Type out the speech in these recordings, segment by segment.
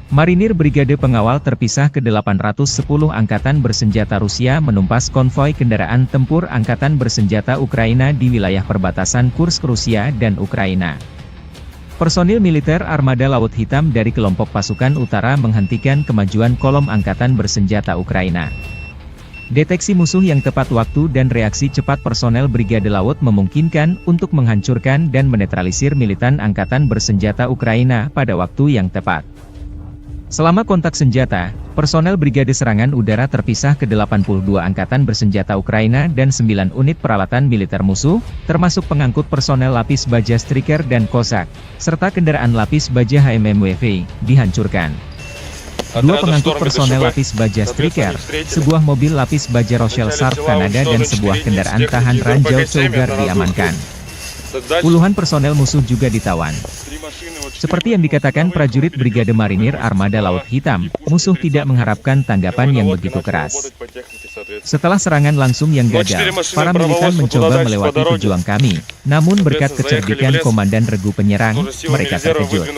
Marinir Brigade Pengawal Terpisah ke-810 Angkatan Bersenjata Rusia menumpas konvoi kendaraan tempur Angkatan Bersenjata Ukraina di wilayah perbatasan Kursk Rusia dan Ukraina. Personil militer Armada Laut Hitam dari kelompok pasukan utara menghentikan kemajuan kolom Angkatan Bersenjata Ukraina. Deteksi musuh yang tepat waktu dan reaksi cepat personel Brigade Laut memungkinkan untuk menghancurkan dan menetralisir militan Angkatan Bersenjata Ukraina pada waktu yang tepat. Selama kontak senjata, personel Brigade Serangan Udara Terpisah ke-82 Angkatan Bersenjata Ukraina dan 9 unit peralatan militer musuh, termasuk pengangkut personel lapis baja Striker dan Kozak, serta kendaraan lapis baja HMMWV, dihancurkan. Dua pengangkut personel lapis baja Striker, sebuah mobil lapis baja Rochelle Sarp Kanada dan sebuah kendaraan tahan ranjau Cougar diamankan. Puluhan personel musuh juga ditawan. Seperti yang dikatakan prajurit Brigade Marinir Armada Laut Hitam, musuh tidak mengharapkan tanggapan yang begitu keras. Setelah serangan langsung yang gagal, para militan mencoba melewati pejuang kami, namun berkat kecerdikan Komandan Regu Penyerang, mereka terkejut.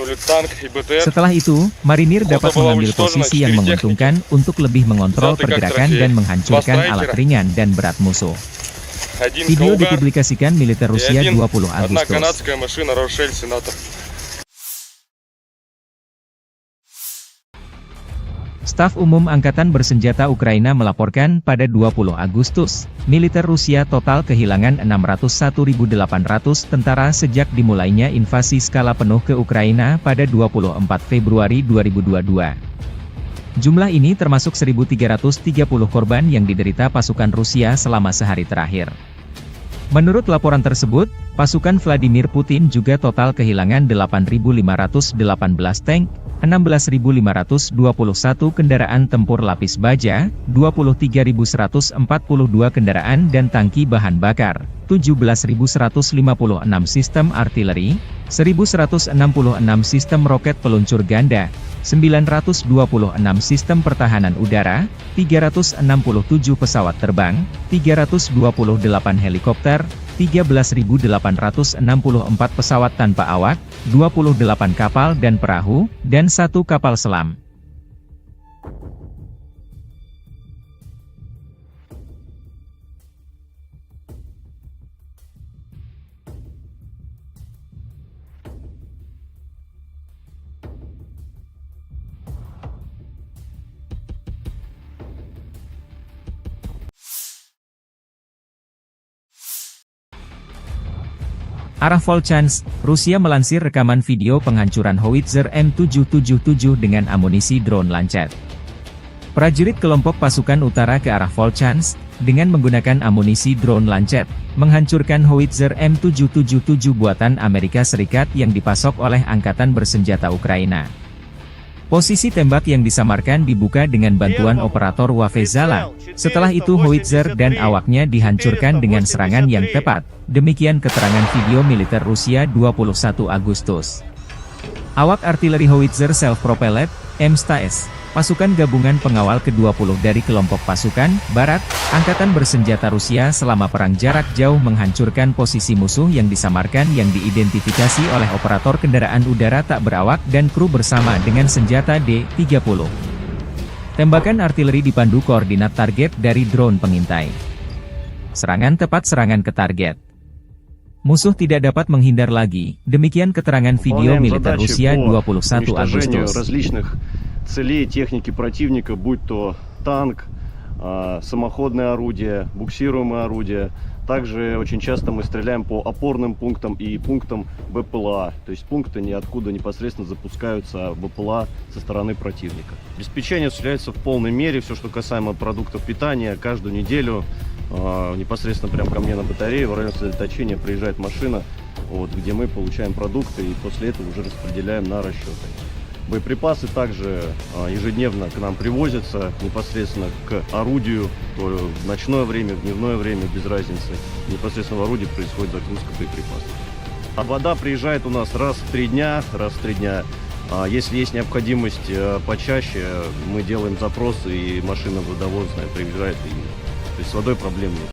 Setelah itu, Marinir dapat mengambil posisi yang menguntungkan untuk lebih mengontrol pergerakan dan menghancurkan alat ringan dan berat musuh. Video dipublikasikan militer Rusia 20 Agustus. Staf Umum Angkatan Bersenjata Ukraina melaporkan pada 20 Agustus, militer Rusia total kehilangan 601.800 tentara sejak dimulainya invasi skala penuh ke Ukraina pada 24 Februari 2022. Jumlah ini termasuk 1.330 korban yang diderita pasukan Rusia selama sehari terakhir. Menurut laporan tersebut, pasukan Vladimir Putin juga total kehilangan 8.518 tank, 16.521 kendaraan tempur lapis baja, 23.142 kendaraan dan tangki bahan bakar, 17.156 sistem artileri, 1.166 sistem roket peluncur ganda, 926 sistem pertahanan udara, 367 pesawat terbang, 328 helikopter, 13.864 pesawat tanpa awak, 28 kapal dan perahu, dan 1 kapal selam. Arah Volchansk, Rusia melansir rekaman video penghancuran howitzer M777 dengan amunisi drone Lancet. Prajurit kelompok pasukan utara ke arah Volchansk, dengan menggunakan amunisi drone Lancet, menghancurkan howitzer M777 buatan Amerika Serikat yang dipasok oleh Angkatan Bersenjata Ukraina. Posisi tembak yang disamarkan dibuka dengan bantuan operator Wafezala. Setelah itu howitzer dan awaknya dihancurkan dengan serangan yang tepat. Demikian keterangan video militer Rusia 21 Agustus. Awak artileri howitzer self-propelled, M100S, pasukan gabungan pengawal ke-20 dari kelompok pasukan Barat, Angkatan Bersenjata Rusia selama perang jarak jauh menghancurkan posisi musuh yang disamarkan yang diidentifikasi oleh operator kendaraan udara tak berawak dan kru bersama dengan senjata D-30. Tembakan artileri dipandu koordinat target dari drone pengintai. Serangan tepat, serangan ke target. Musuh tidak dapat menghindar lagi, demikian keterangan video militer Rusia 21 Agustus. Целей техники противника, будь то танк, самоходное орудие, буксируемое орудие. Также очень часто мы стреляем по опорным пунктам и пунктам БПЛА. То есть пункты ниоткуда непосредственно запускаются БПЛА со стороны противника. Обеспечение осуществляется в полной мере. Все, что касаемо продуктов питания, каждую неделю непосредственно прямо ко мне на батарею в районе сосредоточения приезжает машина, вот, где мы получаем продукты и после этого уже распределяем на расчеты. Боеприпасы также ежедневно к нам привозятся непосредственно к орудию, то в ночное время, в дневное время, без разницы. Непосредственно в орудии происходит загрузка боеприпасов. А вода приезжает у нас раз в 3 дня, Если есть необходимость почаще, мы делаем запросы, и машина водовозная приезжает. То есть с водой проблем нет.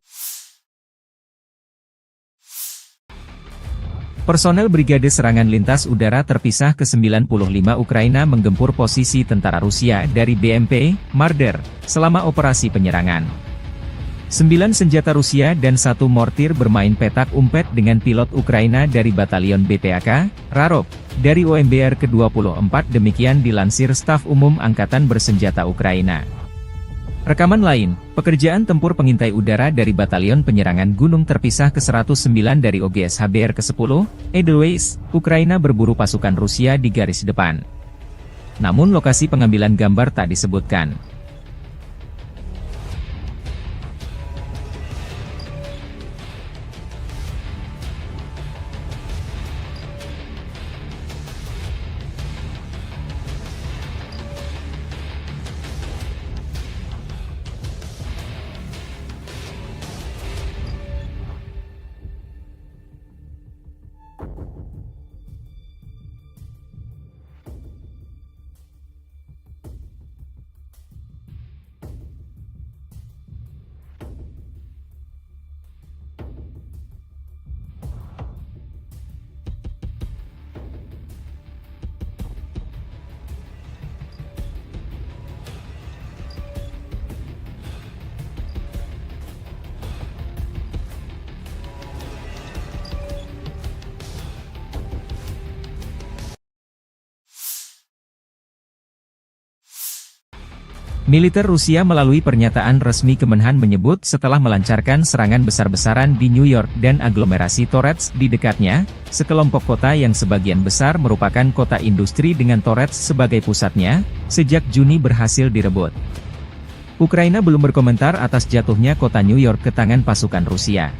Personel Brigade Serangan Lintas Udara Terpisah ke-95 Ukraina menggempur posisi tentara Rusia dari BMP, Marder, selama operasi penyerangan. 9 senjata Rusia dan 1 mortir bermain petak umpet dengan pilot Ukraina dari Batalion BPAK, Rarov, dari OMBR ke-24 demikian dilansir Staf Umum Angkatan Bersenjata Ukraina. Rekaman lain, pekerjaan tempur pengintai udara dari Batalion Penyerangan Gunung Terpisah ke-109 dari OGS HBR ke-10, Edelweiss, Ukraina berburu pasukan Rusia di garis depan. Namun lokasi pengambilan gambar tak disebutkan. Militer Rusia melalui pernyataan resmi Kemenhan menyebut setelah melancarkan serangan besar-besaran di New York dan aglomerasi Torets di dekatnya, sekelompok kota yang sebagian besar merupakan kota industri dengan Torets sebagai pusatnya, sejak Juni berhasil direbut. Ukraina belum berkomentar atas jatuhnya kota New York ke tangan pasukan Rusia.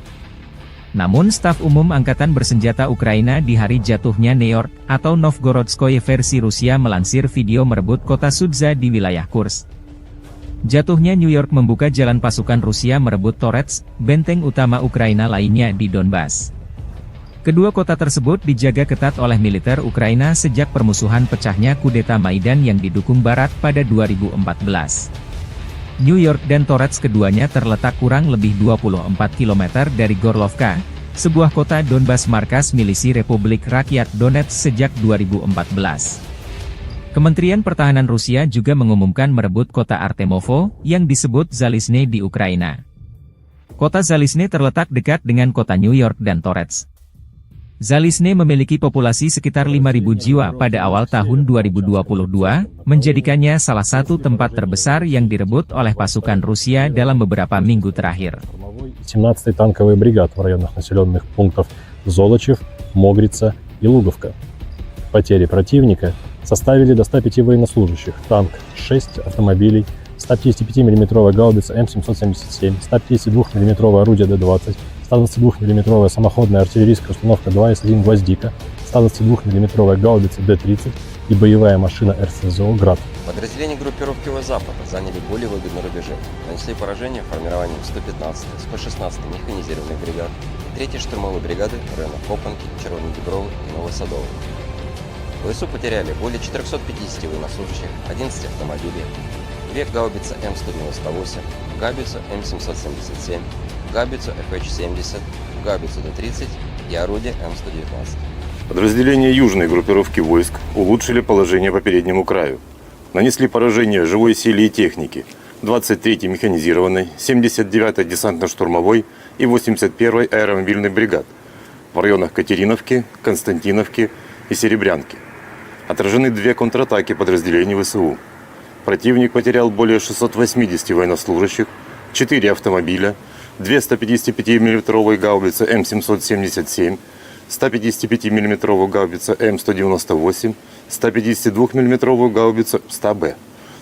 Namun Staf Umum Angkatan Bersenjata Ukraina di hari jatuhnya New York, atau Novgorodskoye versi Rusia melansir video merebut kota Sudza di wilayah Kursk. Jatuhnya New York membuka jalan pasukan Rusia merebut Torets, benteng utama Ukraina lainnya di Donbas. Kedua kota tersebut dijaga ketat oleh militer Ukraina sejak permusuhan pecahnya kudeta Maidan yang didukung Barat pada 2014. New York dan Torets keduanya terletak kurang lebih 24 km dari Gorlovka, sebuah kota Donbas markas milisi Republik Rakyat Donetsk sejak 2014. Kementerian Pertahanan Rusia juga mengumumkan merebut kota Artemovo, yang disebut Zalizne di Ukraina. Kota Zalizne terletak dekat dengan kota New York dan Torets. Zalizne memiliki populasi sekitar 5.000 jiwa pada awal tahun 2022, menjadikannya salah satu tempat terbesar yang direbut oleh pasukan Rusia dalam beberapa minggu terakhir. 17-й танковый бригад в районах населенных пунктов Золочев, Могрица и Луговка. Потери противника составили до 105 военнослужащих, танк 6 автомобилей, 155 мм гаубица М777, 152 мм орудие Д-20, 122 мм самоходная артиллерийская установка 2С1 «Гвоздика», 122 мм гаубица Д-30 и боевая машина РСЗО «Град». Подразделения группировки Запад заняли более выгодные рубежи, нанесли поражение формированием 115-й, 116-й механизированных бригад и 3-й штурмовой бригады районов Копанки, Червонодебровы и Новосадовой. ВСУ потеряли более 450 военнослужащих, 11 автомобилей, 2 гаубицы М198, гаубицу М777, гаубицу ФХ-70, гаубицу Д-30 и орудие М119. Подразделения южной группировки войск улучшили положение по переднему краю. Нанесли поражение живой силе и технике 23-й механизированной, 79-й десантно-штурмовой и 81-й аэромобильной бригад в районах Катериновки, Константиновки и Серебрянки. Отражены 2 контратаки подразделений ВСУ. Противник потерял более 680 военнослужащих, 4 автомобиля, 2 155 мм гаубицы М777, 155 мм гаубица М198, 152 мм гаубицу 100Б,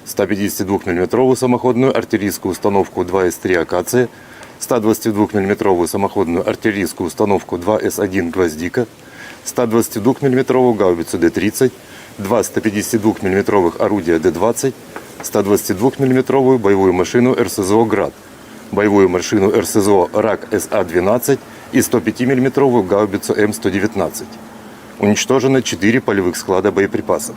152 мм самоходную артиллерийскую установку 2С3 «Акация», 122 мм самоходную артиллерийскую установку 2С1 «Гвоздика», 122 мм гаубицу Д-30, 2 152 мм орудия Д-20, 122 мм боевую машину РСЗО «Град», боевую машину РСЗО «Рак СА-12» и 105 мм гаубицу М119. Уничтожено 4 полевых склада боеприпасов.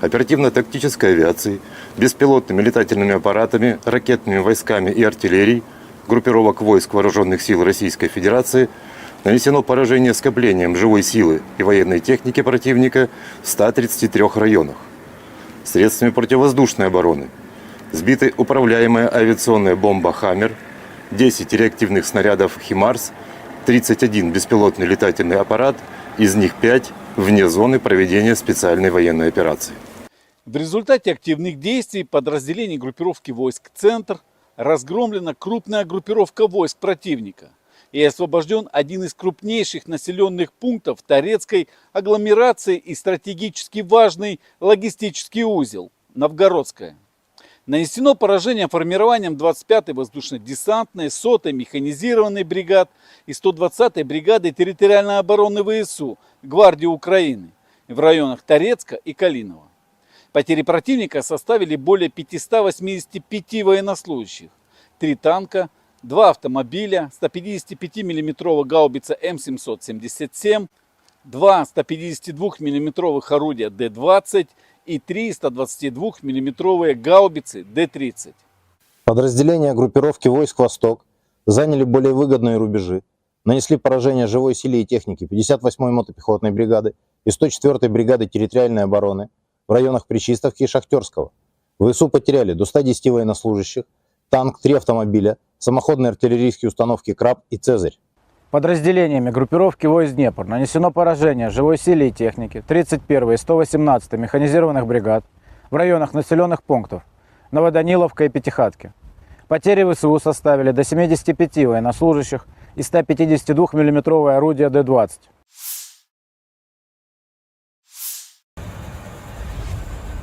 Оперативно-тактической авиацией, беспилотными летательными аппаратами, ракетными войсками и артиллерией группировок войск Вооруженных сил Российской Федерации Нанесено поражение скоплением живой силы и военной техники противника в 133 районах. Средствами противовоздушной обороны сбиты управляемая авиационная бомба «Хаммер», 10 реактивных снарядов «Химарс», 31 беспилотный летательный аппарат, из них 5 вне зоны проведения специальной военной операции. В результате активных действий подразделений группировки войск «Центр» разгромлена крупная группировка войск противника и освобожден один из крупнейших населенных пунктов Торецкой агломерации и стратегически важный логистический узел – Новгородская. Нанесено поражение формированием 25-й воздушно-десантной, 100-й механизированной бригад и 120-й бригады территориальной обороны ВСУ Гвардии Украины в районах Торецка и Калинова. Потери противника составили более 585 военнослужащих, 3 танка, 2 автомобиля, 155 мм гаубица М777, 2 152 мм орудия Д-20 и 3 122 мм гаубицы Д-30. Подразделения группировки войск «Восток» заняли более выгодные рубежи, нанесли поражение живой силе и технике 58-й мотопехотной бригады и 104-й бригады территориальной обороны в районах Причистовки и Шахтерского. ВСУ потеряли до 110 военнослужащих, танк, 3 автомобиля, самоходные артиллерийские установки «Краб» и «Цезарь». Подразделениями группировки войск «Днепр» нанесено поражение живой силе и технике 31-й и 118-й механизированных бригад в районах населенных пунктов Новоданиловка и Пятихатки. Потери ВСУ составили до 75 военнослужащих и 152 мм орудия Д-20.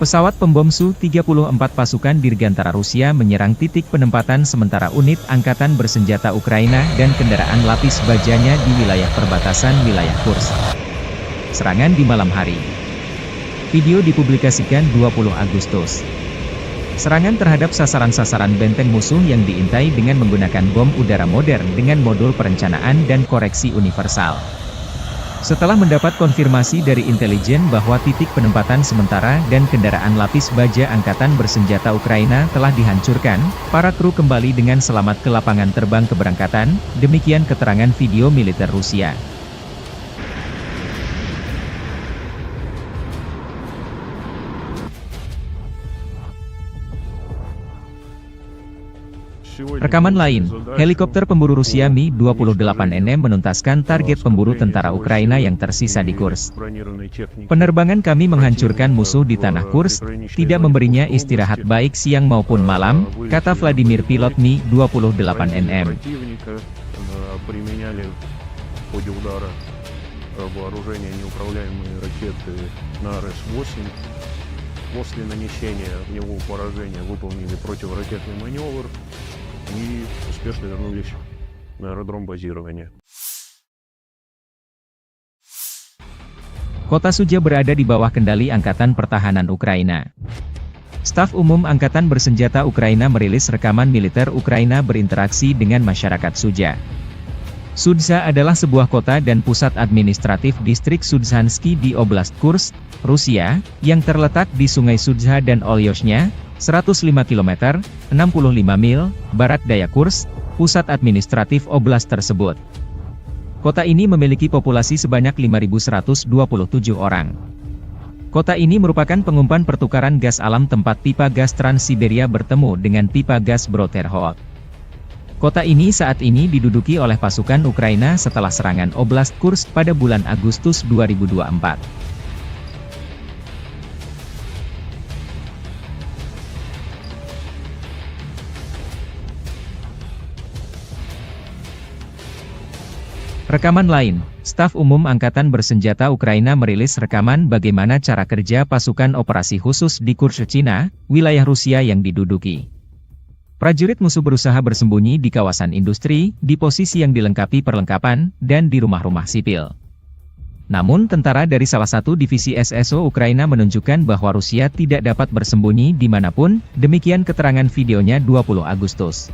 Pesawat pembom Su-34 pasukan Dirgantara Rusia menyerang titik penempatan sementara unit angkatan bersenjata Ukraina dan kendaraan lapis bajanya di wilayah perbatasan wilayah Kursk. Serangan di malam hari. Video dipublikasikan 20 Agustus. Serangan terhadap sasaran-sasaran benteng musuh yang diintai dengan menggunakan bom udara modern dengan modul perencanaan dan koreksi universal. Setelah mendapat konfirmasi dari intelijen bahwa titik penempatan sementara dan kendaraan lapis baja angkatan bersenjata Ukraina telah dihancurkan, para kru kembali dengan selamat ke lapangan terbang keberangkatan, demikian keterangan video militer Rusia. Rekaman lain, helikopter pemburu Rusia Mi-28NM menuntaskan target pemburu tentara Ukraina yang tersisa di Kursk. Penerbangan kami menghancurkan musuh di tanah Kursk, tidak memberinya istirahat baik siang maupun malam, kata Vladimir pilot Mi-28NM. После нанесения в него поражения выполнили противоракетный маневр и успешно вернулись на аэродром базирования. Kota Suja berada di bawah kendali Angkatan Pertahanan Ukraina. Staf Umum Angkatan Bersenjata Ukraina merilis rekaman militer Ukraina berinteraksi dengan masyarakat Suja. Sudza adalah sebuah kota dan pusat administratif distrik Sudzhansky di Oblast Kursk, Rusia, yang terletak di Sungai Sudza dan Olyoshnya, 105 km, 65 mil, barat daya Kursk, pusat administratif oblast tersebut. Kota ini memiliki populasi sebanyak 5.127 orang. Kota ini merupakan pengumpan pertukaran gas alam tempat pipa gas Trans-Siberia bertemu dengan pipa gas Bro-Terhol. Kota ini saat ini diduduki oleh pasukan Ukraina setelah serangan Oblast Kursk pada bulan Agustus 2024. Rekaman lain, Staf Umum Angkatan Bersenjata Ukraina merilis rekaman bagaimana cara kerja pasukan operasi khusus di Kursk, Cina, wilayah Rusia yang diduduki. Prajurit musuh berusaha bersembunyi di kawasan industri, di posisi yang dilengkapi perlengkapan, dan di rumah-rumah sipil. Namun tentara dari salah satu divisi SSO Ukraina menunjukkan bahwa Rusia tidak dapat bersembunyi dimanapun, demikian keterangan videonya 20 Agustus.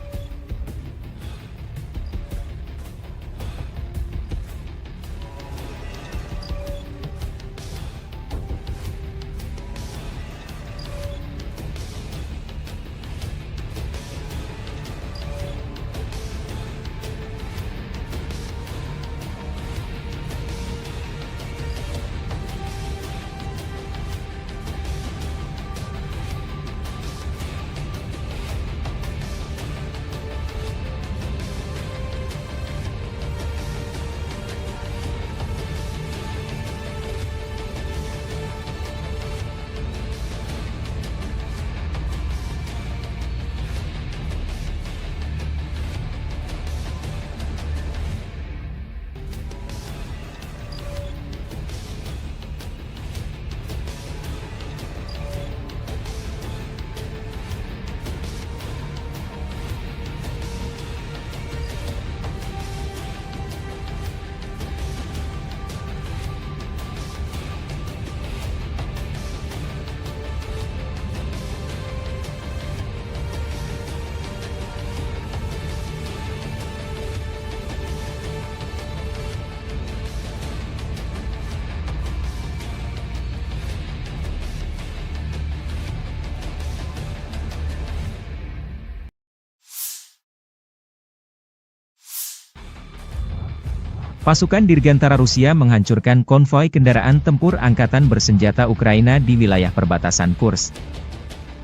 Pasukan Dirgantara Rusia menghancurkan konvoi kendaraan tempur angkatan bersenjata Ukraina di wilayah perbatasan Kursk.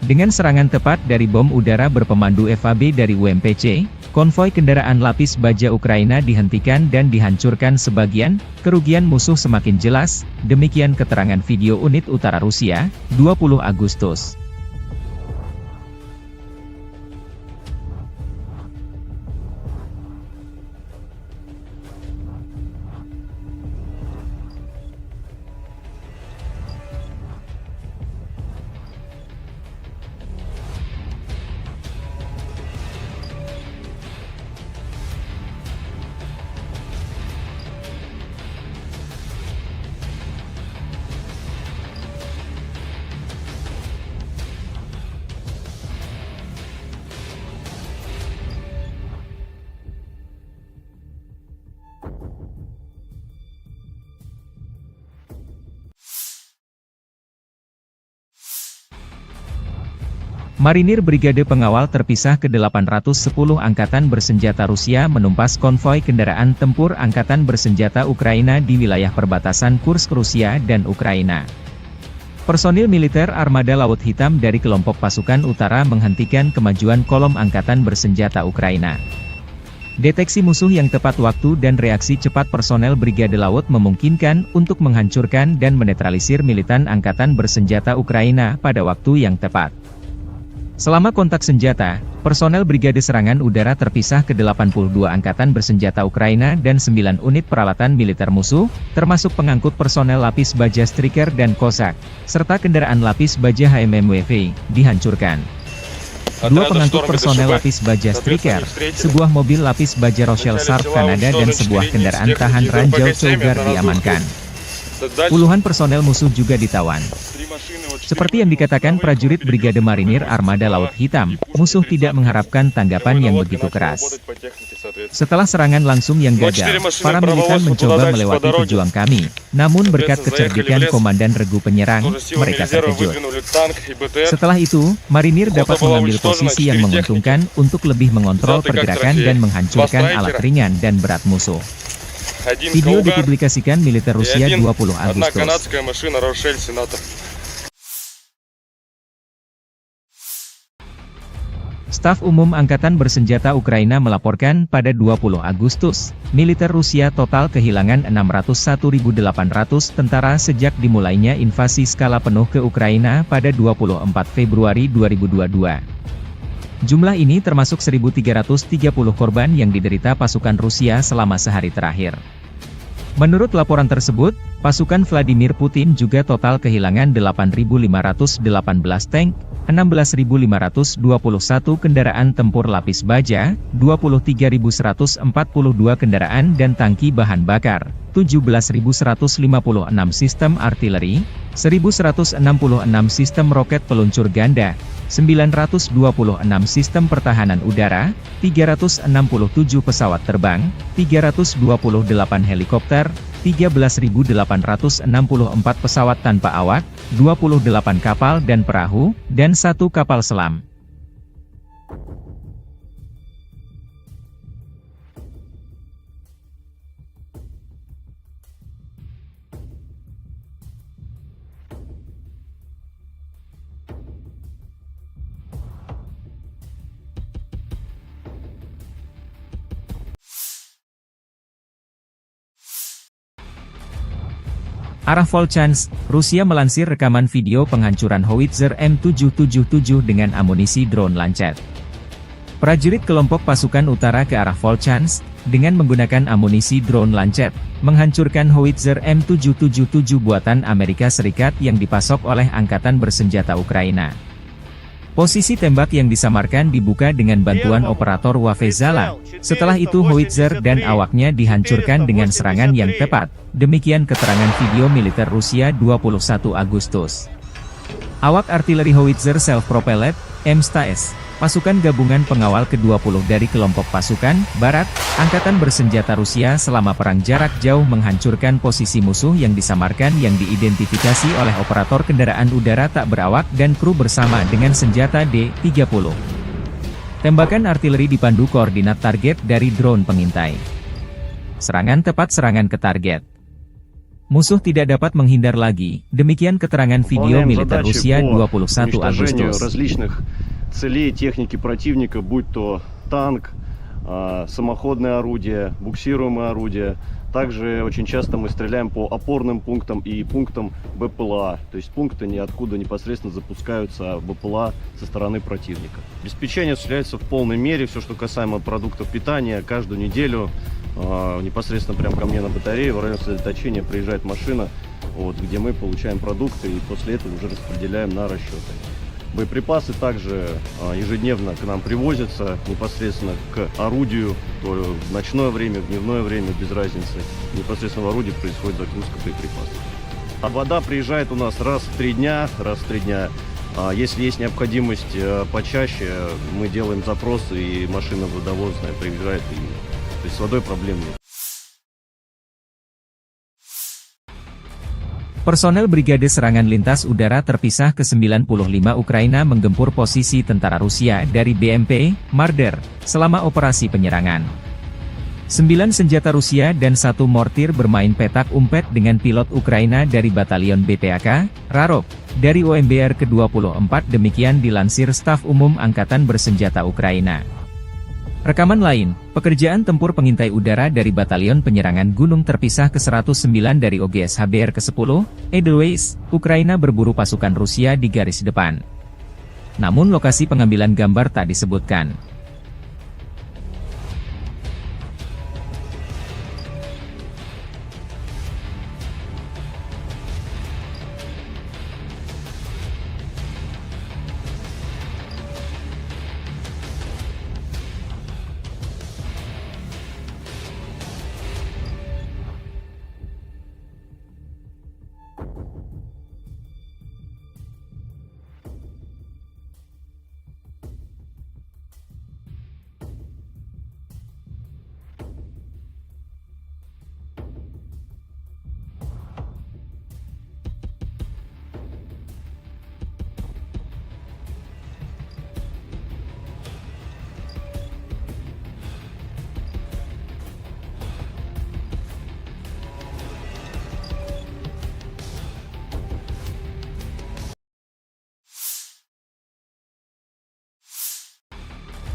Dengan serangan tepat dari bom udara berpemandu FAB dari UMPC, konvoi kendaraan lapis baja Ukraina dihentikan dan dihancurkan sebagian, kerugian musuh semakin jelas, demikian keterangan video unit utara Rusia, 20 Agustus. Marinir Brigade Pengawal Terpisah ke-810 Angkatan Bersenjata Rusia menumpas konvoi kendaraan tempur Angkatan Bersenjata Ukraina di wilayah perbatasan Kursk Rusia dan Ukraina. Personil militer Armada Laut Hitam dari kelompok pasukan utara menghentikan kemajuan kolom Angkatan Bersenjata Ukraina. Deteksi musuh yang tepat waktu dan reaksi cepat personel Brigade Laut memungkinkan untuk menghancurkan dan menetralisir militan Angkatan Bersenjata Ukraina pada waktu yang tepat. Selama kontak senjata, personel Brigade Serangan Udara Terpisah ke-82 Angkatan Bersenjata Ukraina dan 9 unit peralatan militer musuh, termasuk pengangkut personel lapis baja Striker dan Cossack, serta kendaraan lapis baja HMMWV, dihancurkan. Dua pengangkut personel lapis baja Striker, sebuah mobil lapis baja Rochelle Sharp Kanada dan sebuah kendaraan tahan ranjau Cougar diamankan. Puluhan personel musuh juga ditawan. Seperti yang dikatakan prajurit Brigade Marinir Armada Laut Hitam, musuh tidak mengharapkan tanggapan yang begitu keras. Setelah serangan langsung yang gagal, para militan mencoba melewati pejuang kami, namun berkat kecerdikan Komandan Regu Penyerang, mereka terkejut. Setelah itu, Marinir dapat mengambil posisi yang menguntungkan untuk lebih mengontrol pergerakan dan menghancurkan alat ringan dan berat musuh. Video dipublikasikan militer Rusia 20 Agustus. Staf Umum Angkatan Bersenjata Ukraina melaporkan pada 20 Agustus, militer Rusia total kehilangan 601.800 tentara sejak dimulainya invasi skala penuh ke Ukraina pada 24 Februari 2022. Jumlah ini termasuk 1.330 korban yang diderita pasukan Rusia selama sehari terakhir. Menurut laporan tersebut, pasukan Vladimir Putin juga total kehilangan 8.518 tank, 16.521 kendaraan tempur lapis baja, 23.142 kendaraan dan tangki bahan bakar, 17.156 sistem artileri, 1.166 sistem roket peluncur ganda, 926 sistem pertahanan udara, 367 pesawat terbang, 328 helikopter, 13.864 pesawat tanpa awak, 28 kapal dan perahu, dan 1 kapal selam. Arah Volchansk, Rusia melansir rekaman video penghancuran howitzer M777 dengan amunisi drone Lancet. Prajurit kelompok pasukan utara ke arah Volchansk, dengan menggunakan amunisi drone Lancet, menghancurkan howitzer M777 buatan Amerika Serikat yang dipasok oleh Angkatan Bersenjata Ukraina. Posisi tembak yang disamarkan dibuka dengan bantuan operator Wafezala. Setelah itu howitzer dan awaknya dihancurkan dengan serangan yang tepat. Demikian keterangan video militer Rusia 21 Agustus. Awak artileri howitzer self-propelled, M100S, pasukan gabungan pengawal ke-20 dari kelompok pasukan Barat, Angkatan Bersenjata Rusia selama perang jarak jauh menghancurkan posisi musuh yang disamarkan yang diidentifikasi oleh operator kendaraan udara tak berawak dan kru bersama dengan senjata D-30. Tembakan artileri dipandu koordinat target dari drone pengintai. Serangan tepat, serangan ke target. Musuh tidak dapat menghindar lagi. Demikian keterangan video Выполняем militer задачи Rusia по 21 уничтожению Agustus. различных целей техники противника, будь то танк, самоходное орудие, буксируемое орудие. Также очень часто мы стреляем по опорным пунктам и пунктам БПЛА. То есть пункты ниоткуда непосредственно запускаются БПЛА со стороны противника. Обеспечение осуществляется в полной мере. Все, что касаемо продуктов питания, каждую неделю непосредственно прямо ко мне на батарею в район сосредоточения приезжает машина, вот, где мы получаем продукты и после этого уже распределяем на расчеты. Боеприпасы также ежедневно к нам привозятся непосредственно к орудию, то в ночное время, в дневное время, без разницы. Непосредственно в орудии происходит загрузка боеприпасов. А вода приезжает у нас раз в 3 дня. Если есть необходимость почаще, мы делаем запросы, и машина водовозная приезжает. То есть с водой проблем нет. Personel Brigade Serangan Lintas Udara Terpisah ke-95 Ukraina menggempur posisi tentara Rusia dari BMP, Marder, selama operasi penyerangan. 9 senjata Rusia dan 1 mortir bermain petak umpet dengan pilot Ukraina dari Batalion BTAK, Rarok, dari OMBR ke-24 demikian dilansir Staf Umum Angkatan Bersenjata Ukraina. Rekaman lain, pekerjaan tempur pengintai udara dari Batalion Penyerangan Gunung Terpisah ke-109 dari OGS HBR ke-10, Edelweiss, Ukraina berburu pasukan Rusia di garis depan. Namun lokasi pengambilan gambar tak disebutkan.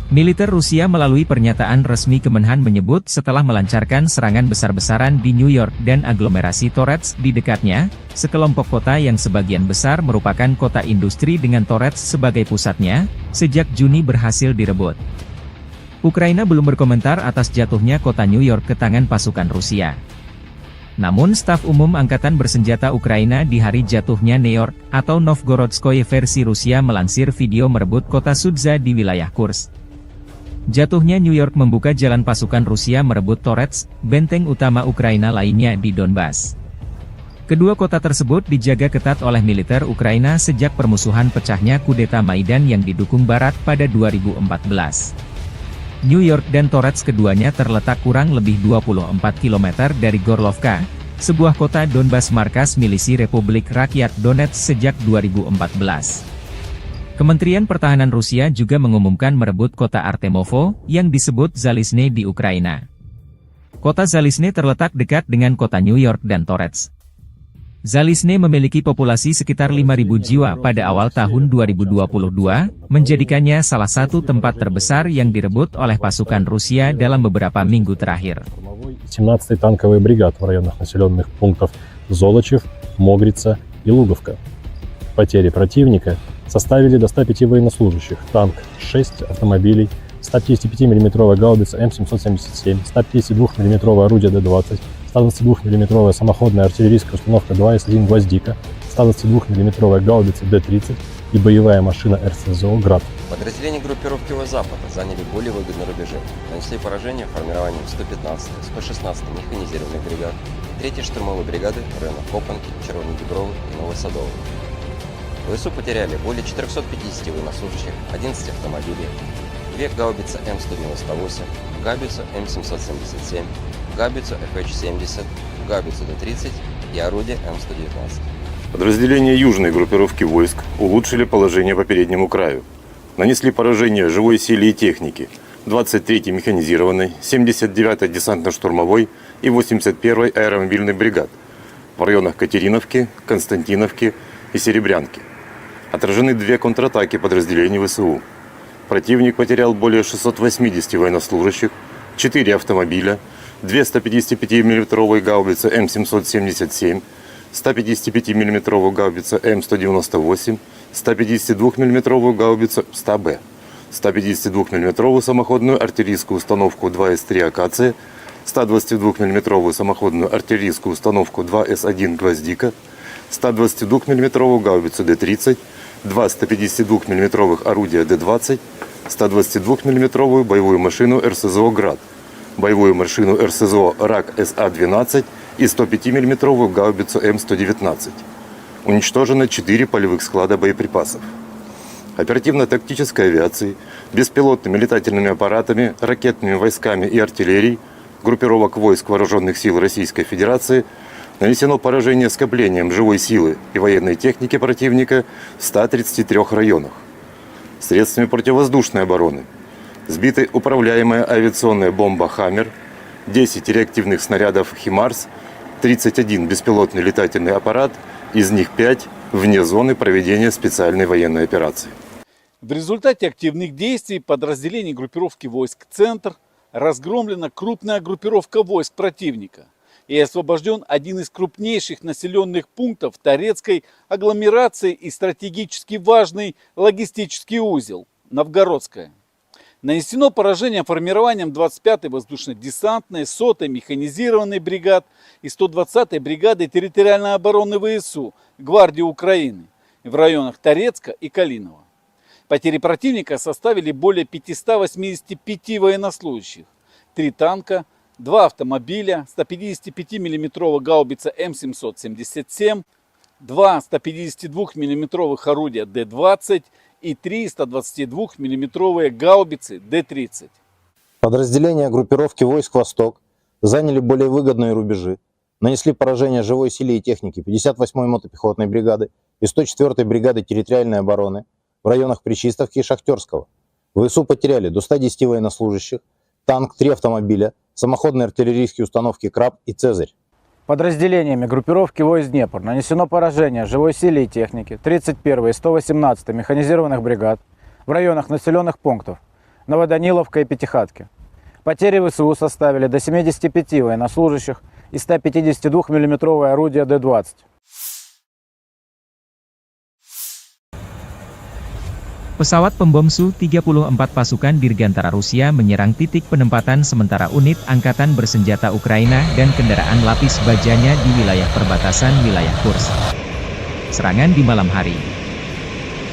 Militer Rusia melalui pernyataan resmi Kemenhan menyebut setelah melancarkan serangan besar-besaran di New York dan aglomerasi Torets di dekatnya, sekelompok kota yang sebagian besar merupakan kota industri dengan Torets sebagai pusatnya, sejak Juni berhasil direbut. Ukraina belum berkomentar atas jatuhnya kota New York ke tangan pasukan Rusia. Namun Staf Umum Angkatan Bersenjata Ukraina di hari jatuhnya New York, atau Novgorodskoye versi Rusia melansir video merebut kota Sudza di wilayah Kursk. Jatuhnya New York membuka jalan pasukan Rusia merebut Torets, benteng utama Ukraina lainnya di Donbas. Kedua kota tersebut dijaga ketat oleh militer Ukraina sejak permusuhan pecahnya kudeta Maidan yang didukung Barat pada 2014. New York dan Torets keduanya terletak kurang lebih 24 km dari Gorlovka, sebuah kota Donbas markas milisi Republik Rakyat Donetsk sejak 2014. Kementerian Pertahanan Rusia juga mengumumkan merebut kota Artemovo, yang disebut Zalizne di Ukraina. Kota Zalizne terletak dekat dengan kota New York dan Torets. Zalizne memiliki populasi sekitar 5.000 jiwa pada awal tahun 2022, menjadikannya salah satu tempat terbesar yang direbut oleh pasukan Rusia dalam beberapa minggu terakhir. 17-й танковый бригад в районах населенных пунктов Золочев, Могрица и Луговка. Потери противника составили до 105 военнослужащих, танк 6 автомобилей, 155 мм гаубица М777, 152 мм орудие Д-20, 122 мм самоходная артиллерийская установка 2С1 «Гвоздика», 122 мм гаубица Д-30 и боевая машина РСЗО «Град». Подразделения группировки Запада заняли более выгодные рубежи, нанесли поражение формированием 115, 116 механизированных бригад, 3-й штурмовой бригады в районах Копанки, Червоно-Дібровы и Новосадового. ВСУ потеряли более 450 военнослужащих, 11 автомобилей, 2 гаубицы М198, гаубицу М777, гаубицу ФХ-70, гаубицу Д-30 и орудие М119. Подразделения южной группировки войск улучшили положение по переднему краю. Нанесли поражение живой силе и технике 23-й механизированной, 79-й десантно-штурмовой и 81-й аэромобильной бригад в районах Катериновки, Константиновки и Серебрянки. Отражены 2 контратаки подразделений ВСУ. Противник потерял более 680 военнослужащих, 4 автомобиля, 2 155 мм гаубицы М777, 155 мм гаубица М198, 152 мм гаубицу 100Б, 152 мм самоходную артиллерийскую установку 2С3 «Акация», 122 мм самоходную артиллерийскую установку 2С1 «Гвоздика», 122 мм гаубицу Д-30, 2 152 мм орудия Д-20, 122 мм боевую машину РСЗО «Град», боевую машину РСЗО РАК СА-12 и 105 мм гаубицу М119. Уничтожено 4 полевых склада боеприпасов. Оперативно-тактической авиацией, беспилотными летательными аппаратами, ракетными войсками и артиллерией группировок войск Вооруженных сил Российской Федерации нанесено поражение скоплением живой силы и военной техники противника в 133 районах. Средствами противовоздушной обороны сбиты управляемая авиационная бомба «Хаммер», 10 реактивных снарядов «Химарс», 31 беспилотный летательный аппарат, из них 5 вне зоны проведения специальной военной операции. В результате активных действий подразделений группировки войск «Центр» разгромлена крупная группировка войск противника и освобожден один из крупнейших населенных пунктов Торецкой агломерации и стратегически важный логистический узел – Новгородская. Нанесено поражение формированием 25-й воздушно-десантной, 100-й механизированной бригад и 120-й бригады территориальной обороны ВСУ Гвардии Украины в районах Торецка и Калинова. Потери противника составили более 585 военнослужащих, 3 танка, 2 автомобиля, 155 мм гаубица М777, 2 152 мм орудия Д-20 и 3 122 мм гаубицы Д-30. Подразделения группировки войск «Восток» заняли более выгодные рубежи, нанесли поражение живой силе и технике 58-й мотопехотной бригады и 104-й бригады территориальной обороны в районах Причистовки и Шахтерского. ВСУ потеряли до 110 военнослужащих, танк, 3 автомобиля, самоходные артиллерийские установки «Краб» и «Цезарь». Подразделениями группировки войск Днепр нанесено поражение живой силе и технике 31-й и 118-й механизированных бригад в районах населенных пунктов Новоданиловка и Пятихатки. Потери ВСУ составили до 75 военнослужащих и 152 мм орудия Д-20. Pesawat pembom Su-34 pasukan Dirgantara Rusia menyerang titik penempatan sementara unit Angkatan Bersenjata Ukraina dan kendaraan lapis bajanya di wilayah perbatasan wilayah Kursk. Serangan di malam hari.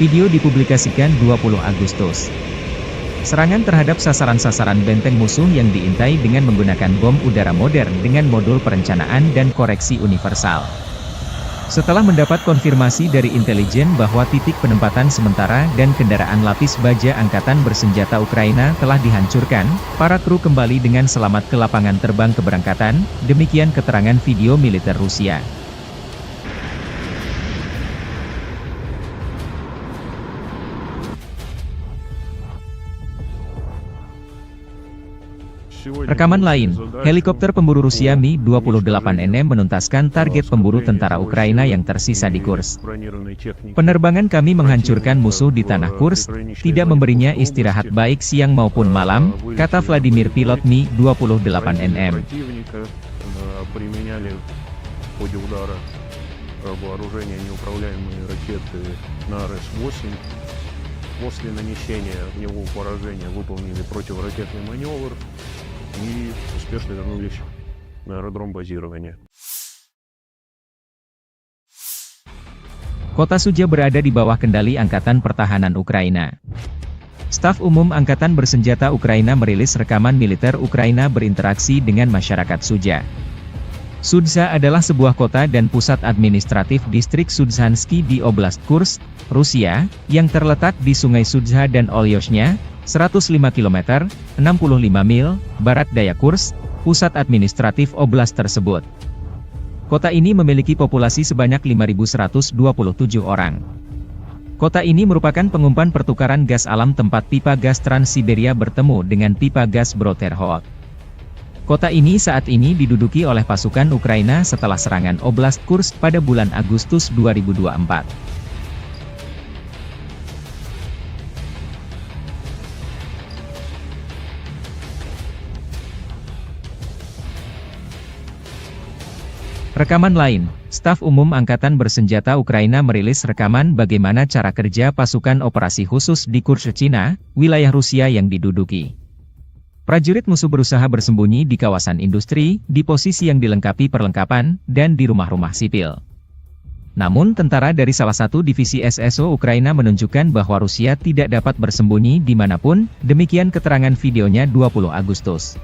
Video dipublikasikan 20 Agustus. Serangan terhadap sasaran-sasaran benteng musuh yang diintai dengan menggunakan bom udara modern dengan modul perencanaan dan koreksi universal. Setelah mendapat konfirmasi dari intelijen bahwa titik penempatan sementara dan kendaraan lapis baja Angkatan Bersenjata Ukraina telah dihancurkan, para kru kembali dengan selamat ke lapangan terbang keberangkatan, demikian keterangan video militer Rusia. Rekaman lain, helikopter pemburu Rusia Mi-28NM menuntaskan target pemburu tentara Ukraina yang tersisa di Kursk. Penerbangan kami menghancurkan musuh di tanah Kursk, tidak memberinya istirahat baik siang maupun malam, kata Vladimir pilot Mi-28NM. После нанесения в него поражения выполнили противоракетный маневр и успешно вернулись на аэродром базирования. Kota Sudzha berada di bawah kendali Angkatan Pertahanan Ukraina. Staf Umum Angkatan Bersenjata Ukraina merilis rekaman militer Ukraina berinteraksi dengan masyarakat Sudzha. Sudzha adalah sebuah kota dan pusat administratif distrik Sudzhansky di Oblast Kursk, Rusia, yang terletak di Sungai Sudzha dan Olyoshnya, 105 km, 65 mil, barat daya Kursk, pusat administratif oblast tersebut. Kota ini memiliki populasi sebanyak 5.127 orang. Kota ini merupakan pengumpan pertukaran gas alam tempat pipa gas Trans-Siberia bertemu dengan pipa gas Brodterhout. Kota ini saat ini diduduki oleh pasukan Ukraina setelah serangan Oblast Kursk pada bulan Agustus 2024. Rekaman lain, Staf Umum Angkatan Bersenjata Ukraina merilis rekaman bagaimana cara kerja pasukan operasi khusus di Kursk, Cina, wilayah Rusia yang diduduki. Prajurit musuh berusaha bersembunyi di kawasan industri, di posisi yang dilengkapi perlengkapan, dan di rumah-rumah sipil. Namun tentara dari salah satu divisi SSO Ukraina menunjukkan bahwa Rusia tidak dapat bersembunyi dimanapun, demikian keterangan videonya 20 Agustus.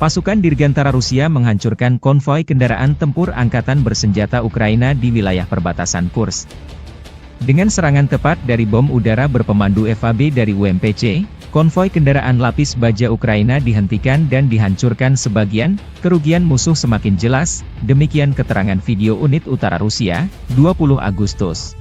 Pasukan Dirgantara Rusia menghancurkan konvoi kendaraan tempur angkatan bersenjata Ukraina di wilayah perbatasan Kursk. Dengan serangan tepat dari bom udara berpemandu FAB dari UMPC, konvoi kendaraan lapis baja Ukraina dihentikan dan dihancurkan sebagian, kerugian musuh semakin jelas, demikian keterangan video unit utara Rusia, 20 Agustus.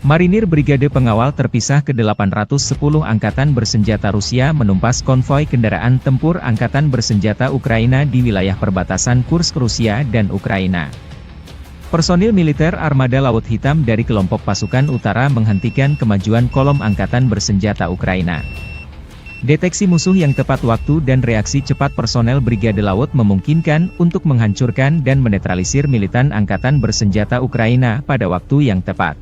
Marinir Brigade Pengawal Terpisah ke-810 Angkatan Bersenjata Rusia menumpas konvoi kendaraan tempur Angkatan Bersenjata Ukraina di wilayah perbatasan Kursk Rusia dan Ukraina. Personil militer Armada Laut Hitam dari kelompok pasukan utara menghentikan kemajuan kolom Angkatan Bersenjata Ukraina. Deteksi musuh yang tepat waktu dan reaksi cepat personel Brigade Laut memungkinkan untuk menghancurkan dan menetralisir militan Angkatan Bersenjata Ukraina pada waktu yang tepat.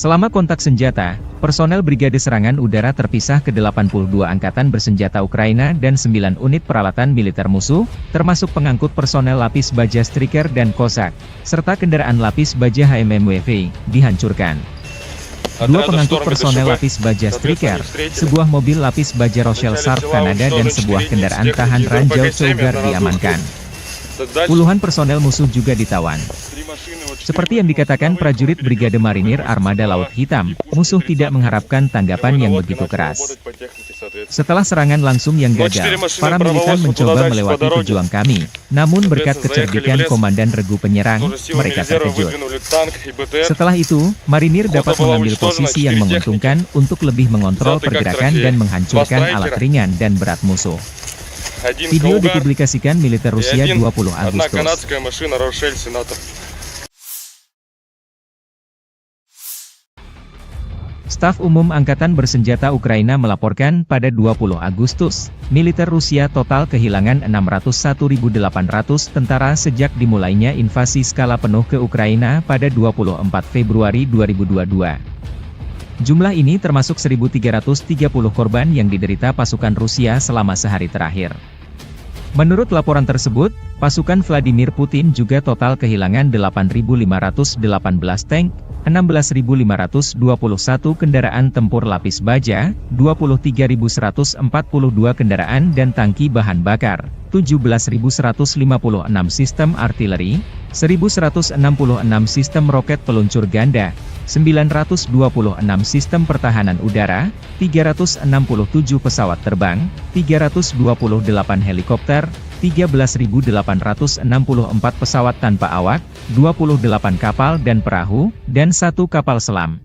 Selama kontak senjata, personel Brigade Serangan Udara Terpisah ke-82 Angkatan Bersenjata Ukraina dan 9 unit peralatan militer musuh, termasuk pengangkut personel lapis baja Striker dan Cossack, serta kendaraan lapis baja HMMWV, dihancurkan. 2 pengangkut personel lapis baja Striker, sebuah mobil lapis baja Rochelle Sharp Kanada dan sebuah kendaraan tahan ranjau Cougar diamankan. Puluhan personel musuh juga ditawan. Seperti yang dikatakan prajurit Brigade Marinir Armada Laut Hitam, musuh tidak mengharapkan tanggapan yang begitu keras. Setelah serangan langsung yang gagal, para militan mencoba melewati pejuang kami, namun berkat kecerdikan Komandan Regu Penyerang, mereka terkejut. Setelah itu, Marinir dapat mengambil posisi yang menguntungkan untuk lebih mengontrol pergerakan dan menghancurkan alat ringan dan berat musuh. один Video Каугар dipublikasikan militer и Rusia 20 одна Agustus. канадская машина Рошель Сенатор. Staf Umum Angkatan Bersenjata Ukraina melaporkan pada 20 Agustus, militer Rusia total kehilangan 601.800 tentara sejak dimulainya invasi skala penuh ke Ukraina pada 24 Februari 2022. Jumlah ini termasuk 1.330 korban yang diderita pasukan Rusia selama sehari terakhir. Menurut laporan tersebut, pasukan Vladimir Putin juga total kehilangan 8.518 tank, 16.521 kendaraan tempur lapis baja, 23.142 kendaraan dan tangki bahan bakar, 17.156 sistem artileri, 1.166 sistem roket peluncur ganda, 926 sistem pertahanan udara, 367 pesawat terbang, 328 helikopter, 13.864 pesawat tanpa awak, 28 kapal dan perahu, dan 1 kapal selam.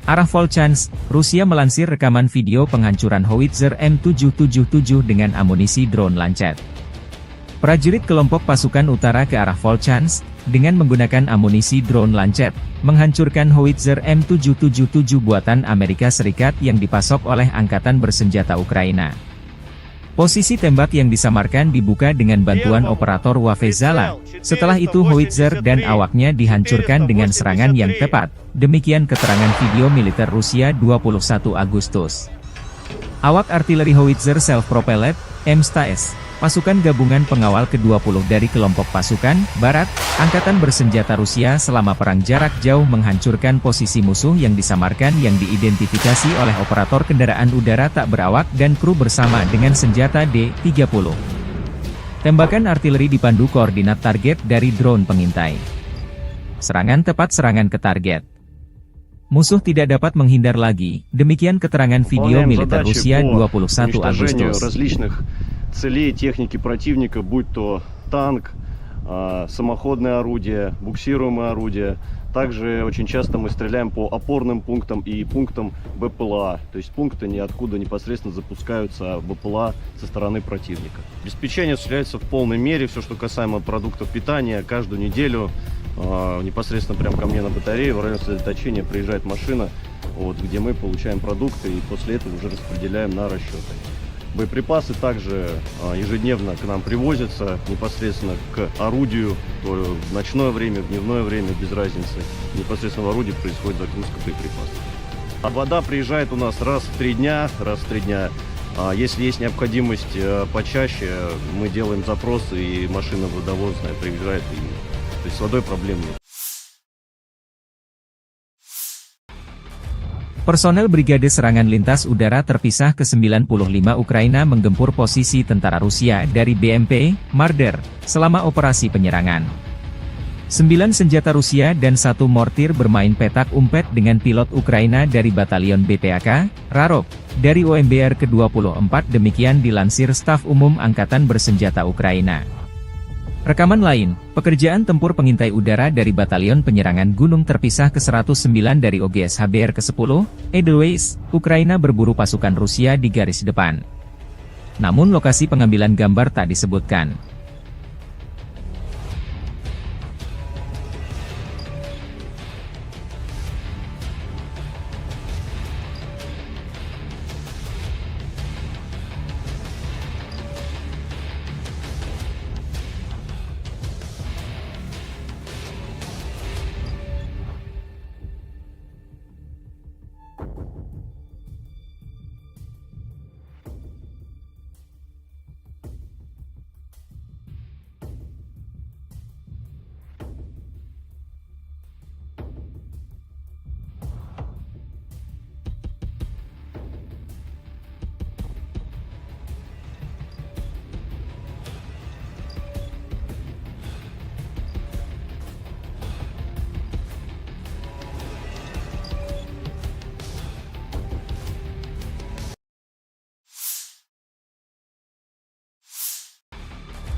Arah Volchansk, Rusia melansir rekaman video penghancuran howitzer M777 dengan amunisi drone Lancet. Prajurit kelompok pasukan utara ke arah Volchansk, dengan menggunakan amunisi drone Lancet, menghancurkan howitzer M777 buatan Amerika Serikat yang dipasok oleh Angkatan Bersenjata Ukraina. Posisi tembak yang disamarkan dibuka dengan bantuan operator Wafezala. Setelah itu howitzer dan awaknya dihancurkan dengan serangan yang tepat. Demikian keterangan video militer Rusia 21 Agustus. Awak artileri howitzer self-propelled, M-STAS, pasukan gabungan pengawal ke-20 dari kelompok pasukan Barat, Angkatan Bersenjata Rusia selama perang jarak jauh menghancurkan posisi musuh yang disamarkan yang diidentifikasi oleh operator kendaraan udara tak berawak dan kru bersama dengan senjata D-30. Tembakan artileri dipandu koordinat target dari drone pengintai. Serangan tepat serangan ke target. Musuh tidak dapat menghindar lagi, demikian keterangan video militer Rusia 21 Agustus. Целей техники противника, будь то танк, самоходное орудие, буксируемое орудие. Также очень часто мы стреляем по опорным пунктам и пунктам БПЛА. То есть пункты ниоткуда непосредственно запускаются БПЛА со стороны противника. Обеспечение осуществляется в полной мере. Все, что касаемо продуктов питания, каждую неделю непосредственно прямо ко мне на батарею в районе сосредоточения приезжает машина, вот, где мы получаем продукты и после этого уже распределяем на расчеты. Боеприпасы также ежедневно к нам привозятся непосредственно к орудию, то в ночное время, в дневное время, без разницы. Непосредственно в орудии происходит загрузка боеприпасов. А вода приезжает у нас раз в 3 дня. Если есть необходимость почаще, мы делаем запросы, и машина водовозная приезжает. То есть с водой проблем нет. Personel Brigade Serangan Lintas Udara Terpisah ke-95 Ukraina menggempur posisi tentara Rusia dari BMP, Marder, selama operasi penyerangan. 9 senjata Rusia dan 1 mortir bermain petak umpet dengan pilot Ukraina dari Batalion BPAK, Rarok, dari OMBR ke-24 demikian dilansir Staf Umum Angkatan Bersenjata Ukraina. Rekaman lain, pekerjaan tempur pengintai udara dari Batalion Penyerangan Gunung Terpisah ke-109 dari OGS HBR ke-10, Edelweiss, Ukraina berburu pasukan Rusia di garis depan. Namun lokasi pengambilan gambar tak disebutkan.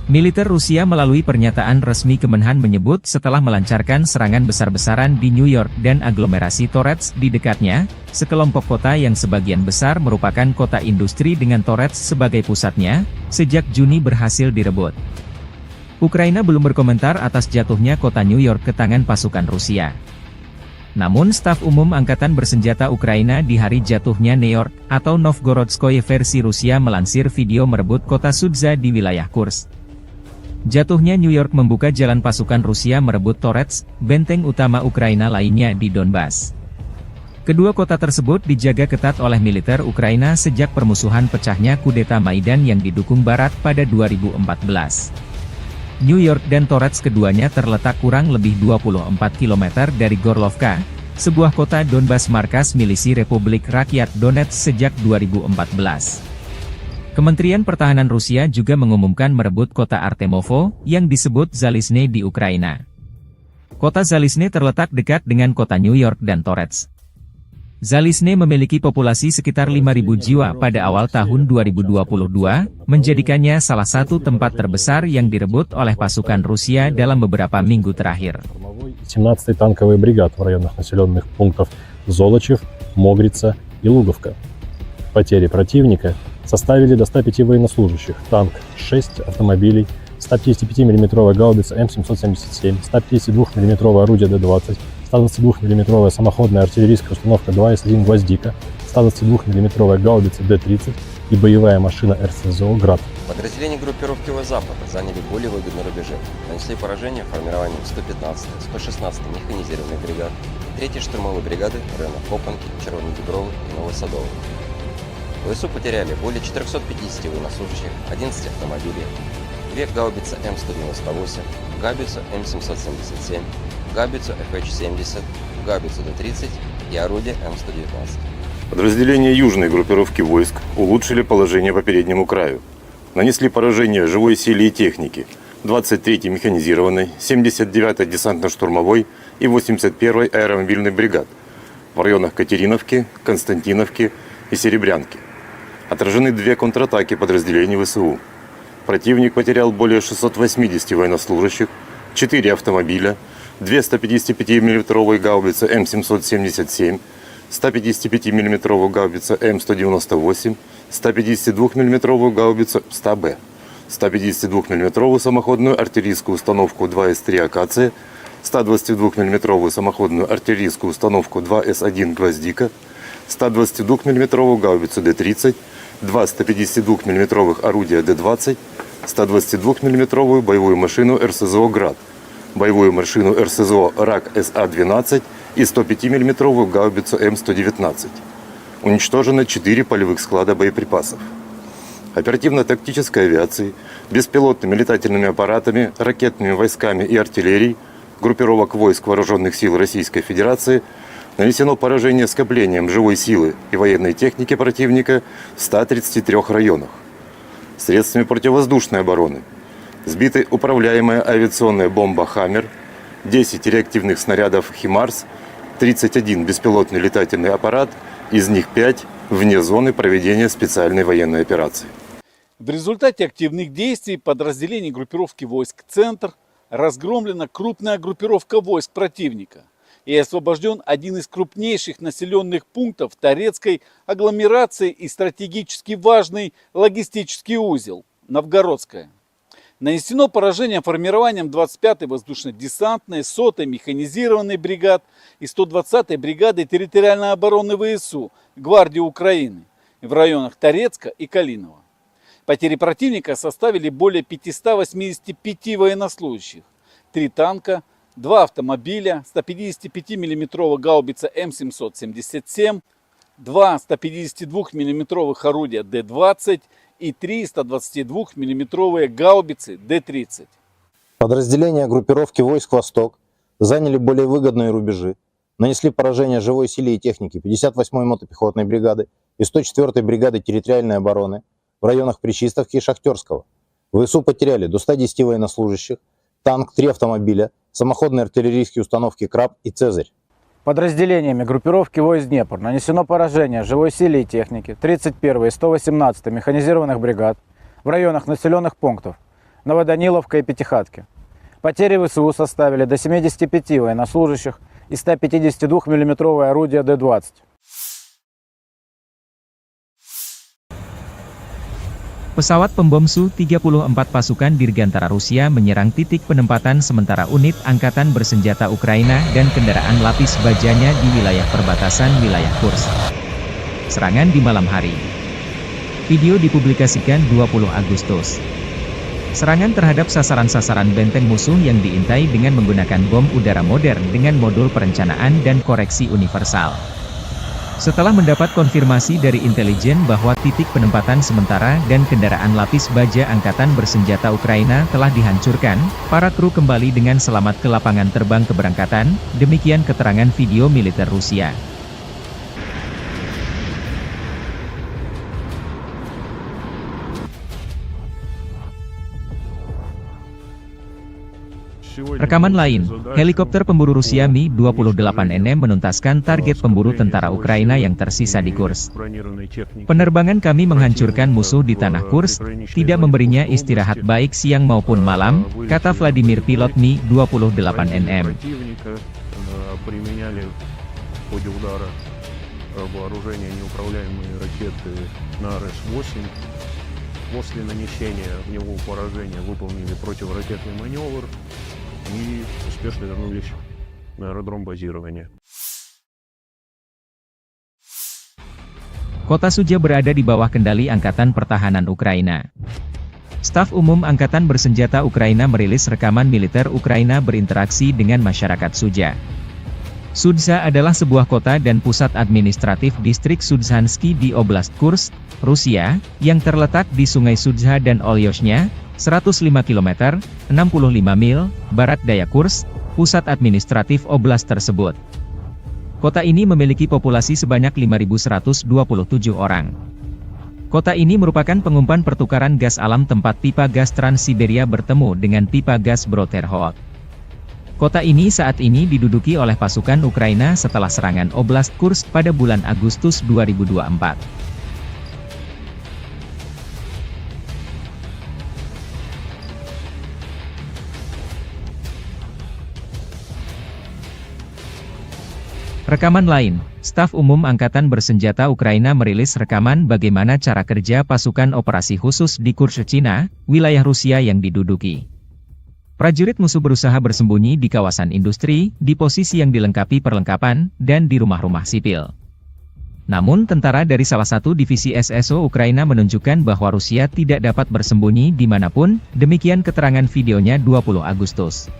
Militer Rusia melalui pernyataan resmi Kemenhan menyebut setelah melancarkan serangan besar-besaran di New York dan aglomerasi Torets di dekatnya, sekelompok kota yang sebagian besar merupakan kota industri dengan Torets sebagai pusatnya, sejak Juni berhasil direbut. Ukraina belum berkomentar atas jatuhnya kota New York ke tangan pasukan Rusia. Namun staf umum Angkatan Bersenjata Ukraina di hari jatuhnya New York, atau Novgorodskoye versi Rusia melansir video merebut kota Sudza di wilayah Kursk. Jatuhnya New York membuka jalan pasukan Rusia merebut Torets, benteng utama Ukraina lainnya di Donbas. Kedua kota tersebut dijaga ketat oleh militer Ukraina sejak permusuhan pecahnya kudeta Maidan yang didukung Barat pada 2014. New York dan Torets keduanya terletak kurang lebih 24 km dari Gorlovka, sebuah kota Donbas markas milisi Republik Rakyat Donetsk sejak 2014. Kementerian Pertahanan Rusia juga mengumumkan merebut kota Artemovo, yang disebut Zalizne di Ukraina. Kota Zalizne terletak dekat dengan kota New York dan Torets. Zalizne memiliki populasi sekitar 5.000 jiwa pada awal tahun 2022, menjadikannya salah satu tempat terbesar yang direbut oleh pasukan Rusia dalam beberapa minggu terakhir. 17-й танковый бригад в районах населенных пунктов Золочев, Могрица и Луговка. Потери противника составили до 105 военнослужащих, танк 6 автомобилей, 155 мм гаубица М777, 152 мм орудие Д-20, 122 мм самоходная артиллерийская установка 2С1 «Гвоздика», 122 мм гаубица Д-30 и боевая машина РСЗО «Град». Подразделения группировки Запада заняли более выгодные рубежи, нанесли поражение формированием 115-й, 116-й механизированных бригад, 3-й штурмовой бригады районов Копанки, Червоногібровы и Новосадовой. ВСУ потеряли более 450 военнослужащих, 11 автомобилей, 2 гаубицы М198, гаубицу М777, гаубицу FH-70, гаубицу Д-30 и орудие М119. Подразделения южной группировки войск улучшили положение по переднему краю. Нанесли поражение живой силе и технике 23-й механизированной, 79-й десантно-штурмовой и 81-й аэромобильной бригад в районах Катериновки, Константиновки и Серебрянки. Отражены 2 контратаки подразделений ВСУ. Противник потерял более 680 военнослужащих, 4 автомобиля, 2 155 мм гаубицы М777, 155 мм гаубица М198, 152 мм гаубицу 100Б, 152 мм самоходную артиллерийскую установку 2С3 «Акация», 122 мм самоходную артиллерийскую установку 2С1 «Гвоздика», 122 мм гаубицу Д-30, 2 152 мм орудия Д-20, 122 мм боевую машину РСЗО «Град», боевую машину РСЗО «Рак СА-12» и 105 мм гаубицу М119. Уничтожено 4 полевых склада боеприпасов. Оперативно-тактической авиацией, беспилотными летательными аппаратами, ракетными войсками и артиллерией группировок войск Вооруженных сил Российской Федерации нанесено поражение скоплением живой силы и военной техники противника в 133 районах. Средствами противовоздушной обороны сбиты управляемая авиационная бомба «Хаммер», 10 реактивных снарядов «Химарс», 31 беспилотный летательный аппарат, из них 5 вне зоны проведения специальной военной операции. В результате активных действий подразделений группировки войск «Центр» разгромлена крупная группировка войск противника и освобожден один из крупнейших населенных пунктов Торецкой агломерации и стратегически важный логистический узел – Новгородская. Нанесено поражение формированием 25-й воздушно-десантной, 100-й механизированной бригад и 120-й бригады территориальной обороны ВСУ Гвардии Украины в районах Торецка и Калинова. Потери противника составили более 585 военнослужащих, 3 танка, 2 автомобиля, 155 мм гаубица М777, 2 152 мм орудия Д-20 и 3 122 мм гаубицы Д-30. Подразделения группировки войск «Восток» заняли более выгодные рубежи, нанесли поражение живой силе и технике 58-й мотопехотной бригады и 104-й бригады территориальной обороны в районах Причистовки и Шахтерского. ВСУ потеряли до 110 военнослужащих, танк, 3 автомобиля, самоходные артиллерийские установки «Краб» и «Цезарь». Подразделениями группировки войск Днепр нанесено поражение живой силе и технике 31-й и 118-й механизированных бригад в районах населенных пунктов Новоданиловка и Пятихатки. Потери ВСУ составили до 75 военнослужащих и 152 миллиметровое орудие Д-20. Pesawat pembom Su-34 pasukan Dirgantara Rusia menyerang titik penempatan sementara unit angkatan bersenjata Ukraina dan kendaraan lapis bajanya di wilayah perbatasan wilayah Kursk. Serangan di malam hari. Video dipublikasikan 20 Agustus. Serangan terhadap sasaran-sasaran benteng musuh yang diintai dengan menggunakan bom udara modern dengan modul perencanaan dan koreksi universal. Setelah mendapat konfirmasi dari intelijen bahwa titik penempatan sementara dan kendaraan lapis baja angkatan bersenjata Ukraina telah dihancurkan, para kru kembali dengan selamat ke lapangan terbang keberangkatan, demikian keterangan video militer Rusia. Rekaman lain, helikopter pemburu Rusia Mi-28NM menuntaskan target pemburu tentara Ukraina yang tersisa di Kursk. Penerbangan kami menghancurkan musuh di tanah Kursk, tidak memberinya istirahat baik siang maupun malam, kata Vladimir pilot Mi-28NM. После нанесения в него поражения выполнили противоракетный маневр и успешно вернулись на аэродром базирования. Kota Suja berada di bawah kendali Angkatan Pertahanan Ukraina. Staf Umum Angkatan Bersenjata Ukraina merilis rekaman militer Ukraina berinteraksi dengan masyarakat Suja. Sudza adalah sebuah kota dan pusat administratif distrik Sudzhansky di Oblast Kursk, Rusia, yang terletak di Sungai Sudza dan Olyoshnya, 105 km, 65 mil, barat daya Kursk, pusat administratif oblast tersebut. Kota ini memiliki populasi sebanyak 5.127 orang. Kota ini merupakan pengumpan pertukaran gas alam tempat pipa gas Trans-Siberia bertemu dengan pipa gas Broterhod. Kota ini saat ini diduduki oleh pasukan Ukraina setelah serangan Oblast Kursk pada bulan Agustus 2024. Rekaman lain, Staf Umum Angkatan Bersenjata Ukraina merilis rekaman bagaimana cara kerja pasukan operasi khusus di Kursk, Cina, wilayah Rusia yang diduduki. Prajurit musuh berusaha bersembunyi di kawasan industri, di posisi yang dilengkapi perlengkapan, dan di rumah-rumah sipil. Namun tentara dari salah satu divisi SSO Ukraina menunjukkan bahwa Rusia tidak dapat bersembunyi dimanapun, demikian keterangan videonya 20 Agustus.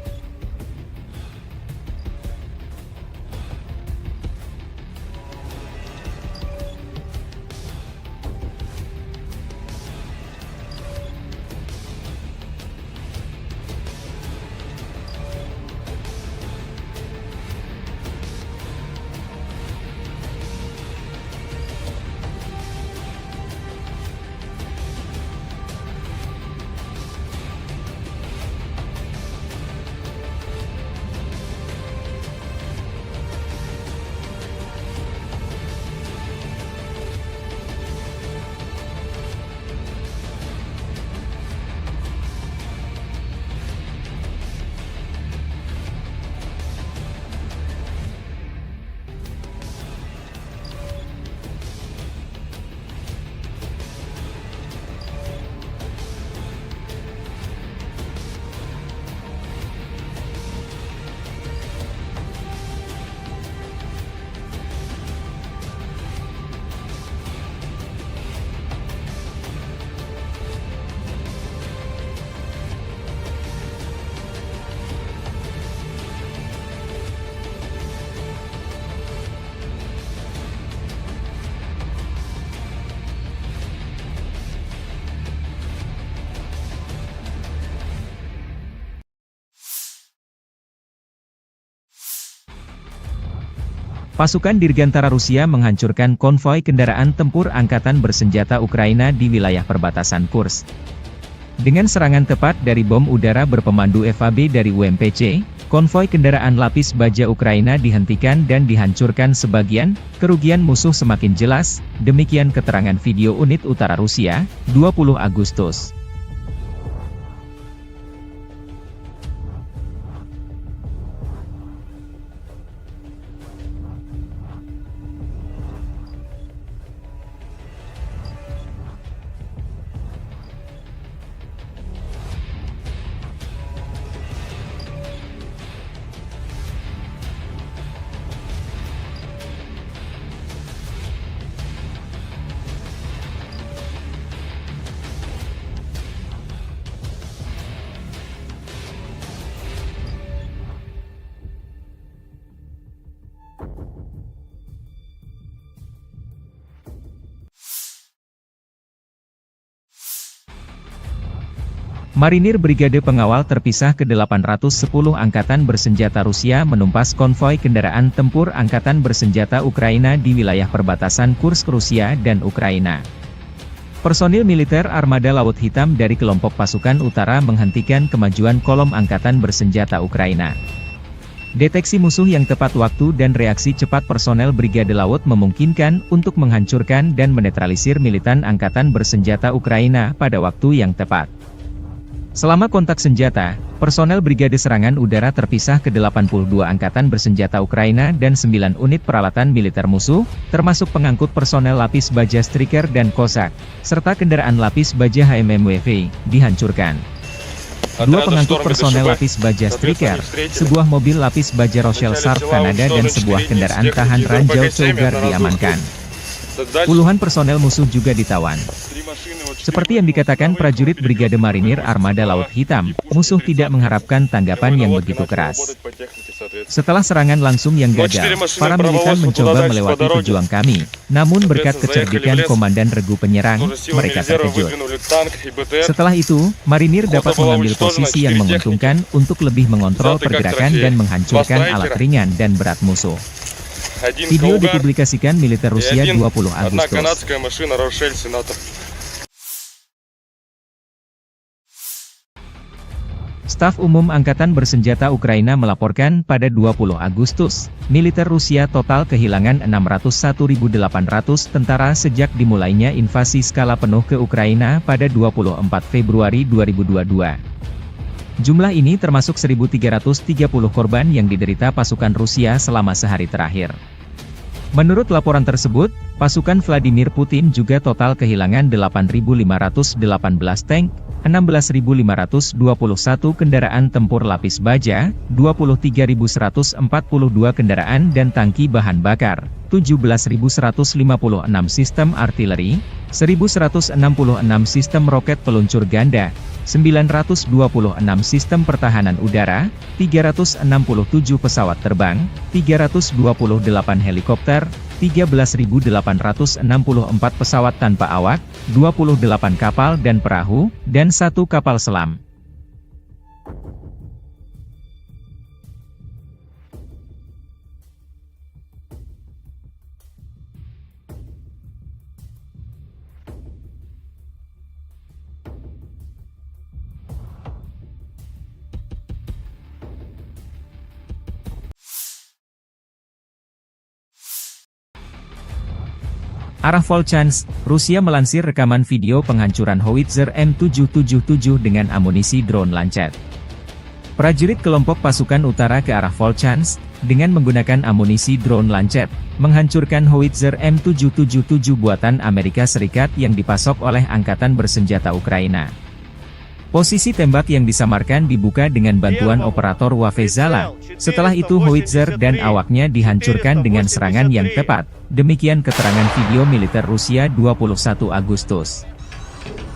Pasukan Dirgantara Rusia menghancurkan konvoi kendaraan tempur Angkatan Bersenjata Ukraina di wilayah perbatasan Kursk. Dengan serangan tepat dari bom udara berpemandu FAB dari UMPC, konvoi kendaraan lapis baja Ukraina dihentikan dan dihancurkan sebagian, kerugian musuh semakin jelas, demikian keterangan video unit utara Rusia, 20 Agustus. Marinir Brigade Pengawal Terpisah ke-810 Angkatan Bersenjata Rusia menumpas konvoi kendaraan tempur Angkatan Bersenjata Ukraina di wilayah perbatasan Kursk Rusia dan Ukraina. Personil militer Armada Laut Hitam dari kelompok pasukan utara menghentikan kemajuan kolom Angkatan Bersenjata Ukraina. Deteksi musuh yang tepat waktu dan reaksi cepat personel Brigade Laut memungkinkan untuk menghancurkan dan menetralisir militan Angkatan Bersenjata Ukraina pada waktu yang tepat. Selama kontak senjata, personel Brigade Serangan Udara Terpisah ke-82 Angkatan Bersenjata Ukraina dan 9 unit peralatan militer musuh, termasuk pengangkut personel lapis baja Striker dan Cossack, serta kendaraan lapis baja HMMWV, dihancurkan. Dua pengangkut personel lapis baja Striker, sebuah mobil lapis baja Rochelle Sharp Kanada dan sebuah kendaraan tahan ranjau Cougar diamankan. Puluhan personel musuh juga ditawan. Seperti yang dikatakan prajurit Brigade Marinir Armada Laut Hitam, musuh tidak mengharapkan tanggapan yang begitu keras. Setelah serangan langsung yang gagal, para militan mencoba melewati pejuang kami, namun berkat kecerdikan Komandan Regu Penyerang, mereka terkejut. Setelah itu, Marinir dapat mengambil posisi yang menguntungkan untuk lebih mengontrol pergerakan dan menghancurkan alat ringan dan berat musuh. Video dipublikasikan militer Rusia 20 Agustus. Staf Umum Angkatan Bersenjata Ukraina melaporkan pada 20 Agustus, militer Rusia total kehilangan 601.800 tentara sejak dimulainya invasi skala penuh ke Ukraina pada 24 Februari 2022. Jumlah ini termasuk 1.330 korban yang diderita pasukan Rusia selama sehari terakhir. Menurut laporan tersebut, pasukan Vladimir Putin juga total kehilangan 8.518 tank, 16.521 kendaraan tempur lapis baja, 23.142 kendaraan dan tangki bahan bakar, 17.156 sistem artileri, 1.166 sistem roket peluncur ganda, 926 sistem pertahanan udara, 367 pesawat terbang, 328 helikopter, 13.864 pesawat tanpa awak, 28 kapal dan perahu, dan 1 kapal selam. Arah Volchansk, Rusia melansir rekaman video penghancuran howitzer M777 dengan amunisi drone Lancet. Prajurit kelompok pasukan utara ke arah Volchansk, dengan menggunakan amunisi drone Lancet, menghancurkan howitzer M777 buatan Amerika Serikat yang dipasok oleh Angkatan Bersenjata Ukraina. Posisi tembak yang disamarkan dibuka dengan bantuan operator Wafezala. Setelah itu howitzer dan awaknya dihancurkan dengan serangan yang tepat. Demikian keterangan video militer Rusia 21 Agustus.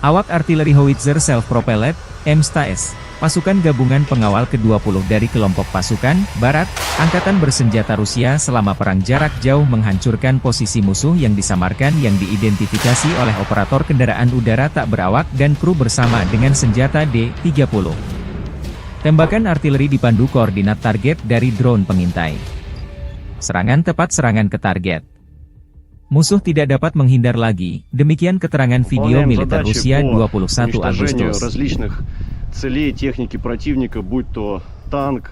Awak artileri howitzer self-propelled, M100S, pasukan gabungan pengawal ke-20 dari kelompok pasukan Barat, Angkatan Bersenjata Rusia selama perang jarak jauh menghancurkan posisi musuh yang disamarkan yang diidentifikasi oleh operator kendaraan udara tak berawak dan kru bersama dengan senjata D-30. Tembakan artileri dipandu koordinat target dari drone pengintai. Serangan tepat serangan ke target. Musuh tidak dapat menghindar lagi, demikian keterangan video militer Rusia 21 Agustus. Целей техники противника, будь то танк,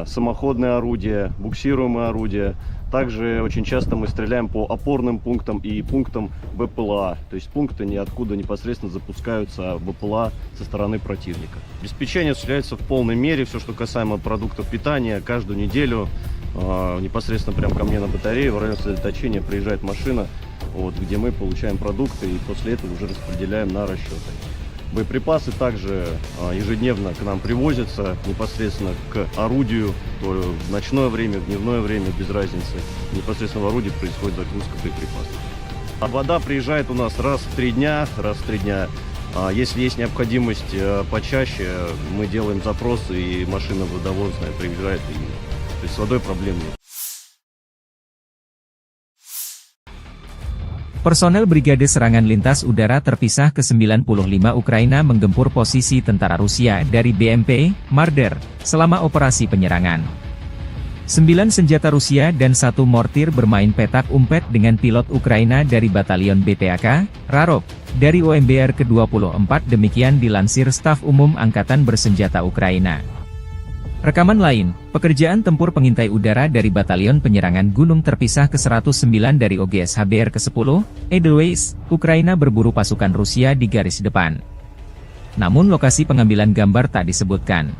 самоходное орудие, буксируемое орудие. Также очень часто мы стреляем по опорным пунктам и пунктам БПЛА. То есть пункты ниоткуда непосредственно запускаются БПЛА со стороны противника. Обеспечение осуществляется в полной мере. Все, что касаемо продуктов питания, каждую неделю непосредственно прямо ко мне на батарею в районе сосредоточения приезжает машина, где мы получаем продукты и после этого уже распределяем на расчеты. Боеприпасы также ежедневно к нам привозятся непосредственно к орудию, то в ночное время, в дневное время, без разницы. Непосредственно в орудии происходит загрузка боеприпасов. А вода приезжает у нас раз в 3 дня. Если есть необходимость почаще, мы делаем запросы, и машина водовозная приезжает. То есть с водой проблем нет. Personel Brigade Serangan Lintas Udara Terpisah ke-95 Ukraina menggempur posisi tentara Rusia dari BMP, Marder, selama operasi penyerangan. 9 senjata Rusia dan 1 mortir bermain petak umpet dengan pilot Ukraina dari Batalion BTAK, Rarok, dari OMBR ke-24 demikian dilansir Staf Umum Angkatan Bersenjata Ukraina. Rekaman lain, pekerjaan tempur pengintai udara dari Batalion Penyerangan Gunung Terpisah ke-109 dari OGS HBR ke-10, Edelweiss, Ukraina berburu pasukan Rusia di garis depan. Namun lokasi pengambilan gambar tak disebutkan.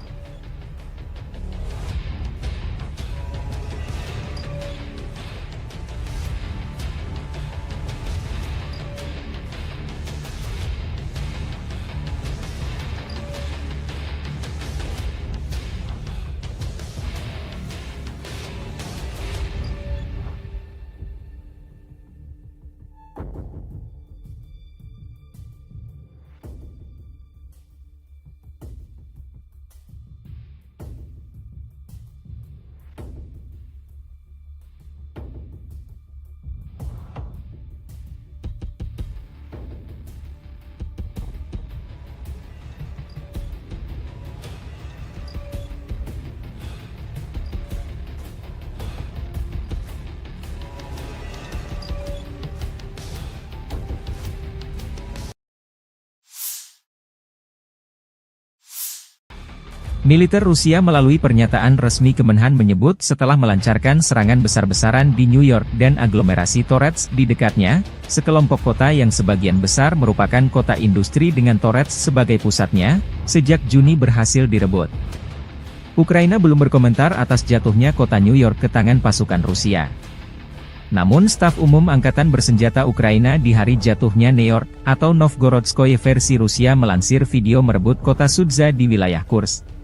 Militer Rusia melalui pernyataan resmi Kemenhan menyebut setelah melancarkan serangan besar-besaran di New York dan aglomerasi Torets di dekatnya, sekelompok kota yang sebagian besar merupakan kota industri dengan Torets sebagai pusatnya, sejak Juni berhasil direbut. Ukraina belum berkomentar atas jatuhnya kota New York ke tangan pasukan Rusia. Namun Staf Umum Angkatan Bersenjata Ukraina di hari jatuhnya New York, atau Novgorodskoye versi Rusia melansir video merebut kota Sudza di wilayah Kursk.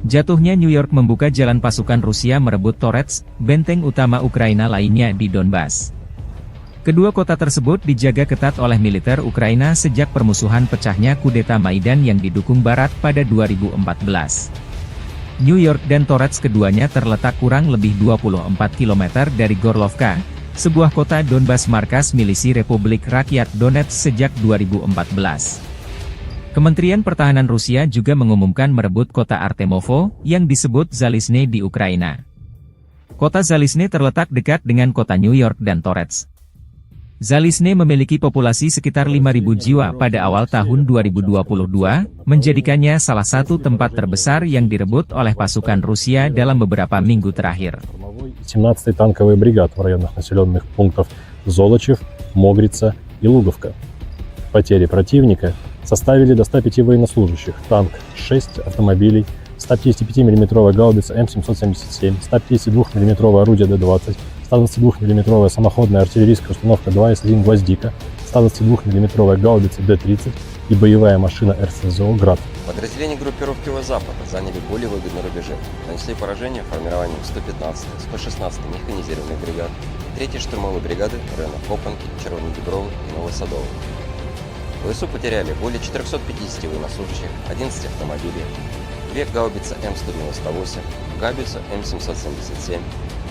Jatuhnya New York membuka jalan pasukan Rusia merebut Torets, benteng utama Ukraina lainnya di Donbas. Kedua kota tersebut dijaga ketat oleh militer Ukraina sejak permusuhan pecahnya kudeta Maidan yang didukung Barat pada 2014. New York dan Torets keduanya terletak kurang lebih 24 km dari Gorlovka, sebuah kota Donbas markas milisi Republik Rakyat Donetsk sejak 2014. Kementerian Pertahanan Rusia juga mengumumkan merebut kota Artemovo, yang disebut Zalizne di Ukraina. Kota Zalizne terletak dekat dengan kota New York dan Torets. Zalizne memiliki populasi sekitar 5.000 jiwa pada awal tahun 2022, menjadikannya salah satu tempat terbesar yang direbut oleh pasukan Rusia dalam beberapa minggu terakhir. 17-й танковый бригад в районах населенных пунктов Золочев, Могрица и Луговка. Потери противника составили до 105 военнослужащих, танк 6 автомобилей, 155 мм гаубица М777, 152 мм орудие Д-20, 122 мм самоходная артиллерийская установка 2С1 «Гвоздика», 122 мм гаубица Д-30 и боевая машина РСЗО «Град». Подразделения группировки Запада заняли более выгодные рубежи, нанесли поражение формированием 115-й, 116-й механизированных бригад, 3-й штурмовой бригады районов Копанки, Червоной Дубровы и Новосадовой. ВСУ потеряли более 450 военнослужащих, 11 автомобилей, 2 гаубицы М198, гаубицу М777,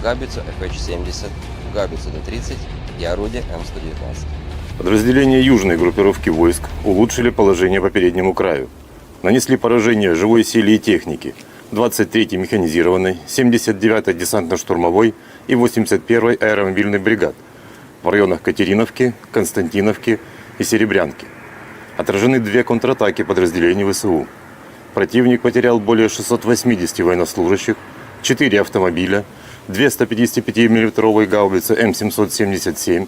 гаубицу FH-70, гаубицу Д-30 и орудие М119. Подразделения южной группировки войск улучшили положение по переднему краю. Нанесли поражение живой силе и технике 23-й механизированной, 79-й десантно-штурмовой и 81-й аэромобильной бригад в районах Катериновки, Константиновки и Серебрянки. Отражены 2 контратаки подразделений ВСУ. Противник потерял более 680 военнослужащих, 4 автомобиля, 2 155 мм гаубицы М777,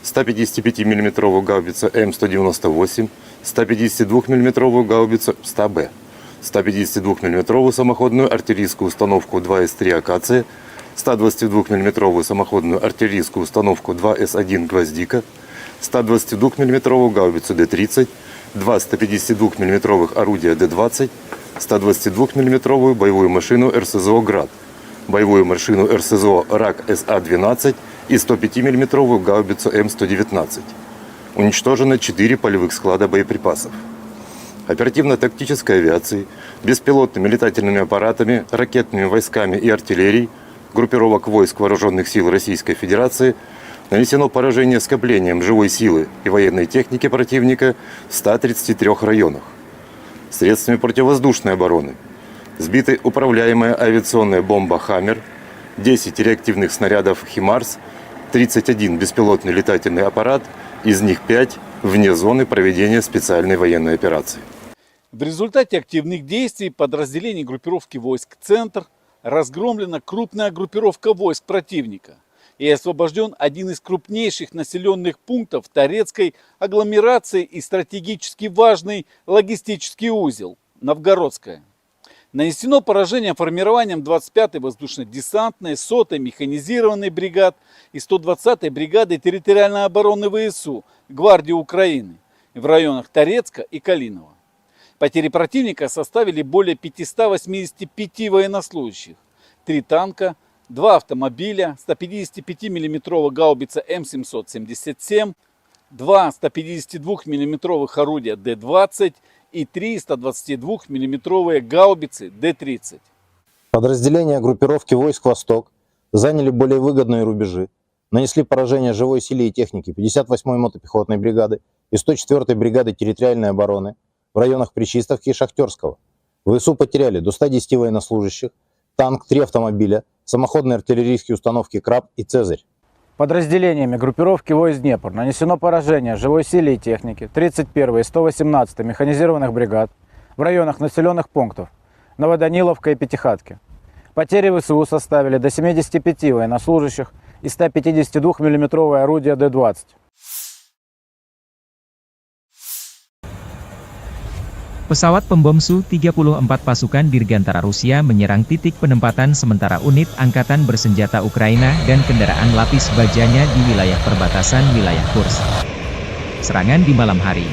155 мм гаубица М198, 152 мм гаубицу 100Б, 152 мм самоходную артиллерийскую установку 2С3 «Акация», 122 мм самоходную артиллерийскую установку 2С1 «Гвоздика», 122 мм гаубицу Д-30, 2 152 мм орудия Д-20, 122 мм боевую машину РСЗО «Град», боевую машину РСЗО РАК СА-12 и 105 мм гаубицу М119. Уничтожено 4 полевых склада боеприпасов. Оперативно-тактической авиацией, беспилотными летательными аппаратами, ракетными войсками и артиллерией группировок войск Вооруженных сил Российской Федерации Нанесено поражение скоплением живой силы и военной техники противника в 133 районах. Средствами противовоздушной обороны сбиты управляемая авиационная бомба «Хаммер», 10 реактивных снарядов «Химарс», 31 беспилотный летательный аппарат, из них 5 вне зоны проведения специальной военной операции. В результате активных действий подразделений группировки войск «Центр» разгромлена крупная группировка войск противника и освобожден один из крупнейших населенных пунктов Торецкой агломерации и стратегически важный логистический узел – Новгородская. Нанесено поражение формированием 25-й воздушно-десантной, 100-й механизированной бригад и 120-й бригады территориальной обороны ВСУ Гвардии Украины в районах Торецка и Калинова. Потери противника составили более 585 военнослужащих, 3 танка, 2 автомобиля, 155 мм гаубица М777, 2 152 мм орудия Д-20 и 3 122 мм гаубицы Д-30. Подразделения группировки войск «Восток» заняли более выгодные рубежи, нанесли поражение живой силе и технике 58-й мотопехотной бригады и 104-й бригады территориальной обороны в районах Причистовки и Шахтерского. ВСУ потеряли до 110 военнослужащих, танк, 3 автомобиля, самоходные артиллерийские установки «Краб» и «Цезарь». Подразделениями группировки войск Днепр нанесено поражение живой силе и технике 31-й и 118-й механизированных бригад в районах населенных пунктов Новоданиловка и Пятихатки. Потери ВСУ составили до 75 военнослужащих и 152 мм орудия Д-20. Pesawat pembom Su-34 pasukan Dirgantara Rusia menyerang titik penempatan sementara unit angkatan bersenjata Ukraina dan kendaraan lapis bajanya di wilayah perbatasan wilayah Kursk. Serangan di malam hari.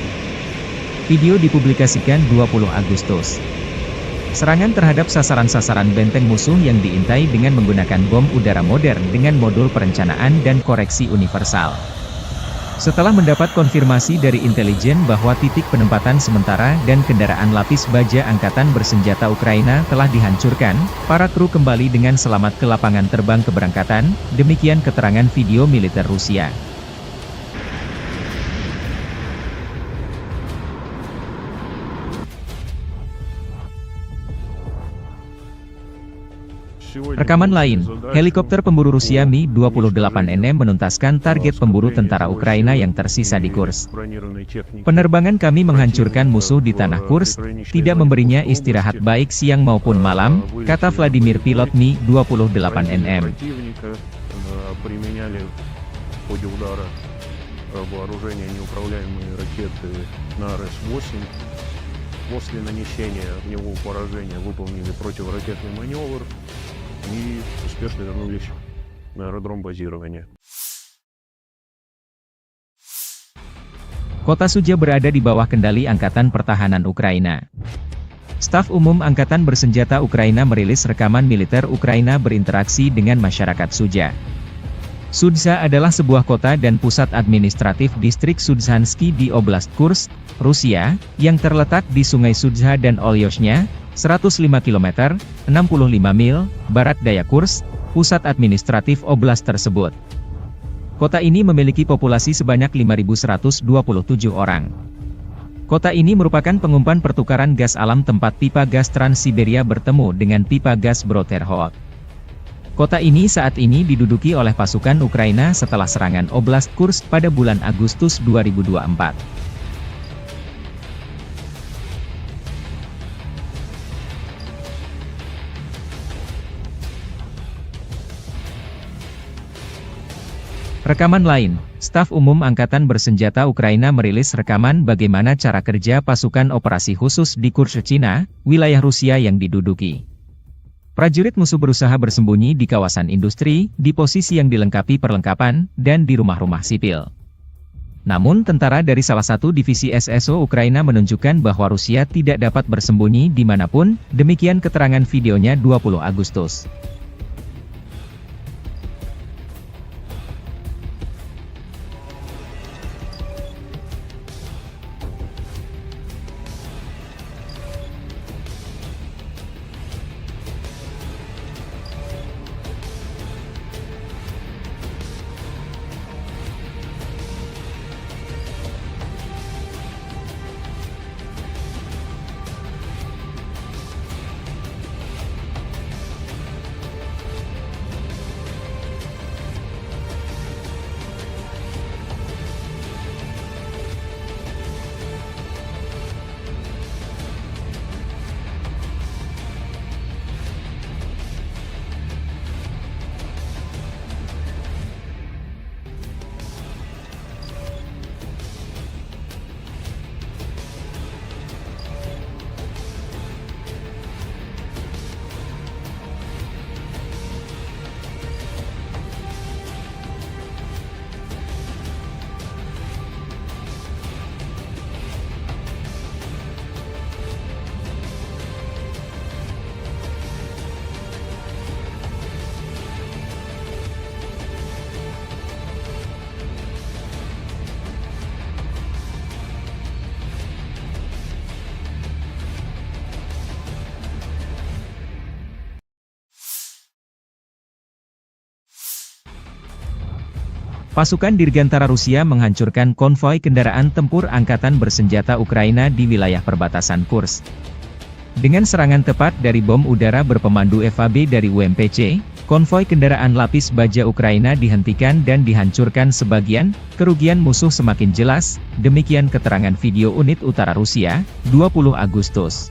Video dipublikasikan 20 Agustus. Serangan terhadap sasaran-sasaran benteng musuh yang diintai dengan menggunakan bom udara modern dengan modul perencanaan dan koreksi universal. Setelah mendapat konfirmasi dari intelijen bahwa titik penempatan sementara dan kendaraan lapis baja angkatan bersenjata Ukraina telah dihancurkan, para kru kembali dengan selamat ke lapangan terbang keberangkatan, demikian keterangan video militer Rusia. Rekaman lain, helikopter pemburu Rusia Mi-28NM menuntaskan target pemburu tentara Ukraina yang tersisa di Kursk. Penerbangan kami menghancurkan musuh di tanah Kursk, tidak memberinya istirahat baik siang maupun malam, kata Vladimir pilot Mi-28NM. После нанесения в него поражения выполнили противоракетный маневр и успешно вернулись на аэродром базирования. Kota Suja berada di bawah kendali Angkatan Pertahanan Ukraina. Staf Umum Angkatan Bersenjata Ukraina merilis rekaman militer Ukraina berinteraksi dengan masyarakat Suja. Sudza adalah sebuah kota dan pusat administratif distrik Sudzhansky di Oblast Kursk, Rusia, yang terletak di Sungai Sudza dan Olyoshnya, 105 km, 65 mil, barat daya Kursk, pusat administratif oblast tersebut. Kota ini memiliki populasi sebanyak 5.127 orang. Kota ini merupakan pengumpan pertukaran gas alam tempat pipa gas Trans-Siberia bertemu dengan pipa gas Broterhod. Kota ini saat ini diduduki oleh pasukan Ukraina setelah serangan Oblast Kursk pada bulan Agustus 2024. Rekaman lain, Staf Umum Angkatan Bersenjata Ukraina merilis rekaman bagaimana cara kerja pasukan operasi khusus di Kursk, Cina, wilayah Rusia yang diduduki. Prajurit musuh berusaha bersembunyi di kawasan industri, di posisi yang dilengkapi perlengkapan, dan di rumah-rumah sipil. Namun tentara dari salah satu divisi SSO Ukraina menunjukkan bahwa Rusia tidak dapat bersembunyi dimanapun, demikian keterangan videonya 20 Agustus. Pasukan Dirgantara Rusia menghancurkan konvoi kendaraan tempur angkatan bersenjata Ukraina di wilayah perbatasan Kursk. Dengan serangan tepat dari bom udara berpemandu FAB dari UMPC, konvoi kendaraan lapis baja Ukraina dihentikan dan dihancurkan sebagian, kerugian musuh semakin jelas, demikian keterangan video unit utara Rusia, 20 Agustus.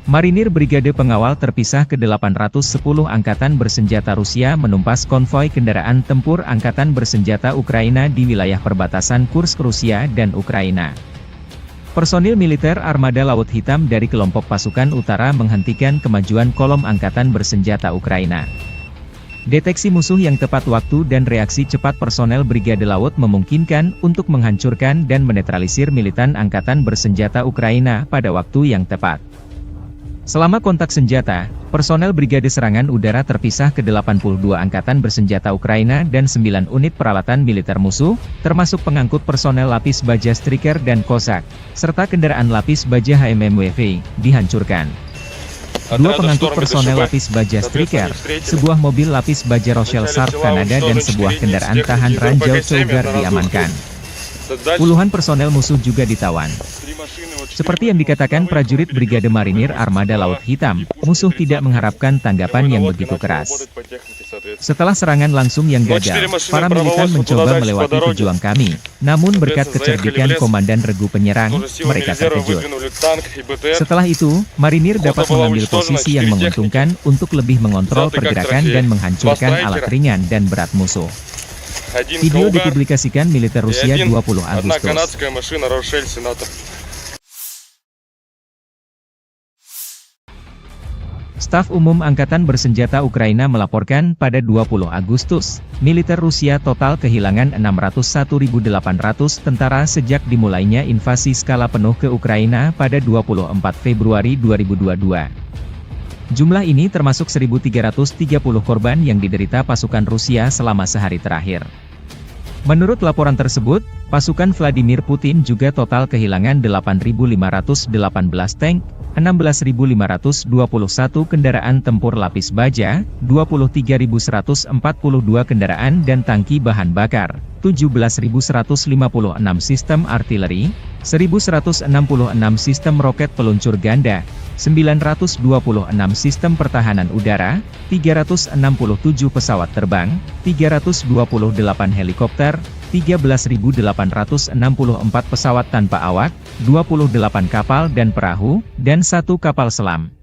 Marinir Brigade Pengawal Terpisah ke-810 Angkatan Bersenjata Rusia menumpas konvoi kendaraan tempur Angkatan Bersenjata Ukraina di wilayah perbatasan Kursk Rusia dan Ukraina. Personil militer Armada Laut Hitam dari kelompok pasukan utara menghentikan kemajuan kolom Angkatan Bersenjata Ukraina. Deteksi musuh yang tepat waktu dan reaksi cepat personel Brigade Laut memungkinkan untuk menghancurkan dan menetralisir militan Angkatan Bersenjata Ukraina pada waktu yang tepat. Selama kontak senjata, personel Brigade Serangan Udara Terpisah ke-82 Angkatan Bersenjata Ukraina dan 9 unit peralatan militer musuh, termasuk pengangkut personel lapis baja Striker dan Cossack, serta kendaraan lapis baja HMMWV, dihancurkan. Dua pengangkut personel lapis baja Striker, sebuah mobil lapis baja Rochelle Sharp Kanada dan sebuah kendaraan tahan ranjau Cougar diamankan. Puluhan personel musuh juga ditawan. Seperti yang dikatakan prajurit Brigade Marinir Armada Laut Hitam, musuh tidak mengharapkan tanggapan yang begitu keras. Setelah serangan langsung yang gagal, para militan mencoba melewati pejuang kami, namun berkat kecerdikan Komandan Regu Penyerang, mereka terkejut. Setelah itu, Marinir dapat mengambil posisi yang menguntungkan untuk lebih mengontrol pergerakan dan menghancurkan alat ringan dan berat musuh. Video dipublikasikan militer Rusia 20 Agustus. Staf Umum Angkatan Bersenjata Ukraina melaporkan pada 20 Agustus, militer Rusia total kehilangan 601.800 tentara sejak dimulainya invasi skala penuh ke Ukraina pada 24 Februari 2022. Jumlah ini termasuk 1.330 korban yang diderita pasukan Rusia selama sehari terakhir. Menurut laporan tersebut, pasukan Vladimir Putin juga total kehilangan 8.518 tank, 16.521 kendaraan tempur lapis baja, 23.142 kendaraan dan tangki bahan bakar, 17.156 sistem artileri, 1.166 sistem roket peluncur ganda, 926 sistem pertahanan udara, 367 pesawat terbang, 328 helikopter, 13.864 pesawat tanpa awak, 28 kapal dan perahu, dan 1 kapal selam.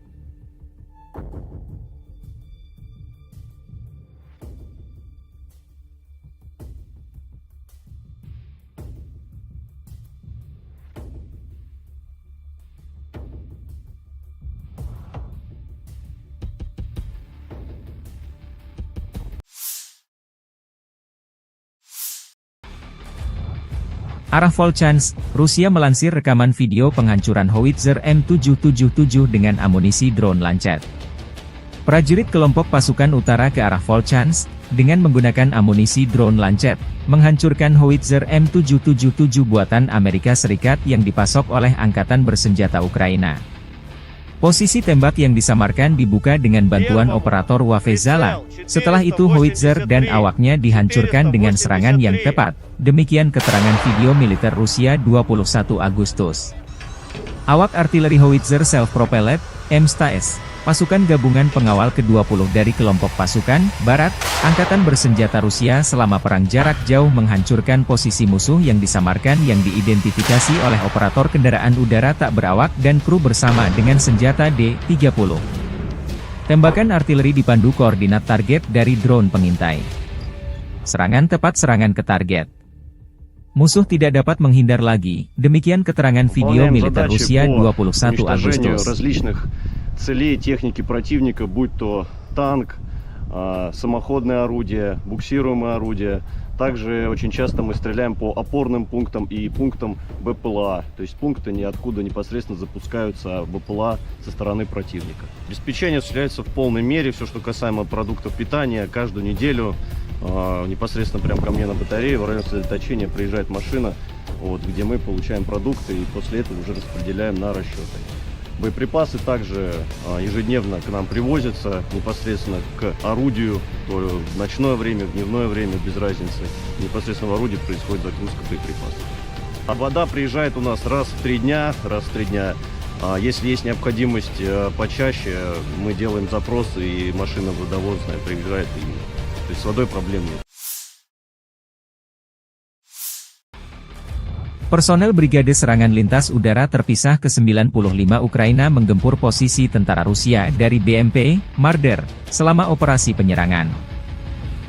Arah Volchansk, Rusia melansir rekaman video penghancuran howitzer M777 dengan amunisi drone Lancet. Prajurit kelompok pasukan utara ke arah Volchansk, dengan menggunakan amunisi drone Lancet, menghancurkan howitzer M777 buatan Amerika Serikat yang dipasok oleh Angkatan Bersenjata Ukraina. Posisi tembak yang disamarkan dibuka dengan bantuan operator Wafezala. Setelah itu howitzer dan awaknya dihancurkan dengan serangan yang tepat. Demikian keterangan video militer Rusia 21 Agustus. Awak artileri howitzer self-propelled, M100S, pasukan gabungan pengawal ke-20 dari kelompok pasukan Barat, Angkatan Bersenjata Rusia selama perang jarak jauh menghancurkan posisi musuh yang disamarkan yang diidentifikasi oleh operator kendaraan udara tak berawak dan kru bersama dengan senjata D-30. Tembakan artileri dipandu koordinat target dari drone pengintai. Serangan tepat, serangan ke target. Musuh tidak dapat menghindar lagi. Demikian keterangan video Выполняем militer задачи Rusia по 21 уничтожению Agustus. различных целей техники противника, будь то танк, самоходное орудие, буксируемое орудие. Также очень часто мы стреляем по опорным пунктам и пунктам БПЛА. То есть пункты ниоткуда непосредственно запускаются БПЛА со стороны противника. Обеспечение осуществляется в полной мере. Все, что касаемо продуктов питания, каждую неделю непосредственно прямо ко мне на батарею в районе сосредоточения приезжает машина, где мы получаем продукты и после этого уже распределяем на расчеты. Боеприпасы также ежедневно к нам привозятся непосредственно к орудию, то в ночное время, в дневное время, без разницы. Непосредственно в орудии происходит загрузка боеприпасов. А вода приезжает у нас раз в 3 дня. Если есть необходимость почаще, мы делаем запросы, и машина водовозная приезжает. То есть с водой проблем нет. Personel Brigade Serangan Lintas Udara Terpisah ke-95 Ukraina menggempur posisi tentara Rusia dari BMP, Marder, selama operasi penyerangan.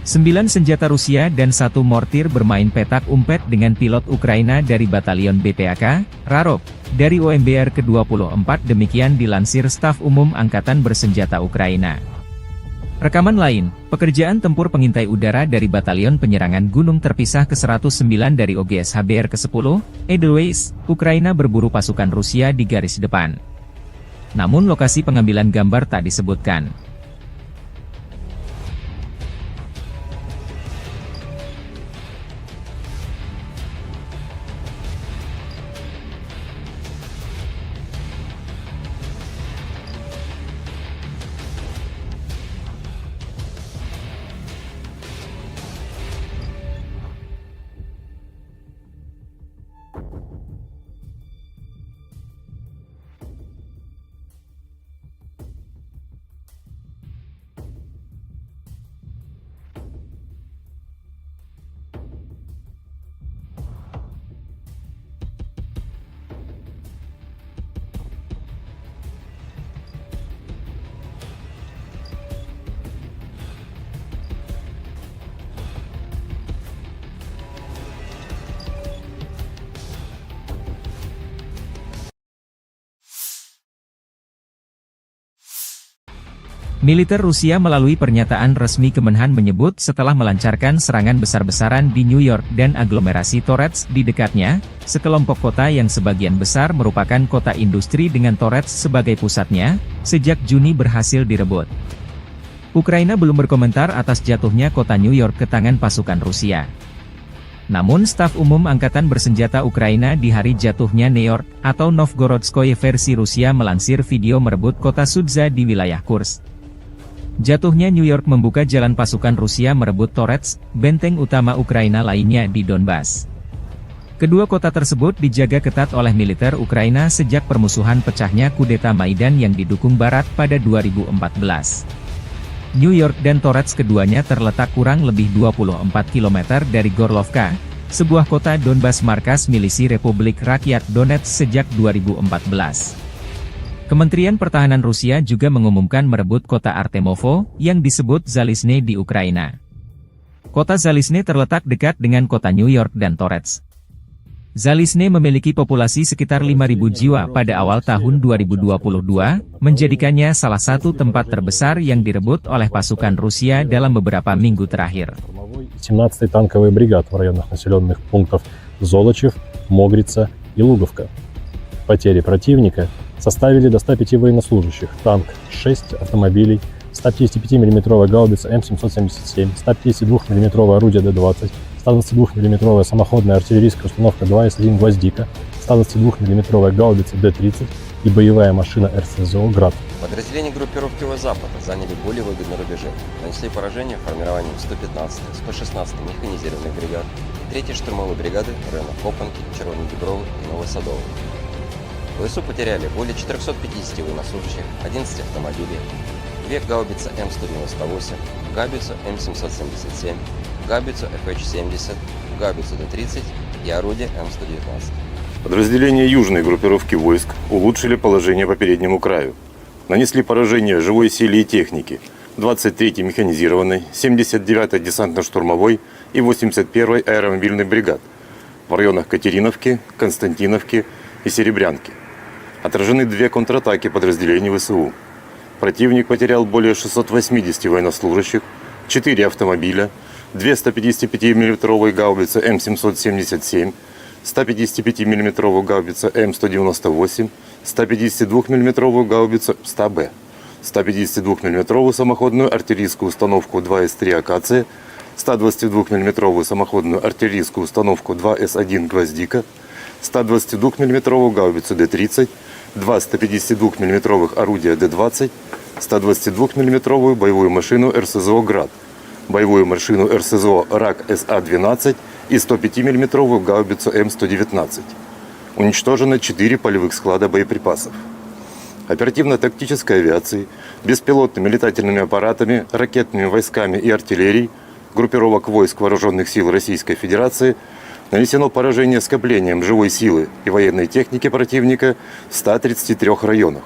9 senjata Rusia dan 1 mortir bermain petak umpet dengan pilot Ukraina dari Batalion BPAK, Rarok, dari OMBR ke-24 demikian dilansir Staf Umum Angkatan Bersenjata Ukraina. Rekaman lain, pekerjaan tempur pengintai udara dari Batalion Penyerangan Gunung Terpisah ke-109 dari OGS HBR ke-10, Edelweiss, Ukraina berburu pasukan Rusia di garis depan. Namun lokasi pengambilan gambar tak disebutkan. Militer Rusia melalui pernyataan resmi Kemenhan menyebut setelah melancarkan serangan besar-besaran di New York dan aglomerasi Torets di dekatnya, sekelompok kota yang sebagian besar merupakan kota industri dengan Torets sebagai pusatnya, sejak Juni berhasil direbut. Ukraina belum berkomentar atas jatuhnya kota New York ke tangan pasukan Rusia. Namun Staf Umum Angkatan Bersenjata Ukraina di hari jatuhnya New York, atau Novgorodskoye versi Rusia melansir video merebut kota Sudza di wilayah Kursk. Jatuhnya New York membuka jalan pasukan Rusia merebut Torets, benteng utama Ukraina lainnya di Donbas. Kedua kota tersebut dijaga ketat oleh militer Ukraina sejak permusuhan pecahnya kudeta Maidan yang didukung Barat pada 2014. New York dan Torets keduanya terletak kurang lebih 24 km dari Gorlovka, sebuah kota Donbas markas milisi Republik Rakyat Donetsk sejak 2014. Kementerian Pertahanan Rusia juga mengumumkan merebut kota Artemovo, yang disebut Zalizne di Ukraina. Kota Zalizne terletak dekat dengan kota New York dan Torets. Zalizne memiliki populasi sekitar 5.000 jiwa pada awal tahun 2022, menjadikannya salah satu tempat terbesar yang direbut oleh pasukan Rusia dalam beberapa minggu terakhir. 17-й танковый бригад в районах населенных пунктов Золочев, Могрица и Луговка. Потери противника составили до 105 военнослужащих, танк 6 автомобилей, 155 мм гаубица М777, 152 мм орудие Д-20, 122 мм самоходная артиллерийская установка 2С1 «Гвоздика», 122 мм гаубица Д-30 и боевая машина РСЗО «Град». Подразделения группировки Запада заняли более выгодные рубежи, нанесли поражение формированием 115-й, 116-й механизированных бригад и 3-й штурмовой бригады в районах Копанки, Червоной Дубровы и Новосадовой. ВСУ потеряли более 450 военнослужащих, 11 автомобилей, 2 гаубицы М198, гаубицу М777, гаубицу ФХ-70, гаубицу Д-30 и орудие М119. Подразделения южной группировки войск улучшили положение по переднему краю. Нанесли поражение живой силе и технике 23-й механизированной, 79-й десантно-штурмовой и 81-й аэромобильной бригад в районах Катериновки, Константиновки и Серебрянки. Отражены 2 контратаки подразделений ВСУ. Противник потерял более 680 военнослужащих, 4 автомобиля, 2 155 мм гаубицы М777, 155 мм гаубица М198, 152 мм гаубицу 100Б, 152 мм самоходную артиллерийскую установку 2С3 «Акация», 122 мм самоходную артиллерийскую установку 2С1 «Гвоздика», 122 мм гаубицу Д-30, 2 152 мм орудия Д-20, 122 мм боевую машину РСЗО «Град», боевую машину РСЗО РАК СА-12 и 105 мм гаубицу М119. Уничтожено 4 полевых склада боеприпасов. Оперативно-тактической авиацией, беспилотными летательными аппаратами, ракетными войсками и артиллерией группировок войск Вооруженных сил Российской Федерации нанесено поражение скоплением живой силы и военной техники противника в 133 районах.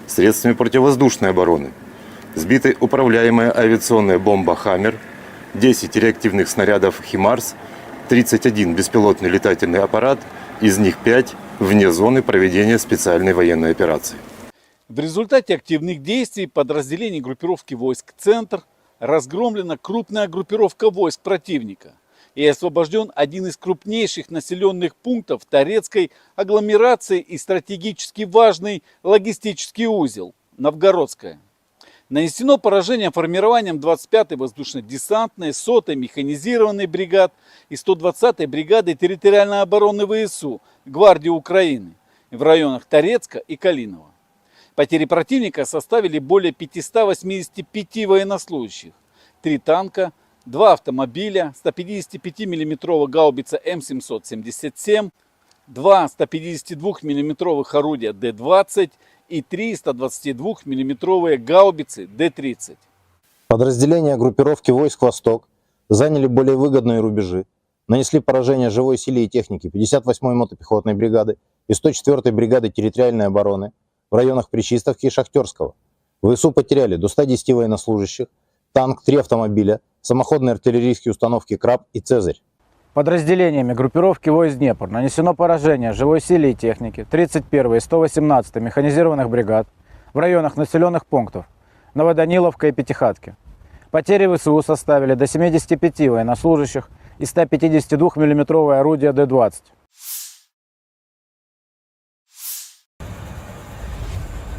Средствами противовоздушной обороны сбиты управляемая авиационная бомба «Хаммер», 10 реактивных снарядов «Химарс», 31 беспилотный летательный аппарат, из них 5 вне зоны проведения специальной военной операции. В результате активных действий подразделений группировки войск «Центр» разгромлена крупная группировка войск противника и освобожден один из крупнейших населенных пунктов Торецкой агломерации и стратегически важный логистический узел – Новгородская. Нанесено поражение формированием 25-й воздушно-десантной, 100-й механизированной бригад и 120-й бригады территориальной обороны ВСУ Гвардии Украины в районах Торецка и Калинова. Потери противника составили более 585 военнослужащих, 3 танка, 2 автомобиля, 155 мм гаубица М777, 2 152 мм орудия Д-20 и 3 122 мм гаубицы Д-30. Подразделения группировки войск «Восток» заняли более выгодные рубежи, нанесли поражение живой силе и технике 58-й мотопехотной бригады и 104-й бригады территориальной обороны в районах Причистовки и Шахтерского. ВСУ потеряли до 110 военнослужащих, танк, 3 автомобиля, самоходные артиллерийские установки «Краб» и «Цезарь». Подразделениями группировки войск Днепр нанесено поражение живой силе и технике 31-й и 118-й механизированных бригад в районах населенных пунктов Новоданиловка и Пятихатки. Потери ВСУ составили до 75 военнослужащих и 152 мм орудия Д-20.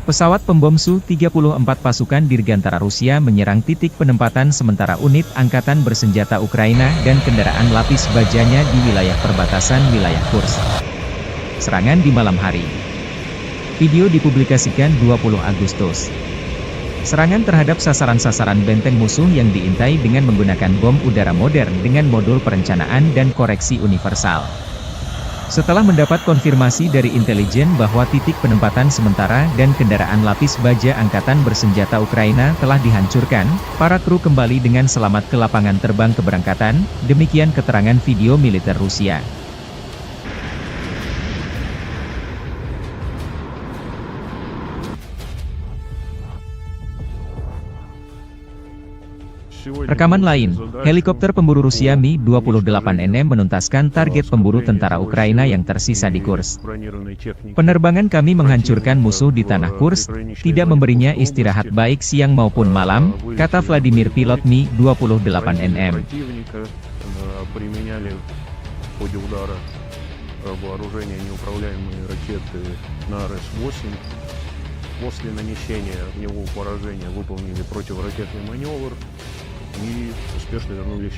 Pesawat pembom Su-34 pasukan Dirgantara Rusia menyerang titik penempatan sementara unit angkatan bersenjata Ukraina dan kendaraan lapis bajanya di wilayah perbatasan wilayah Kursk. Serangan di malam hari. Video dipublikasikan 20 Agustus. Serangan terhadap sasaran-sasaran benteng musuh yang diintai dengan menggunakan bom udara modern dengan modul perencanaan dan koreksi universal. Setelah mendapat konfirmasi dari intelijen bahwa titik penempatan sementara dan kendaraan lapis baja angkatan bersenjata Ukraina telah dihancurkan, para kru kembali dengan selamat ke lapangan terbang keberangkatan, demikian keterangan video militer Rusia. Rekaman lain, helikopter pemburu Rusia Mi-28NM menuntaskan target pemburu tentara Ukraina yang tersisa di Kursk. Penerbangan kami menghancurkan musuh di tanah Kursk, tidak memberinya istirahat baik siang maupun malam, kata Vladimir pilot Mi-28NM. После нанесения в него поражения выполнили противоракетный маневр и успешно вернулись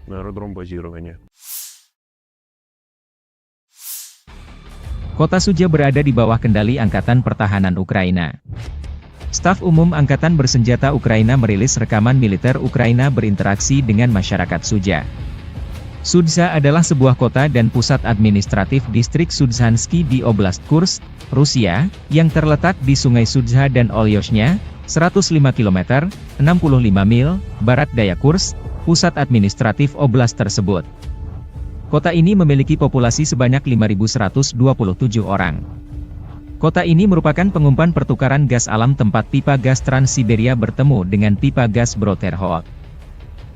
на аэродром базирования. Kota Suja berada di bawah kendali Angkatan Pertahanan Ukraina. Staf Umum Angkatan Bersenjata Ukraina merilis rekaman militer Ukraina berinteraksi dengan masyarakat Suja. Sudza adalah sebuah kota dan pusat administratif distrik Sudzhansky di Oblast Kursk, Rusia, yang terletak di Sungai Sudza dan Olyoshnya, 105 km, 65 mil, barat daya Kursk, pusat administratif oblast tersebut. Kota ini memiliki populasi sebanyak 5.127 orang. Kota ini merupakan pengumpan pertukaran gas alam tempat pipa gas Trans-Siberia bertemu dengan pipa gas Brodterhout.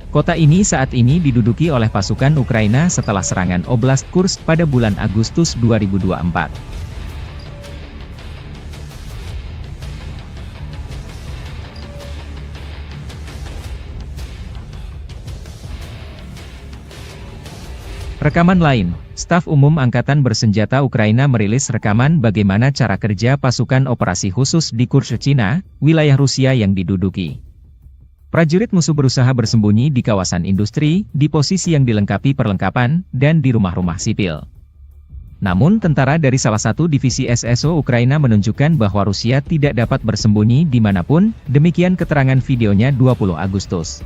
Kota ini saat ini diduduki oleh pasukan Ukraina setelah serangan Oblast Kursk pada bulan Agustus 2024. Rekaman lain, Staf Umum Angkatan Bersenjata Ukraina merilis rekaman bagaimana cara kerja pasukan operasi khusus di Kursk, Cina, wilayah Rusia yang diduduki. Prajurit musuh berusaha bersembunyi di kawasan industri, di posisi yang dilengkapi perlengkapan, dan di rumah-rumah sipil. Namun tentara dari salah satu divisi SSO Ukraina menunjukkan bahwa Rusia tidak dapat bersembunyi dimanapun, demikian keterangan videonya 20 Agustus.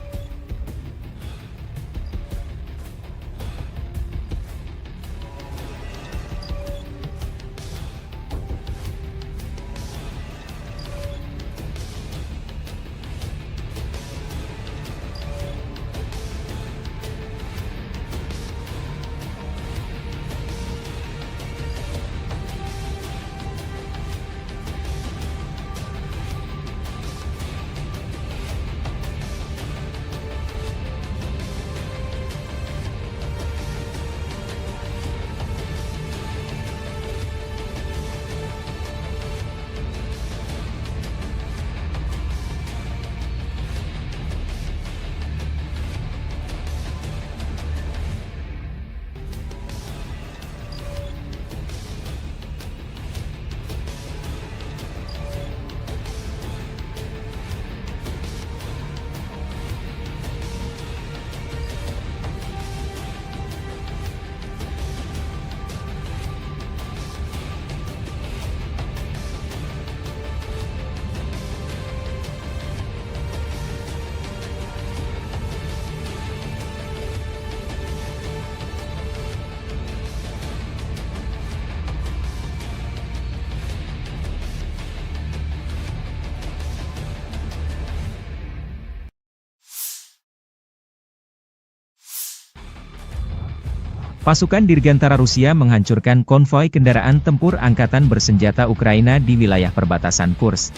Pasukan Dirgantara Rusia menghancurkan konvoi kendaraan tempur angkatan bersenjata Ukraina di wilayah perbatasan Kursk.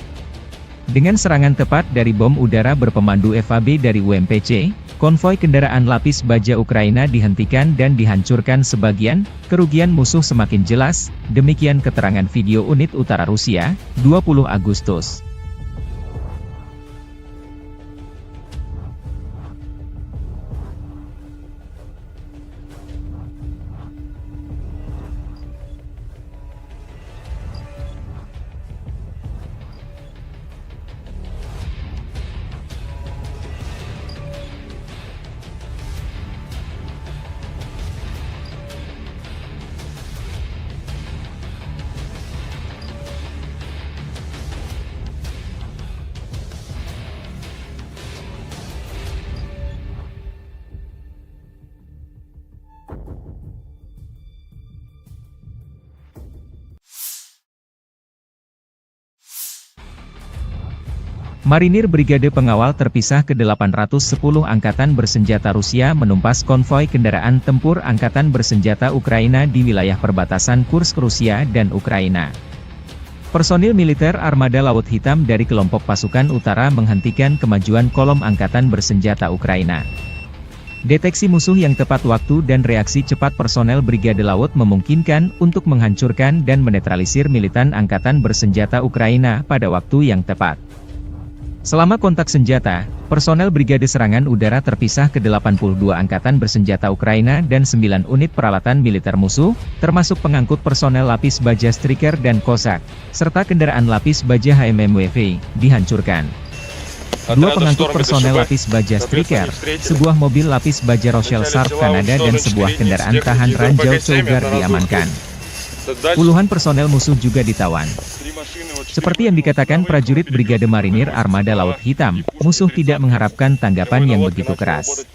Dengan serangan tepat dari bom udara berpemandu FAB dari UMPC, konvoi kendaraan lapis baja Ukraina dihentikan dan dihancurkan sebagian, kerugian musuh semakin jelas, demikian keterangan video unit utara Rusia, 20 Agustus. Marinir Brigade Pengawal Terpisah ke-810 Angkatan Bersenjata Rusia menumpas konvoi kendaraan tempur Angkatan Bersenjata Ukraina di wilayah perbatasan Kursk, Rusia dan Ukraina. Personil militer Armada Laut Hitam dari kelompok pasukan utara menghentikan kemajuan kolom Angkatan Bersenjata Ukraina. Deteksi musuh yang tepat waktu dan reaksi cepat personel Brigade Laut memungkinkan untuk menghancurkan dan menetralisir militan Angkatan Bersenjata Ukraina pada waktu yang tepat. Selama kontak senjata, personel Brigade Serangan Udara Terpisah ke-82 Angkatan Bersenjata Ukraina dan 9 unit peralatan militer musuh, termasuk pengangkut personel lapis baja Striker dan Cossack, serta kendaraan lapis baja HMMWV, dihancurkan. Dua pengangkut personel lapis baja Striker, sebuah mobil lapis baja Rochelle Sarp Kanada dan sebuah kendaraan tahan ranjau Cougar diamankan. Puluhan personel musuh juga ditawan. Seperti yang dikatakan prajurit Brigade Marinir Armada Laut Hitam, musuh tidak mengharapkan tanggapan yang begitu keras.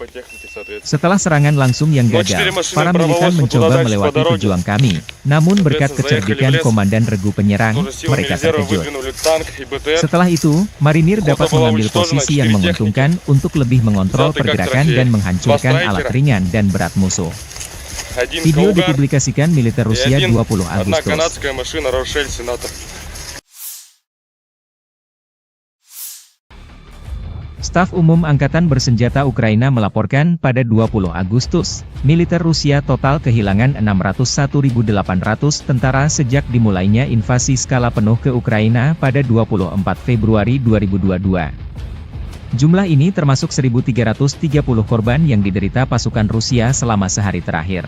Setelah serangan langsung yang gagal, para militan mencoba melewati pejuang kami, namun berkat kecerdikan Komandan Regu Penyerang, mereka terkejut. Setelah itu, Marinir dapat mengambil posisi yang menguntungkan untuk lebih mengontrol pergerakan dan menghancurkan alat ringan dan berat musuh. один Video Каугар dipublikasikan militer и Rusia один, 20 одна Agustus. канадская машина Рошель Сенатор. Staf Umum Angkatan Bersenjata Ukraina melaporkan pada 20 Agustus, militer Rusia total kehilangan 601.800 tentara sejak dimulainya invasi skala penuh ke Ukraina pada 24 Februari 2022. Jumlah ini termasuk 1.330 korban yang diderita pasukan Rusia selama sehari terakhir.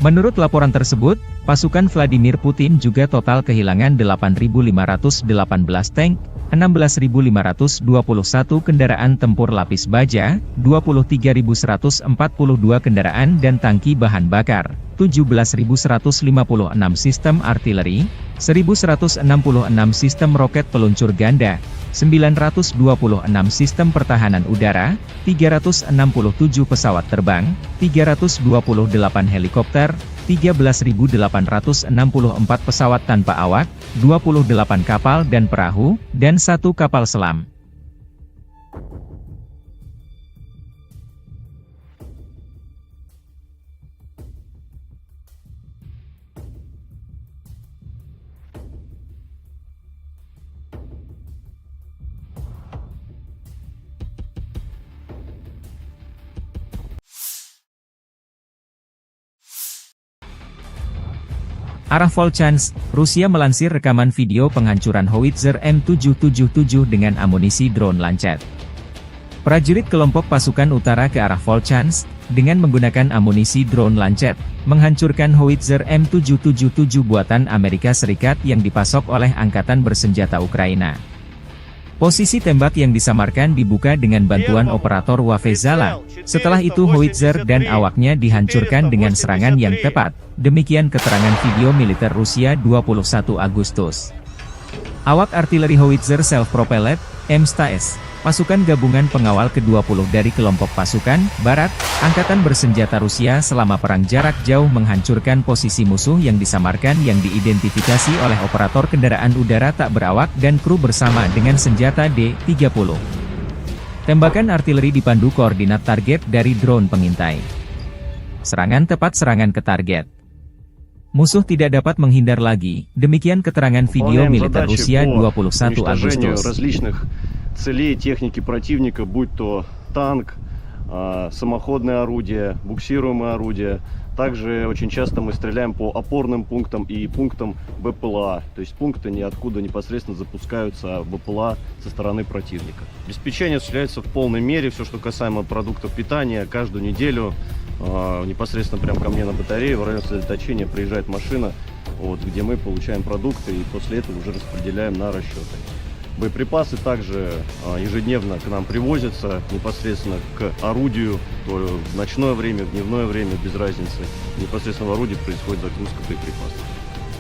Menurut laporan tersebut, pasukan Vladimir Putin juga total kehilangan 8.518 tank, 16.521 kendaraan tempur lapis baja, 23.142 kendaraan dan tangki bahan bakar, 17.156 sistem artileri, 1.166 sistem roket peluncur ganda, 926 sistem pertahanan udara, 367 pesawat terbang, 328 helikopter, 13.864 pesawat tanpa awak, 28 kapal dan perahu, dan 1 kapal selam. Arah Volchansk, Rusia melansir rekaman video penghancuran howitzer M777 dengan amunisi drone Lancet. Prajurit kelompok pasukan utara ke arah Volchansk, dengan menggunakan amunisi drone Lancet, menghancurkan howitzer M777 buatan Amerika Serikat yang dipasok oleh Angkatan Bersenjata Ukraina. Posisi tembak yang disamarkan dibuka dengan bantuan operator Wafezala. Setelah itu howitzer dan awaknya dihancurkan dengan serangan yang tepat. Demikian keterangan video militer Rusia 21 Agustus. Awak artileri howitzer self-propelled, M-STAS, pasukan gabungan pengawal ke-20 dari kelompok pasukan Barat, Angkatan Bersenjata Rusia selama perang jarak jauh menghancurkan posisi musuh yang disamarkan yang diidentifikasi oleh operator kendaraan udara tak berawak dan kru bersama dengan senjata D-30. Tembakan artileri dipandu koordinat target dari drone pengintai. Serangan tepat serangan ke target. Musuh tidak dapat menghindar lagi, demikian keterangan video militer Rusia 21 Agustus. Целей техники противника, будь то танк, самоходное орудие, буксируемое орудие. Также очень часто мы стреляем по опорным пунктам и пунктам БПЛА. То есть пункты ниоткуда непосредственно запускаются БПЛА со стороны противника. Обеспечение осуществляется в полной мере. Все, что касаемо продуктов питания, каждую неделю непосредственно прямо ко мне на батарею в районе сосредоточения приезжает машина, вот, где мы получаем продукты и после этого уже распределяем на расчеты. Боеприпасы также ежедневно к нам привозятся непосредственно к орудию, то в ночное время, в дневное время, без разницы. Непосредственно в орудии происходит загрузка боеприпасов.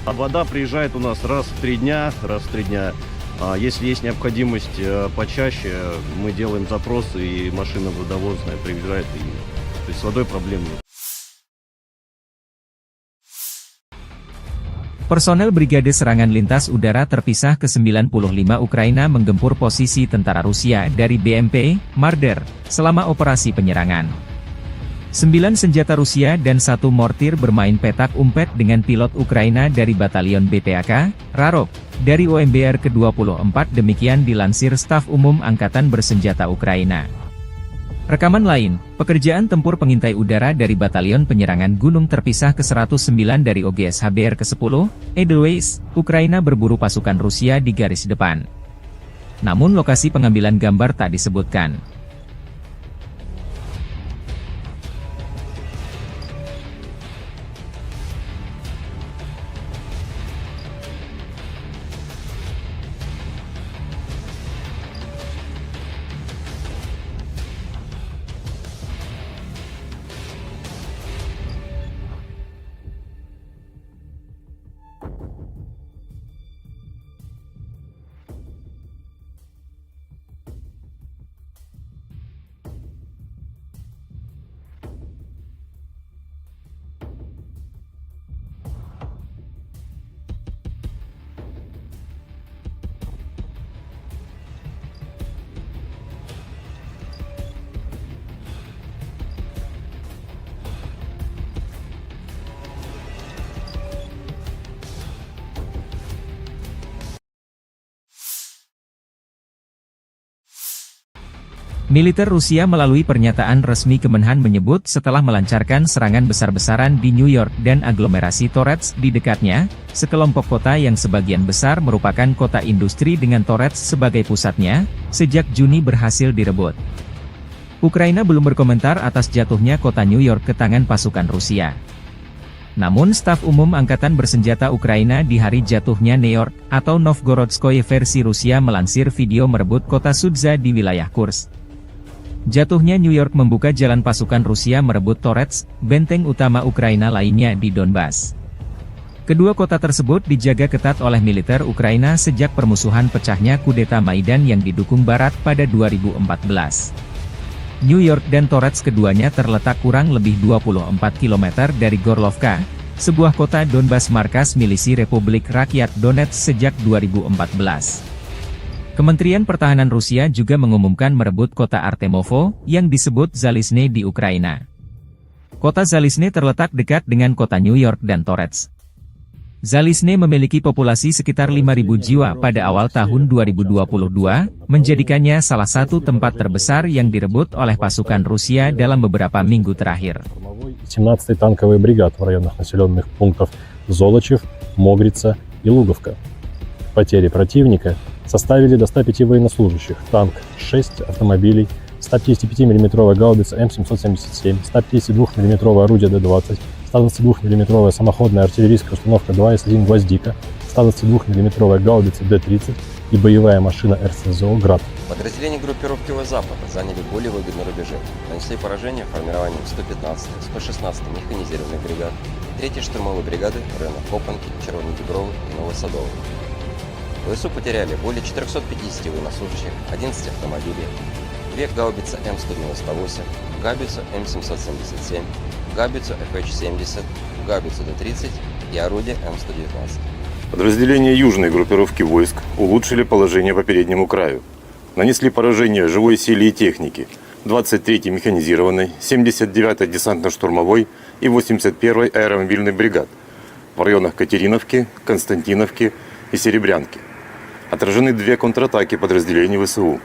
А вода приезжает у нас раз в 3 дня. Если есть необходимость почаще, мы делаем запросы, и машина водовозная приезжает. То есть с водой проблем нет. Personel Brigade Serangan Lintas Udara Terpisah ke-95 Ukraina menggempur posisi tentara Rusia dari BMP, Marder, selama operasi penyerangan. 9 senjata Rusia dan 1 mortir bermain petak umpet dengan pilot Ukraina dari Batalion BPAK, Rarok, dari OMBR ke-24 demikian dilansir Staf Umum Angkatan Bersenjata Ukraina. Rekaman lain, pekerjaan tempur pengintai udara dari Batalion Penyerangan Gunung Terpisah ke-109 dari OGS HBR ke-10, Edelweiss, Ukraina berburu pasukan Rusia di garis depan. Namun lokasi pengambilan gambar tak disebutkan. Militer Rusia melalui pernyataan resmi Kemenhan menyebut setelah melancarkan serangan besar-besaran di New York dan aglomerasi Torets di dekatnya, sekelompok kota yang sebagian besar merupakan kota industri dengan Torets sebagai pusatnya, sejak Juni berhasil direbut. Ukraina belum berkomentar atas jatuhnya kota New York ke tangan pasukan Rusia. Namun staf umum Angkatan Bersenjata Ukraina di hari jatuhnya New York, atau Novgorodskoye versi Rusia melansir video merebut kota Sudza di wilayah Kursk. Jatuhnya New York membuka jalan pasukan Rusia merebut Torets, benteng utama Ukraina lainnya di Donbas. Kedua kota tersebut dijaga ketat oleh militer Ukraina sejak permusuhan pecahnya kudeta Maidan yang didukung Barat pada 2014. New York dan Torets keduanya terletak kurang lebih 24 km dari Gorlovka, sebuah kota Donbas markas milisi Republik Rakyat Donetsk sejak 2014. Kementerian Pertahanan Rusia juga mengumumkan merebut kota Artemovo, yang disebut Zalizne di Ukraina. Kota Zalizne terletak dekat dengan kota New York dan Torets. Zalizne memiliki populasi sekitar 5.000 jiwa pada awal tahun 2022, menjadikannya salah satu tempat terbesar yang direbut oleh pasukan Rusia dalam beberapa minggu terakhir. 17-й танковый бригад в районах населенных пунктов Золочев, Могрица и Луговка. Потери противника составили до 105 военнослужащих, танк 6 автомобилей, 155 мм гаубица М777, 152 мм орудие Д-20, 122 мм самоходная артиллерийская установка 2С1 «Гвоздика», 122 мм гаубица Д-30 и боевая машина РСЗО «Град». Подразделения группировки Запада заняли более выгодные рубежи, нанесли поражение формированием 115-й, 116-й механизированных бригад, 3-й штурмовой бригады районов Копанки, Червоногибровы и Новосадовой. ВСУ потеряли более 450 военнослужащих, 11 автомобилей, 2 гаубицы М198, гаубицу М777, гаубицу ФХ-70, гаубицу Д-30 и орудие М119. Подразделения южной группировки войск улучшили положение по переднему краю. Нанесли поражение живой силе и технике 23-й механизированной, 79-й десантно-штурмовой и 81-й аэромобильной бригад в районах Катериновки, Константиновки и Серебрянки. Отражены 2 контратаки подразделений ВСУ.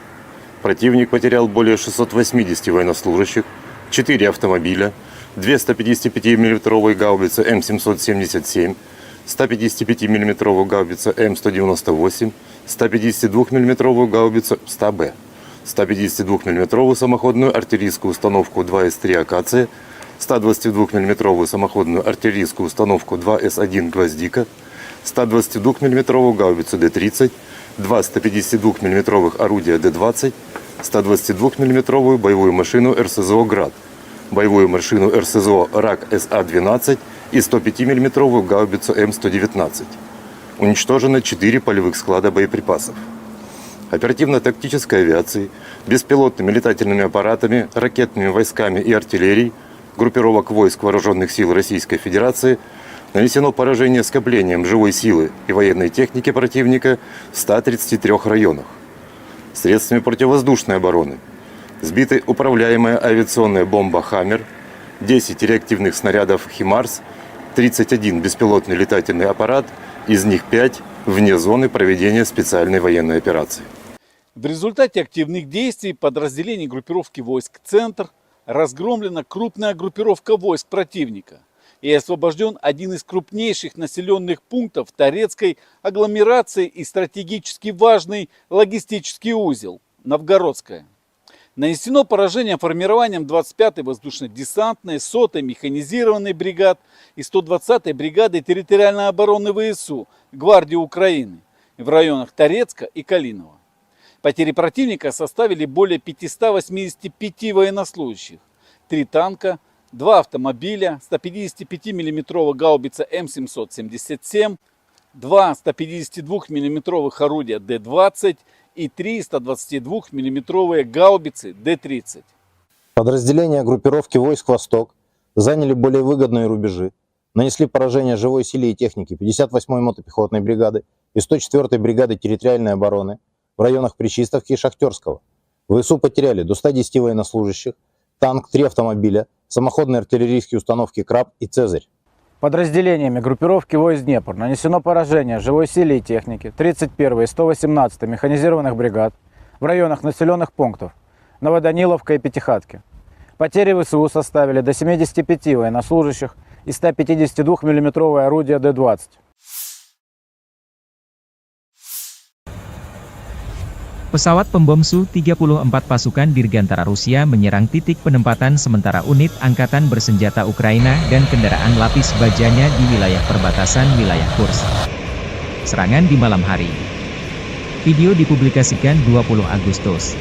Противник потерял более 680 военнослужащих, 4 автомобиля, 2 155 мм гаубицы М777, 155 мм гаубица М198, 152 мм гаубицу 100Б, 152 мм самоходную артиллерийскую установку 2С3 «Акация», 122 мм самоходную артиллерийскую установку 2С1 «Гвоздика», 122 мм гаубицу Д-30, 2 152 мм орудия Д-20, 122 мм боевую машину РСЗО «Град», боевую машину РСЗО «Рак СА-12» и 105 мм гаубицу М119. Уничтожено 4 полевых склада боеприпасов. Оперативно-тактической авиацией, беспилотными летательными аппаратами, ракетными войсками и артиллерией группировок войск Вооруженных сил Российской Федерации нанесено поражение скоплением живой силы и военной техники противника в 133 районах. Средствами противовоздушной обороны сбиты управляемая авиационная бомба «Хаммер», 10 реактивных снарядов «Химарс», 31 беспилотный летательный аппарат, из них 5 вне зоны проведения специальной военной операции. В результате активных действий подразделений группировки войск «Центр» разгромлена крупная группировка войск противника и освобожден один из крупнейших населенных пунктов Торецкой агломерации и стратегически важный логистический узел – Новгородская. Нанесено поражение формированием 25-й воздушно-десантной, 100-й механизированной бригад и 120-й бригады территориальной обороны ВСУ Гвардии Украины в районах Торецка и Калинова. Потери противника составили более 585 военнослужащих, 3 танка, 2 автомобиля, 155 мм гаубица М777, 2 152 мм орудия Д-20 и 3 122 мм гаубицы Д-30. Подразделения группировки войск «Восток» заняли более выгодные рубежи, нанесли поражение живой силе и технике 58-й мотопехотной бригады и 104-й бригады территориальной обороны в районах Причистовки и Шахтерского. ВСУ потеряли до 110 военнослужащих, танк, 3 автомобиля, самоходные артиллерийские установки «Краб» и «Цезарь». Подразделениями группировки войск Днепр нанесено поражение живой силе и технике 31-й и 118-й механизированных бригад в районах населенных пунктов Новоданиловка и Пятихатки. Потери ВСУ составили до 75 военнослужащих и 152 миллиметровое орудие Д-20. Pesawat pembom Su-34 pasukan Dirgantara Rusia menyerang titik penempatan sementara unit angkatan bersenjata Ukraina dan kendaraan lapis bajanya di wilayah perbatasan wilayah Kursk. Serangan di malam hari. Video dipublikasikan 20 Agustus.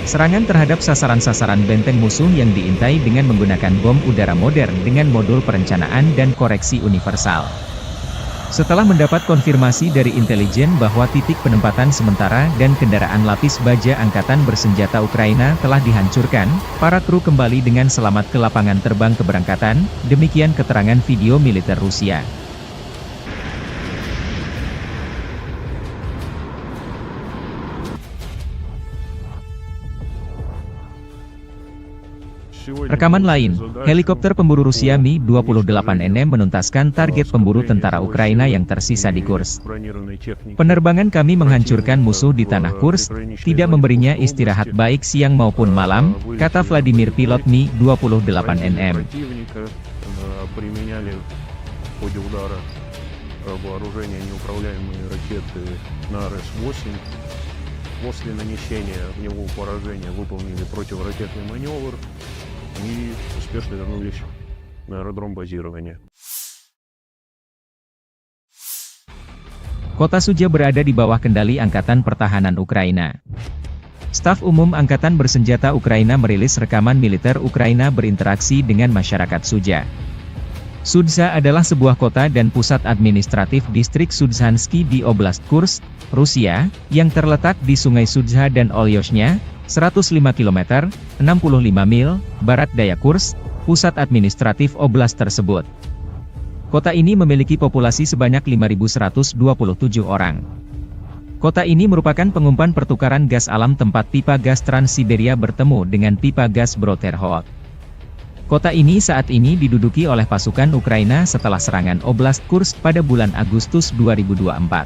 Serangan terhadap sasaran-sasaran benteng musuh yang diintai dengan menggunakan bom udara modern dengan modul perencanaan dan koreksi universal. Setelah mendapat konfirmasi dari intelijen bahwa titik penempatan sementara dan kendaraan lapis baja angkatan bersenjata Ukraina telah dihancurkan, para kru kembali dengan selamat ke lapangan terbang keberangkatan, demikian keterangan video militer Rusia. Rekaman lain, helikopter pemburu Rusia Mi-28NM menuntaskan target pemburu tentara Ukraina yang tersisa di Kursk. Penerbangan kami menghancurkan musuh di tanah Kursk, tidak memberinya istirahat baik siang maupun malam, kata Vladimir pilot Mi-28NM. После нанесения в него поражения выполнили противоракетный маневр и успешно вернулись на аэродром базирования. Kota Sudzha berada di bawah kendali Angkatan Pertahanan Ukraina. Staf Umum Angkatan Bersenjata Ukraina merilis rekaman militer Ukraina berinteraksi dengan masyarakat Sudzha. Sudzha adalah sebuah kota dan pusat administratif distrik Sudzhansky di Oblast Kursk, Rusia, yang terletak di Sungai Sudzha dan Olyoshnya, 105 km, 65 mil, barat daya Kursk, pusat administratif oblast tersebut. Kota ini memiliki populasi sebanyak 5.127 orang. Kota ini merupakan pengumpan pertukaran gas alam tempat pipa gas Trans-Siberia bertemu dengan pipa gas Brodterhot. Kota ini saat ini diduduki oleh pasukan Ukraina setelah serangan Oblast Kursk pada bulan Agustus 2024.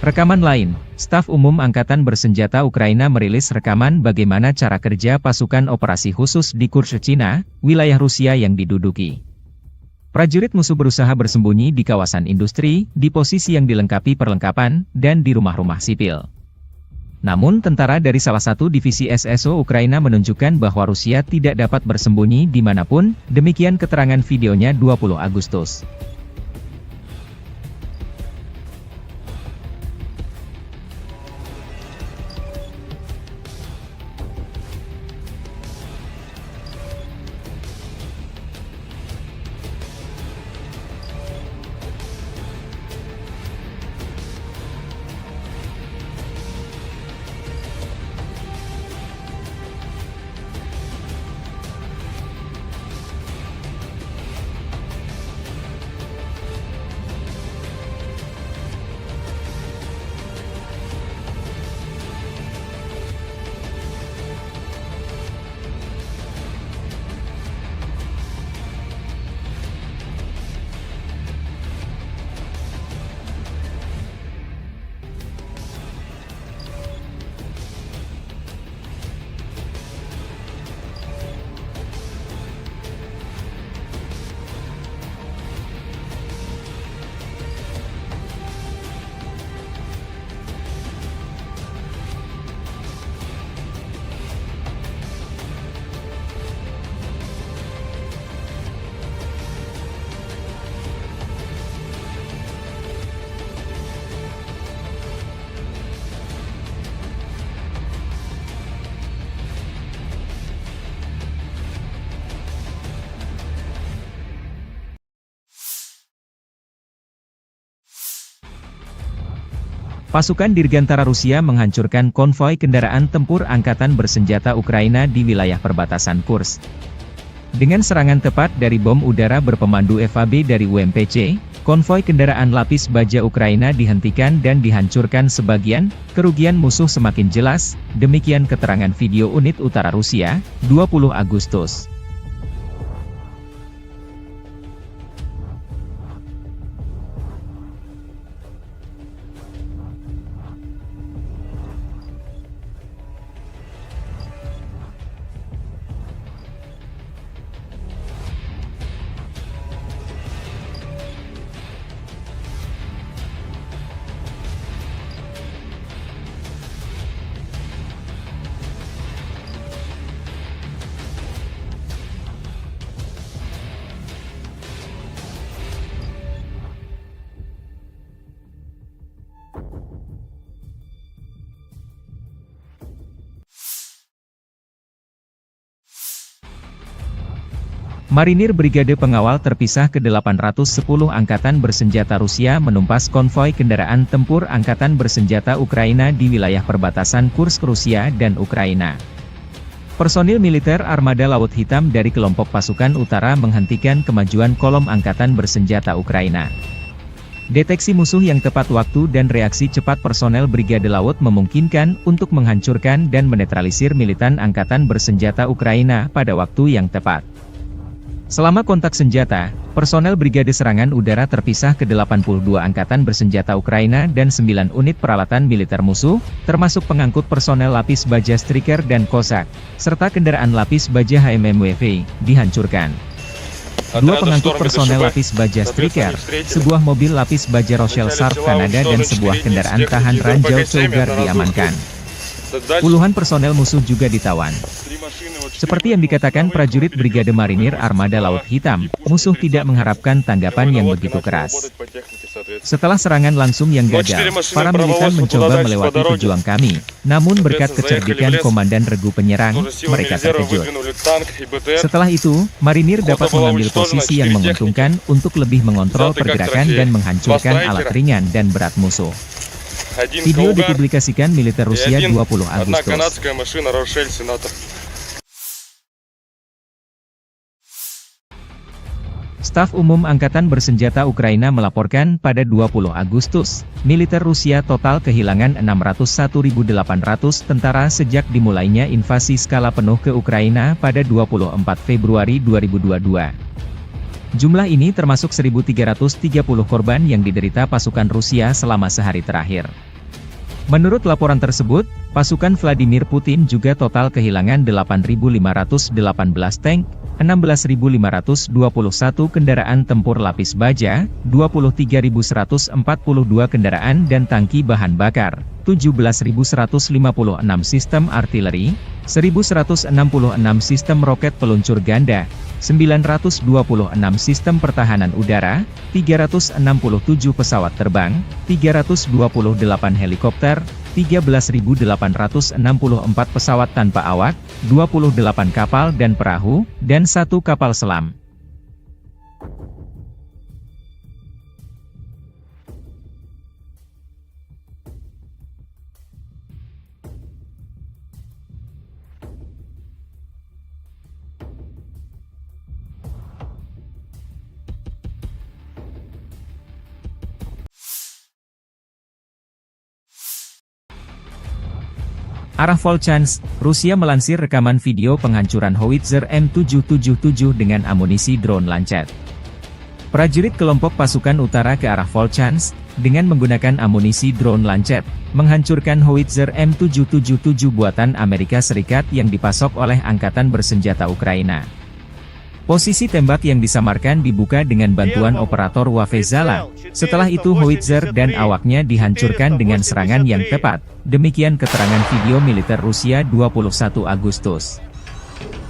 Rekaman lain, Staf Umum Angkatan Bersenjata Ukraina merilis rekaman bagaimana cara kerja pasukan operasi khusus di Kursk, Cina, wilayah Rusia yang diduduki. Prajurit musuh berusaha bersembunyi di kawasan industri, di posisi yang dilengkapi perlengkapan, dan di rumah-rumah sipil. Namun tentara dari salah satu divisi SSO Ukraina menunjukkan bahwa Rusia tidak dapat bersembunyi dimanapun, demikian keterangan videonya 20 Agustus. Pasukan Dirgantara Rusia menghancurkan konvoi kendaraan tempur angkatan bersenjata Ukraina di wilayah perbatasan Kursk. Dengan serangan tepat dari bom udara berpemandu FAB dari UMPC, konvoi kendaraan lapis baja Ukraina dihentikan dan dihancurkan sebagian, kerugian musuh semakin jelas, demikian keterangan video unit utara Rusia, 20 Agustus. Marinir Brigade Pengawal Terpisah ke-810 Angkatan Bersenjata Rusia menumpas konvoi kendaraan tempur Angkatan Bersenjata Ukraina di wilayah perbatasan Kursk Rusia dan Ukraina. Personil militer Armada Laut Hitam dari kelompok pasukan utara menghentikan kemajuan kolom Angkatan Bersenjata Ukraina. Deteksi musuh yang tepat waktu dan reaksi cepat personel Brigade Laut memungkinkan untuk menghancurkan dan menetralisir militan Angkatan Bersenjata Ukraina pada waktu yang tepat. Selama kontak senjata, personel Brigade Serangan Udara Terpisah ke-82 Angkatan Bersenjata Ukraina dan 9 unit peralatan militer musuh, termasuk pengangkut personel lapis baja Striker dan Cossack, serta kendaraan lapis baja HMMWV, dihancurkan. Dua pengangkut personel lapis baja Striker, sebuah mobil lapis baja Rochelle Sarp Kanada dan sebuah kendaraan tahan ranjau Cougar diamankan. Puluhan personel musuh juga ditawan. Seperti yang dikatakan prajurit Brigade Marinir Armada Laut Hitam, musuh tidak mengharapkan tanggapan yang begitu keras. Setelah serangan langsung yang gagal, para militan mencoba melewati pejuang kami, namun berkat kecerdikan Komandan Regu Penyerang, mereka terkejut. Setelah itu, Marinir dapat mengambil posisi yang menguntungkan untuk lebih mengontrol pergerakan dan menghancurkan alat ringan dan berat musuh. Video dipublikasikan militer Rusia 20 Agustus. Staf Umum Angkatan Bersenjata Ukraina melaporkan pada 20 Agustus, militer Rusia total kehilangan 601.800 tentara sejak dimulainya invasi skala penuh ke Ukraina pada 24 Februari 2022. Jumlah ini termasuk 1.330 korban yang diderita pasukan Rusia selama sehari terakhir. Menurut laporan tersebut, pasukan Vladimir Putin juga total kehilangan 8.518 tank, 16.521 kendaraan tempur lapis baja, 23.142 kendaraan dan tangki bahan bakar, 17.156 sistem artileri, 1.166 sistem roket peluncur ganda, 926 sistem pertahanan udara, 367 pesawat terbang, 328 helikopter, 13.864 pesawat tanpa awak, 28 kapal dan perahu, dan 1 kapal selam. Arah Volchansk, Rusia melansir rekaman video penghancuran howitzer M777 dengan amunisi drone Lancet. Prajurit kelompok pasukan utara ke arah Volchansk, dengan menggunakan amunisi drone Lancet, menghancurkan howitzer M777 buatan Amerika Serikat yang dipasok oleh Angkatan Bersenjata Ukraina. Posisi tembak yang disamarkan dibuka dengan bantuan operator Wafezala. Setelah itu howitzer dan awaknya dihancurkan dengan serangan yang tepat. Demikian keterangan video militer Rusia 21 Agustus.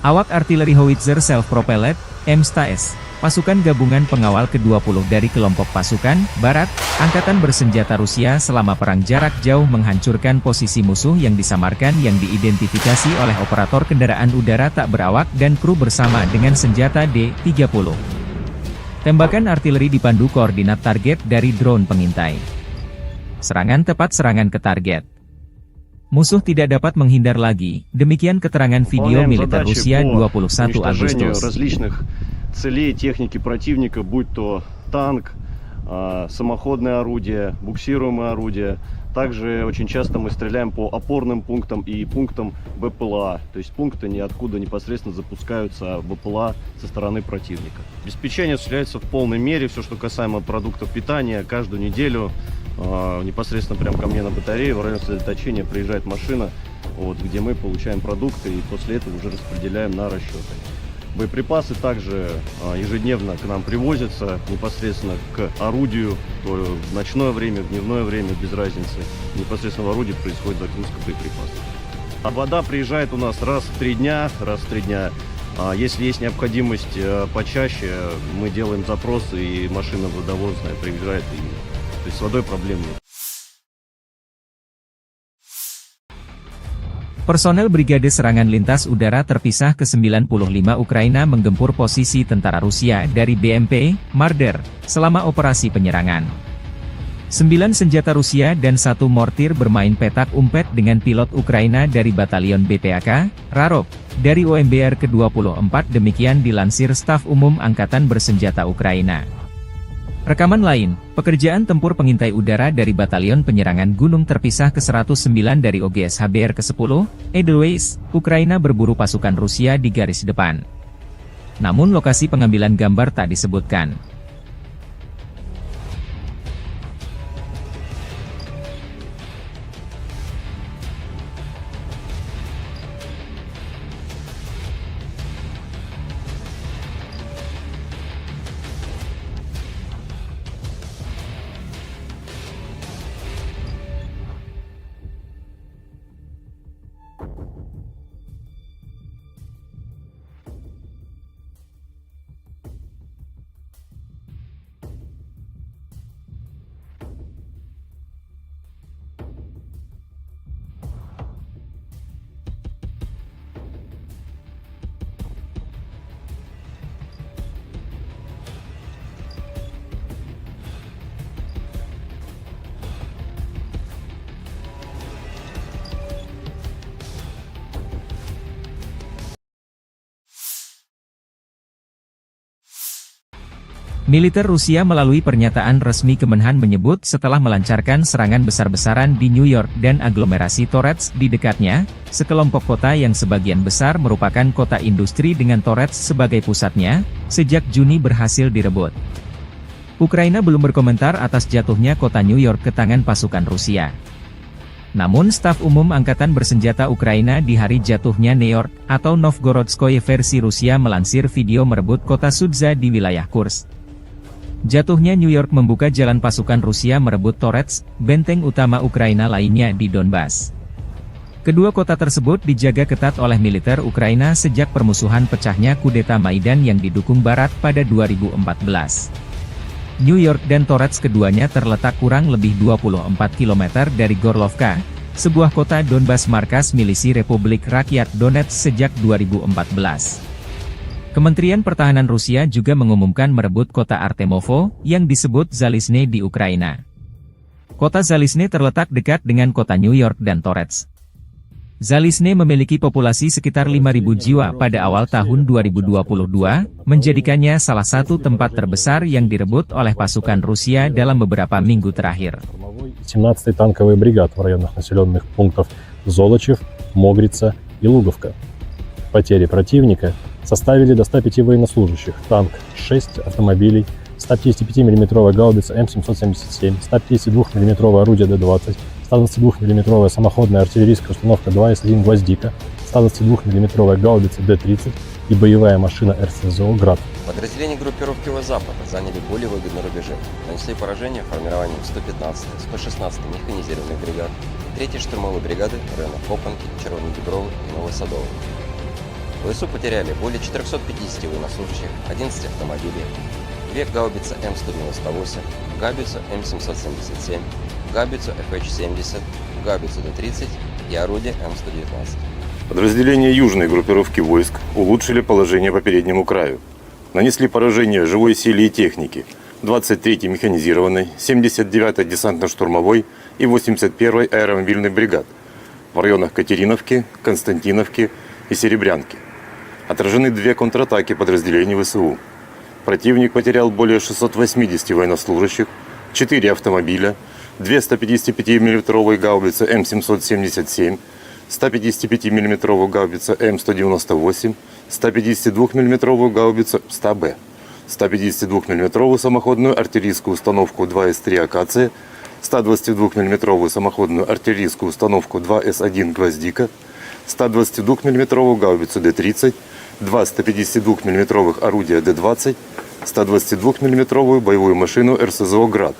Awak artileri howitzer self-propelled, M100S, pasukan gabungan pengawal ke-20 dari kelompok pasukan Barat, Angkatan Bersenjata Rusia selama perang jarak jauh menghancurkan posisi musuh yang disamarkan yang diidentifikasi oleh operator kendaraan udara tak berawak dan kru bersama dengan senjata D-30. Tembakan artileri dipandu koordinat target dari drone pengintai. Serangan tepat, serangan ke target. Musuh tidak dapat menghindar lagi, demikian keterangan video militer Rusia 21 Agustus. Целей техники противника, будь то танк, самоходное орудие, буксируемое орудие. Также очень часто мы стреляем по опорным пунктам и пунктам БПЛА. То есть пункты ниоткуда непосредственно запускаются БПЛА со стороны противника. Обеспечение осуществляется в полной мере. Все, что касаемо продуктов питания, каждую неделю непосредственно прямо ко мне на батарею в районе сосредоточения приезжает машина, вот, где мы получаем продукты и после этого уже распределяем на расчеты. Боеприпасы также ежедневно к нам привозятся непосредственно к орудию, то в ночное время, в дневное время, без разницы. Непосредственно в орудии происходит загрузка боеприпасов. А вода приезжает у нас раз в 3 дня. Если есть необходимость почаще, мы делаем запросы, и машина водовозная приезжает. То есть с водой проблем нет. Personel Brigade Serangan Lintas Udara Terpisah ke-95 Ukraina menggempur posisi tentara Rusia dari BMP, Marder, selama operasi penyerangan. 9 senjata Rusia dan 1 mortir bermain petak umpet dengan pilot Ukraina dari Batalion BPAK, Rarok, dari OMBR ke-24 demikian dilansir Staf Umum Angkatan Bersenjata Ukraina. Rekaman lain, pekerjaan tempur pengintai udara dari Batalion Penyerangan Gunung Terpisah ke-109 dari OGS HBR ke-10, Edelweiss, Ukraina berburu pasukan Rusia di garis depan. Namun lokasi pengambilan gambar tak disebutkan. Militer Rusia melalui pernyataan resmi Kemenhan menyebut setelah melancarkan serangan besar-besaran di New York dan aglomerasi Torets di dekatnya, sekelompok kota yang sebagian besar merupakan kota industri dengan Torets sebagai pusatnya, sejak Juni berhasil direbut. Ukraina belum berkomentar atas jatuhnya kota New York ke tangan pasukan Rusia. Namun Staf Umum Angkatan Bersenjata Ukraina di hari jatuhnya New York, atau Novgorodskoye versi Rusia melansir video merebut kota Sudza di wilayah Kursk. Jatuhnya New York membuka jalan pasukan Rusia merebut Torets, benteng utama Ukraina lainnya di Donbas. Kedua kota tersebut dijaga ketat oleh militer Ukraina sejak permusuhan pecahnya kudeta Maidan yang didukung Barat pada 2014. New York dan Torets keduanya terletak kurang lebih 24 km dari Gorlovka, sebuah kota Donbas markas milisi Republik Rakyat Donetsk sejak 2014. Kementerian Pertahanan Rusia juga mengumumkan merebut kota Artemovo, yang disebut Zalizne di Ukraina. Kota Zalizne terletak dekat dengan kota New York dan Torets. Zalizne memiliki populasi sekitar 5.000 jiwa pada awal tahun 2022, menjadikannya salah satu tempat terbesar yang direbut oleh pasukan Rusia dalam beberapa minggu terakhir. 17-й танковый бригад в районах населенных пунктов Золочев, Могрица и Луговка. Потери противника составили до 105 военнослужащих, танк 6 автомобилей, 155 мм гаубица М777, 152 мм орудие Д-20, 122 мм самоходная артиллерийская установка 2С1 «Гвоздика», 122 мм гаубица Д-30 и боевая машина РСЗО «Град». Подразделения группировки Запада заняли более выгодные рубежи, нанесли поражение формированием 115-й, 116-й механизированных бригад, 3-й штурмовой бригады районов Копанки, Червоногибровы и Новосадовой. ВСУ потеряли более 450 военнослужащих, 11 автомобилей, 2 гаубицы М198, гаубицу М777, гаубицу ФХ-70, гаубицу Д-30 и орудие М119. Подразделения южной группировки войск улучшили положение по переднему краю. Нанесли поражение живой силе и технике 23-й механизированной, 79-й десантно-штурмовой и 81-й аэромобильной бригад в районах Катериновки, Константиновки и Серебрянки. Отражены 2 контратаки подразделений ВСУ. Противник потерял более 680 военнослужащих, 4 автомобиля, 2 155 мм гаубицы М777, 155 мм гаубица М198, 152 мм гаубицу 100Б, 152 мм самоходную артиллерийскую установку 2С3 «Акация», 122 мм самоходную артиллерийскую установку 2С1 «Гвоздика», 122 мм гаубицу Д-30, 2 152 мм орудия Д-20, 122 мм боевую машину РСЗО «Град»,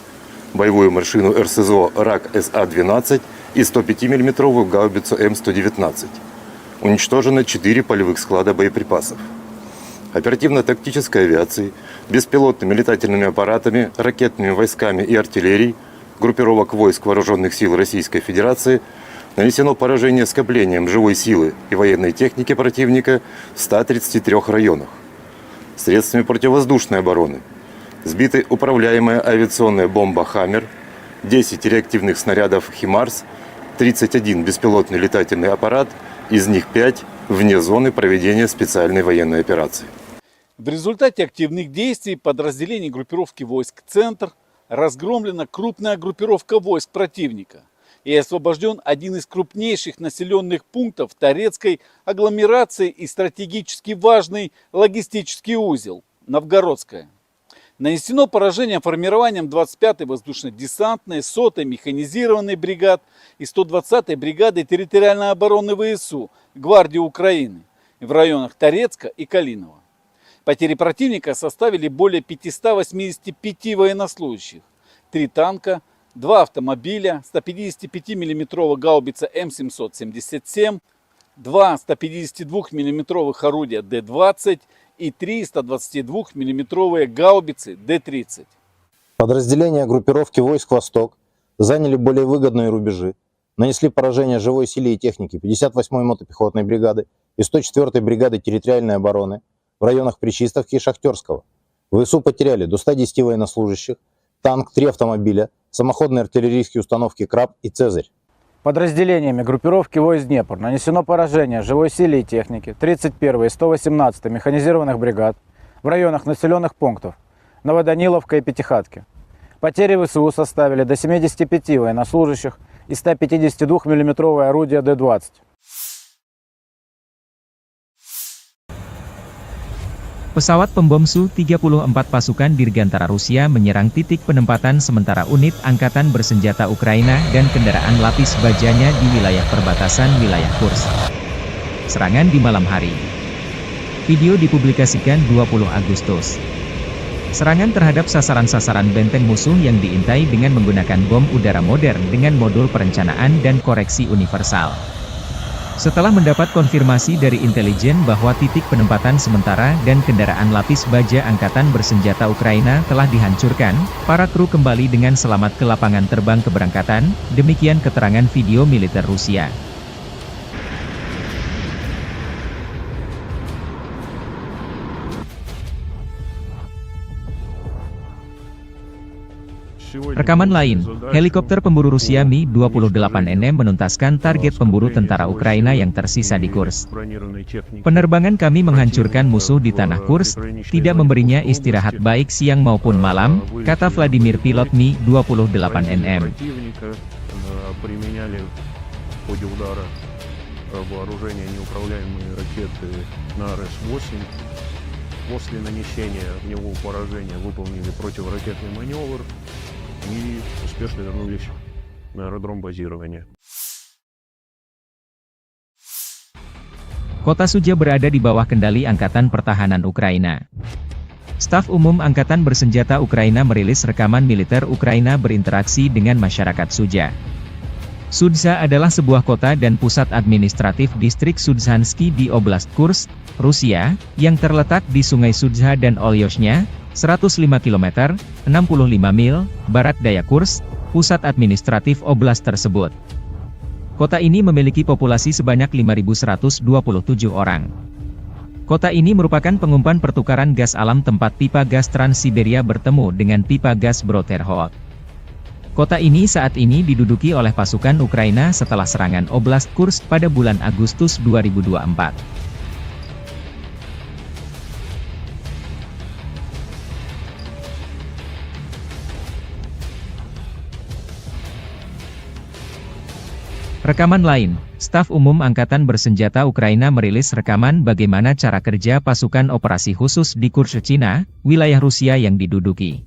боевую машину РСЗО «Рак СА-12» и 105 мм гаубицу М119. Уничтожено 4 полевых склада боеприпасов. Оперативно-тактической авиацией, беспилотными летательными аппаратами, ракетными войсками и артиллерией группировок войск Вооруженных сил Российской Федерации Нанесено поражение скоплением живой силы и военной техники противника в 133 районах. Средствами противовоздушной обороны сбиты управляемая авиационная бомба «Хаммер», 10 реактивных снарядов «Химарс», 31 беспилотный летательный аппарат, из них 5 вне зоны проведения специальной военной операции. В результате активных действий подразделений группировки войск «Центр» разгромлена крупная группировка войск противника и освобожден один из крупнейших населенных пунктов Торецкой агломерации и стратегически важный логистический узел – Новгородская. Нанесено поражение формированием 25-й воздушно-десантной, 100-й механизированной бригад и 120-й бригады территориальной обороны ВСУ Гвардии Украины в районах Торецка и Калинова. Потери противника составили более 585 военнослужащих, 3 танка, 2 автомобиля, 155 мм гаубица М777, 2 152 мм орудия Д-20 и 3 122 мм гаубицы Д-30. Подразделения группировки войск «Восток» заняли более выгодные рубежи, нанесли поражение живой силе и технике 58-й мотопехотной бригады и 104-й бригады территориальной обороны в районах Причистовки и Шахтерского. ВСУ потеряли до 110 военнослужащих, танк, 3 автомобиля, самоходные артиллерийские установки «Краб» и «Цезарь». Подразделениями группировки войск Днепр нанесено поражение живой силе и технике 31-й и 118-й механизированных бригад в районах населенных пунктов Новоданиловка и Пятихатки. Потери ВСУ составили до 75 военнослужащих и 152 мм орудия Д-20. Pesawat pembom Su-34 pasukan Dirgantara Rusia menyerang titik penempatan sementara unit angkatan bersenjata Ukraina dan kendaraan lapis bajanya di wilayah perbatasan wilayah Kursk. Serangan di malam hari. Video dipublikasikan 20 Agustus. Serangan terhadap sasaran-sasaran benteng musuh yang diintai dengan menggunakan bom udara modern dengan modul perencanaan dan koreksi universal. Setelah mendapat konfirmasi dari intelijen bahwa titik penempatan sementara dan kendaraan lapis baja angkatan bersenjata Ukraina telah dihancurkan, para kru kembali dengan selamat ke lapangan terbang keberangkatan, demikian keterangan video militer Rusia. Rekaman lain, helikopter pemburu Rusia Mi-28NM menuntaskan target pemburu tentara Ukraina yang tersisa di Kursk. Penerbangan kami menghancurkan musuh di tanah Kursk, tidak memberinya istirahat baik siang maupun malam, kata Vladimir pilot Mi-28NM. После нанесения огневого поражения выполнили противоракетный маневр и успешно вернулись на аэродром базирования. Kota Sudzha berada di bawah kendali Angkatan Pertahanan Ukraina. Staf Umum Angkatan Bersenjata Ukraina merilis rekaman militer Ukraina berinteraksi dengan masyarakat Sudzha. Sudzha adalah sebuah kota dan pusat administratif distrik Sudzhansky di Oblast Kursk, Rusia, yang terletak di Sungai Sudzha dan Olyoshnya, 105 km, 65 mil, barat daya Kursk, pusat administratif oblast tersebut. Kota ini memiliki populasi sebanyak 5.127 orang. Kota ini merupakan pengumpan pertukaran gas alam tempat pipa gas Trans-Siberia bertemu dengan pipa gas Broterhod. Kota ini saat ini diduduki oleh pasukan Ukraina setelah serangan Oblast Kursk pada bulan Agustus 2024. Rekaman lain, Staf Umum Angkatan Bersenjata Ukraina merilis rekaman bagaimana cara kerja pasukan operasi khusus di Kursk, Cina, wilayah Rusia yang diduduki.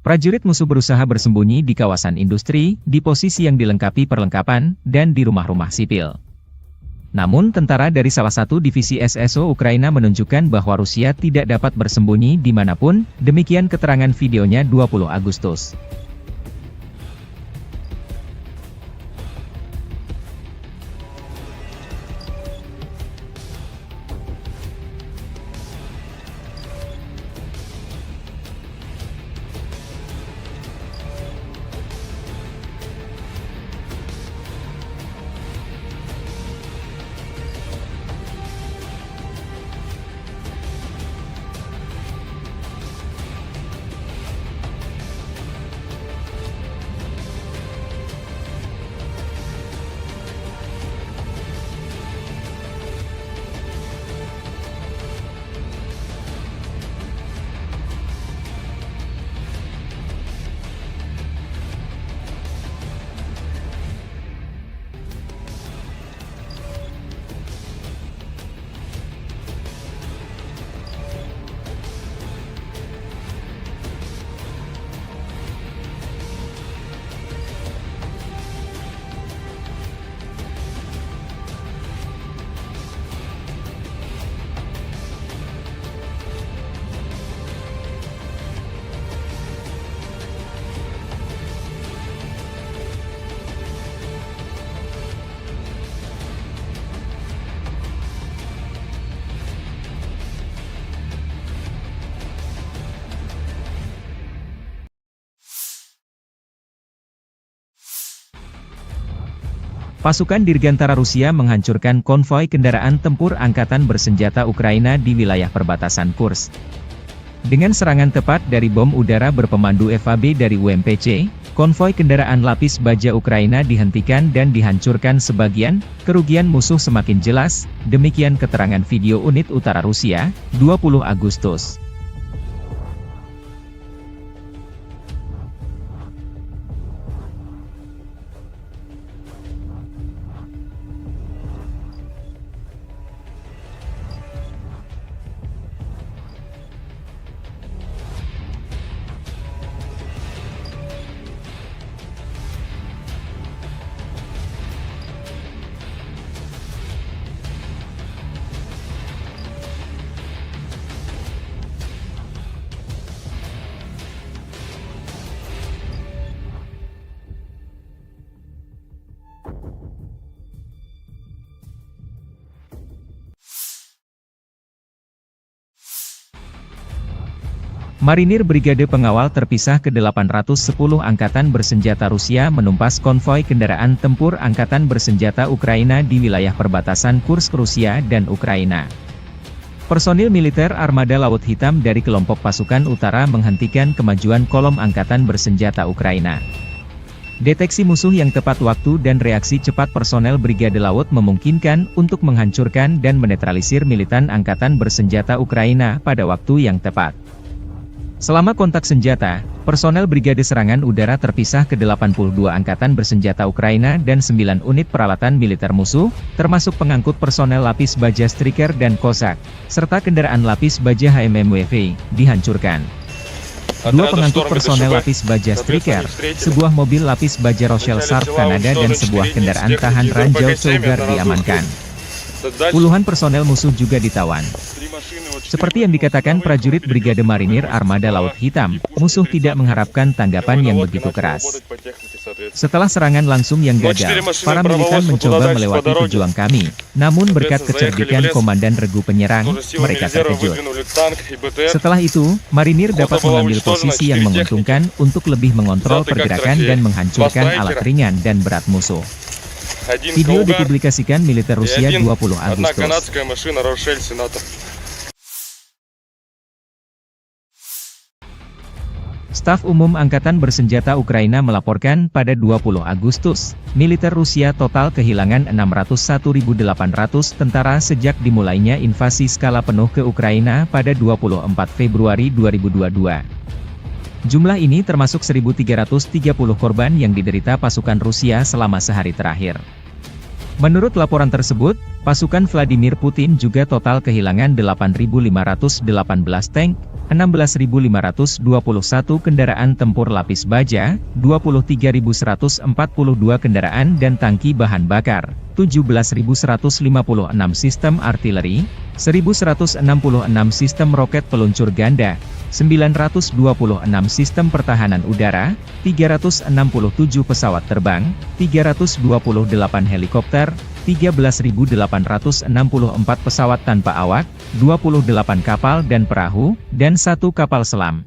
Prajurit musuh berusaha bersembunyi di kawasan industri, di posisi yang dilengkapi perlengkapan, dan di rumah-rumah sipil. Namun tentara dari salah satu divisi SSO Ukraina menunjukkan bahwa Rusia tidak dapat bersembunyi dimanapun, demikian keterangan videonya 20 Agustus. Pasukan Dirgantara Rusia menghancurkan konvoi kendaraan tempur angkatan bersenjata Ukraina di wilayah perbatasan Kursk. Dengan serangan tepat dari bom udara berpemandu FAB dari UMPC, konvoi kendaraan lapis baja Ukraina dihentikan dan dihancurkan sebagian, kerugian musuh semakin jelas, demikian keterangan video unit utara Rusia, 20 Agustus. Marinir Brigade Pengawal Terpisah ke-810 Angkatan Bersenjata Rusia menumpas konvoi kendaraan tempur Angkatan Bersenjata Ukraina di wilayah perbatasan Kursk Rusia dan Ukraina. Personil militer Armada Laut Hitam dari kelompok pasukan utara menghentikan kemajuan kolom Angkatan Bersenjata Ukraina. Deteksi musuh yang tepat waktu dan reaksi cepat personel Brigade Laut memungkinkan untuk menghancurkan dan menetralisir militan Angkatan Bersenjata Ukraina pada waktu yang tepat. Selama kontak senjata, personel Brigade Serangan Udara Terpisah ke-82 Angkatan Bersenjata Ukraina dan 9 unit peralatan militer musuh, termasuk pengangkut personel lapis baja Striker dan Cossack, serta kendaraan lapis baja HMMWV, dihancurkan. 2 pengangkut personel lapis baja Striker, sebuah mobil lapis baja Rochelle Sharp Kanada dan sebuah kendaraan tahan ranjau Cougar diamankan. Puluhan personel musuh juga ditawan. Seperti yang dikatakan prajurit Brigade Marinir Armada Laut Hitam, musuh tidak mengharapkan tanggapan yang begitu keras. Setelah serangan langsung yang gagal, para militan mencoba melewati pejuang kami, namun berkat kecerdikan Komandan Regu Penyerang, mereka terkejut. Setelah itu, Marinir dapat mengambil posisi yang menguntungkan untuk lebih mengontrol pergerakan dan menghancurkan alat ringan dan berat musuh. Video dipublikasikan militer Rusia 20 Agustus. Staf Umum Angkatan Bersenjata Ukraina melaporkan pada 20 Agustus, militer Rusia total kehilangan 601.800 tentara sejak dimulainya invasi skala penuh ke Ukraina pada 24 Februari 2022. Jumlah ini termasuk 1.330 korban yang diderita pasukan Rusia selama sehari terakhir. Menurut laporan tersebut, pasukan Vladimir Putin juga total kehilangan 8.518 tank, 16.521 kendaraan tempur lapis baja, 23.142 kendaraan dan tangki bahan bakar, 17.156 sistem artileri, 1.166 sistem roket peluncur ganda, 926 sistem pertahanan udara, 367 pesawat terbang, 328 helikopter, 13.864 pesawat tanpa awak, 28 kapal dan perahu, dan 1 kapal selam.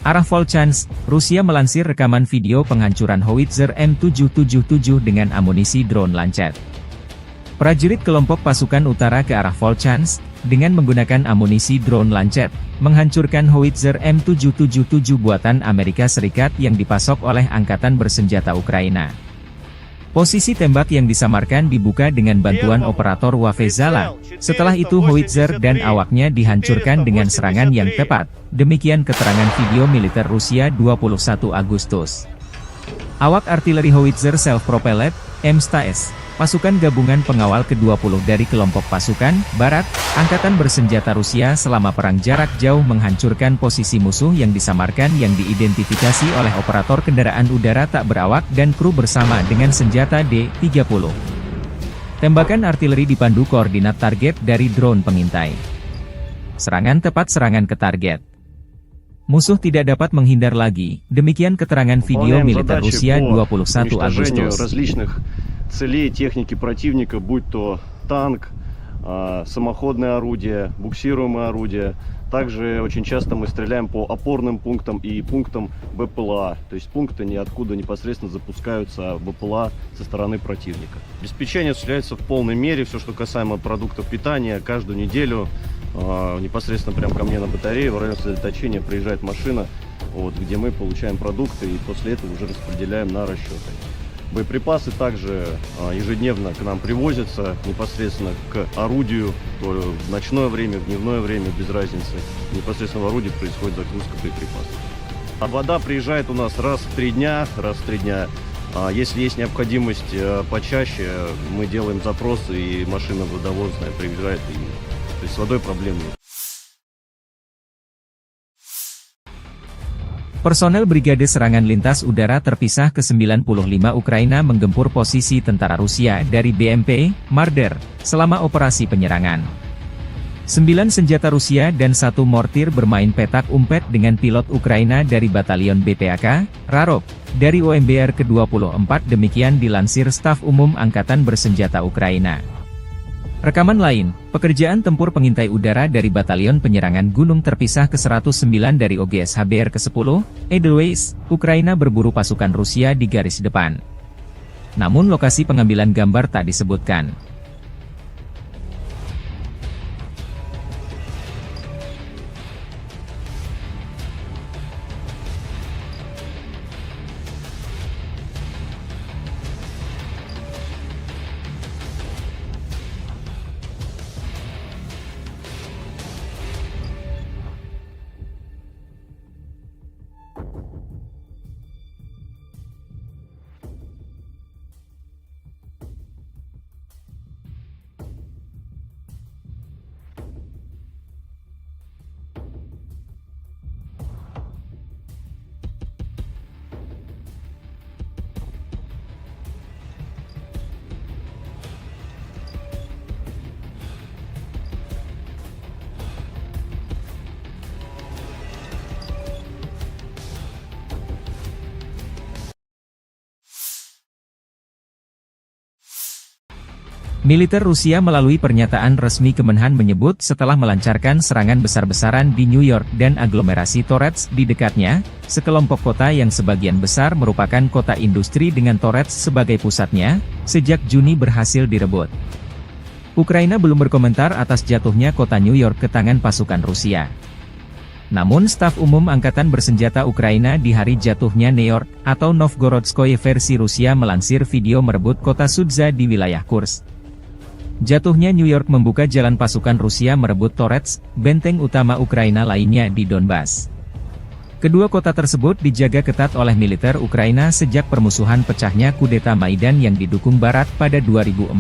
Arah Volchansk, Rusia melansir rekaman video penghancuran howitzer M777 dengan amunisi drone Lancet. Prajurit kelompok pasukan utara ke arah Volchansk, dengan menggunakan amunisi drone Lancet, menghancurkan howitzer M777 buatan Amerika Serikat yang dipasok oleh Angkatan Bersenjata Ukraina. Posisi tembak yang disamarkan dibuka dengan bantuan operator Wafezala. Setelah itu howitzer dan awaknya dihancurkan dengan serangan yang tepat. Demikian keterangan video militer Rusia 21 Agustus. Awak artileri howitzer self-propelled, M-STAS, pasukan gabungan pengawal ke-20 dari kelompok pasukan Barat, Angkatan Bersenjata Rusia selama perang jarak jauh menghancurkan posisi musuh yang disamarkan yang diidentifikasi oleh operator kendaraan udara tak berawak dan kru bersama dengan senjata D-30. Tembakan artileri dipandu koordinat target dari drone pengintai. Serangan tepat, serangan ke target. Musuh tidak dapat menghindar lagi. Demikian keterangan video Выполняем militer задачи Rusia по 21 уничтожению Agustus. различных целей техники противника, будь то танк, самоходное орудие, буксируемое орудие. Также очень часто мы стреляем по опорным пунктам и пунктам БПЛА. То есть пункты ниоткуда непосредственно запускаются БПЛА со стороны противника. Обеспечение осуществляется в полной мере. Все, что касаемо продуктов питания, каждую неделю непосредственно прямо ко мне на батарею в район сосредоточения приезжает машина, вот, где мы получаем продукты и после этого уже распределяем на расчеты. Боеприпасы также ежедневно к нам привозятся непосредственно к орудию, то в ночное время, в дневное время, без разницы. Непосредственно в орудии происходит загрузка боеприпасов. А вода приезжает у нас раз в 3 дня. Если есть необходимость почаще, мы делаем запросы, и машина водовозная приезжает, то есть с водой проблем нет. Personel Brigade Serangan Lintas Udara Terpisah ke-95 Ukraina menggempur posisi tentara Rusia dari BMP, Marder, selama operasi penyerangan. 9 senjata Rusia dan 1 mortir bermain petak umpet dengan pilot Ukraina dari Batalion BPAK, Rarok, dari OMBR ke-24 demikian dilansir Staf Umum Angkatan Bersenjata Ukraina. Rekaman lain, pekerjaan tempur pengintai udara dari Batalion Penyerangan Gunung Terpisah ke-109 dari OGS HBR ke-10, Edelweiss, Ukraina berburu pasukan Rusia di garis depan. Namun lokasi pengambilan gambar tak disebutkan. Militer Rusia melalui pernyataan resmi Kemenhan menyebut setelah melancarkan serangan besar-besaran di New York dan aglomerasi Torets di dekatnya, sekelompok kota yang sebagian besar merupakan kota industri dengan Torets sebagai pusatnya, sejak Juni berhasil direbut. Ukraina belum berkomentar atas jatuhnya kota New York ke tangan pasukan Rusia. Namun Staf Umum Angkatan Bersenjata Ukraina di hari jatuhnya New York, atau Novgorodskoye versi Rusia melansir video merebut kota Sudza di wilayah Kursk. Jatuhnya New York membuka jalan pasukan Rusia merebut Torets, benteng utama Ukraina lainnya di Donbas. Kedua kota tersebut dijaga ketat oleh militer Ukraina sejak permusuhan pecahnya kudeta Maidan yang didukung Barat pada 2014.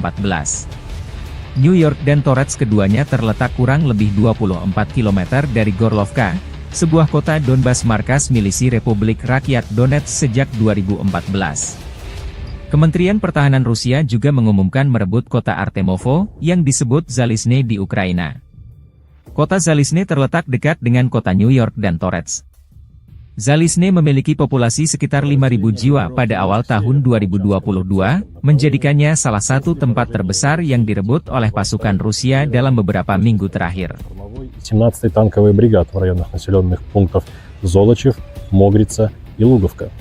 New York dan Torets keduanya terletak kurang lebih 24 km dari Gorlovka, sebuah kota Donbas markas milisi Republik Rakyat Donetsk sejak 2014. Kementerian Pertahanan Rusia juga mengumumkan merebut kota Artemovo, yang disebut Zalizne di Ukraina. Kota Zalizne terletak dekat dengan kota New York dan Torets. Zalizne memiliki populasi sekitar 5.000 jiwa pada awal tahun 2022, menjadikannya salah satu tempat terbesar yang direbut oleh pasukan Rusia dalam beberapa minggu terakhir. 17-й танковый бригад в районах населенных пунктов Золочев, Могрица и Луговка.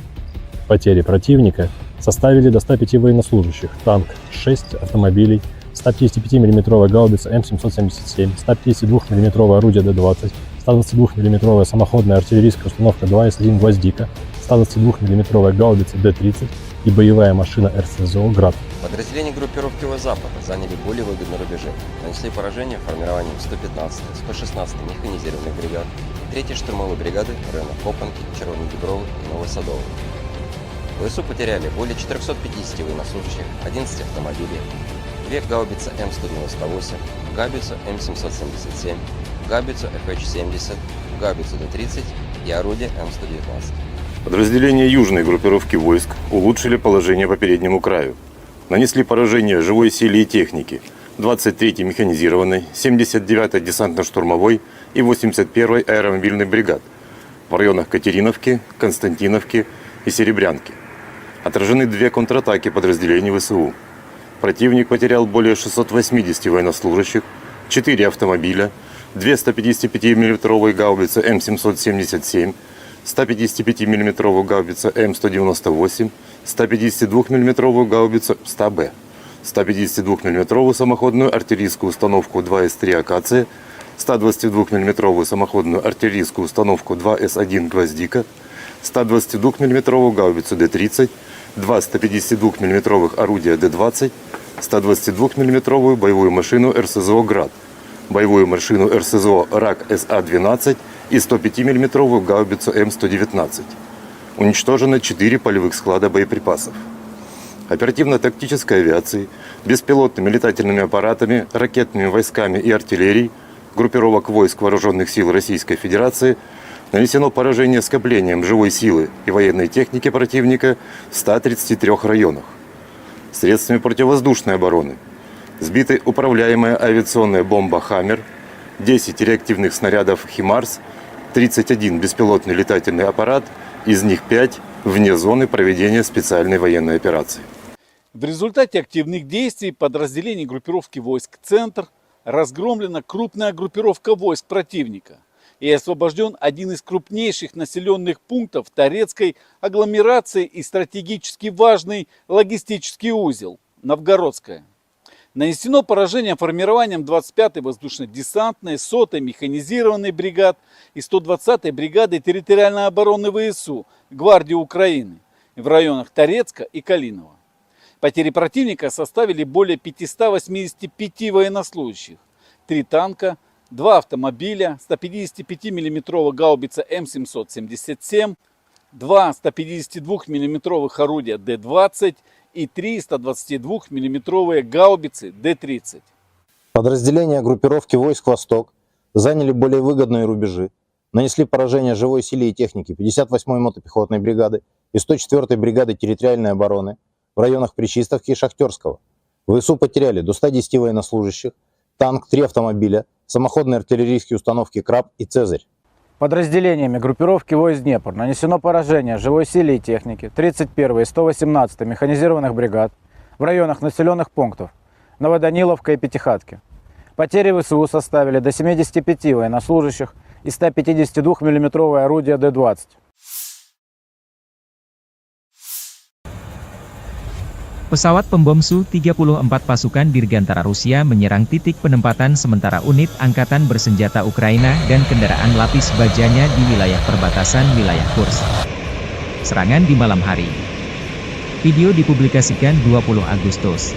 Потери противника составили до 105 военнослужащих, танк, 6 автомобилей, 155 мм гаубица М777, 152 мм орудие Д-20, 122 мм самоходная артиллерийская установка 2С1 «Гвоздика», 122 мм гаубица Д-30 и боевая машина РСЗО «Град». Подразделения группировки Запада заняли более выгодные рубежи, нанесли поражение формированием 115-й, 116-й механизированных бригад, 3-й штурмовой бригады в районах Копанки, Червоногибровой и Новосадовой. ВСУ потеряли более 450 военнослужащих, 11 автомобилей, 2 гаубицы М198, гаубицу М777, гаубицу FH-70, гаубицу Д-30 и орудие М119. Подразделения южной группировки войск улучшили положение по переднему краю. Нанесли поражение живой силе и технике, 23-й механизированной, 79-й десантно-штурмовой и 81-й аэромобильной бригад в районах Катериновки, Константиновки и Серебрянки. Отражены 2 контратаки подразделений ВСУ. Противник потерял более 680 военнослужащих, 4 автомобиля, 2 155 мм гаубицы М777, 155 мм гаубица М198, 152 мм гаубицу 100Б, 152 мм самоходную артиллерийскую установку 2С3 «Акация», 122 мм самоходную артиллерийскую установку 2С1 «Гвоздика», 122 мм гаубицу Д-30, 2 152 мм орудия Д-20, 122 мм боевую машину РСЗО «Град», боевую машину РСЗО РАК СА-12 и 105 мм гаубицу М119. Уничтожено 4 полевых склада боеприпасов. Оперативно-тактической авиацией, беспилотными летательными аппаратами, ракетными войсками и артиллерией группировок войск Вооруженных сил Российской Федерации нанесено поражение скоплением живой силы и военной техники противника в 133 районах. Средствами противовоздушной обороны сбиты управляемая авиационная бомба «Хаммер», 10 реактивных снарядов «Химарс», 31 беспилотный летательный аппарат, из них 5 вне зоны проведения специальной военной операции. В результате активных действий подразделений группировки войск «Центр» разгромлена крупная группировка войск противника и освобожден один из крупнейших населенных пунктов Торецкой агломерации и стратегически важный логистический узел – Новгородская. Нанесено поражение формированием 25-й воздушно-десантной, 100-й механизированной бригад и 120-й бригады территориальной обороны ВСУ Гвардии Украины в районах Торецка и Калинова. Потери противника составили более 585 военнослужащих, 3 танка, 2 автомобиля, 155 мм гаубица М777, 2 152 мм орудия Д-20 и 3 122 мм гаубицы Д-30. Подразделения группировки войск «Восток» заняли более выгодные рубежи, нанесли поражение живой силе и технике 58-й мотопехотной бригады и 104-й бригады территориальной обороны в районах Пречистовки и Шахтерского. ВСУ потеряли до 110 военнослужащих, танк, 3 автомобиля, самоходные артиллерийские установки «Краб» и «Цезарь». Подразделениями группировки войск Днепр нанесено поражение живой силе и технике 31-й и 118-й механизированных бригад в районах населенных пунктов Новоданиловка и Пятихатки. Потери ВСУ составили до 75 военнослужащих и 152 мм орудия Д-20. Pesawat pembom Su-34 pasukan Dirgantara Rusia menyerang titik penempatan sementara unit angkatan bersenjata Ukraina dan kendaraan lapis bajanya di wilayah perbatasan wilayah Kursk. Serangan di malam hari. Video dipublikasikan 20 Agustus.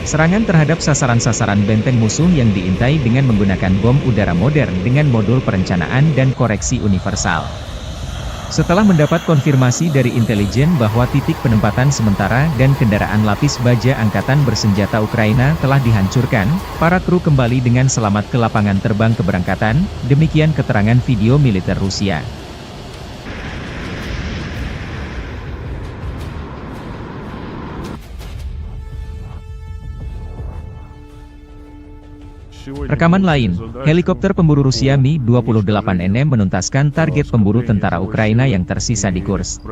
Serangan terhadap sasaran-sasaran benteng musuh yang diintai dengan menggunakan bom udara modern dengan modul perencanaan dan koreksi universal. Setelah mendapat konfirmasi dari intelijen bahwa titik penempatan sementara dan kendaraan lapis baja angkatan bersenjata Ukraina telah dihancurkan, para kru kembali dengan selamat ke lapangan terbang keberangkatan, demikian keterangan video militer Rusia. Rekaman lain, helikopter pemburu Rusia Mi-28NM menuntaskan target pemburu tentara Ukraina yang tersisa di Kursk.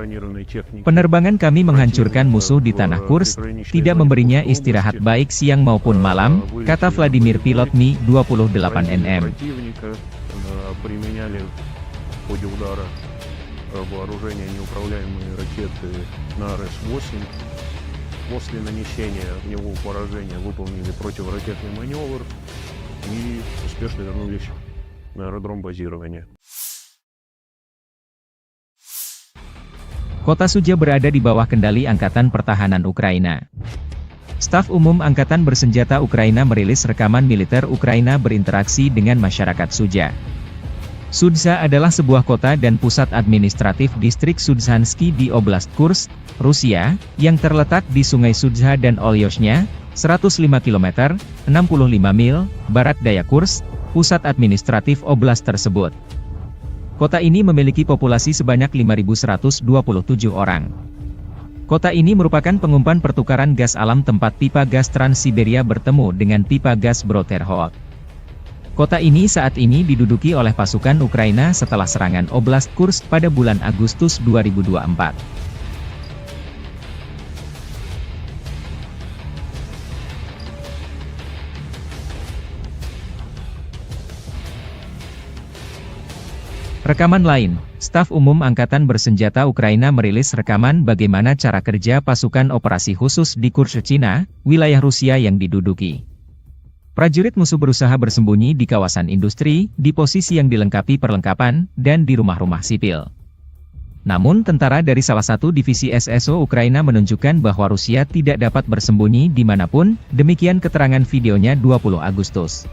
Penerbangan kami menghancurkan musuh di tanah Kursk, tidak memberinya istirahat baik siang maupun malam, kata Vladimir pilot Mi-28NM. После нанесения в него поражения выполнили противоракетный маневр и успешно вернулись на аэродром базирования. Kota Suja berada di bawah kendali Angkatan Pertahanan Ukraina. Staf Umum Angkatan Bersenjata Ukraina merilis rekaman militer Ukraina berinteraksi dengan masyarakat Suja. Sudza adalah sebuah kota dan pusat administratif distrik Sudzhansky di Oblast Kursk, Rusia, yang terletak di Sungai Sudza dan Olyoshnya, 105 km, 65 mil, barat daya Kursk, pusat administratif oblast tersebut. Kota ini memiliki populasi sebanyak 5.127 orang. Kota ini merupakan pengumpan pertukaran gas alam tempat pipa gas Trans-Siberia bertemu dengan pipa gas Bro-Terhot. Kota ini saat ini diduduki oleh pasukan Ukraina setelah serangan Oblast Kursk pada bulan Agustus 2024. Rekaman lain, Staf Umum Angkatan Bersenjata Ukraina merilis rekaman bagaimana cara kerja pasukan operasi khusus di Kursk, Cina, wilayah Rusia yang diduduki. Prajurit musuh berusaha bersembunyi di kawasan industri, di posisi yang dilengkapi perlengkapan, dan di rumah-rumah sipil. Namun tentara dari salah satu divisi SSO Ukraina menunjukkan bahwa Rusia tidak dapat bersembunyi dimanapun, demikian keterangan videonya 20 Agustus.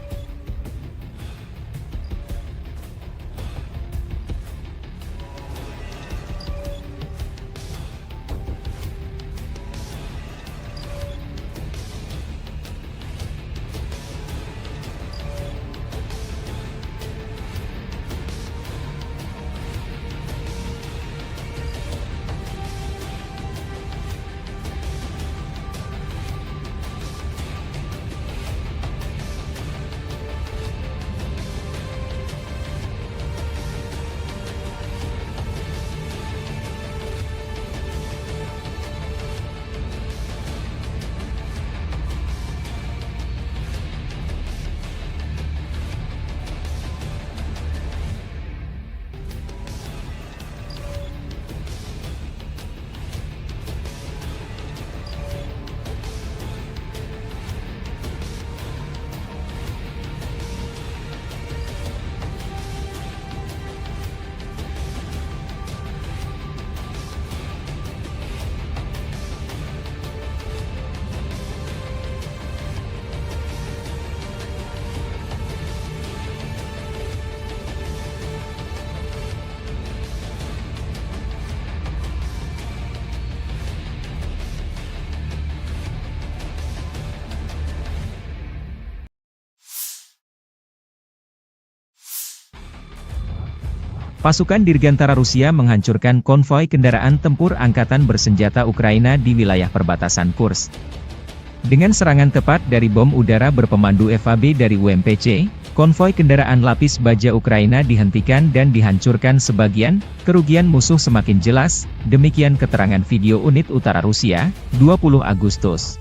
Pasukan Dirgantara Rusia menghancurkan konvoi kendaraan tempur angkatan bersenjata Ukraina di wilayah perbatasan Kursk. Dengan serangan tepat dari bom udara berpemandu FAB dari UMPC, konvoi kendaraan lapis baja Ukraina dihentikan dan dihancurkan sebagian, kerugian musuh semakin jelas, demikian keterangan video unit utara Rusia, 20 Agustus.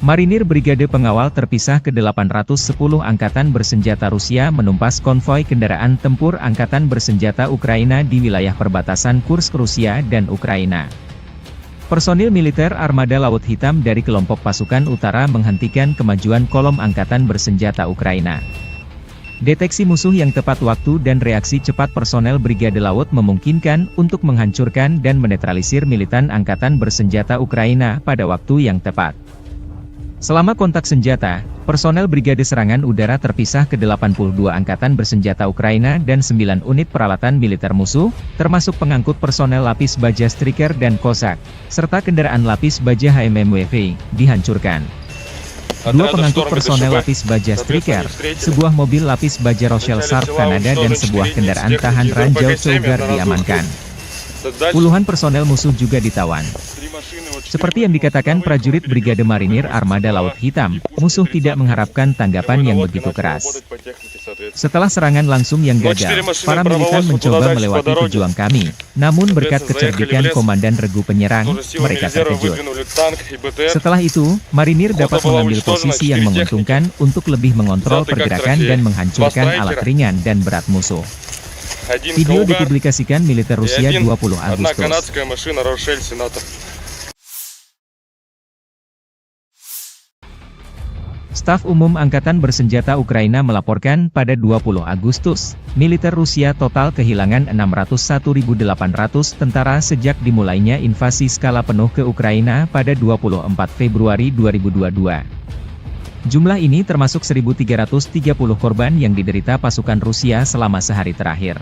Marinir Brigade Pengawal Terpisah ke-810 Angkatan Bersenjata Rusia menumpas konvoi kendaraan tempur Angkatan Bersenjata Ukraina di wilayah perbatasan Kursk, Rusia dan Ukraina. Personil militer Armada Laut Hitam dari kelompok pasukan utara menghentikan kemajuan kolom Angkatan Bersenjata Ukraina. Deteksi musuh yang tepat waktu dan reaksi cepat personel Brigade Laut memungkinkan untuk menghancurkan dan menetralisir militan Angkatan Bersenjata Ukraina pada waktu yang tepat. Selama kontak senjata, personel Brigade Serangan Udara Terpisah ke-82 Angkatan Bersenjata Ukraina dan 9 unit peralatan militer musuh, termasuk pengangkut personel lapis baja Striker dan Cossack, serta kendaraan lapis baja HMMWV, dihancurkan. 2 pengangkut personel lapis baja Striker, sebuah mobil lapis baja Rochelle Sharp Kanada dan sebuah kendaraan tahan ranjau Cougar diamankan. Puluhan personel musuh juga ditawan. Seperti yang dikatakan prajurit Brigade Marinir Armada Laut Hitam, musuh tidak mengharapkan tanggapan yang begitu keras. Setelah serangan langsung yang gagal, para militan mencoba melewati pejuang kami, namun berkat kecerdikan Komandan Regu Penyerang, mereka terkejut. Setelah itu, Marinir dapat mengambil posisi yang menguntungkan untuk lebih mengontrol pergerakan dan menghancurkan alat ringan dan berat musuh. один Video Каугар dipublikasikan militer и Rusia 20 одна Agustus. канадская машина Рошель Сенатор. Staf Umum Angkatan Bersenjata Ukraina melaporkan pada 20 Agustus, militer Rusia total kehilangan 601.800 tentara sejak dimulainya invasi skala penuh ke Ukraina pada 24 Februari 2022. Jumlah ini termasuk 1.330 korban yang diderita pasukan Rusia selama sehari terakhir.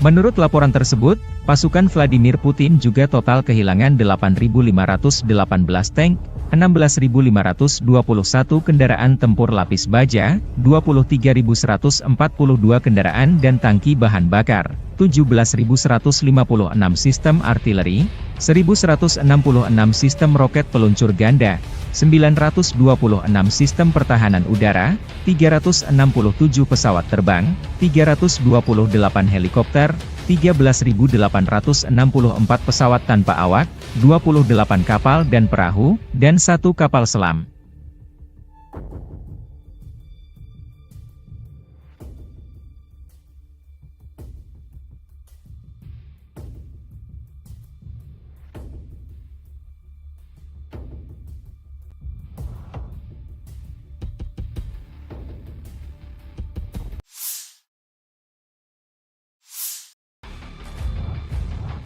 Menurut laporan tersebut, pasukan Vladimir Putin juga total kehilangan 8.518 tank, 16.521 kendaraan tempur lapis baja, 23.142 kendaraan dan tangki bahan bakar, 17.156 sistem artileri, 1.166 sistem roket peluncur ganda, 926 sistem pertahanan udara, 367 pesawat terbang, 328 helikopter, 13.864 pesawat tanpa awak, 28 kapal dan perahu, dan 1 kapal selam.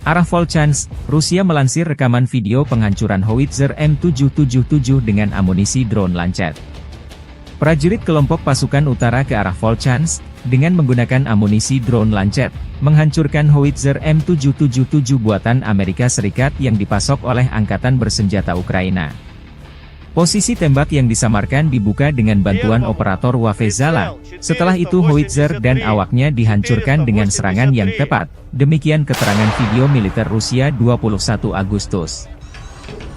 Arah Volchansk, Rusia melansir rekaman video penghancuran howitzer M777 dengan amunisi drone Lancet. Prajurit kelompok pasukan utara ke arah Volchansk, dengan menggunakan amunisi drone Lancet, menghancurkan howitzer M777 buatan Amerika Serikat yang dipasok oleh Angkatan Bersenjata Ukraina. Posisi tembak yang disamarkan dibuka dengan bantuan operator Wafezala. Setelah itu howitzer dan awaknya dihancurkan dengan serangan yang tepat. Demikian keterangan video militer Rusia 21 Agustus.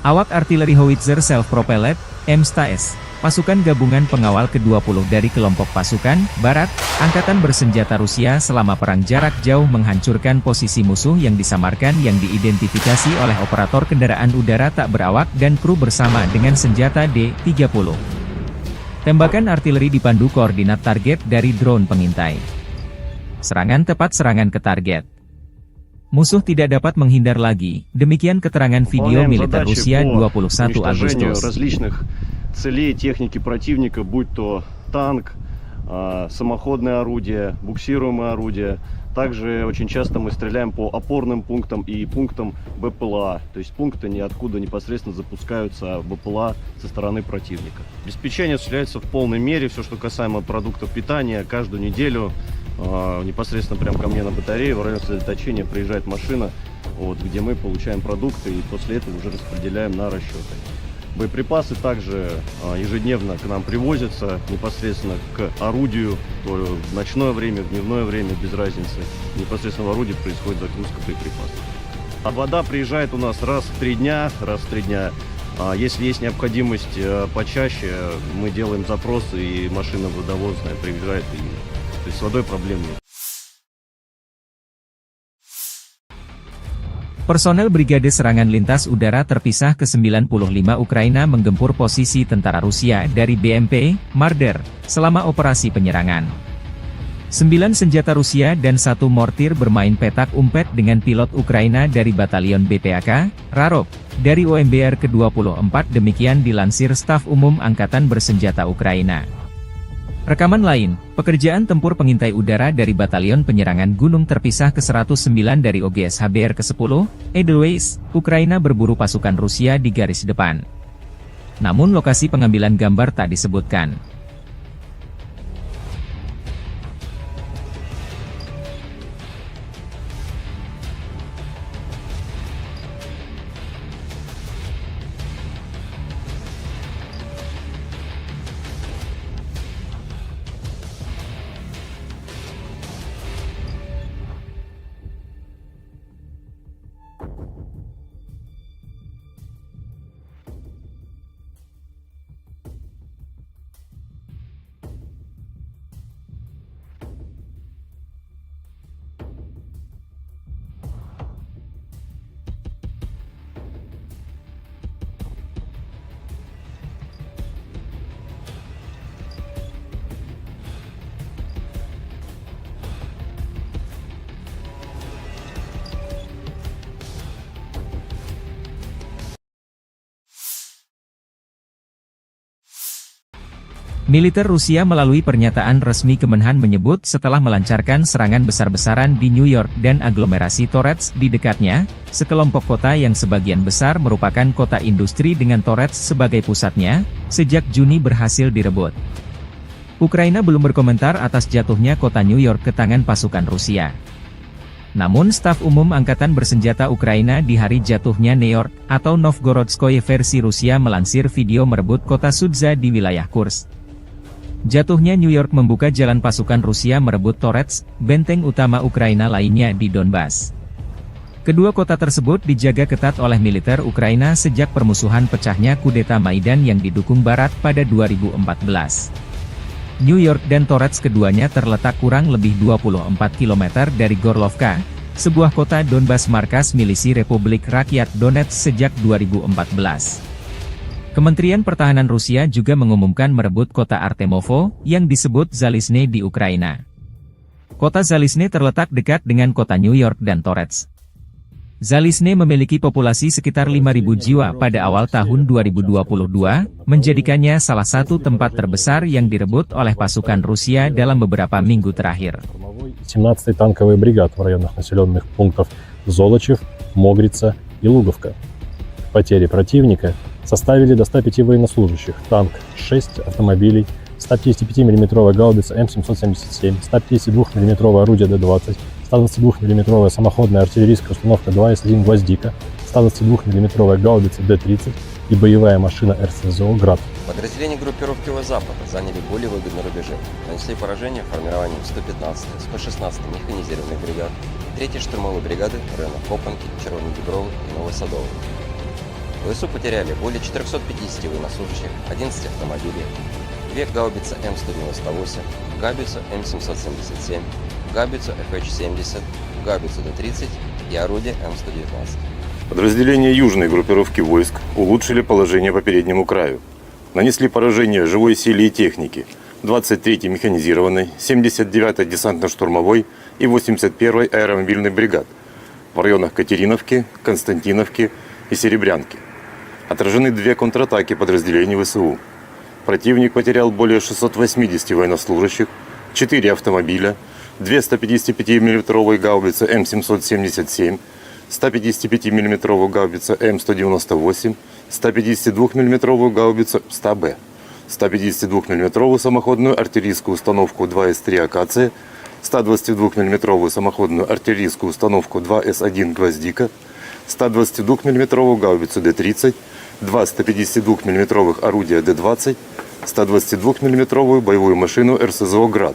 Awak artileri howitzer self-propelled, M-STAS, pasukan gabungan pengawal ke-20 dari kelompok pasukan Barat, Angkatan Bersenjata Rusia selama perang jarak jauh menghancurkan posisi musuh yang disamarkan yang diidentifikasi oleh operator kendaraan udara tak berawak dan kru bersama dengan senjata D-30. Tembakan artileri dipandu koordinat target dari drone pengintai. Serangan tepat serangan ke target. Musuh tidak dapat menghindar lagi. Demikian keterangan video militer Rusia 21 Agustus. Целей техники противника, будь то танк, самоходное орудие, буксируемое орудие. Также очень часто мы стреляем по опорным пунктам и пунктам БПЛА. То есть пункты ниоткуда непосредственно запускаются БПЛА со стороны противника. Обеспечение осуществляется в полной мере. Все, что касаемо продуктов питания, каждую неделю непосредственно прямо ко мне на батарее в районе сосредоточения приезжает машина, вот, где мы получаем продукты и после этого уже распределяем на расчеты. Боеприпасы также ежедневно к нам привозятся непосредственно к орудию, то в ночное время, в дневное время, без разницы. Непосредственно в орудии происходит загрузка боеприпасов. А вода приезжает у нас раз в 3 дня. Если есть необходимость почаще, мы делаем запросы, и машина водовозная приезжает. То есть с водой проблем нет. Personel Brigade Serangan Lintas Udara Terpisah ke-95 Ukraina menggempur posisi tentara Rusia dari BMP, Marder, selama operasi penyerangan. 9 senjata Rusia dan 1 mortir bermain petak umpet dengan pilot Ukraina dari Batalion BPAK, Rarok, dari OMBR ke-24 demikian dilansir Staf Umum Angkatan Bersenjata Ukraina. Rekaman lain, pekerjaan tempur pengintai udara dari Batalion Penyerangan Gunung Terpisah ke-109 dari OGS HBR ke-10, Edelweiss, Ukraina berburu pasukan Rusia di garis depan. Namun lokasi pengambilan gambar tak disebutkan. Militer Rusia melalui pernyataan resmi Kemenhan menyebut setelah melancarkan serangan besar-besaran di New York dan aglomerasi Torets di dekatnya, sekelompok kota yang sebagian besar merupakan kota industri dengan Torets sebagai pusatnya, sejak Juni berhasil direbut. Ukraina belum berkomentar atas jatuhnya kota New York ke tangan pasukan Rusia. Namun staf umum Angkatan Bersenjata Ukraina di hari jatuhnya New York, atau Novgorodskoye versi Rusia melansir video merebut kota Sudza di wilayah Kursk. Jatuhnya New York membuka jalan pasukan Rusia merebut Torets, benteng utama Ukraina lainnya di Donbas. Kedua kota tersebut dijaga ketat oleh militer Ukraina sejak permusuhan pecahnya kudeta Maidan yang didukung Barat pada 2014. New York dan Torets keduanya terletak kurang lebih 24 km dari Gorlovka, sebuah kota Donbas markas milisi Republik Rakyat Donetsk sejak 2014. Kementerian Pertahanan Rusia juga mengumumkan merebut kota Artemovo, yang disebut Zalizne di Ukraina. Kota Zalizne terletak dekat dengan kota New York dan Torets. Zalizne memiliki populasi sekitar 5.000 jiwa pada awal tahun 2022, menjadikannya salah satu tempat terbesar yang direbut oleh pasukan Rusia dalam beberapa minggu terakhir. 17-й танковый бригад в районах населенных пунктов Золочев, Могрица и Луговка. Потери противника составили до 105 военнослужащих, танк 6 автомобилей, 155 мм гаубица М777, 152 мм орудие Д-20, 122 мм самоходная артиллерийская установка 2С1 «Гвоздика», 122 мм гаубица Д-30 и боевая машина РСЗО «Град». Подразделения группировки Запада заняли более выгодные рубежи, нанесли поражение формированием 115-й, 116-й механизированных бригад, 3-й штурмовой бригады районов Копанки, Червоной Дубровы и Новосадовой. ВСУ потеряли более 450 военнослужащих, 11 автомобилей, 2 гаубицы М198, гаубицу М777, гаубицу FH-70, гаубицу Д-30 и орудие М119. Подразделения южной группировки войск улучшили положение по переднему краю. Нанесли поражение живой силе и технике 23-й механизированной, 79-й десантно-штурмовой и 81-й аэромобильной бригад в районах Катериновки, Константиновки и Серебрянки. Отражены 2 контратаки подразделений ВСУ. Противник потерял более 680 военнослужащих, 4 автомобиля, 2 155 мм гаубицы М777, 155 мм гаубица М198, 152 мм гаубицу 100Б, 152 мм самоходную артиллерийскую установку 2С3 «Акация», 122 мм самоходную артиллерийскую установку 2С1 «Гвоздика», 122 мм гаубицу Д-30, 2 152 мм орудия Д-20, 122 мм боевую машину РСЗО «Град»,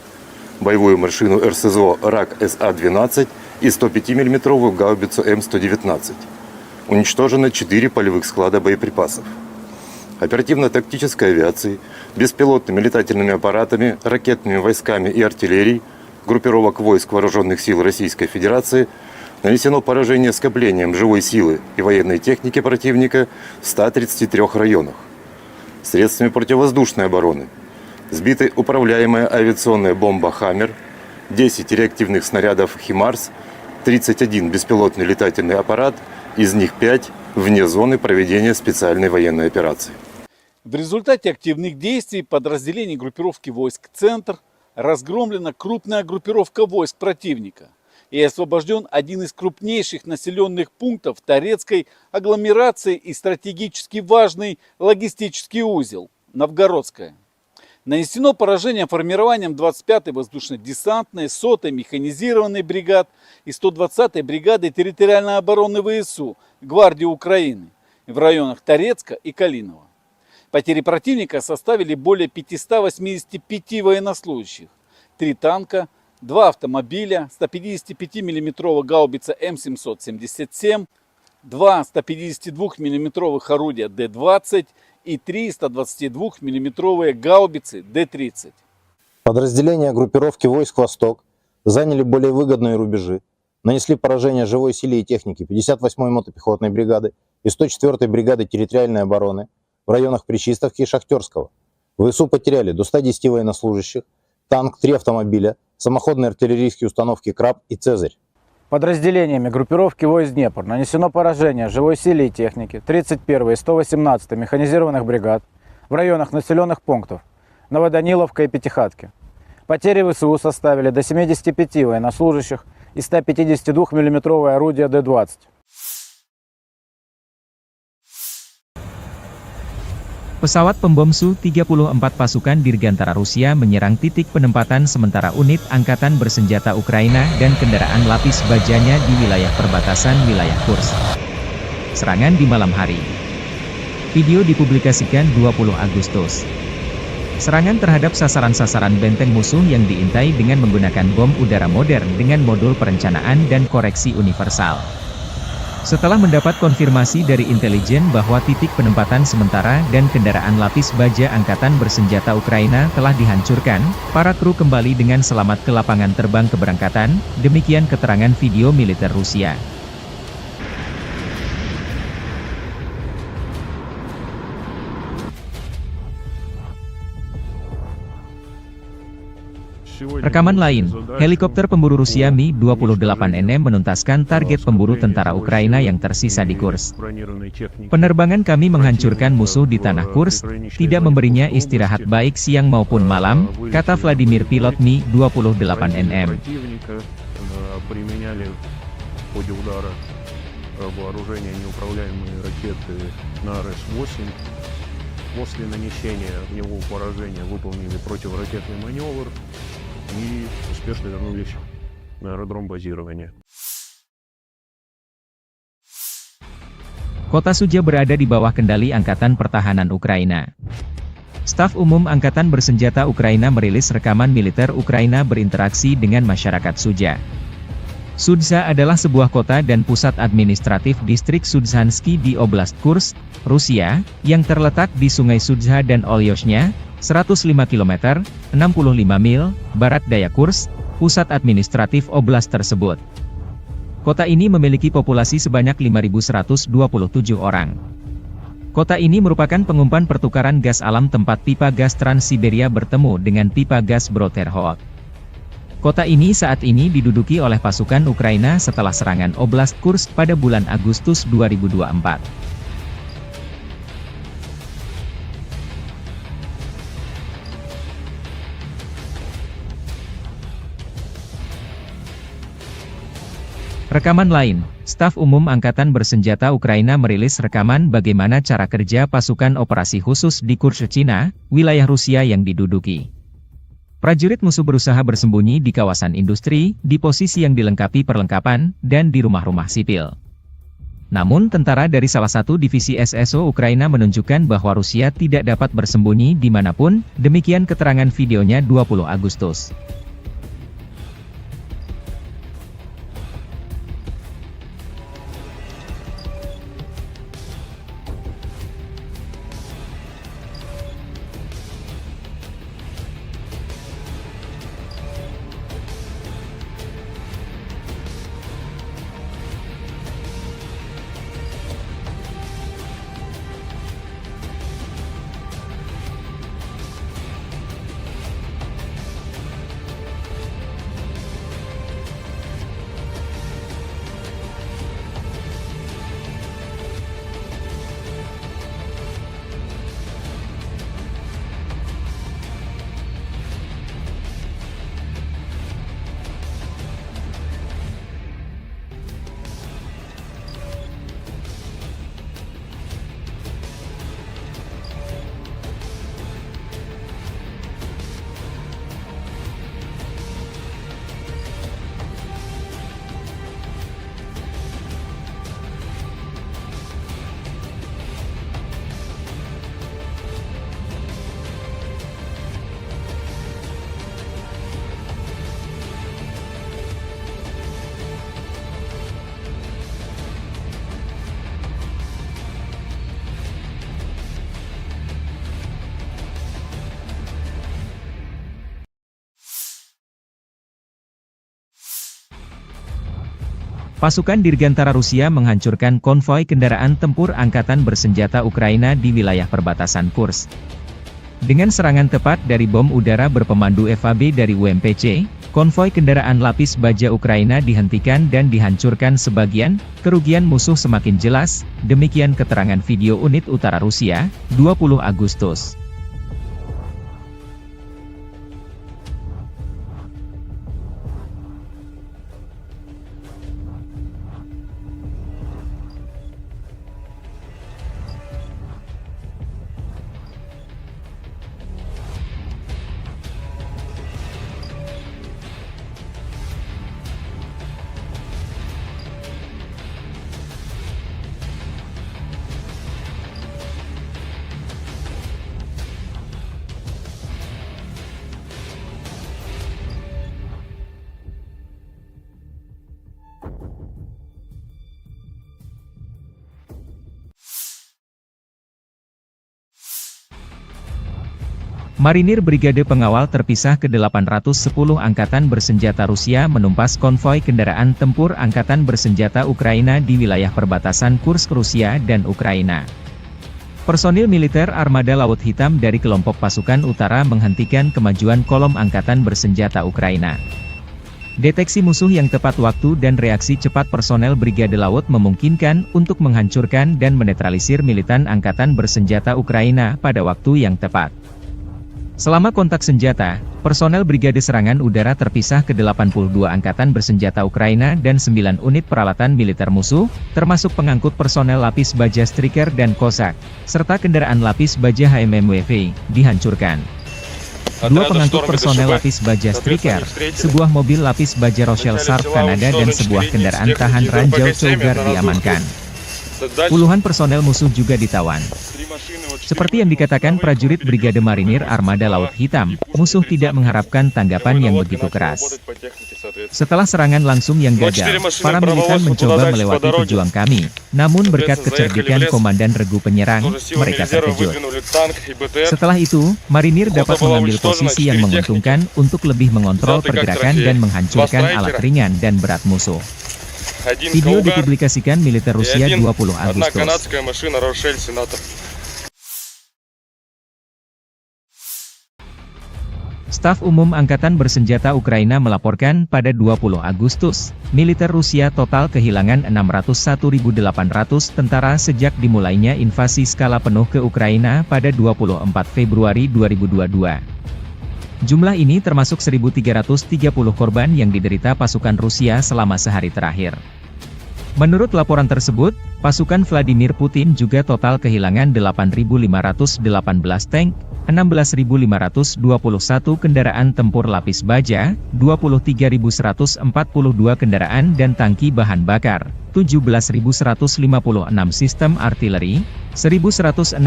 боевую машину РСЗО РАК СА-12 и 105 мм гаубицу М119. Уничтожено 4 полевых склада боеприпасов. Оперативно-тактической авиацией, беспилотными летательными аппаратами, ракетными войсками и артиллерией группировок войск Вооруженных сил Российской Федерации нанесено поражение скоплением живой силы и военной техники противника в 133 районах. Средствами противовоздушной обороны сбиты управляемая авиационная бомба «Хаммер», 10 реактивных снарядов «Химарс», 31 беспилотный летательный аппарат, из них 5 вне зоны проведения специальной военной операции. В результате активных действий подразделений группировки войск «Центр» разгромлена крупная группировка войск противника и освобожден один из крупнейших населенных пунктов Торецкой агломерации и стратегически важный логистический узел – Новгородская. Нанесено поражение формированием 25-й воздушно-десантной, 100-й механизированной бригад и 120-й бригады территориальной обороны ВСУ Гвардии Украины в районах Торецка и Калинова. Потери противника составили более 585 военнослужащих, 3 танка, 2 автомобиля, 155 мм гаубица М777, 2 152 мм орудия Д-20 и 3 122 мм гаубицы Д-30. Подразделения группировки войск «Восток» заняли более выгодные рубежи, нанесли поражение живой силе и технике 58-й мотопехотной бригады и 104-й бригады территориальной обороны в районах Причистовки и Шахтерского. ВСУ потеряли до 110 военнослужащих, танк, 3 автомобиля, самоходные артиллерийские установки «Краб» и «Цезарь». Подразделениями группировки войск Днепр нанесено поражение живой силе и технике 31-й и 118-й механизированных бригад в районах населенных пунктов Новоданиловка и Пятихатки. Потери ВСУ составили до 75 военнослужащих и 152 миллиметровое орудие Д-20. Pesawat pembom Su-34 pasukan Dirgantara Rusia menyerang titik penempatan sementara unit angkatan bersenjata Ukraina dan kendaraan lapis bajanya di wilayah perbatasan wilayah Kursk. Serangan di malam hari. Video dipublikasikan 20 Agustus. Serangan terhadap sasaran-sasaran benteng musuh yang diintai dengan menggunakan bom udara modern dengan modul perencanaan dan koreksi universal. Setelah mendapat konfirmasi dari intelijen bahwa titik penempatan sementara dan kendaraan lapis baja angkatan bersenjata Ukraina telah dihancurkan, para kru kembali dengan selamat ke lapangan terbang keberangkatan, demikian keterangan video militer Rusia. Rekaman lain, helikopter pemburu Rusia Mi-28NM menuntaskan target pemburu tentara Ukraina yang tersisa di Kursk. Penerbangan kami menghancurkan musuh di tanah Kursk, tidak memberinya istirahat baik siang maupun malam, kata Vladimir pilot Mi-28NM. После нанесения в него поражения выполнили противоракетный маневр и успешно вернулись на аэродром базирования. Kota Suja berada di bawah kendali Angkatan Pertahanan Ukraina. Staf Umum Angkatan Bersenjata Ukraina merilis rekaman militer Ukraina berinteraksi dengan masyarakat Suja. Sudza adalah sebuah kota dan pusat administratif distrik Sudzhansky di Oblast Kursk, Rusia, yang terletak di Sungai Sudza dan Olyoshnya, 105 km, 65 mil, barat daya Kursk, pusat administratif oblast tersebut. Kota ini memiliki populasi sebanyak 5.127 orang. Kota ini merupakan pengumpan pertukaran gas alam tempat pipa gas Trans-Siberia bertemu dengan pipa gas Broterhood. Kota ini saat ini diduduki oleh pasukan Ukraina setelah serangan Oblast Kursk pada bulan Agustus 2024. Rekaman lain, Staf Umum Angkatan Bersenjata Ukraina merilis rekaman bagaimana cara kerja pasukan operasi khusus di Kursk, Cina, wilayah Rusia yang diduduki. Prajurit musuh berusaha bersembunyi di kawasan industri, di posisi yang dilengkapi perlengkapan, dan di rumah-rumah sipil. Namun tentara dari salah satu divisi SSO Ukraina menunjukkan bahwa Rusia tidak dapat bersembunyi dimanapun, demikian keterangan videonya 20 Agustus. Pasukan Dirgantara Rusia menghancurkan konvoi kendaraan tempur Angkatan Bersenjata Ukraina di wilayah perbatasan Kursk. Dengan serangan tepat dari bom udara berpemandu FAB dari UMPC, konvoi kendaraan lapis baja Ukraina dihentikan dan dihancurkan sebagian, kerugian musuh semakin jelas, demikian keterangan video unit utara Rusia, 20 Agustus. Marinir Brigade Pengawal Terpisah ke-810 Angkatan Bersenjata Rusia menumpas konvoi kendaraan tempur Angkatan Bersenjata Ukraina di wilayah perbatasan Kursk Rusia dan Ukraina. Personil militer Armada Laut Hitam dari kelompok pasukan utara menghentikan kemajuan kolom Angkatan Bersenjata Ukraina. Deteksi musuh yang tepat waktu dan reaksi cepat personel Brigade Laut memungkinkan untuk menghancurkan dan menetralisir militan Angkatan Bersenjata Ukraina pada waktu yang tepat. Selama kontak senjata, personel Brigade Serangan Udara Terpisah ke-82 Angkatan Bersenjata Ukraina dan 9 unit peralatan militer musuh, termasuk pengangkut personel lapis baja Striker dan Cossack, serta kendaraan lapis baja HMMWV, dihancurkan. Dua pengangkut personel lapis baja Striker, sebuah mobil lapis baja Rochelle Sharp Kanada dan sebuah kendaraan tahan ranjau Cougar diamankan. Puluhan personel musuh juga ditawan. Seperti yang dikatakan prajurit Brigade Marinir Armada Laut Hitam, musuh tidak mengharapkan tanggapan yang begitu keras. Setelah serangan langsung yang gagal, para militan mencoba melewati pejuang kami, namun berkat kecerdikan Komandan Regu Penyerang, mereka terkejut. Setelah itu, Marinir dapat mengambil posisi yang menguntungkan untuk lebih mengontrol pergerakan dan menghancurkan alat ringan dan berat musuh. Video dipublikasikan militer Rusia 20 Agustus. Staf Umum Angkatan Bersenjata Ukraina melaporkan pada 20 Agustus, militer Rusia total kehilangan 601.800 tentara sejak dimulainya invasi skala penuh ke Ukraina pada 24 Februari 2022. Jumlah ini termasuk 1.330 korban yang diderita pasukan Rusia selama sehari terakhir. Menurut laporan tersebut, pasukan Vladimir Putin juga total kehilangan 8.518 tank, 16.521 kendaraan tempur lapis baja, 23.142 kendaraan dan tangki bahan bakar, 17.156 sistem artileri, 1.166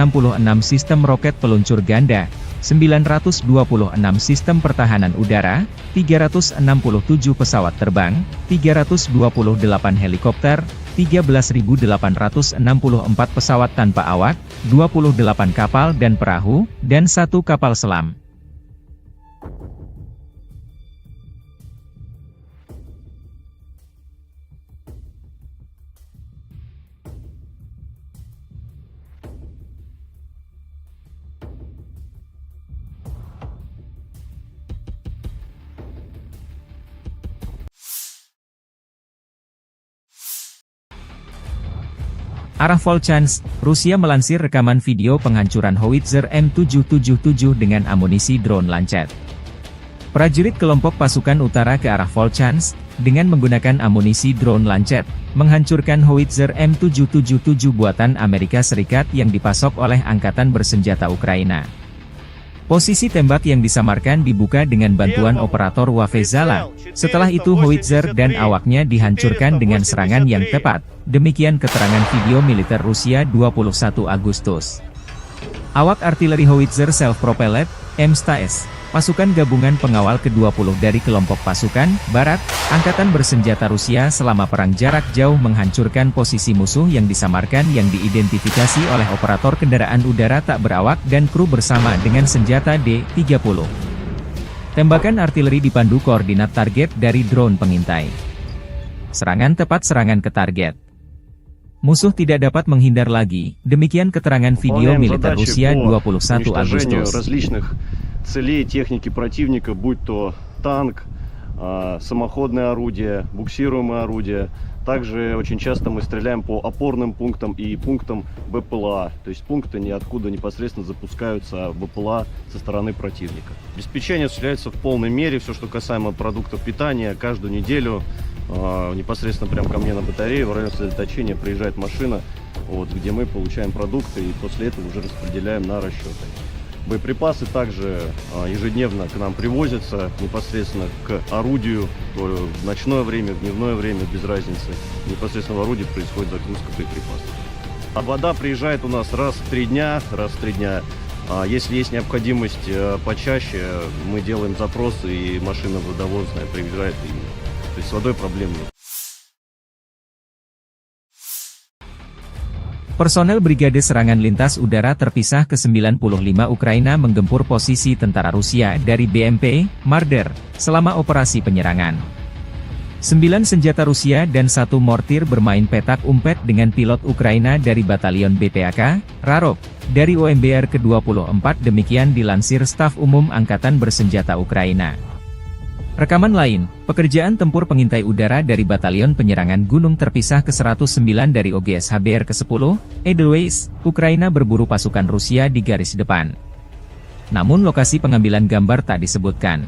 sistem roket peluncur ganda, 926 sistem pertahanan udara, 367 pesawat terbang, 328 helikopter, 13.864 pesawat tanpa awak, 28 kapal dan perahu, dan 1 kapal selam. Arah Volchansk, Rusia melansir rekaman video penghancuran howitzer M777 dengan amunisi drone Lancet. Prajurit kelompok pasukan utara ke arah Volchansk, dengan menggunakan amunisi drone Lancet, menghancurkan howitzer M777 buatan Amerika Serikat yang dipasok oleh Angkatan Bersenjata Ukraina. Posisi tembak yang disamarkan dibuka dengan bantuan operator Wafezala. Setelah itu howitzer dan awaknya dihancurkan dengan serangan yang tepat. Demikian keterangan video militer Rusia 21 Agustus. Awak artileri howitzer self-propelled, M-STAS, pasukan gabungan pengawal ke-20 dari kelompok pasukan Barat, Angkatan Bersenjata Rusia selama perang jarak jauh menghancurkan posisi musuh yang disamarkan yang diidentifikasi oleh operator kendaraan udara tak berawak dan kru bersama dengan senjata D-30. Tembakan artileri dipandu koordinat target dari drone pengintai. Serangan tepat serangan ke target. Musuh tidak dapat menghindar lagi, demikian keterangan video militer Rusia 21 Agustus. Целей техники противника, будь то танк, самоходное орудие, буксируемое орудие. Также очень часто мы стреляем по опорным пунктам и пунктам БПЛА. То есть пункты ниоткуда непосредственно запускаются БПЛА со стороны противника. Обеспечение осуществляется в полной мере. Все, что касаемо продуктов питания, каждую неделю непосредственно прямо ко мне на батарею в районе сосредоточения приезжает машина, где мы получаем продукты и после этого уже распределяем на расчеты. Боеприпасы также ежедневно к нам привозятся непосредственно к орудию, в ночное время, в дневное время, без разницы. Непосредственно в орудии происходит загрузка боеприпасов. А вода приезжает у нас раз в 3 дня. Если есть необходимость почаще, мы делаем запросы, и машина водовозная приезжает. То есть с водой проблем нет. Personel Brigade Serangan Lintas Udara Terpisah ke-95 Ukraina menggempur posisi tentara Rusia dari BMP, Marder, selama operasi penyerangan. 9 senjata Rusia dan 1 mortir bermain petak umpet dengan pilot Ukraina dari Batalion BPAK, Rarok, dari OMBR ke-24 demikian dilansir Staf Umum Angkatan Bersenjata Ukraina. Rekaman lain, pekerjaan tempur pengintai udara dari Batalion Penyerangan Gunung Terpisah ke-109 dari OGS HBR ke-10, Edelweiss, Ukraina berburu pasukan Rusia di garis depan. Namun lokasi pengambilan gambar tak disebutkan.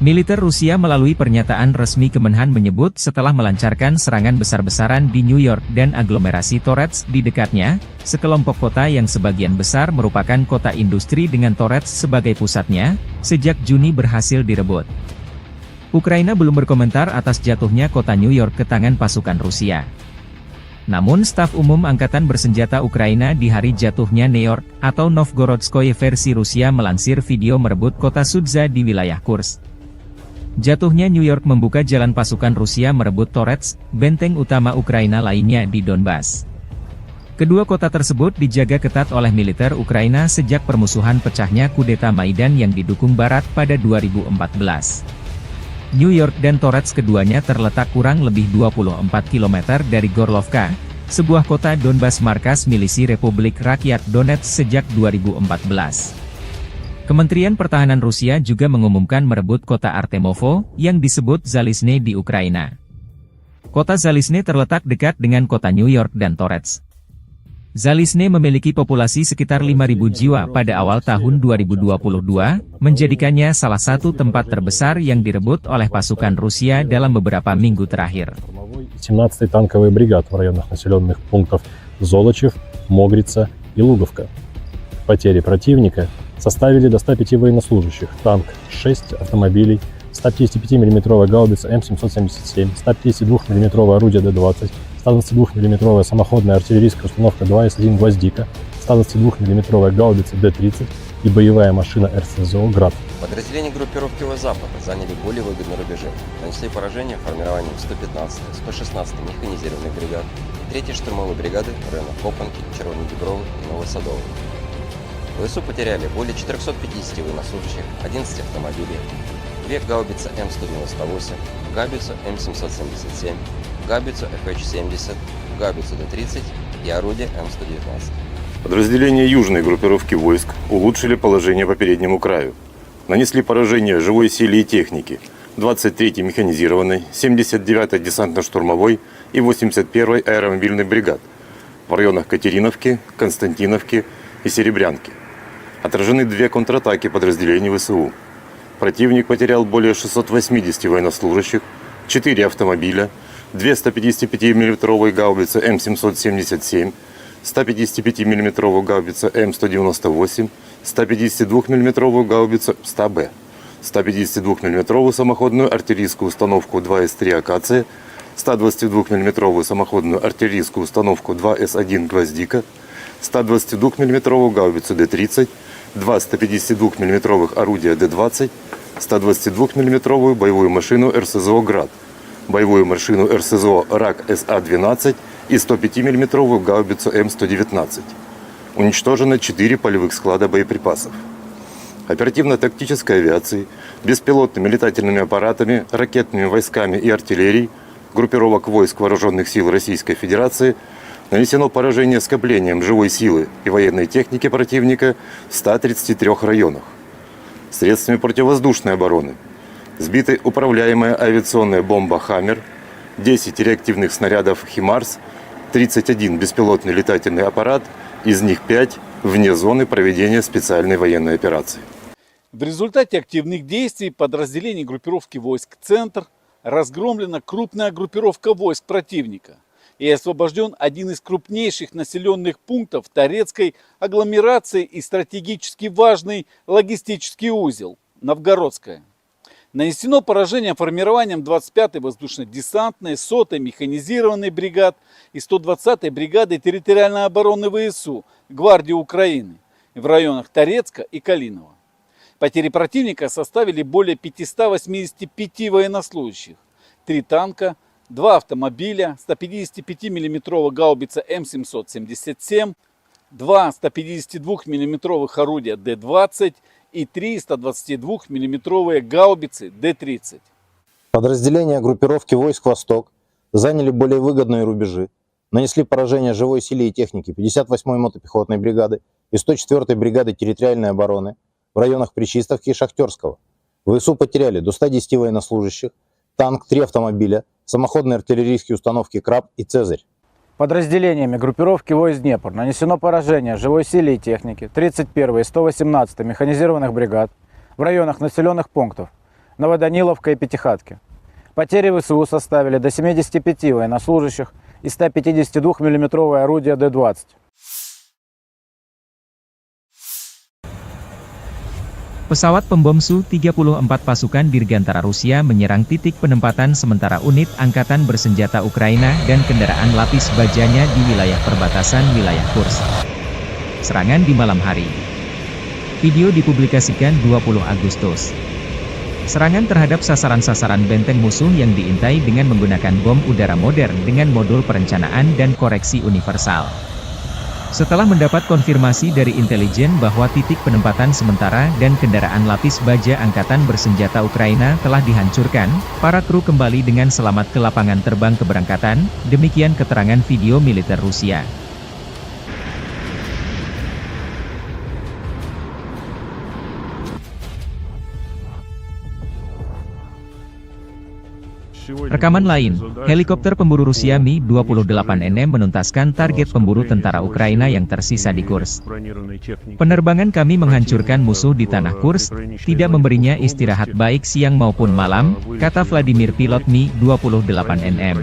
Militer Rusia melalui pernyataan resmi Kemenhan menyebut setelah melancarkan serangan besar-besaran di New York dan aglomerasi Torets di dekatnya, sekelompok kota yang sebagian besar merupakan kota industri dengan Torets sebagai pusatnya, sejak Juni berhasil direbut. Ukraina belum berkomentar atas jatuhnya kota New York ke tangan pasukan Rusia. Namun Staf Umum Angkatan Bersenjata Ukraina di hari jatuhnya New York, atau Novgorodskoye versi Rusia melansir video merebut kota Sudza di wilayah Kursk. Jatuhnya New York membuka jalan pasukan Rusia merebut Torets, benteng utama Ukraina lainnya di Donbas. Kedua kota tersebut dijaga ketat oleh militer Ukraina sejak permusuhan pecahnya kudeta Maidan yang didukung Barat pada 2014. New York dan Torets keduanya terletak kurang lebih 24 km dari Gorlovka, sebuah kota Donbas markas milisi Republik Rakyat Donetsk sejak 2014. Kementerian Pertahanan Rusia juga mengumumkan merebut kota Artemovo, yang disebut Zalizne di Ukraina. Kota Zalizne terletak dekat dengan kota New York dan Torets. Zalizne memiliki populasi sekitar 5.000 jiwa pada awal tahun 2022, menjadikannya salah satu tempat terbesar yang direbut oleh pasukan Rusia dalam beberapa minggu terakhir. 17-й танковый бригад в районах населенных пунктов Золочев, Могрица и Луговка. Потери противника составили до 105 военнослужащих, танк 6 автомобилей, 155 мм гаубица М777, 152 мм орудие Д-20, 122 мм самоходная артиллерийская установка 2С1 «Гвоздика», 122 мм гаубица Д-30 и боевая машина РСЗО «Град». Подразделения группировки Запада заняли более выгодные рубежи, нанесли поражение формированием 115-й, 116-й механизированных бригад и 3-й штурмовой бригады в районах Копанки, Червонодібровы и Новосадовой. ВСУ потеряли более 450 военнослужащих, 11 автомобилей, 2 гаубицы М198, гаубицу М777, гаубицу ФХ-70, гаубицу Д-30 и орудие М119. Подразделения южной группировки войск улучшили положение по переднему краю. Нанесли поражение живой силе и технике 23-й механизированной, 79-й десантно-штурмовой и 81-й аэромобильной бригад в районах Катериновки, Константиновки и Серебрянки. Отражены 2 контратаки подразделений ВСУ. Противник потерял более 680 военнослужащих, 4 автомобиля, 2 155 мм гаубицы М777, 155 мм гаубица М198, 152 мм гаубицу 100Б, 152 мм самоходную артиллерийскую установку 2С3 «Акация», 122 мм самоходную артиллерийскую установку 2С1 «Гвоздика», 122 мм гаубицу Д-30, 2 152 мм орудия Д-20, 122 мм боевую машину РСЗО «Град», боевую машину РСЗО «Рак СА-12» и 105 мм гаубицу М119. Уничтожено 4 полевых склада боеприпасов. Оперативно-тактической авиацией, беспилотными летательными аппаратами, ракетными войсками и артиллерией группировок войск Вооруженных сил Российской Федерации Нанесено поражение скоплением живой силы и военной техники противника в 133 районах. Средствами противовоздушной обороны сбиты управляемая авиационная бомба «Хаммер», 10 реактивных снарядов «Химарс», 31 беспилотный летательный аппарат, из них 5 вне зоны проведения специальной военной операции. В результате активных действий подразделений группировки войск «Центр» разгромлена крупная группировка войск противника и освобожден один из крупнейших населенных пунктов Торецкой агломерации и стратегически важный логистический узел – Новгородская. Нанесено поражение формированием 25-й воздушно-десантной, 100-й механизированной бригад и 120-й бригады территориальной обороны ВСУ Гвардии Украины в районах Торецка и Калинова. Потери противника составили более 585 военнослужащих, 3 танка, 2 автомобиля, 155 мм гаубица М777, 2 152 мм орудия Д-20 и 3 122 мм гаубицы Д-30. Подразделения группировки войск «Восток» заняли более выгодные рубежи, нанесли поражение живой силе и технике 58-й мотопехотной бригады и 104-й бригады территориальной обороны в районах Причистовки и Шахтерского. ВСУ потеряли до 110 военнослужащих, танк, 3 автомобиля, самоходные артиллерийские установки «Краб» и «Цезарь». Подразделениями группировки войск Днепр нанесено поражение живой силе и технике 31-й и 118-й механизированных бригад в районах населенных пунктов Новоданиловка и Пятихатки. Потери ВСУ составили до 75 военнослужащих и 152 мм орудия Д-20. Pesawat pembom Su-34 pasukan Dirgantara Rusia menyerang titik penempatan sementara unit angkatan bersenjata Ukraina dan kendaraan lapis bajanya di wilayah perbatasan wilayah Kursk. Serangan di malam hari. Video dipublikasikan 20 Agustus. Serangan terhadap sasaran-sasaran benteng musuh yang diintai dengan menggunakan bom udara modern dengan modul perencanaan dan koreksi universal. Setelah mendapat konfirmasi dari intelijen bahwa titik penempatan sementara dan kendaraan lapis baja angkatan bersenjata Ukraina telah dihancurkan, para kru kembali dengan selamat ke lapangan terbang keberangkatan, demikian keterangan video militer Rusia. Rekaman lain, helikopter pemburu Rusia Mi-28NM menuntaskan target pemburu tentara Ukraina yang tersisa di Kursk. Penerbangan kami menghancurkan musuh di tanah Kursk, tidak memberinya istirahat baik siang maupun malam, kata Vladimir pilot Mi-28NM.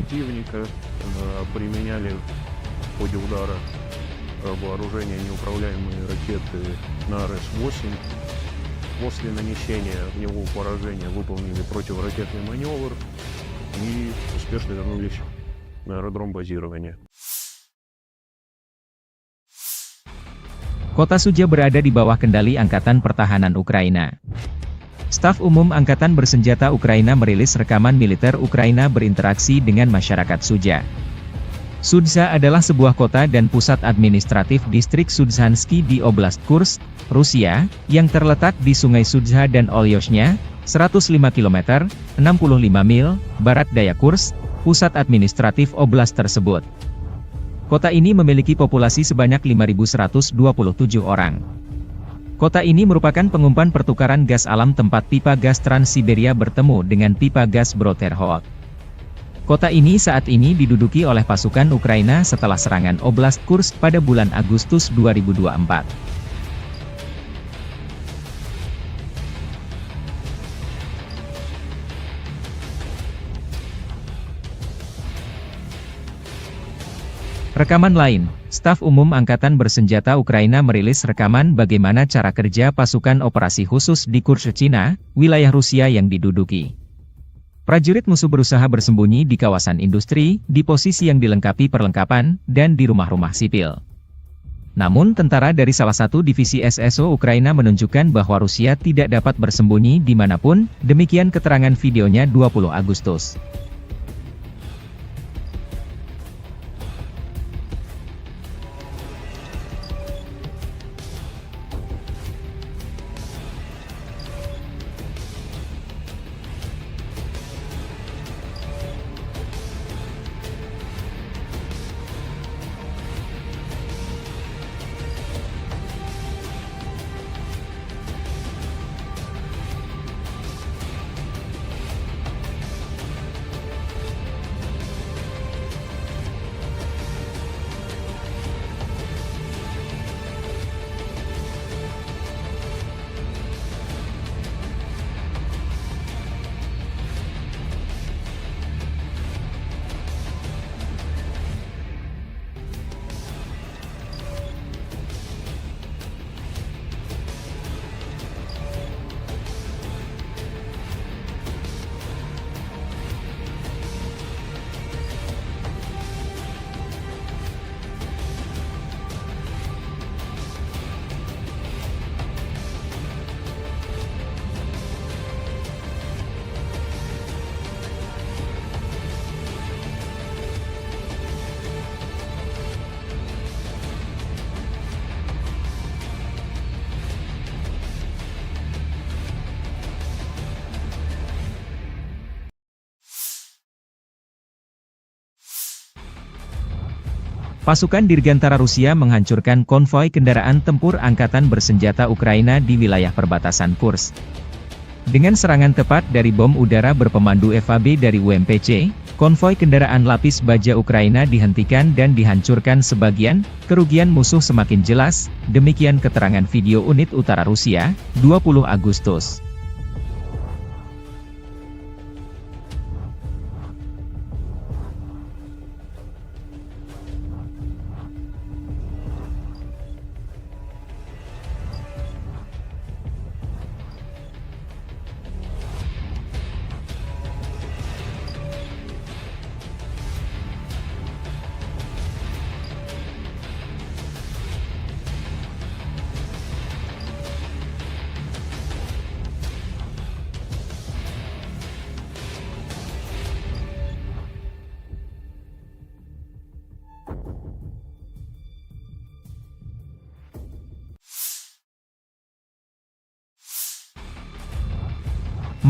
После нанесения в него поражения выполнили противоракетный маневр и успешно вернулись на аэродром базирования. Kota Suja berada di bawah kendali Angkatan Pertahanan Ukraina. Staf Umum Angkatan Bersenjata Ukraina merilis rekaman militer Ukraina berinteraksi dengan masyarakat Suja. Sudza adalah sebuah kota dan pusat administratif distrik Sudzhansky di Oblast Kursk, Rusia, yang terletak di Sungai Sudza dan Olyoshnya, 105 km, 65 mil, barat daya Kursk, pusat administratif oblast tersebut. Kota ini memiliki populasi sebanyak 5.127 orang. Kota ini merupakan pengumpan pertukaran gas alam tempat pipa gas Trans-Siberia bertemu dengan pipa gas Broterhod. Kota ini saat ini diduduki oleh pasukan Ukraina setelah serangan Oblast Kursk pada bulan Agustus 2024. Rekaman lain, Staf Umum Angkatan Bersenjata Ukraina merilis rekaman bagaimana cara kerja pasukan operasi khusus di Kursk, Cina, wilayah Rusia yang diduduki. Prajurit musuh berusaha bersembunyi di kawasan industri, di posisi yang dilengkapi perlengkapan, dan di rumah-rumah sipil. Namun tentara dari salah satu divisi SSO Ukraina menunjukkan bahwa Rusia tidak dapat bersembunyi dimanapun, demikian keterangan videonya 20 Agustus. Pasukan Dirgantara Rusia menghancurkan konvoi kendaraan tempur angkatan bersenjata Ukraina di wilayah perbatasan Kursk. Dengan serangan tepat dari bom udara berpemandu FAB dari UMPC, konvoi kendaraan lapis baja Ukraina dihentikan dan dihancurkan sebagian, kerugian musuh semakin jelas, demikian keterangan video unit utara Rusia, 20 Agustus.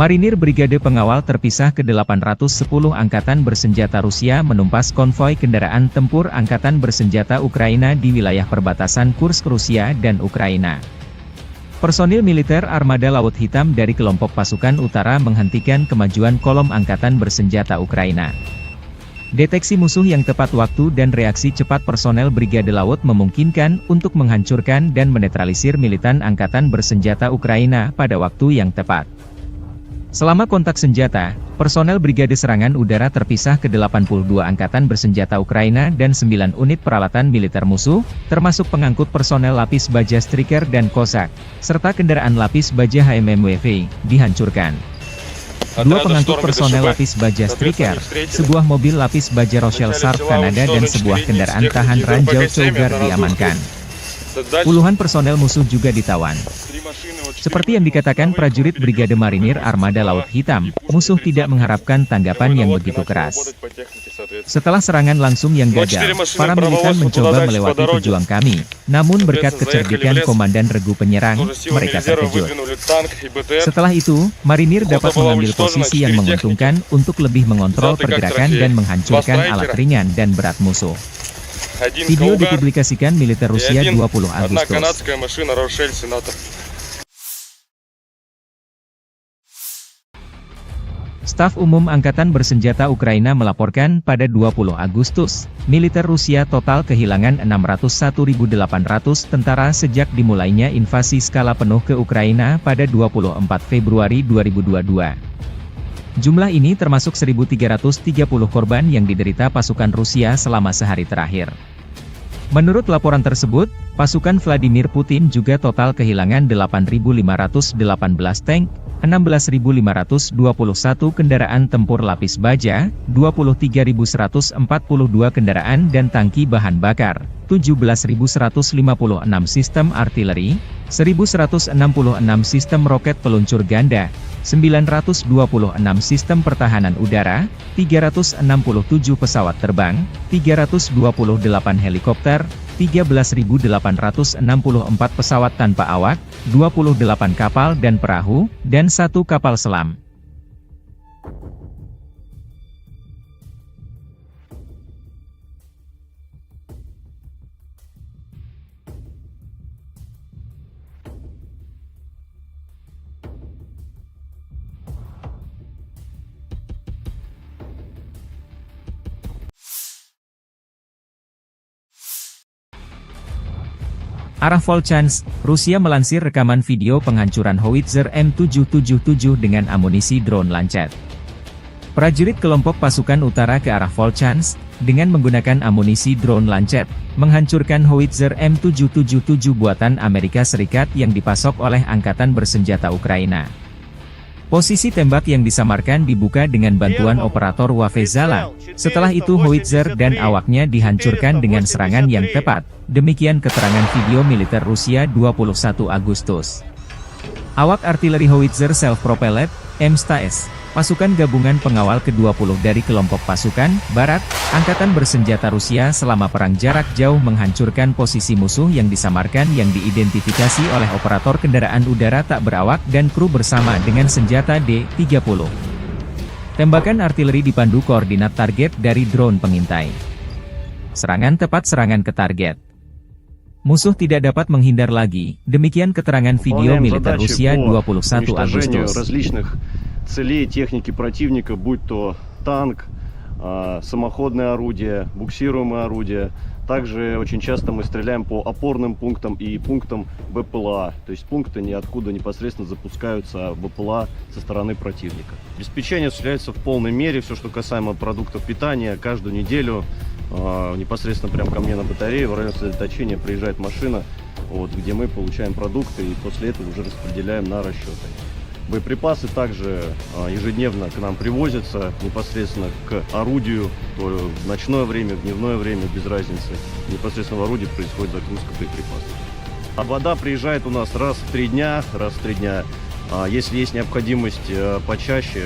Marinir Brigade Pengawal Terpisah ke-810 Angkatan Bersenjata Rusia menumpas konvoi kendaraan tempur Angkatan Bersenjata Ukraina di wilayah perbatasan Kursk Rusia dan Ukraina. Personil militer Armada Laut Hitam dari kelompok pasukan utara menghentikan kemajuan kolom Angkatan Bersenjata Ukraina. Deteksi musuh yang tepat waktu dan reaksi cepat personel Brigade Laut memungkinkan untuk menghancurkan dan menetralisir militan Angkatan Bersenjata Ukraina pada waktu yang tepat. Selama kontak senjata, personel Brigade Serangan Udara Terpisah ke-82 Angkatan Bersenjata Ukraina dan 9 unit peralatan militer musuh, termasuk pengangkut personel lapis baja Striker dan Cossack, serta kendaraan lapis baja HMMWV, dihancurkan. Dua pengangkut personel lapis baja Striker, sebuah mobil lapis baja Rochelle Sharp Kanada dan sebuah kendaraan tahan ranjau Cougar diamankan. Puluhan personel musuh juga ditawan. Seperti yang dikatakan prajurit Brigade Marinir Armada Laut Hitam, musuh tidak mengharapkan tanggapan yang begitu keras. Setelah serangan langsung yang gagal, para militan mencoba melewati pejuang kami, namun berkat kecerdikan Komandan Regu Penyerang, mereka terkejut. Setelah itu, Marinir dapat mengambil posisi yang menguntungkan untuk lebih mengontrol pergerakan dan menghancurkan alat ringan dan berat musuh. Video dipublikasikan militer Rusia 20 Agustus. Staf Umum Angkatan Bersenjata Ukraina melaporkan pada 20 Agustus, militer Rusia total kehilangan 601.800 tentara sejak dimulainya invasi skala penuh ke Ukraina pada 24 Februari 2022. Jumlah ini termasuk 1.330 korban yang diderita pasukan Rusia selama sehari terakhir. Menurut laporan tersebut, pasukan Vladimir Putin juga total kehilangan 8.518 tank, 16.521 kendaraan tempur lapis baja, 23.142 kendaraan dan tangki bahan bakar, 17.156 sistem artileri, 1.166 sistem roket peluncur ganda, 926 sistem pertahanan udara, 367 pesawat terbang, 328 helikopter, 13.864 pesawat tanpa awak, 28 kapal dan perahu, dan 1 kapal selam. Arah Volchansk, Rusia melansir rekaman video penghancuran howitzer M777 dengan amunisi drone Lancet. Prajurit kelompok pasukan utara ke arah Volchansk, dengan menggunakan amunisi drone Lancet, menghancurkan howitzer M777 buatan Amerika Serikat yang dipasok oleh Angkatan Bersenjata Ukraina. Posisi tembak yang disamarkan dibuka dengan bantuan operator Wafezala. Setelah itu howitzer dan awaknya dihancurkan dengan serangan yang tepat. Demikian keterangan video militer Rusia 21 Agustus. Awak artileri howitzer self-propelled, M100S, pasukan gabungan pengawal ke-20 dari kelompok pasukan Barat, Angkatan Bersenjata Rusia selama perang jarak jauh menghancurkan posisi musuh yang disamarkan yang diidentifikasi oleh operator kendaraan udara tak berawak dan kru bersama dengan senjata D-30. Tembakan artileri dipandu koordinat target dari drone pengintai. Serangan tepat, serangan ke target. Musuh tidak dapat menghindar lagi, demikian keterangan video Выполняем militer задачи Rusia по 21 уничтожению Agustus. различных целей техники противника, будь то танк, самоходное орудие, буксируемое орудие. Также очень часто мы стреляем по опорным пунктам и пунктам БПЛА, то есть пункты ниоткуда непосредственно запускаются БПЛА со стороны противника. Обеспечение осуществляется в полной мере, все, что касаемо продуктов питания, каждую неделю непосредственно прямо ко мне на батарею в район сосредоточения приезжает машина, вот, где мы получаем продукты и после этого уже распределяем на расчеты. Боеприпасы также ежедневно к нам привозятся непосредственно к орудию, то в ночное время, в дневное время, без разницы. Непосредственно в орудии происходит загрузка боеприпасов. А вода приезжает у нас раз в 3 дня. Если есть необходимость почаще,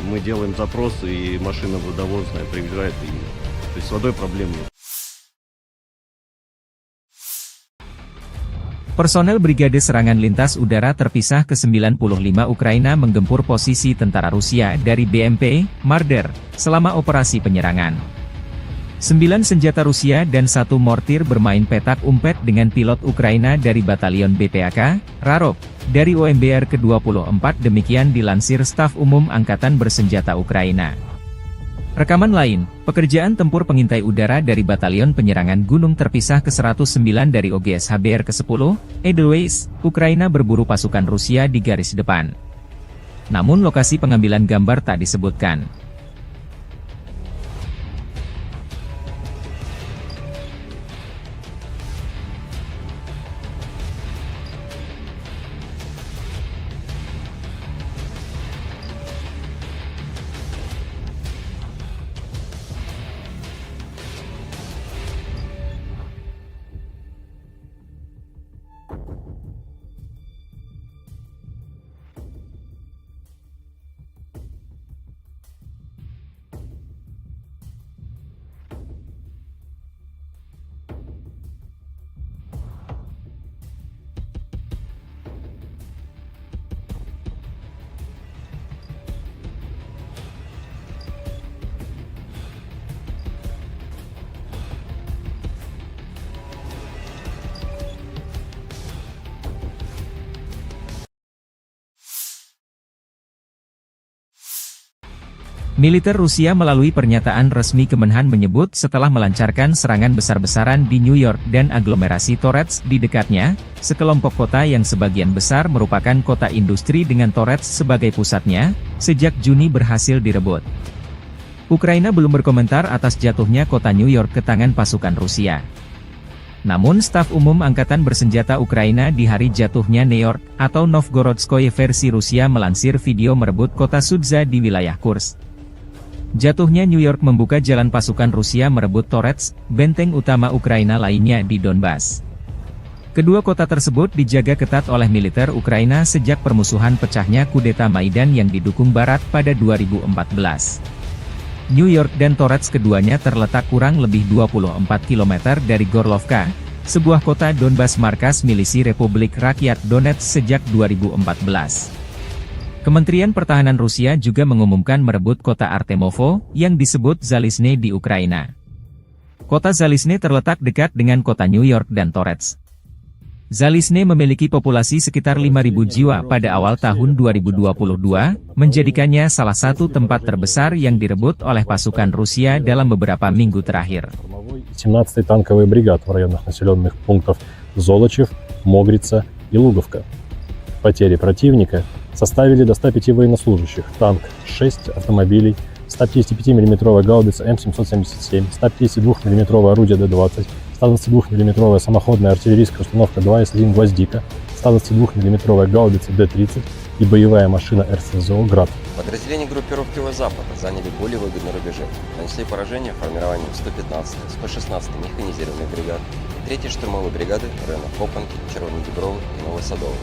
мы делаем запросы, и машина водовозная приезжает. То есть с водой проблем нет. Personel Brigade Serangan Lintas Udara Terpisah ke-95 Ukraina menggempur posisi tentara Rusia dari BMP, Marder, selama operasi penyerangan. 9 senjata Rusia dan 1 mortir bermain petak umpet dengan pilot Ukraina dari Batalion BPAK, Rarok, dari OMBR ke-24 demikian dilansir Staf Umum Angkatan Bersenjata Ukraina. Rekaman lain, pekerjaan tempur pengintai udara dari Batalion Penyerangan Gunung Terpisah ke-109 dari OGS HBR ke-10, Edelweiss, Ukraina berburu pasukan Rusia di garis depan. Namun lokasi pengambilan gambar tak disebutkan. Militer Rusia melalui pernyataan resmi Kemenhan menyebut setelah melancarkan serangan besar-besaran di New York dan aglomerasi Torets di dekatnya, sekelompok kota yang sebagian besar merupakan kota industri dengan Torets sebagai pusatnya, sejak Juni berhasil direbut. Ukraina belum berkomentar atas jatuhnya kota New York ke tangan pasukan Rusia. Namun Staf Umum Angkatan Bersenjata Ukraina di hari jatuhnya New York, atau Novgorodskoye versi Rusia melansir video merebut kota Sudza di wilayah Kursk. Jatuhnya New York membuka jalan pasukan Rusia merebut Torets, benteng utama Ukraina lainnya di Donbas. Kedua kota tersebut dijaga ketat oleh militer Ukraina sejak permusuhan pecahnya kudeta Maidan yang didukung Barat pada 2014. New York dan Torets keduanya terletak kurang lebih 24 km dari Gorlovka, sebuah kota Donbas markas milisi Republik Rakyat Donetsk sejak 2014. Kementerian Pertahanan Rusia juga mengumumkan merebut kota Artemovo, yang disebut Zalizne di Ukraina. Kota Zalizne terletak dekat dengan kota New York dan Torets. Zalizne memiliki populasi sekitar 5.000 jiwa pada awal tahun 2022, menjadikannya salah satu tempat terbesar yang direbut oleh pasukan Rusia dalam beberapa minggu terakhir. 17-й танковый бригад в районах населенных пунктов Золочев, Могрица и Луговка. Потери противника составили до 105 военнослужащих, танк 6 автомобилей, 155 мм гаубица М777, 152 мм орудие Д-20, 122 мм самоходная артиллерийская установка 2С1 «Гвоздика», 122 мм гаубица Д-30 и боевая машина РСЗО «Град». Подразделения группировки Запада заняли более выгодные рубежи, нанесли поражение формированием 115-й, 116-й механизированных бригад и 3-й штурмовой бригады районов Копанки, Червоногибровы и Новосадовой.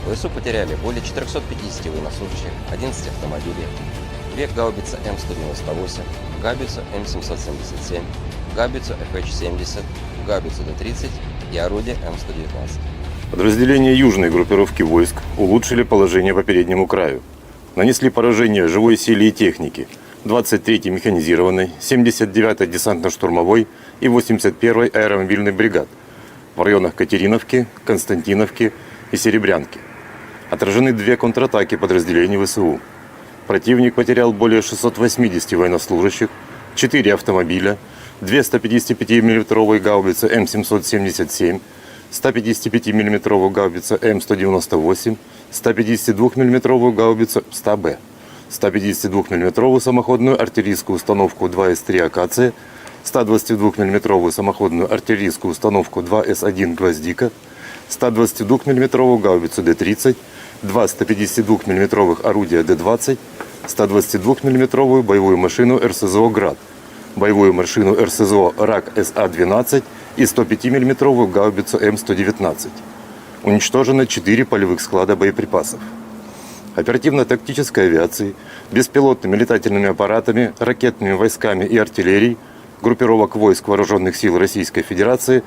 ВСУ потеряли более 450 военнослужащих, 11 автомобилей, 2 гаубицы М198, гаубицу М777, гаубицу ФХ-70, гаубицу Д-30 и орудие М119. Подразделения южной группировки войск улучшили положение по переднему краю. Нанесли поражение живой силе и технике 23-й механизированной, 79-й десантно-штурмовой и 81-й аэромобильной бригад в районах Катериновки, Константиновки и Серебрянки. Отражены 2 контратаки подразделений ВСУ. Противник потерял более 680 военнослужащих, 4 автомобиля, 2 155 мм гаубицы М777, 155 мм гаубица М198, 152 мм гаубицу 100Б, 152 мм самоходную артиллерийскую установку 2С3 «Акация», 122 мм самоходную артиллерийскую установку 2С1 «Гвоздика», 122 мм гаубицу Д-30, 2 152 мм орудия Д-20, 122 мм боевую машину РСЗО «Град», боевую машину РСЗО РАК СА-12 и 105 мм гаубицу М119. Уничтожено 4 полевых склада боеприпасов. Оперативно-тактической авиацией, беспилотными летательными аппаратами, ракетными войсками и артиллерией группировок войск Вооруженных сил Российской Федерации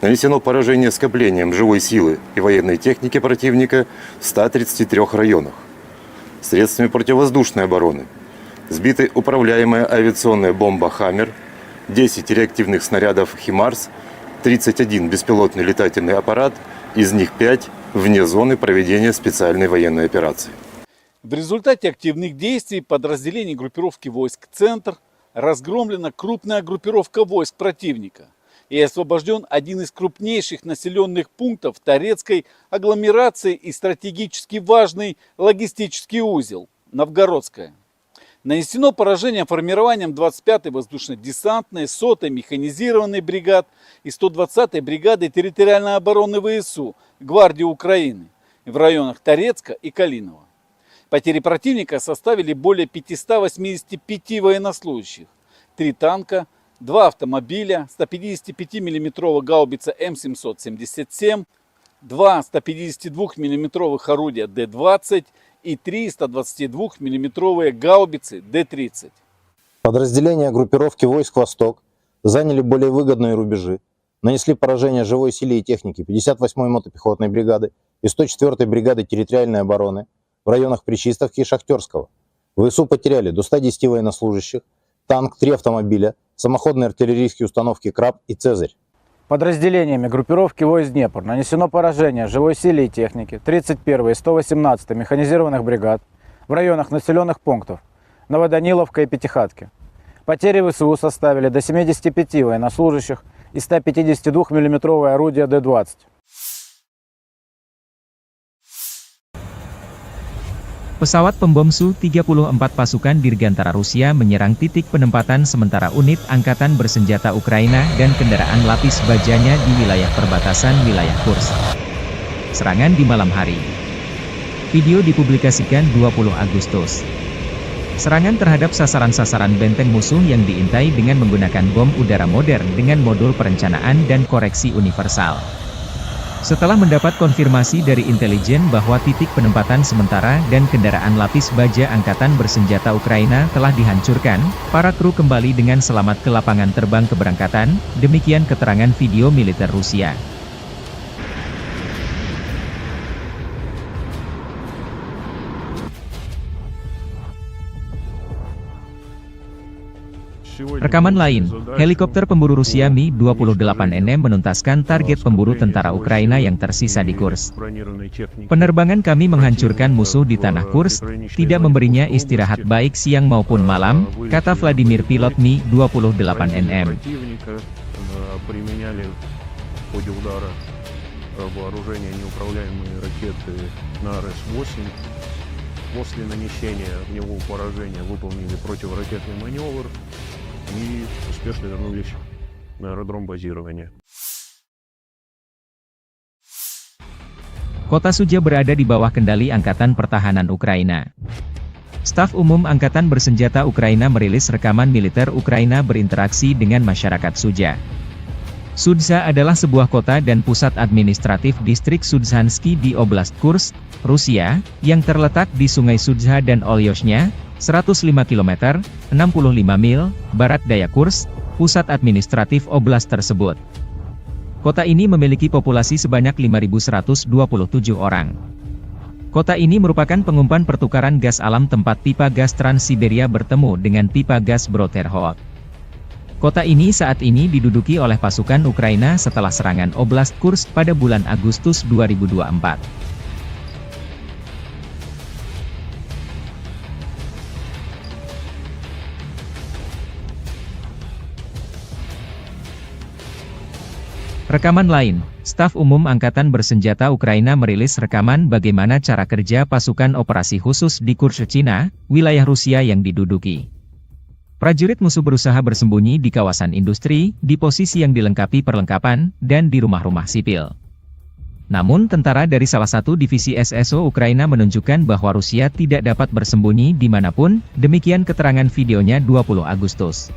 нанесено поражение скоплением живой силы и военной техники противника в 133 районах. Средствами противовоздушной обороны сбиты управляемая авиационная бомба «Хаммер», 10 реактивных снарядов «Химарс», 31 беспилотный летательный аппарат, из них 5 вне зоны проведения специальной военной операции. В результате активных действий подразделений группировки войск «Центр» разгромлена крупная группировка войск противника и освобожден один из крупнейших населенных пунктов Торецкой агломерации и стратегически важный логистический узел – Новгородская. Нанесено поражение формированием 25-й воздушно-десантной, 100-й механизированной бригад и 120-й бригады территориальной обороны ВСУ Гвардии Украины в районах Торецка и Калинова. Потери противника составили более 585 военнослужащих, 3 танка, 2 автомобиля, 155 мм гаубица М777, 2 152 мм орудия Д-20 и 3 122 мм гаубицы Д-30. Подразделения группировки войск «Восток» заняли более выгодные рубежи, нанесли поражение живой силе и технике 58-й мотопехотной бригады и 104-й бригады территориальной обороны в районах Причистовки и Шахтерского. ВСУ потеряли до 110 военнослужащих, танк, 3 автомобиля, самоходные артиллерийские установки «Краб» и «Цезарь». Подразделениями группировки войск Днепр нанесено поражение живой силе и технике 31-й и 118-й механизированных бригад в районах населенных пунктов Новоданиловка и Пятихатки. Потери ВСУ составили до 75 военнослужащих и 152 мм орудия Д-20. Pesawat pembom Su-34 pasukan Dirgantara Rusia menyerang titik penempatan sementara unit angkatan bersenjata Ukraina dan kendaraan lapis bajanya di wilayah perbatasan wilayah Kursk. Serangan di malam hari. Video dipublikasikan 20 Agustus. Serangan terhadap sasaran-sasaran benteng musuh yang diintai dengan menggunakan bom udara modern dengan modul perencanaan dan koreksi universal. Setelah mendapat konfirmasi dari intelijen bahwa titik penempatan sementara dan kendaraan lapis baja angkatan bersenjata Ukraina telah dihancurkan, para kru kembali dengan selamat ke lapangan terbang keberangkatan, demikian keterangan video militer Rusia. Rekaman lain, helikopter pemburu Rusia Mi-28NM menuntaskan target pemburu tentara Ukraina yang tersisa di Kursk. Penerbangan kami menghancurkan musuh di tanah Kursk, tidak memberinya istirahat baik siang maupun malam, kata Vladimir pilot Mi-28NM. После нанесения огневого поражения выполнили противоракетный маневр и успешно вернулись на аэродром базирования. Kota Suja berada di bawah kendali Angkatan Pertahanan Ukraina. Staf Umum Angkatan Bersenjata Ukraina merilis rekaman militer Ukraina berinteraksi dengan masyarakat Suja. Sudza adalah sebuah kota dan pusat administratif distrik Sudzhansky di Oblast Kursk, Rusia, yang terletak di Sungai Sudza dan Olyoshnya, 105 km, 65 mil, barat daya Kursk, pusat administratif oblast tersebut. Kota ini memiliki populasi sebanyak 5.127 orang. Kota ini merupakan pengumpulan pertukaran gas alam tempat pipa gas Trans-Siberia bertemu dengan pipa gas Brodterhout. Kota ini saat ini diduduki oleh pasukan Ukraina setelah serangan Oblast Kursk pada bulan Agustus 2024. Rekaman lain, Staf Umum Angkatan Bersenjata Ukraina merilis rekaman bagaimana cara kerja pasukan operasi khusus di Kursk, Cina, wilayah Rusia yang diduduki. Prajurit musuh berusaha bersembunyi di kawasan industri, di posisi yang dilengkapi perlengkapan, dan di rumah-rumah sipil. Namun tentara dari salah satu divisi SSO Ukraina menunjukkan bahwa Rusia tidak dapat bersembunyi dimanapun, demikian keterangan videonya 20 Agustus.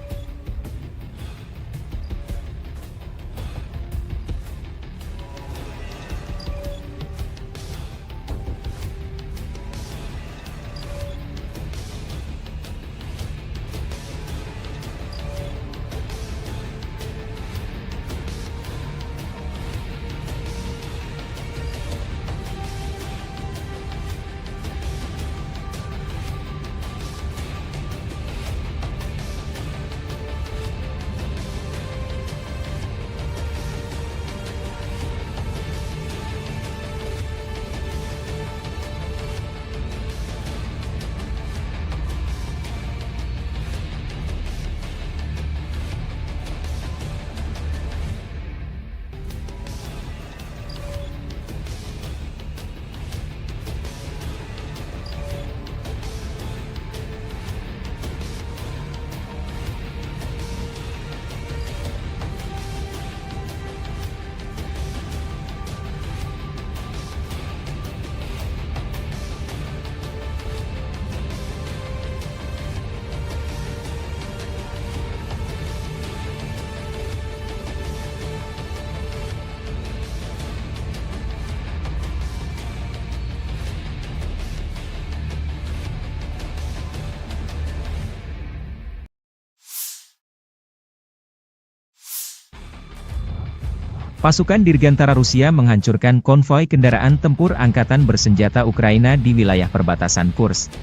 Pasukan Dirgantara Rusia menghancurkan konvoi kendaraan tempur angkatan bersenjata Ukraina di wilayah perbatasan Kursk.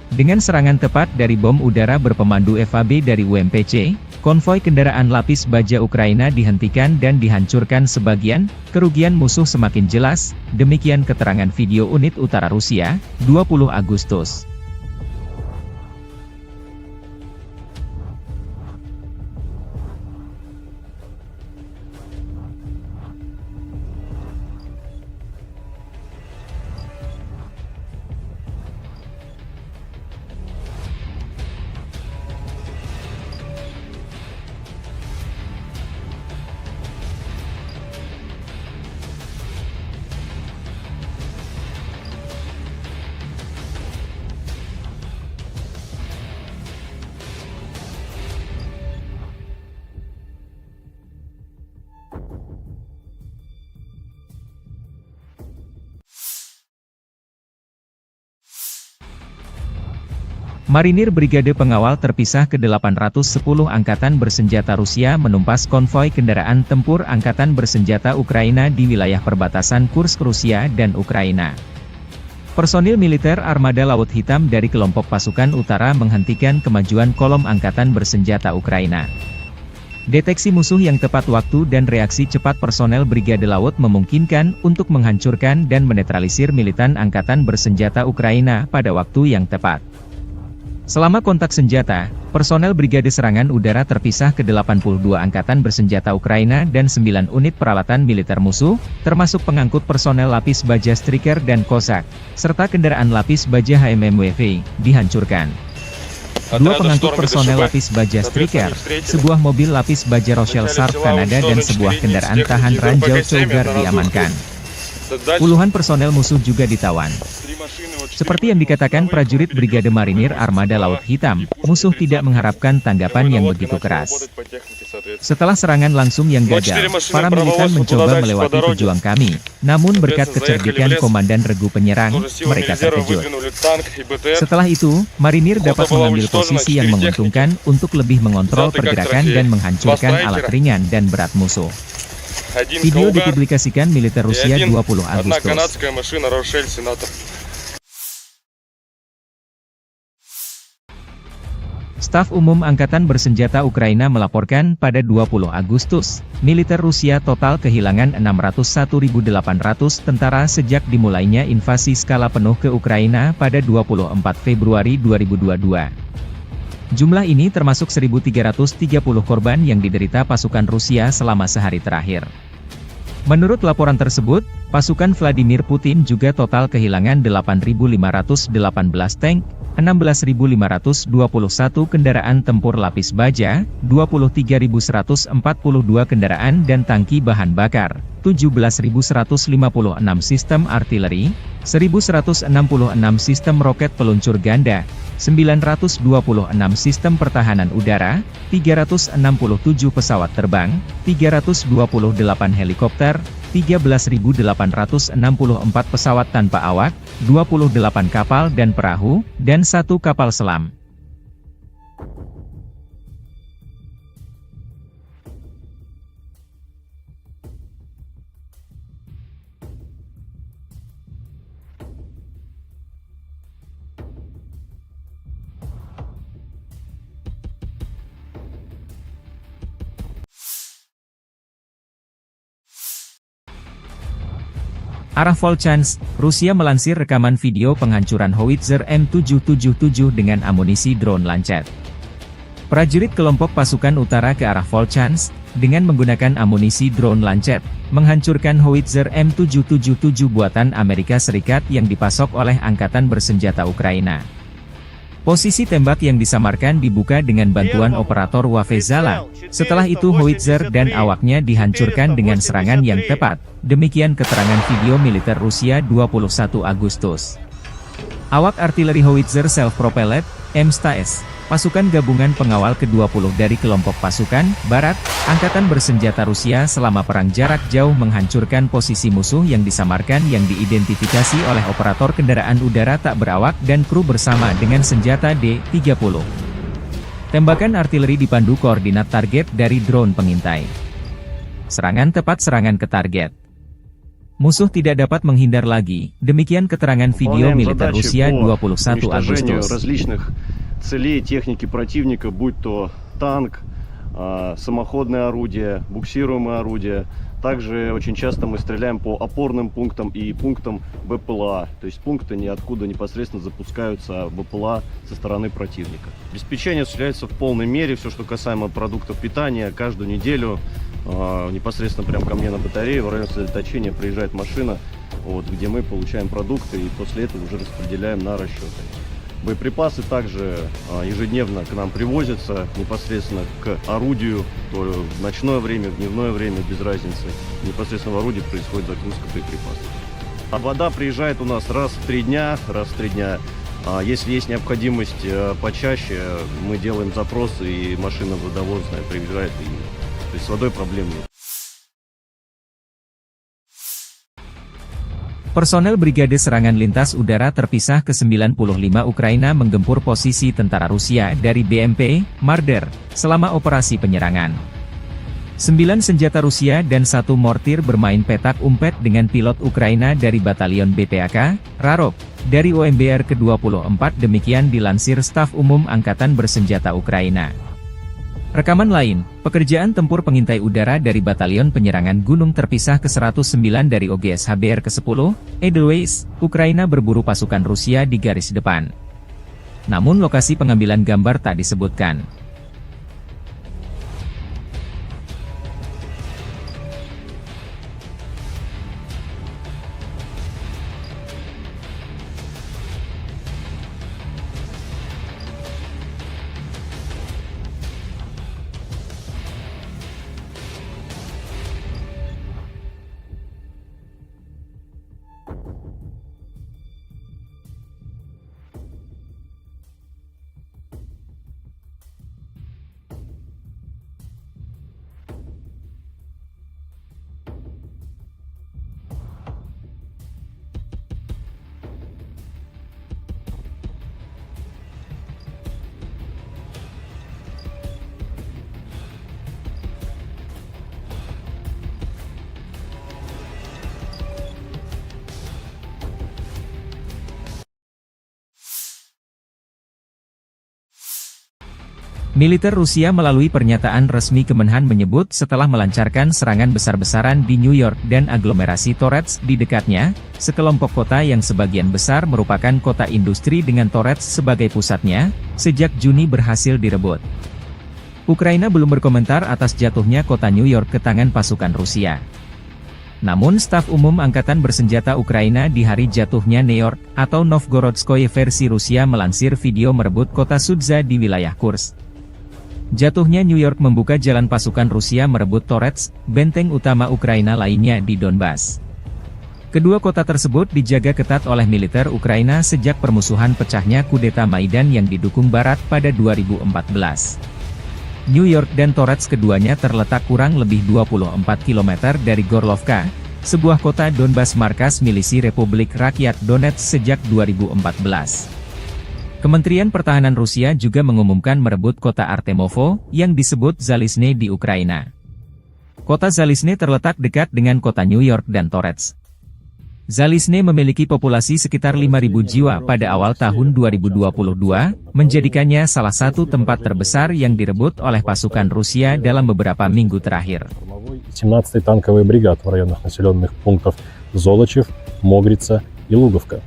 Dengan serangan tepat dari bom udara berpemandu FAB dari UMPC, konvoi kendaraan lapis baja Ukraina dihentikan dan dihancurkan sebagian, kerugian musuh semakin jelas, demikian keterangan video unit utara Rusia, 20 Agustus. Marinir Brigade Pengawal Terpisah ke-810 Angkatan Bersenjata Rusia menumpas konvoi kendaraan tempur Angkatan Bersenjata Ukraina di wilayah perbatasan Kursk Rusia dan Ukraina. Personil militer Armada Laut Hitam dari kelompok pasukan utara menghentikan kemajuan kolom Angkatan Bersenjata Ukraina. Deteksi musuh yang tepat waktu dan reaksi cepat personel Brigade Laut memungkinkan untuk menghancurkan dan menetralisir militan Angkatan Bersenjata Ukraina pada waktu yang tepat. Selama kontak senjata, personel Brigade Serangan Udara Terpisah ke-82 Angkatan Bersenjata Ukraina dan 9 unit peralatan militer musuh, termasuk pengangkut personel lapis baja Striker dan Cossack, serta kendaraan lapis baja HMMWV, dihancurkan. 2 pengangkut personel lapis baja Striker, sebuah mobil lapis baja Rochelle Sharp Kanada dan sebuah kendaraan tahan ranjau Cougar diamankan. Puluhan personel musuh juga ditawan. Seperti yang dikatakan prajurit Brigade Marinir Armada Laut Hitam, musuh tidak mengharapkan tanggapan yang begitu keras. Setelah serangan langsung yang gagal, para militan mencoba melewati pejuang kami, namun berkat kecerdikan Komandan Regu Penyerang, mereka terkejut. Setelah itu, Marinir dapat mengambil posisi yang menguntungkan untuk lebih mengontrol pergerakan dan menghancurkan alat ringan dan berat musuh. один Video Каугар dipublikasikan militer и Rusia 20 одна Agustus. канадская машина Рошель Сенатор. Staf Umum Angkatan Bersenjata Ukraina melaporkan pada 20 Agustus, militer Rusia total kehilangan 601.800 tentara sejak dimulainya invasi skala penuh ke Ukraina pada 24 Februari 2022. Jumlah ini termasuk 1.330 korban yang diderita pasukan Rusia selama sehari terakhir. Menurut laporan tersebut, pasukan Vladimir Putin juga total kehilangan 8.518 tank, 16.521 kendaraan tempur lapis baja, 23.142 kendaraan dan tangki bahan bakar, 17.156 sistem artileri, 1.166 sistem roket peluncur ganda, 926 sistem pertahanan udara, 367 pesawat terbang, 328 helikopter, 13.864 pesawat tanpa awak, 28 kapal dan perahu, dan 1 kapal selam. Arah Volchansk, Rusia melansir rekaman video penghancuran howitzer M777 dengan amunisi drone Lancet. Prajurit kelompok pasukan utara ke arah Volchansk, dengan menggunakan amunisi drone Lancet, menghancurkan howitzer M777 buatan Amerika Serikat yang dipasok oleh Angkatan Bersenjata Ukraina. Posisi tembak yang disamarkan dibuka dengan bantuan operator Wafezala. Setelah itu howitzer dan awaknya dihancurkan dengan serangan yang tepat. Demikian keterangan video militer Rusia 21 Agustus. Awak artileri howitzer self-propelled, M100S, pasukan gabungan pengawal ke-20 dari kelompok pasukan Barat, Angkatan Bersenjata Rusia selama perang jarak jauh menghancurkan posisi musuh yang disamarkan yang diidentifikasi oleh operator kendaraan udara tak berawak dan kru bersama dengan senjata D-30. Tembakan artileri dipandu koordinat target dari drone pengintai. Serangan tepat serangan ke target. Musuh tidak dapat menghindar lagi, demikian keterangan video militer Rusia 21 Agustus. Различных целей техники противника, будь то танк, самоходное орудие, буксируемое орудие. Также очень часто мы стреляем по опорным пунктам и пунктам БПЛА. То есть пункты ниоткуда непосредственно запускаются БПЛА со стороны противника. Обеспечение осуществляется в полной мере. Все, что касаемо продуктов питания, каждую неделю непосредственно прямо ко мне на батарею в район сосредоточения приезжает машина, вот, где мы получаем продукты и после этого уже распределяем на расчеты. Боеприпасы также ежедневно к нам привозятся непосредственно к орудию, то в ночное время, в дневное время, без разницы. Непосредственно в орудии происходит загрузка боеприпасов. А вода приезжает у нас раз в 3 дня. Если есть необходимость почаще, мы делаем запросы, и машина водовозная приезжает, то есть с водой проблем нет. Personel Brigade Serangan Lintas Udara Terpisah ke-95 Ukraina menggempur posisi tentara Rusia dari BMP, Marder, selama operasi penyerangan. 9 senjata Rusia dan 1 mortir bermain petak umpet dengan pilot Ukraina dari Batalion BPAK, Rarok, dari OMBR ke-24 demikian dilansir Staf Umum Angkatan Bersenjata Ukraina. Rekaman lain, pekerjaan tempur pengintai udara dari Batalion Penyerangan Gunung Terpisah ke-109 dari OGS HBR ke-10, Edelweiss, Ukraina berburu pasukan Rusia di garis depan. Namun lokasi pengambilan gambar tak disebutkan. Militer Rusia melalui pernyataan resmi Kemenhan menyebut setelah melancarkan serangan besar-besaran di New York dan aglomerasi Torets di dekatnya, sekelompok kota yang sebagian besar merupakan kota industri dengan Torets sebagai pusatnya, sejak Juni berhasil direbut. Ukraina belum berkomentar atas jatuhnya kota New York ke tangan pasukan Rusia. Namun staf umum Angkatan Bersenjata Ukraina di hari jatuhnya New York, atau Novgorodskoye versi Rusia melansir video merebut kota Sudza di wilayah Kursk. Jatuhnya New York membuka jalan pasukan Rusia merebut Torets, benteng utama Ukraina lainnya di Donbas. Kedua kota tersebut dijaga ketat oleh militer Ukraina sejak permusuhan pecahnya kudeta Maidan yang didukung Barat pada 2014. New York dan Torets keduanya terletak kurang lebih 24 km dari Gorlovka, sebuah kota Donbas markas milisi Republik Rakyat Donetsk sejak 2014. Kementerian Pertahanan Rusia juga mengumumkan merebut kota Artemovo, yang disebut Zalizne di Ukraina. Kota Zalizne terletak dekat dengan kota New York dan Torets. Zalizne memiliki populasi sekitar 5.000 jiwa pada awal tahun 2022, menjadikannya salah satu tempat terbesar yang direbut oleh pasukan Rusia dalam beberapa minggu terakhir. 17-й танковый бригад в районах населенных пунктов Золочев, Могрица и Луговка.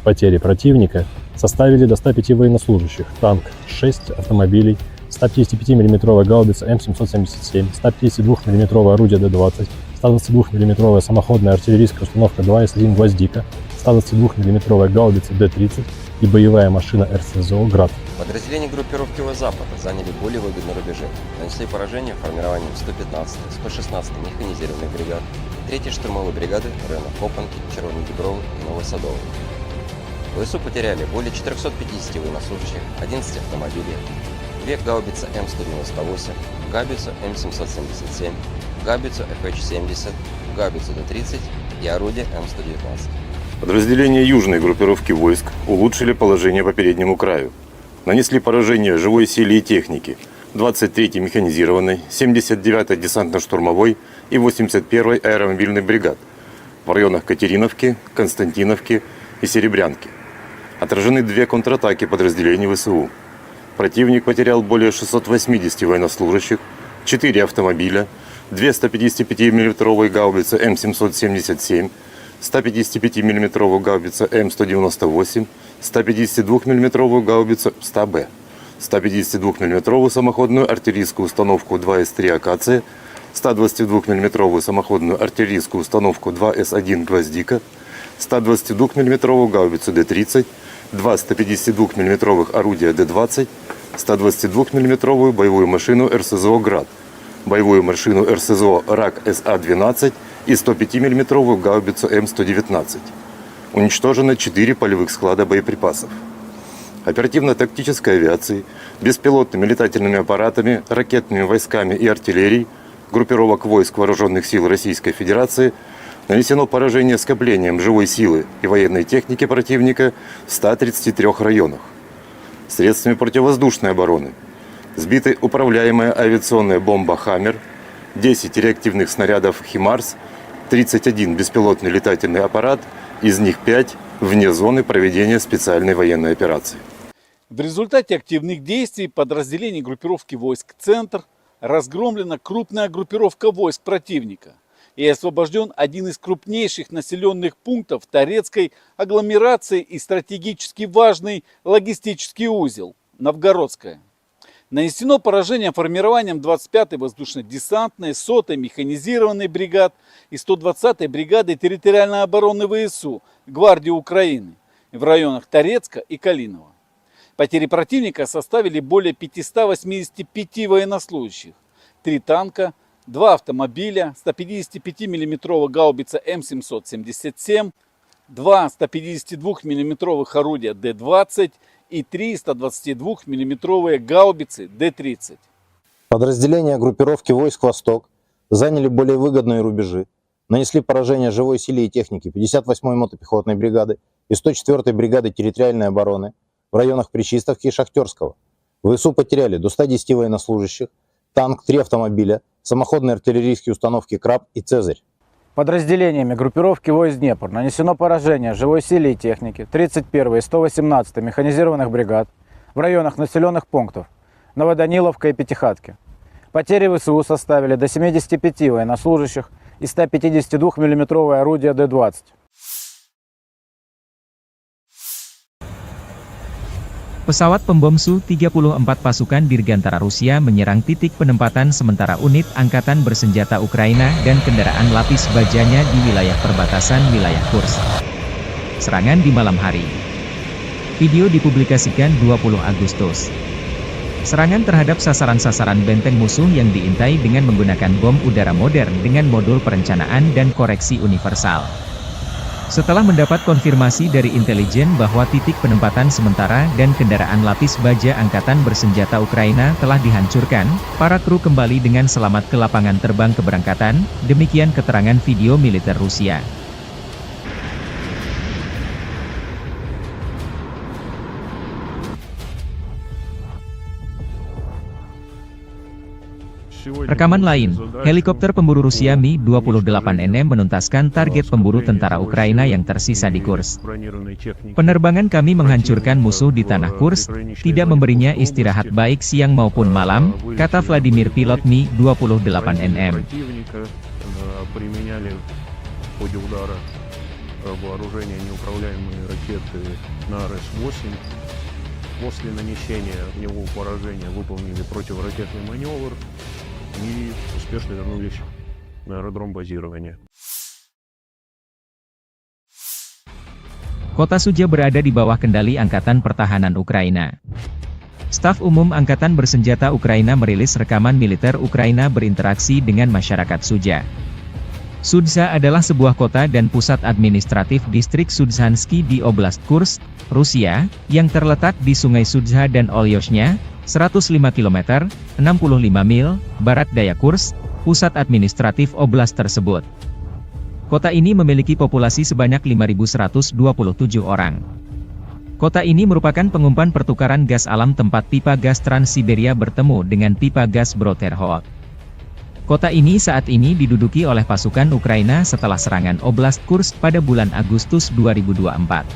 Потери противника составили до 105 военнослужащих, танк 6 автомобилей, 155 мм гаубица М777, 152 мм орудие Д-20, 122 мм самоходная артиллерийская установка 2С1 «Гвоздика», 122 мм гаубица Д-30 и боевая машина РСЗО «Град». Подразделения группировки Запада заняли более выгодные рубежи, нанесли поражение формированием 115-й, 116-й механизированных бригад, 3-й штурмовой бригады районов Копанки, Червоной Дубровы и Новосадовой. ВСУ потеряли более 450 военнослужащих, 11 автомобилей, 2 гаубицы М198, гаубицу М777, гаубицу FH-70, гаубицу Д-30 и орудие М119. Подразделения южной группировки войск улучшили положение по переднему краю. Нанесли поражение живой силе и технике 23-й механизированной, 79-й десантно-штурмовой и 81-й аэромобильной бригад в районах Катериновки, Константиновки и Серебрянки. Отражены 2 контратаки подразделений ВСУ. Противник потерял более 680 военнослужащих, 4 автомобиля, 2 155 мм гаубицы М777, 155 мм гаубица М198, 152 мм гаубицу 100Б, 152 мм самоходную артиллерийскую установку 2С3 «Акация», 122 мм самоходную артиллерийскую установку 2С1 «Гвоздика», 122 мм гаубицу Д-30, 2 152 мм орудия Д-20, 122 мм боевую машину РСЗО «Град», боевую машину РСЗО «Рак СА-12» и 105 мм гаубицу М119. Уничтожено 4 полевых склада боеприпасов. Оперативно-тактической авиацией, беспилотными летательными аппаратами, ракетными войсками и артиллерией группировок войск Вооруженных сил Российской Федерации нанесено поражение скоплением живой силы и военной техники противника в 133 районах. Средствами противовоздушной обороны сбиты управляемая авиационная бомба «Хаммер», 10 реактивных снарядов «Химарс», 31 беспилотный летательный аппарат, из них 5 вне зоны проведения специальной военной операции. В результате активных действий подразделений группировки войск «Центр» разгромлена крупная группировка войск противника и освобожден один из крупнейших населенных пунктов Торецкой агломерации и стратегически важный логистический узел – Новгородская. Нанесено поражение формированием 25-й воздушно-десантной, 100-й механизированной бригад и 120-й бригады территориальной обороны ВСУ Гвардии Украины в районах Торецка и Калинова. Потери противника составили более 585 военнослужащих, 3 танка, 2 автомобиля, 155 мм гаубица М777, 2 152 мм орудия Д-20 и 3 122 мм гаубицы Д-30. Подразделения группировки войск «Восток» заняли более выгодные рубежи, нанесли поражение живой силе и технике 58-й мотопехотной бригады и 104-й бригады территориальной обороны в районах Причистовки и Шахтерского. ВСУ потеряли до 110 военнослужащих, танк, 3 автомобиля, самоходные артиллерийские установки «Краб» и «Цезарь». Подразделениями группировки войск Днепр нанесено поражение живой силе и технике 31-й и 118-й механизированных бригад в районах населенных пунктов Новоданиловка и Пятихатки. Потери ВСУ составили до 75 военнослужащих и 152 миллиметровое орудие Д-20. Pesawat pembom Su-34 pasukan Dirgantara Rusia menyerang titik penempatan sementara unit Angkatan Bersenjata Ukraina dan kendaraan lapis bajanya di wilayah perbatasan wilayah Kursk. Serangan di malam hari. Video dipublikasikan 20 Agustus. Serangan terhadap sasaran-sasaran benteng musuh yang diintai dengan menggunakan bom udara modern dengan modul perencanaan dan koreksi universal. Setelah mendapat konfirmasi dari intelijen bahwa titik penempatan sementara dan kendaraan lapis baja Angkatan Bersenjata Ukraina telah dihancurkan, para kru kembali dengan selamat ke lapangan terbang keberangkatan, demikian keterangan video militer Rusia. Rekaman lain, helikopter pemburu Rusia Mi-28NM menuntaskan target pemburu tentara Ukraina yang tersisa di Kursk. Penerbangan kami menghancurkan musuh di tanah Kursk, tidak memberinya istirahat baik siang maupun malam, kata Vladimir pilot Mi-28NM. После нанесения в него поражения выполнили противоракетный маневр и успешно вернулись на аэродром базирования. Kota Sudzha berada di bawah kendali Angkatan Pertahanan Ukraina. Staf Umum Angkatan Bersenjata Ukraina merilis rekaman militer Ukraina berinteraksi dengan masyarakat Sudzha. Sudzha adalah sebuah kota dan pusat administratif distrik Sudzhansky di Oblast Kursk, Rusia, yang terletak di Sungai Sudzha dan Olyoshnya, 105 km, 65 mil, barat daya Kursk, pusat administratif oblast tersebut. Kota ini memiliki populasi sebanyak 5.127 orang. Kota ini merupakan pengumpan pertukaran gas alam tempat pipa gas Trans-Siberia bertemu dengan pipa gas Broterhod. Kota ini saat ini diduduki oleh pasukan Ukraina setelah serangan Oblast Kursk pada bulan Agustus 2024.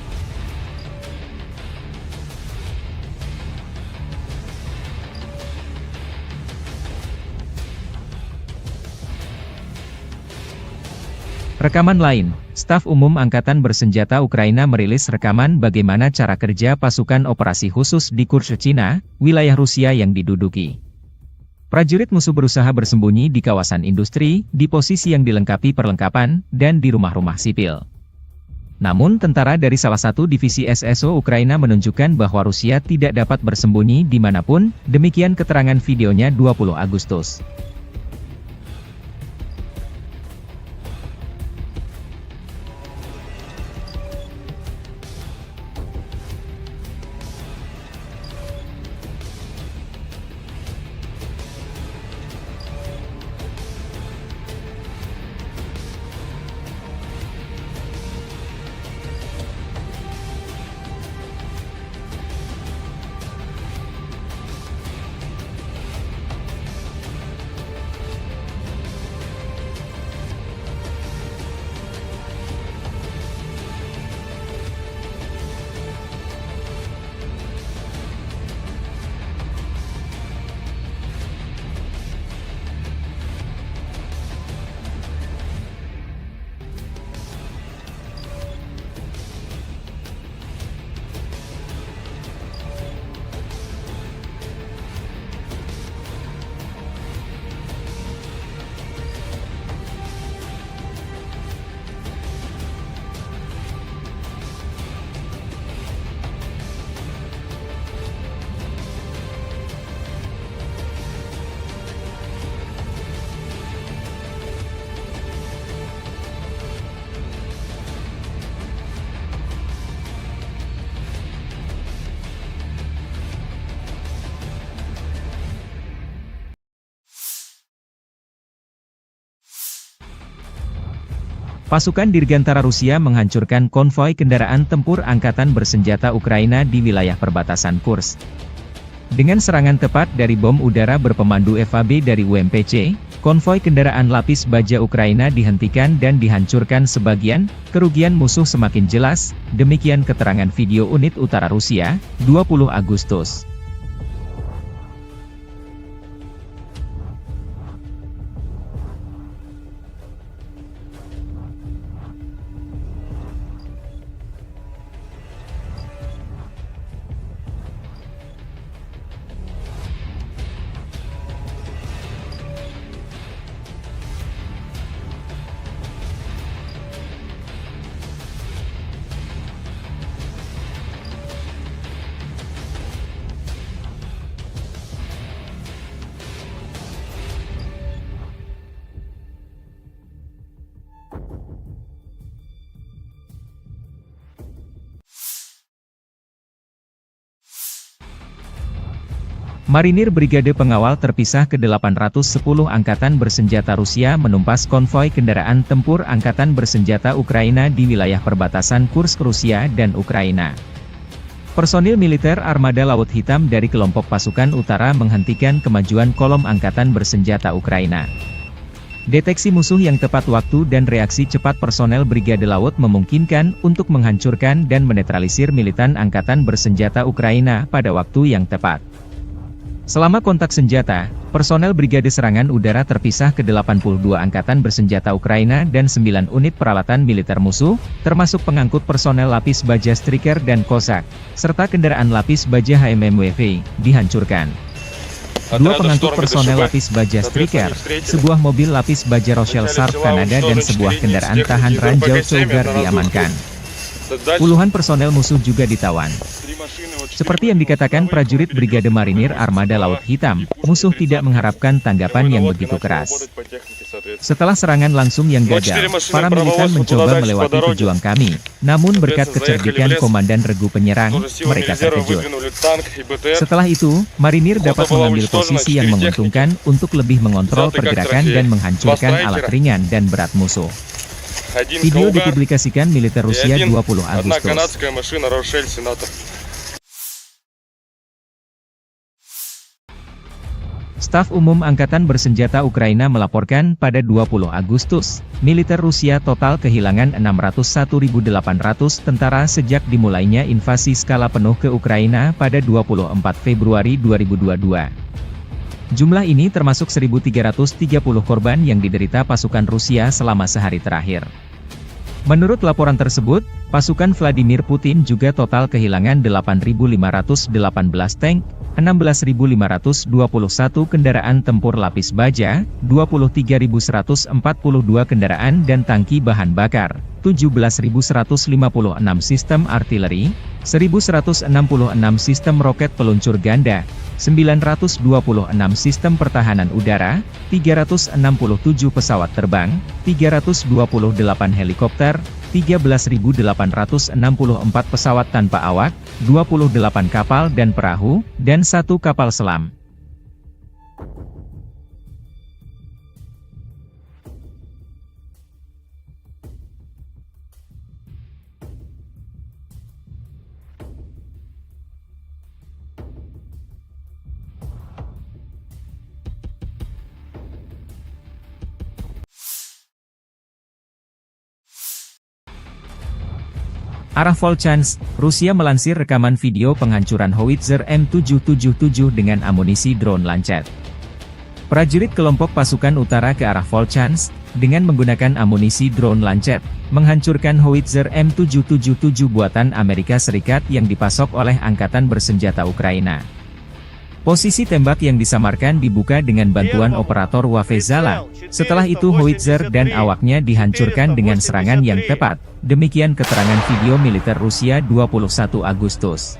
Rekaman lain, Staf Umum Angkatan Bersenjata Ukraina merilis rekaman bagaimana cara kerja pasukan operasi khusus di Kursk, Cina, wilayah Rusia yang diduduki. Prajurit musuh berusaha bersembunyi di kawasan industri, di posisi yang dilengkapi perlengkapan, dan di rumah-rumah sipil. Namun tentara dari salah satu divisi SSO Ukraina menunjukkan bahwa Rusia tidak dapat bersembunyi dimanapun, demikian keterangan videonya 20 Agustus. Pasukan Dirgantara Rusia menghancurkan konvoi kendaraan tempur Angkatan Bersenjata Ukraina di wilayah perbatasan Kursk. Dengan serangan tepat dari bom udara berpemandu FAB dari UMPC, konvoi kendaraan lapis baja Ukraina dihentikan dan dihancurkan sebagian, kerugian musuh semakin jelas, demikian keterangan video unit utara Rusia, 20 Agustus. Marinir Brigade Pengawal Terpisah ke-810 Angkatan Bersenjata Rusia menumpas konvoi kendaraan tempur Angkatan Bersenjata Ukraina di wilayah perbatasan Kursk Rusia dan Ukraina. Personil militer Armada Laut Hitam dari kelompok pasukan utara menghentikan kemajuan kolom Angkatan Bersenjata Ukraina. Deteksi musuh yang tepat waktu dan reaksi cepat personel Brigade Laut memungkinkan untuk menghancurkan dan menetralisir militan Angkatan Bersenjata Ukraina pada waktu yang tepat. Selama kontak senjata, personel Brigade Serangan Udara Terpisah ke-82 Angkatan Bersenjata Ukraina dan 9 unit peralatan militer musuh, termasuk pengangkut personel lapis baja Striker dan Kozak, serta kendaraan lapis baja HMMWV, dihancurkan. Dua pengangkut personel lapis baja Striker, sebuah mobil lapis baja Rochelle Sharp Kanada dan sebuah kendaraan tahan ranjau Cougar diamankan. Puluhan personel musuh juga ditawan. Seperti yang dikatakan prajurit Brigade Marinir Armada Laut Hitam, musuh tidak mengharapkan tanggapan yang begitu keras. Setelah serangan langsung yang gagal, para militan mencoba melewati pejuang kami, namun berkat kecerdikan Komandan Regu Penyerang, mereka terkejut. Setelah itu, Marinir dapat mengambil posisi yang menguntungkan untuk lebih mengontrol pergerakan dan menghancurkan alat ringan dan berat musuh. Video dipublikasikan militer Rusia 20 Agustus. Staf Umum Angkatan Bersenjata Ukraina melaporkan pada 20 Agustus, militer Rusia total kehilangan 601.800 tentara sejak dimulainya invasi skala penuh ke Ukraina pada 24 Februari 2022. Jumlah ini termasuk 1.330 korban yang diderita pasukan Rusia selama sehari terakhir. Menurut laporan tersebut, pasukan Vladimir Putin juga total kehilangan 8.518 tank, 16.521 kendaraan tempur lapis baja, 23.142 kendaraan dan tangki bahan bakar, 17.156 sistem artileri, 1.166 sistem roket peluncur ganda, 926 sistem pertahanan udara, 367 pesawat terbang, 328 helikopter, 13.864 pesawat tanpa awak, 28 kapal dan perahu, dan 1 kapal selam. Arah Volchansk, Rusia melansir rekaman video penghancuran howitzer M777 dengan amunisi drone Lancet. Prajurit kelompok pasukan utara ke arah Volchansk, dengan menggunakan amunisi drone Lancet, menghancurkan howitzer M777 buatan Amerika Serikat yang dipasok oleh Angkatan Bersenjata Ukraina. Posisi tembak yang disamarkan dibuka dengan bantuan operator Wavezala. Setelah itu howitzer dan awaknya dihancurkan dengan serangan yang tepat. Demikian keterangan video militer Rusia 21 Agustus.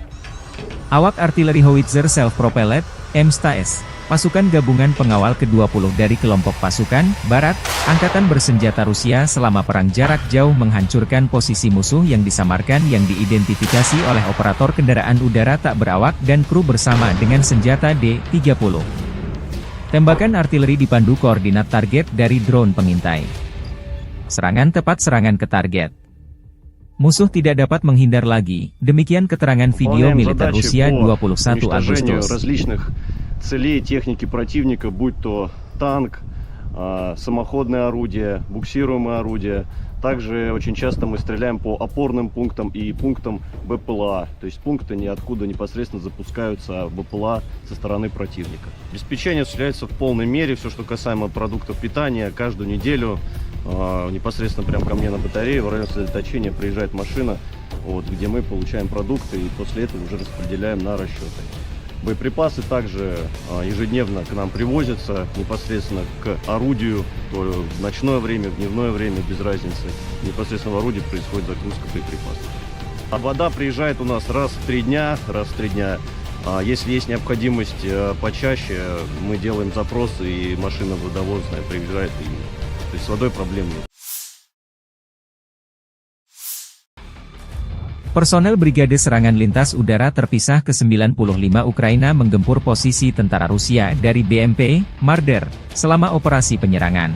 Awak artileri howitzer self-propelled, M-STAS, pasukan gabungan pengawal ke-20 dari kelompok pasukan Barat, Angkatan Bersenjata Rusia selama perang jarak jauh menghancurkan posisi musuh yang disamarkan yang diidentifikasi oleh operator kendaraan udara tak berawak dan kru bersama dengan senjata D-30. Tembakan artileri dipandu koordinat target dari drone pengintai. Serangan tepat serangan ke target. Musuh tidak dapat menghindar lagi, demikian keterangan video militer Rusia 21 Agustus. Целей техники противника, будь то танк, самоходное орудие, буксируемое орудие. Также очень часто мы стреляем по опорным пунктам и пунктам БПЛА. То есть пункты ниоткуда непосредственно запускаются БПЛА со стороны противника. Обеспечение осуществляется в полной мере. Все, что касаемо продуктов питания, каждую неделю непосредственно прямо ко мне на батарею в районе сосредоточения приезжает машина, вот, где мы получаем продукты и после этого уже распределяем на расчеты. Боеприпасы также ежедневно к нам привозятся непосредственно к орудию, то в ночное время, в дневное время, без разницы. Непосредственно в орудии происходит загрузка боеприпасов. А вода приезжает у нас раз в 3 дня. Если есть необходимость почаще, мы делаем запросы, и машина водовозная приезжает. То есть с водой проблем нет. Personel Brigade Serangan Lintas Udara Terpisah ke-95 Ukraina menggempur posisi tentara Rusia dari BMP, Marder, selama operasi penyerangan.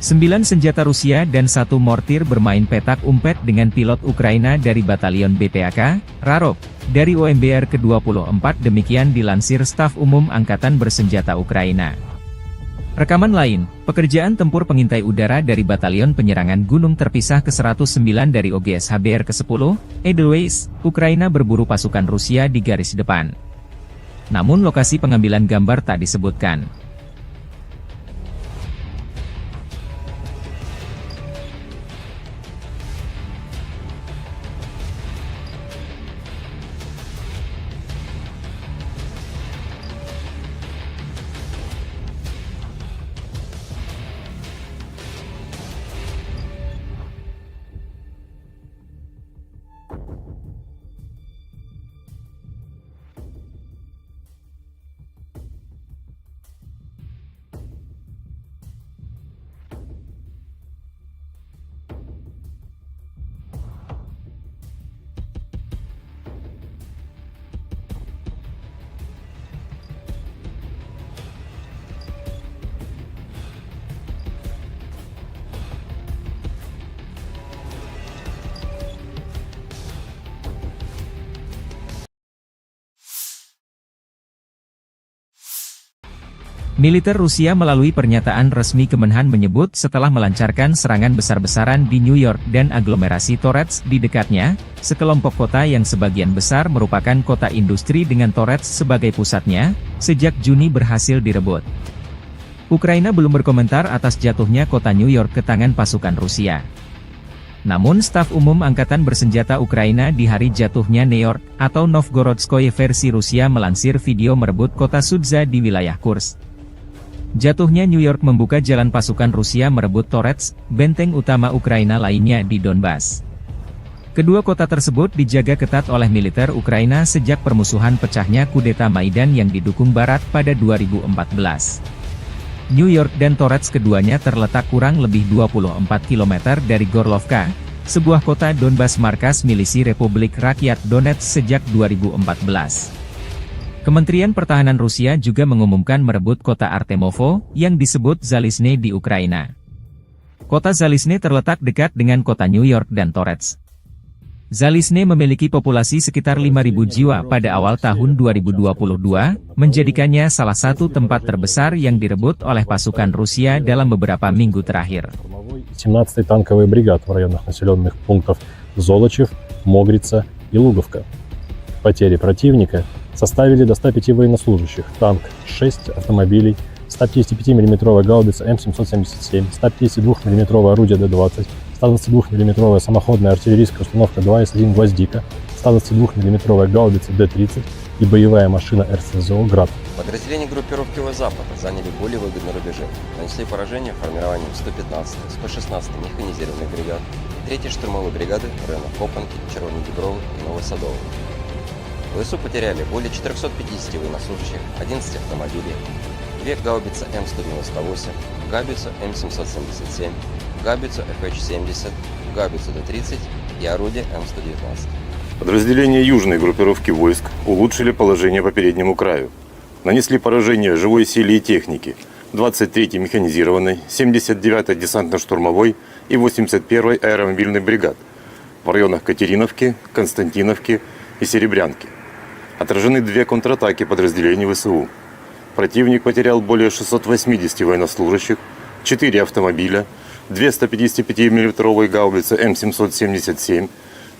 9 senjata Rusia dan 1 mortir bermain petak umpet dengan pilot Ukraina dari Batalion BPAK, Rarok, dari OMBR ke-24 demikian dilansir Staf Umum Angkatan Bersenjata Ukraina. Rekaman lain, pekerjaan tempur pengintai udara dari Batalion Penyerangan Gunung Terpisah ke-109 dari OGS HBR ke-10, Edelweiss, Ukraina berburu pasukan Rusia di garis depan. Namun lokasi pengambilan gambar tak disebutkan. Militer Rusia melalui pernyataan resmi Kemenhan menyebut setelah melancarkan serangan besar-besaran di New York dan aglomerasi Torets di dekatnya, sekelompok kota yang sebagian besar merupakan kota industri dengan Torets sebagai pusatnya, sejak Juni berhasil direbut. Ukraina belum berkomentar atas jatuhnya kota New York ke tangan pasukan Rusia. Namun Staf Umum Angkatan Bersenjata Ukraina di hari jatuhnya New York, atau Novgorodskoye versi Rusia melansir video merebut kota Sudza di wilayah Kursk. Jatuhnya New York membuka jalan pasukan Rusia merebut Torets, benteng utama Ukraina lainnya di Donbas. Kedua kota tersebut dijaga ketat oleh militer Ukraina sejak permusuhan pecahnya kudeta Maidan yang didukung Barat pada 2014. New York dan Torets keduanya terletak kurang lebih 24 km dari Gorlovka, sebuah kota Donbas markas milisi Republik Rakyat Donetsk sejak 2014. Kementerian Pertahanan Rusia juga mengumumkan merebut kota Artemovo, yang disebut Zalizne di Ukraina. Kota Zalizne terletak dekat dengan kota New York dan Torets. Zalizne memiliki populasi sekitar 5.000 jiwa pada awal tahun 2022, menjadikannya salah satu tempat terbesar yang direbut oleh pasukan Rusia dalam beberapa minggu terakhir. 17-й танковый бригад в районах населенных пунктов Золочев, Могрица и Луговка. Потери противника составили до 105 военнослужащих, танк 6 автомобилей, 155 мм гаубица М777, 152 мм орудие Д-20, 122 мм самоходная артиллерийская установка 2С1 «Гвоздика», 122 мм гаубица Д-30 и боевая машина РСЗО «Град». Подразделения группировки Запада заняли более выгодные рубежи, нанесли поражение формированием 115-й, 116-й механизированных бригад, 3-й штурмовой бригады районов Копанки, Червоногібровы и Новосадового. В ВСУ потеряли более 450 военнослужащих, 11 автомобилей, 2 гаубицы М198, гаубицу М777, гаубицу FH-70, гаубицу Д-30 и орудие М119. Подразделения южной группировки войск улучшили положение по переднему краю. Нанесли поражение живой силе и технике 23-й механизированной, 79-й десантно-штурмовой и 81-й аэромобильной бригад в районах Катериновки, Константиновки и Серебрянки. Отражены 2 контратаки подразделений ВСУ. Противник потерял более 680 военнослужащих, 4 автомобиля, 2 155 мм гаубицы М777,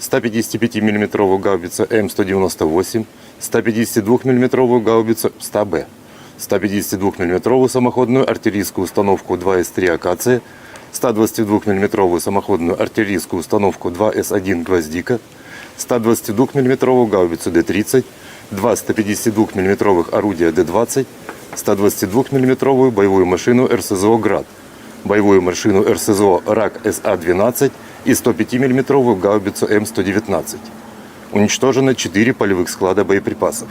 155 мм гаубица М198, 152 мм гаубицу 100Б, 152 мм самоходную артиллерийскую установку 2С3 «Акация», 122 мм самоходную артиллерийскую установку 2С1 «Гвоздика», 122 мм гаубицу Д-30, 2 152 мм орудия Д-20, 122 мм боевую машину РСЗО «Град», боевую машину РСЗО «Рак СА-12» и 105 мм гаубицу М119. Уничтожено 4 полевых склада боеприпасов.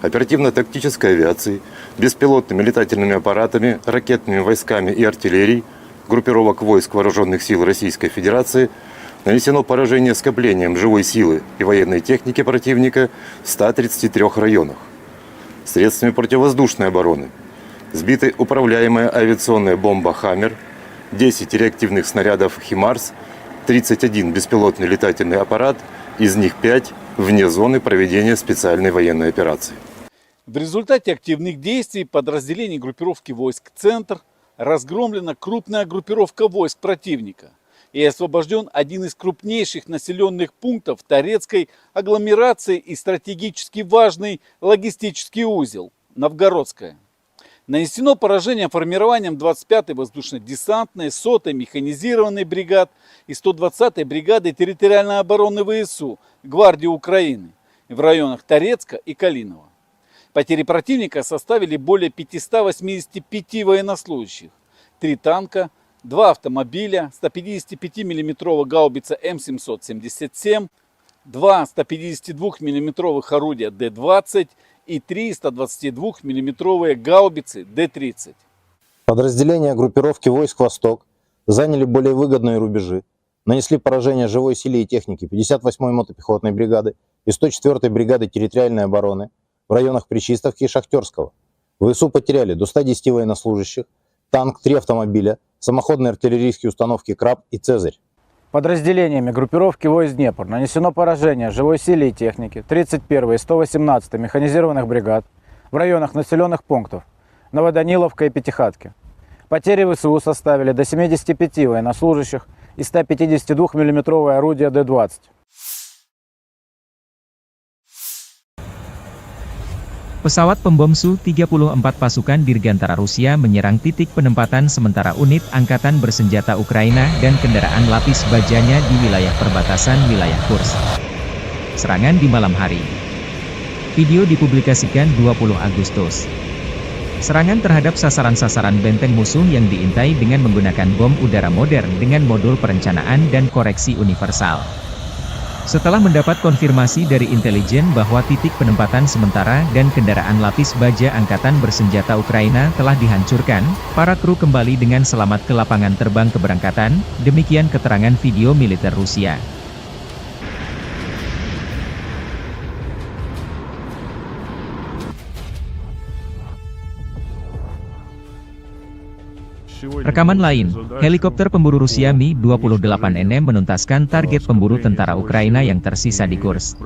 Оперативно-тактической авиацией, беспилотными летательными аппаратами, ракетными войсками и артиллерией группировок войск Вооруженных сил Российской Федерации Нанесено поражение скоплением живой силы и военной техники противника в 133 районах. Средствами противовоздушной обороны сбиты управляемая авиационная бомба «Хаммер», 10 реактивных снарядов «Химарс», 31 беспилотный летательный аппарат, из них 5 вне зоны проведения специальной военной операции. В результате активных действий подразделений группировки войск «Центр» разгромлена крупная группировка войск противника и освобожден один из крупнейших населенных пунктов Торецкой агломерации и стратегически важный логистический узел – Новгородская. Нанесено поражение формированием 25-й воздушно-десантной, 100-й механизированной бригад и 120-й бригады территориальной обороны ВСУ Гвардии Украины в районах Торецка и Калинова. Потери противника составили более 585 военнослужащих, 3 танка, 2 автомобиля, 155 мм гаубица М777, 2 152 мм орудия Д-20 и 3 122 мм гаубицы Д-30. Подразделения группировки войск «Восток» заняли более выгодные рубежи, нанесли поражение живой силе и технике 58-й мотопехотной бригады и 104-й бригады территориальной обороны в районах Причистовки и Шахтерского. ВСУ потеряли до 110 военнослужащих, танк, 3 автомобиля, самоходные артиллерийские установки «Краб» и «Цезарь». Подразделениями группировки войск Днепр нанесено поражение живой силе и технике 31-й и 118-й механизированных бригад в районах населенных пунктов Новоданиловка и Пятихатки. Потери ВСУ составили до 75 военнослужащих и 152 мм орудия Д-20. Pesawat pembom Su-34 pasukan Dirgantara Rusia menyerang titik penempatan sementara unit angkatan bersenjata Ukraina dan kendaraan lapis bajanya di wilayah perbatasan wilayah Kursk. Serangan di malam hari. Video dipublikasikan 20 Agustus. Serangan terhadap sasaran-sasaran benteng musuh yang diintai dengan menggunakan bom udara modern dengan modul perencanaan dan koreksi universal. Setelah mendapat konfirmasi dari intelijen bahwa titik penempatan sementara dan kendaraan lapis baja angkatan bersenjata Ukraina telah dihancurkan, para kru kembali dengan selamat ke lapangan terbang keberangkatan, demikian keterangan video militer Rusia. Rekaman lain, helikopter pemburu Rusia Mi-28NM menuntaskan target pemburu tentara Ukraina yang tersisa di Kursk.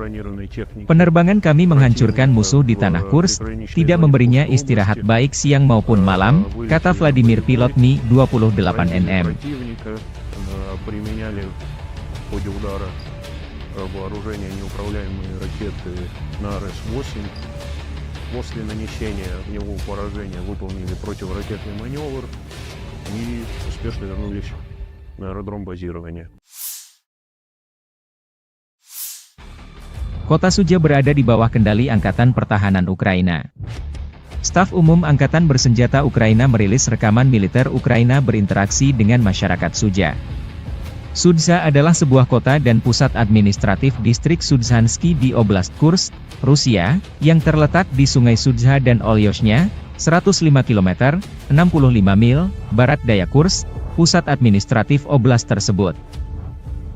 Penerbangan kami menghancurkan musuh di tanah Kursk, tidak memberinya istirahat baik siang maupun malam, kata Vladimir pilot Mi-28NM. После нанесения в него поражения выполнили противоракетный маневр и успешно вернулись на аэродром базирования. Kota Suja berada di bawah kendali Angkatan Pertahanan Ukraina. Staf Umum Angkatan Bersenjata Ukraina merilis rekaman militer Ukraina berinteraksi dengan masyarakat Suja. Sudza adalah sebuah kota dan pusat administratif distrik Sudzhansky di Oblast Kursk, Rusia, yang terletak di Sungai Sudza dan Olyoshnya, 105 km, 65 mil, barat daya Kursk, pusat administratif oblast tersebut.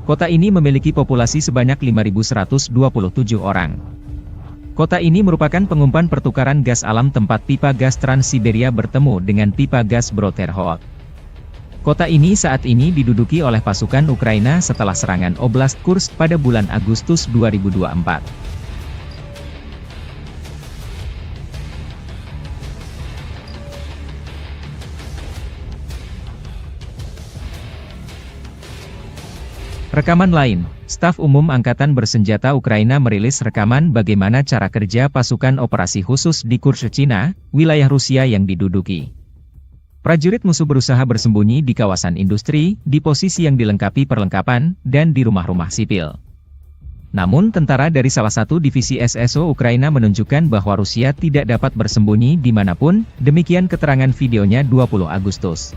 Kota ini memiliki populasi sebanyak 5.127 orang. Kota ini merupakan pengumpan pertukaran gas alam tempat pipa gas Trans-Siberia bertemu dengan pipa gas Bro-Terhok. Kota ini saat ini diduduki oleh pasukan Ukraina setelah serangan Oblast Kursk pada bulan Agustus 2024. Rekaman lain, Staf Umum Angkatan Bersenjata Ukraina merilis rekaman bagaimana cara kerja pasukan operasi khusus di Kursk, Cina, wilayah Rusia yang diduduki. Prajurit musuh berusaha bersembunyi di kawasan industri, di posisi yang dilengkapi perlengkapan, dan di rumah-rumah sipil. Namun tentara dari salah satu divisi SSO Ukraina menunjukkan bahwa Rusia tidak dapat bersembunyi dimanapun, demikian keterangan videonya 20 Agustus.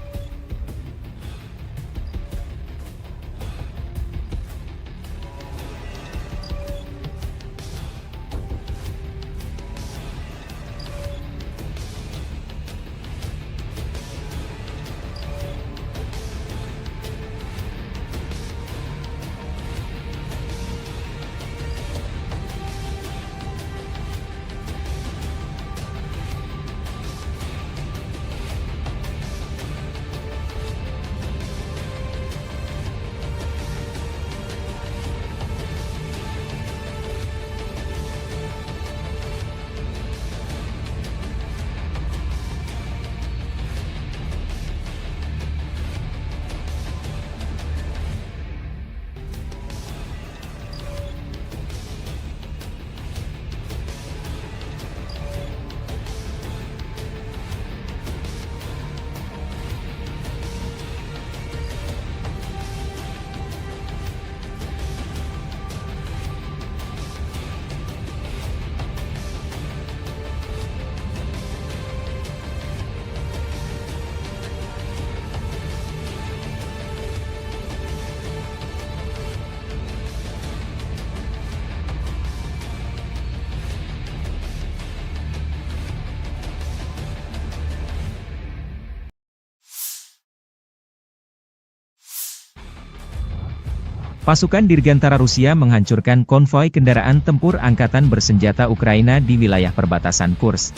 Pasukan Dirgantara Rusia menghancurkan konvoi kendaraan tempur angkatan bersenjata Ukraina di wilayah perbatasan Kursk.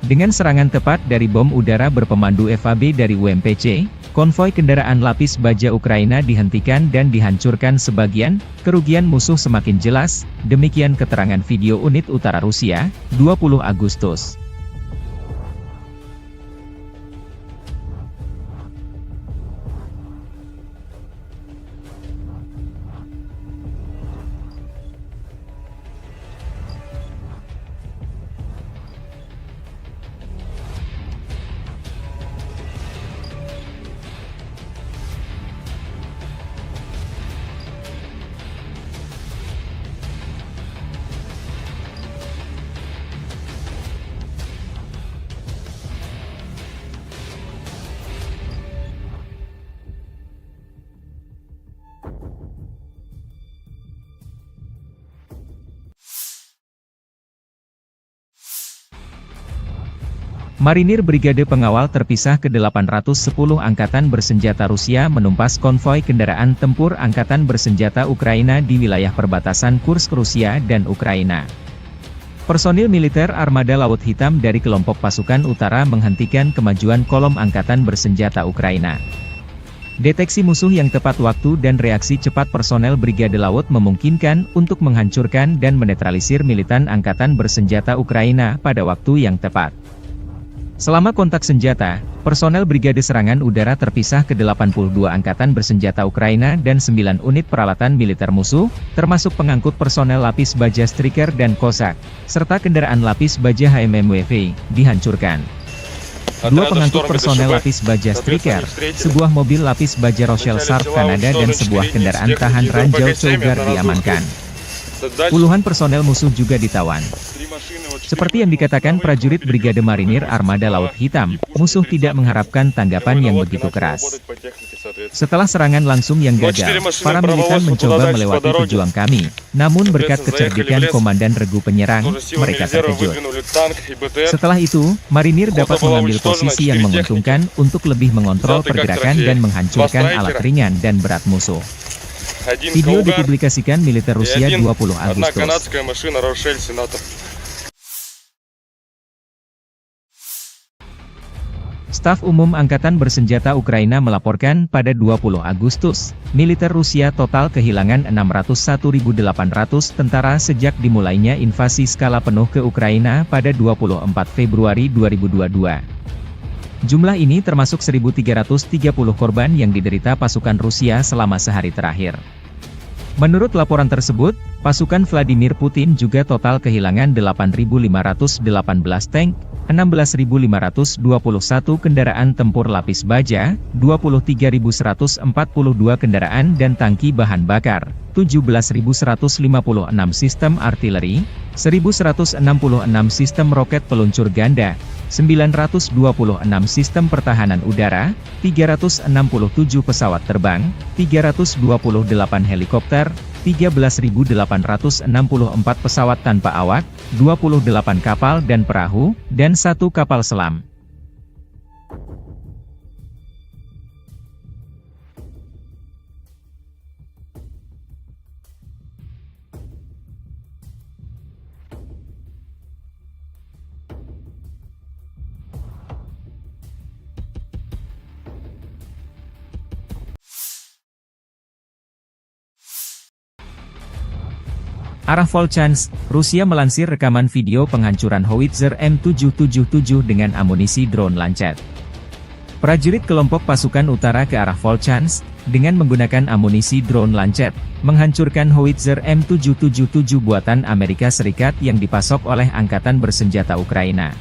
Dengan serangan tepat dari bom udara berpemandu FAB dari UMPC, konvoi kendaraan lapis baja Ukraina dihentikan dan dihancurkan sebagian, kerugian musuh semakin jelas, demikian keterangan video unit utara Rusia, 20 Agustus. Marinir Brigade Pengawal Terpisah ke-810 Angkatan Bersenjata Rusia menumpas konvoi kendaraan tempur Angkatan Bersenjata Ukraina di wilayah perbatasan Kursk Rusia dan Ukraina. Personil militer Armada Laut Hitam dari kelompok pasukan utara menghentikan kemajuan kolom Angkatan Bersenjata Ukraina. Deteksi musuh yang tepat waktu dan reaksi cepat personel Brigade Laut memungkinkan untuk menghancurkan dan menetralisir militan Angkatan Bersenjata Ukraina pada waktu yang tepat. Selama kontak senjata, personel Brigade Serangan Udara Terpisah ke-82 Angkatan Bersenjata Ukraina dan 9 unit peralatan militer musuh, termasuk pengangkut personel lapis baja Striker dan Cossack, serta kendaraan lapis baja HMMWV, dihancurkan. Dua pengangkut personel lapis baja Striker, sebuah mobil lapis baja Rochelle Sharp Kanada dan sebuah kendaraan tahan ranjau Cougar diamankan. Puluhan personel musuh juga ditawan. Seperti yang dikatakan prajurit Brigade Marinir Armada Laut Hitam, musuh tidak mengharapkan tanggapan yang begitu keras. Setelah serangan langsung yang gagal, para militan mencoba melewati pejuang kami, namun berkat kecerdikan Komandan Regu Penyerang, mereka terkejut. Setelah itu, Marinir dapat mengambil posisi yang menguntungkan untuk lebih mengontrol pergerakan dan menghancurkan alat ringan dan berat musuh. Video dipublikasikan militer Rusia 20 Agustus. Staf Umum Angkatan Bersenjata Ukraina melaporkan pada 20 Agustus, militer Rusia total kehilangan 601.800 tentara sejak dimulainya invasi skala penuh ke Ukraina pada 24 Februari 2022. Jumlah ini termasuk 1.330 korban yang diderita pasukan Rusia selama sehari terakhir. Menurut laporan tersebut, pasukan Vladimir Putin juga total kehilangan 8.518 tank, 16.521 kendaraan tempur lapis baja, 23.142 kendaraan dan tangki bahan bakar, 17.156 sistem artileri, 1.166 sistem roket peluncur ganda, 926 sistem pertahanan udara, 367 pesawat terbang, 328 helikopter, 13.864 pesawat tanpa awak, 28 kapal dan perahu, dan 1 kapal selam. Arah Volchansk, Rusia melansir rekaman video penghancuran howitzer M777 dengan amunisi drone Lancet. Prajurit kelompok pasukan utara ke arah Volchansk, dengan menggunakan amunisi drone Lancet, menghancurkan howitzer M777 buatan Amerika Serikat yang dipasok oleh Angkatan Bersenjata Ukraina.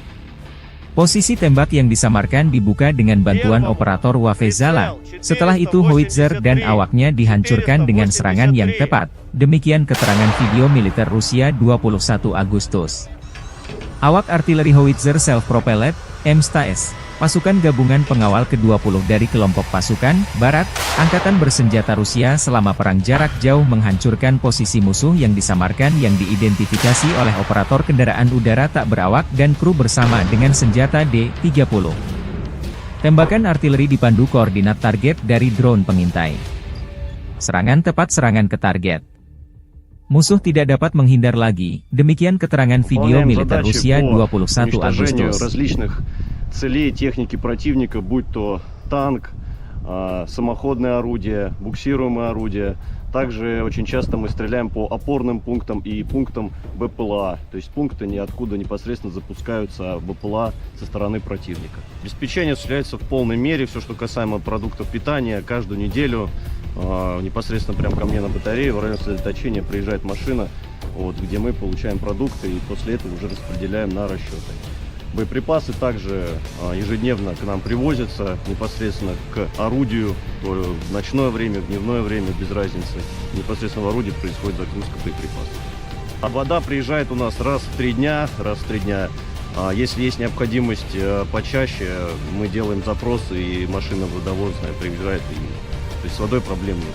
Posisi tembak yang disamarkan dibuka dengan bantuan operator Wafezala. Setelah itu howitzer dan awaknya dihancurkan dengan serangan yang tepat. Demikian keterangan video militer Rusia 21 Agustus. Awak artileri howitzer self-propelled, M-STAS, pasukan gabungan pengawal ke-20 dari kelompok pasukan Barat, Angkatan Bersenjata Rusia selama perang jarak jauh menghancurkan posisi musuh yang disamarkan yang diidentifikasi oleh operator kendaraan udara tak berawak dan kru bersama dengan senjata D-30. Tembakan artileri dipandu koordinat target dari drone pengintai. Serangan tepat, serangan ke target. Musuh tidak dapat menghindar lagi. Demikian keterangan video Выполняем militer задачи Rusia по 21 уничтожению Agustus. различных целей техники противника, будь то танк, самоходное орудие, буксируемое орудие. Также очень часто мы стреляем по опорным пунктам и пунктам БПЛА, то есть пункты, ниоткуда непосредственно запускаются БПЛА со стороны противника. Обеспечение осуществляется в полной мере, все, что касаемо продуктов питания, каждую неделю непосредственно прямо ко мне на батарею в районе сосредоточения приезжает машина, вот, где мы получаем продукты и после этого уже распределяем на расчеты. Боеприпасы также ежедневно к нам привозятся непосредственно к орудию, в ночное время, в дневное время, без разницы. Непосредственно в орудии происходит загрузка боеприпасов. А вода приезжает у нас раз в 3 дня. Если есть необходимость почаще, мы делаем запрос, и машина водовозная приезжает. То есть с водой проблем нет.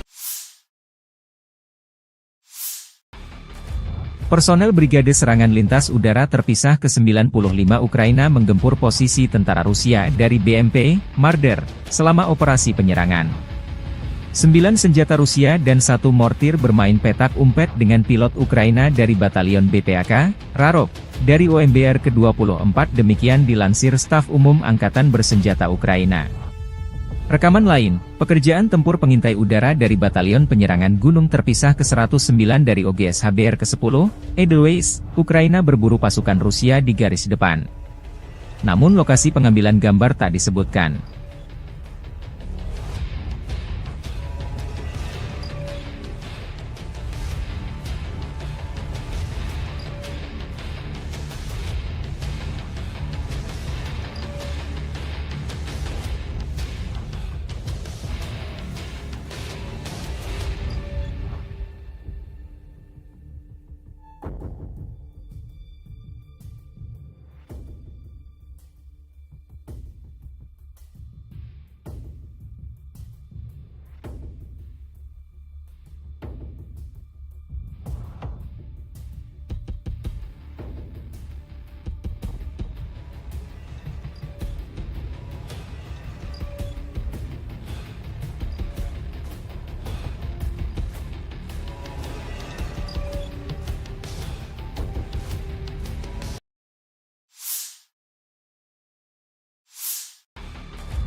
Personel Brigade Serangan Lintas Udara Terpisah ke-95 Ukraina menggempur posisi tentara Rusia dari BMP, Marder, selama operasi penyerangan. 9 senjata Rusia dan 1 mortir bermain petak umpet dengan pilot Ukraina dari Batalion BPAK, Rarok, dari OMBR ke-24 demikian dilansir Staf Umum Angkatan Bersenjata Ukraina. Rekaman lain, pekerjaan tempur pengintai udara dari Batalion Penyerangan Gunung Terpisah ke-109 dari OGS HBR ke-10, Edelweiss, Ukraina berburu pasukan Rusia di garis depan. Namun lokasi pengambilan gambar tak disebutkan.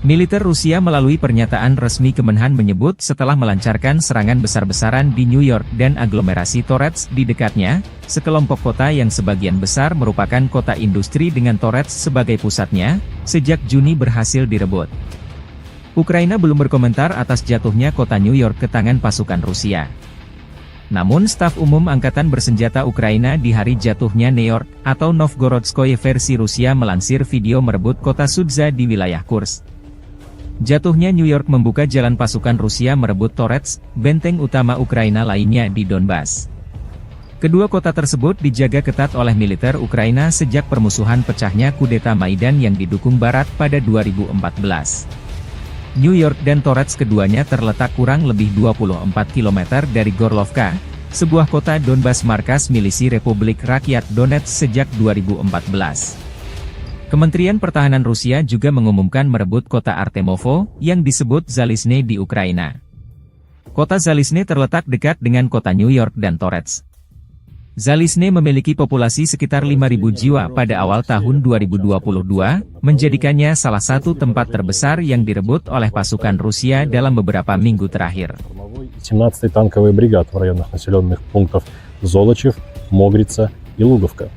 Militer Rusia melalui pernyataan resmi Kemenhan menyebut setelah melancarkan serangan besar-besaran di New York dan aglomerasi Torets di dekatnya, sekelompok kota yang sebagian besar merupakan kota industri dengan Torets sebagai pusatnya, sejak Juni berhasil direbut. Ukraina belum berkomentar atas jatuhnya kota New York ke tangan pasukan Rusia. Namun Staf Umum Angkatan Bersenjata Ukraina di hari jatuhnya New York, atau Novgorodskoye versi Rusia melansir video merebut kota Sudza di wilayah Kursk. Jatuhnya New York membuka jalan pasukan Rusia merebut Torets, benteng utama Ukraina lainnya di Donbas. Kedua kota tersebut dijaga ketat oleh militer Ukraina sejak permusuhan pecahnya kudeta Maidan yang didukung Barat pada 2014. New York dan Torets keduanya terletak kurang lebih 24 km dari Gorlovka, sebuah kota Donbas markas milisi Republik Rakyat Donetsk sejak 2014. Kementerian Pertahanan Rusia juga mengumumkan merebut kota Artemovo, yang disebut Zalizne di Ukraina. Kota Zalizne terletak dekat dengan kota New York dan Torets. Zalizne memiliki populasi sekitar 5.000 jiwa pada awal tahun 2022, menjadikannya salah satu tempat terbesar yang direbut oleh pasukan Rusia dalam beberapa minggu terakhir. 17-й танковый бригад в районах населенных пунктов Золочев, Могрица и Луговка.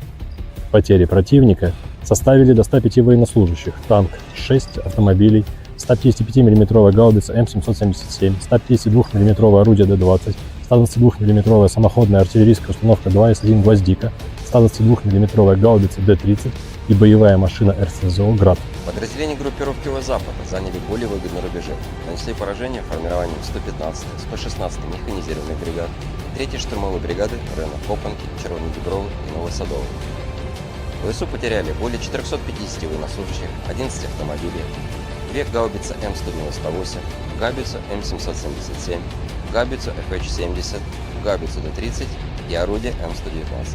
Потери противника составили до 105 военнослужащих, танк 6 автомобилей, 155 мм гаубица М777, 152 мм орудие Д-20, 122 мм самоходная артиллерийская установка 2С1 «Гвоздика», 122 мм гаубица Д-30 и боевая машина РСЗО «Град». Подразделения группировки Запада заняли более выгодные рубежи, нанесли поражение формированием 115-й, 116-й механизированных бригад, 3-й штурмовой бригады районов Копанки, Червоной Дубровы и Новосадовой. ВСУ потеряли более 450 военнослужащих, 11 автомобилей, 2 гаубицы М198, гаубицу М777, гаубицу FH-70, гаубицу Д-30 и орудие М119.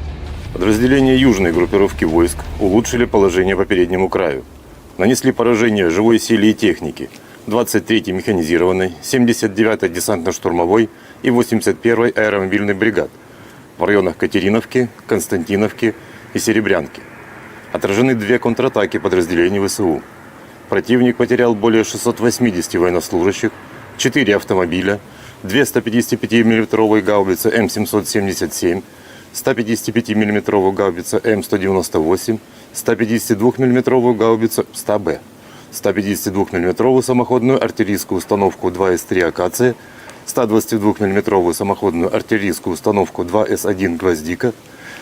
Подразделения южной группировки войск улучшили положение по переднему краю. Нанесли поражение живой силе и технике 23-й механизированной, 79-й десантно-штурмовой и 81-й аэромобильной бригад в районах Катериновки, Константиновки и Серебрянки. Отражены 2 контратаки подразделений ВСУ. Противник потерял более 680 военнослужащих, 4 автомобиля, 2 155-мм гаубицы М777, 155 мм гаубица М198, 152 мм гаубицу 100Б, 152 мм самоходную артиллерийскую установку 2С3 «Акация», 122 мм самоходную артиллерийскую установку 2С1 «Гвоздика»,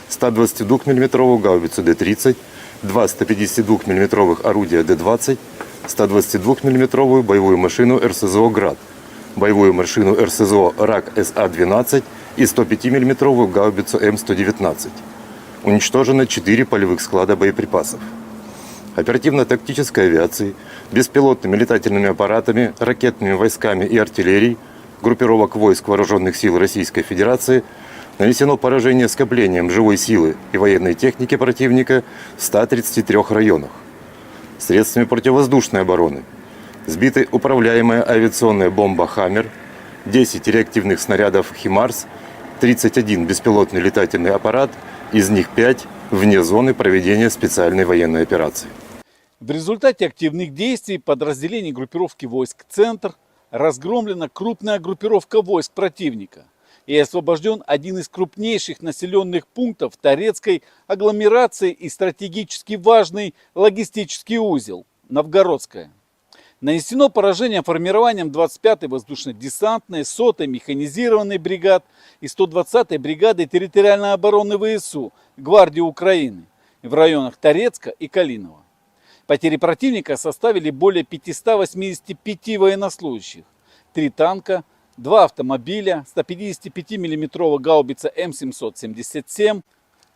122 мм гаубицу Д-30, 2 152 мм орудия Д-20, 122 мм боевую машину РСЗО «Град», боевую машину РСЗО РАК СА-12 и 105 мм гаубицу М119. Уничтожено 4 полевых склада боеприпасов. Оперативно-тактической авиацией, беспилотными летательными аппаратами, ракетными войсками и артиллерией группировок войск Вооруженных сил Российской Федерации нанесено поражение скоплением живой силы и военной техники противника в 133 районах. Средствами противовоздушной обороны сбиты управляемая авиационная бомба «Хаммер», 10 реактивных снарядов «Химарс», 31 беспилотный летательный аппарат, из них 5 вне зоны проведения специальной военной операции. В результате активных действий подразделений группировки войск «Центр» разгромлена крупная группировка войск противника и освобожден один из крупнейших населенных пунктов Торецкой агломерации и стратегически важный логистический узел – Новгородская. Нанесено поражение формированием 25-й воздушно-десантной, 100-й механизированной бригад и 120-й бригады территориальной обороны ВСУ Гвардии Украины в районах Торецка и Калинова. Потери противника составили более 585 военнослужащих, 3 танка, 2 автомобиля, 155 мм гаубица М777,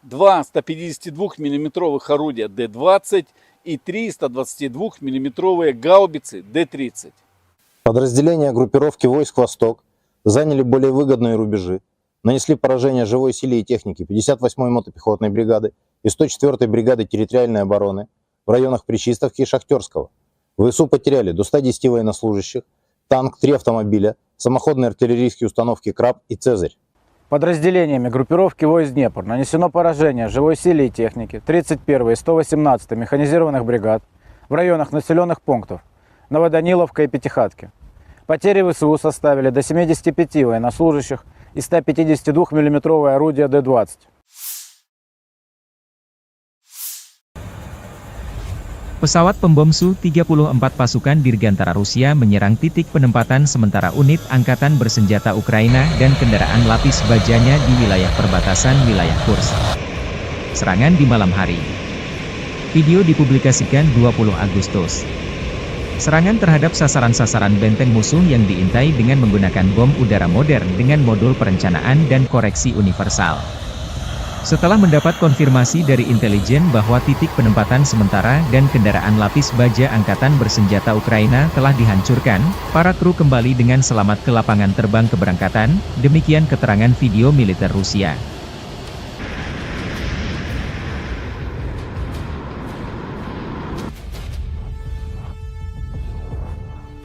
2 152 мм орудия Д-20 и 3 122 мм гаубицы Д-30. Подразделения группировки войск «Восток» заняли более выгодные рубежи, нанесли поражение живой силе и технике 58-й мотопехотной бригады и 104-й бригады территориальной обороны в районах Причистовки и Шахтерского. ВСУ потеряли до 110 военнослужащих, танк, 3 автомобиля, самоходные артиллерийские установки «Краб» и «Цезарь». Подразделениями группировки войск Днепр нанесено поражение живой силе и технике 31-й и 118-й механизированных бригад в районах населенных пунктов Новоданиловка и Пятихатки. Потери ВСУ составили до 75 военнослужащих и 152 мм орудия Д-20. Pesawat pembom Su-34 pasukan Dirgantara Rusia menyerang titik penempatan sementara unit angkatan bersenjata Ukraina dan kendaraan lapis bajanya di wilayah perbatasan wilayah Kursk. Serangan di malam hari. Video dipublikasikan 20 Agustus. Serangan terhadap sasaran-sasaran benteng musuh yang diintai dengan menggunakan bom udara modern dengan modul perencanaan dan koreksi universal. Setelah mendapat konfirmasi dari intelijen bahwa titik penempatan sementara dan kendaraan lapis baja angkatan bersenjata Ukraina telah dihancurkan, para kru kembali dengan selamat ke lapangan terbang keberangkatan, demikian keterangan video militer Rusia.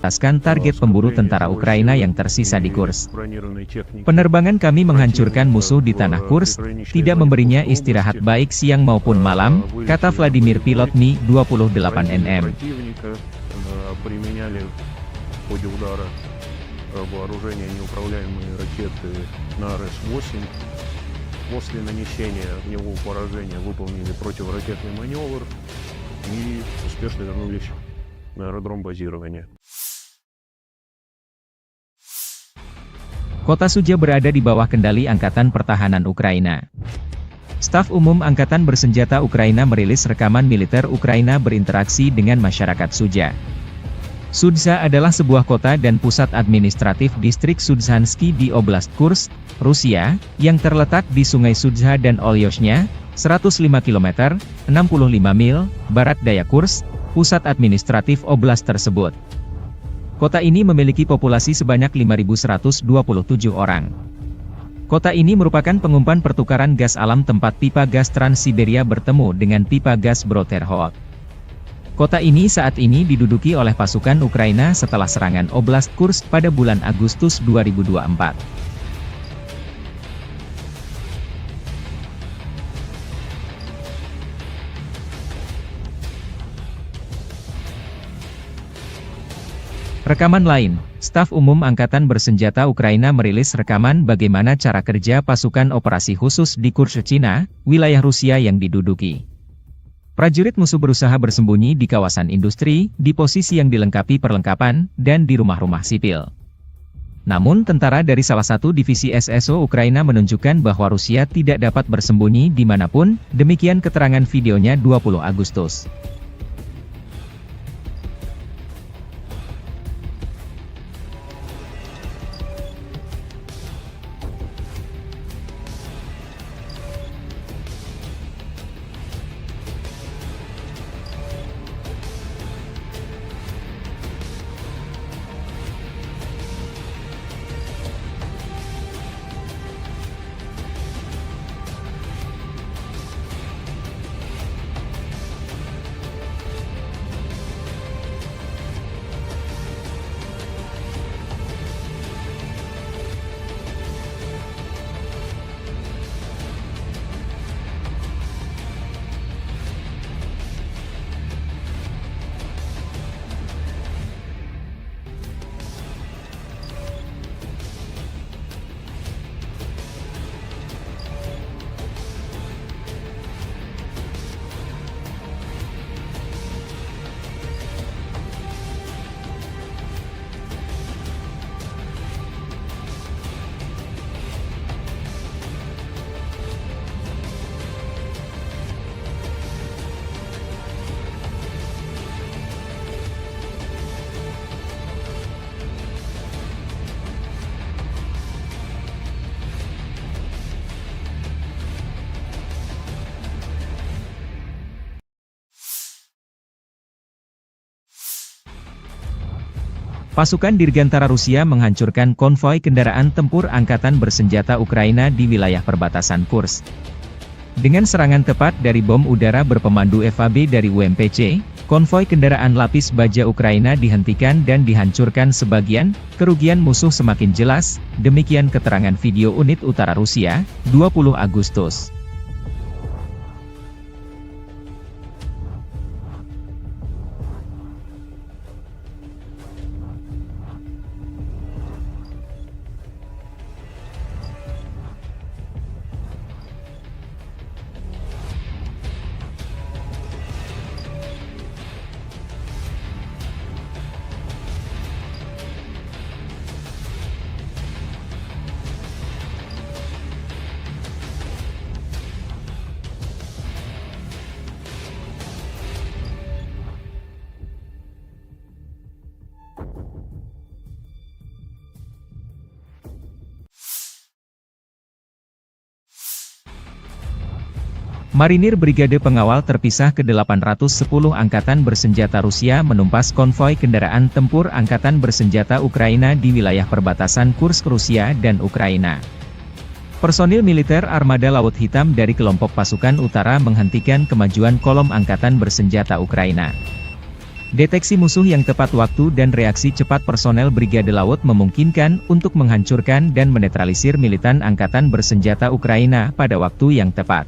Target pemburu tentara Ukraina yang tersisa di Kursk. Penerbangan kami menghancurkan musuh di tanah Kursk, tidak memberinya istirahat baik siang maupun malam, kata Vladimir pilot Mi-28NM. После нанесения в него поражения выполнили противоракетный маневр и успешно вернулись на аэродром базирования. Kota Suja berada di bawah kendali Angkatan Pertahanan Ukraina. Staf Umum Angkatan Bersenjata Ukraina merilis rekaman militer Ukraina berinteraksi dengan masyarakat Suja. Sudza adalah sebuah kota dan pusat administratif distrik Sudzhansky di Oblast Kursk, Rusia, yang terletak di Sungai Sudza dan Olyoshnya, 105 km, 65 mil, barat daya Kursk, pusat administratif oblast tersebut. Kota ini memiliki populasi sebanyak 5.127 orang. Kota ini merupakan pengumpan pertukaran gas alam tempat pipa gas Trans-Siberia bertemu dengan pipa gas Broterhod. Kota ini saat ini diduduki oleh pasukan Ukraina setelah serangan Oblast Kursk pada bulan Agustus 2024. Rekaman lain, Staf Umum Angkatan Bersenjata Ukraina merilis rekaman bagaimana cara kerja pasukan operasi khusus di Kursk, Cina, wilayah Rusia yang diduduki. Prajurit musuh berusaha bersembunyi di kawasan industri, di posisi yang dilengkapi perlengkapan, dan di rumah-rumah sipil. Namun tentara dari salah satu divisi SSO Ukraina menunjukkan bahwa Rusia tidak dapat bersembunyi dimanapun, demikian keterangan videonya 20 Agustus. Pasukan Dirgantara Rusia menghancurkan konvoi kendaraan tempur angkatan bersenjata Ukraina di wilayah perbatasan Kursk. Dengan serangan tepat dari bom udara berpemandu FAB dari UMPC, konvoi kendaraan lapis baja Ukraina dihentikan dan dihancurkan sebagian, kerugian musuh semakin jelas, demikian keterangan video unit utara Rusia, 20 Agustus. Marinir Brigade Pengawal Terpisah ke-810 Angkatan Bersenjata Rusia menumpas konvoi kendaraan tempur Angkatan Bersenjata Ukraina di wilayah perbatasan Kursk, Rusia dan Ukraina. Personil militer Armada Laut Hitam dari kelompok pasukan utara menghentikan kemajuan kolom Angkatan Bersenjata Ukraina. Deteksi musuh yang tepat waktu dan reaksi cepat personel Brigade Laut memungkinkan untuk menghancurkan dan menetralisir militan Angkatan Bersenjata Ukraina pada waktu yang tepat.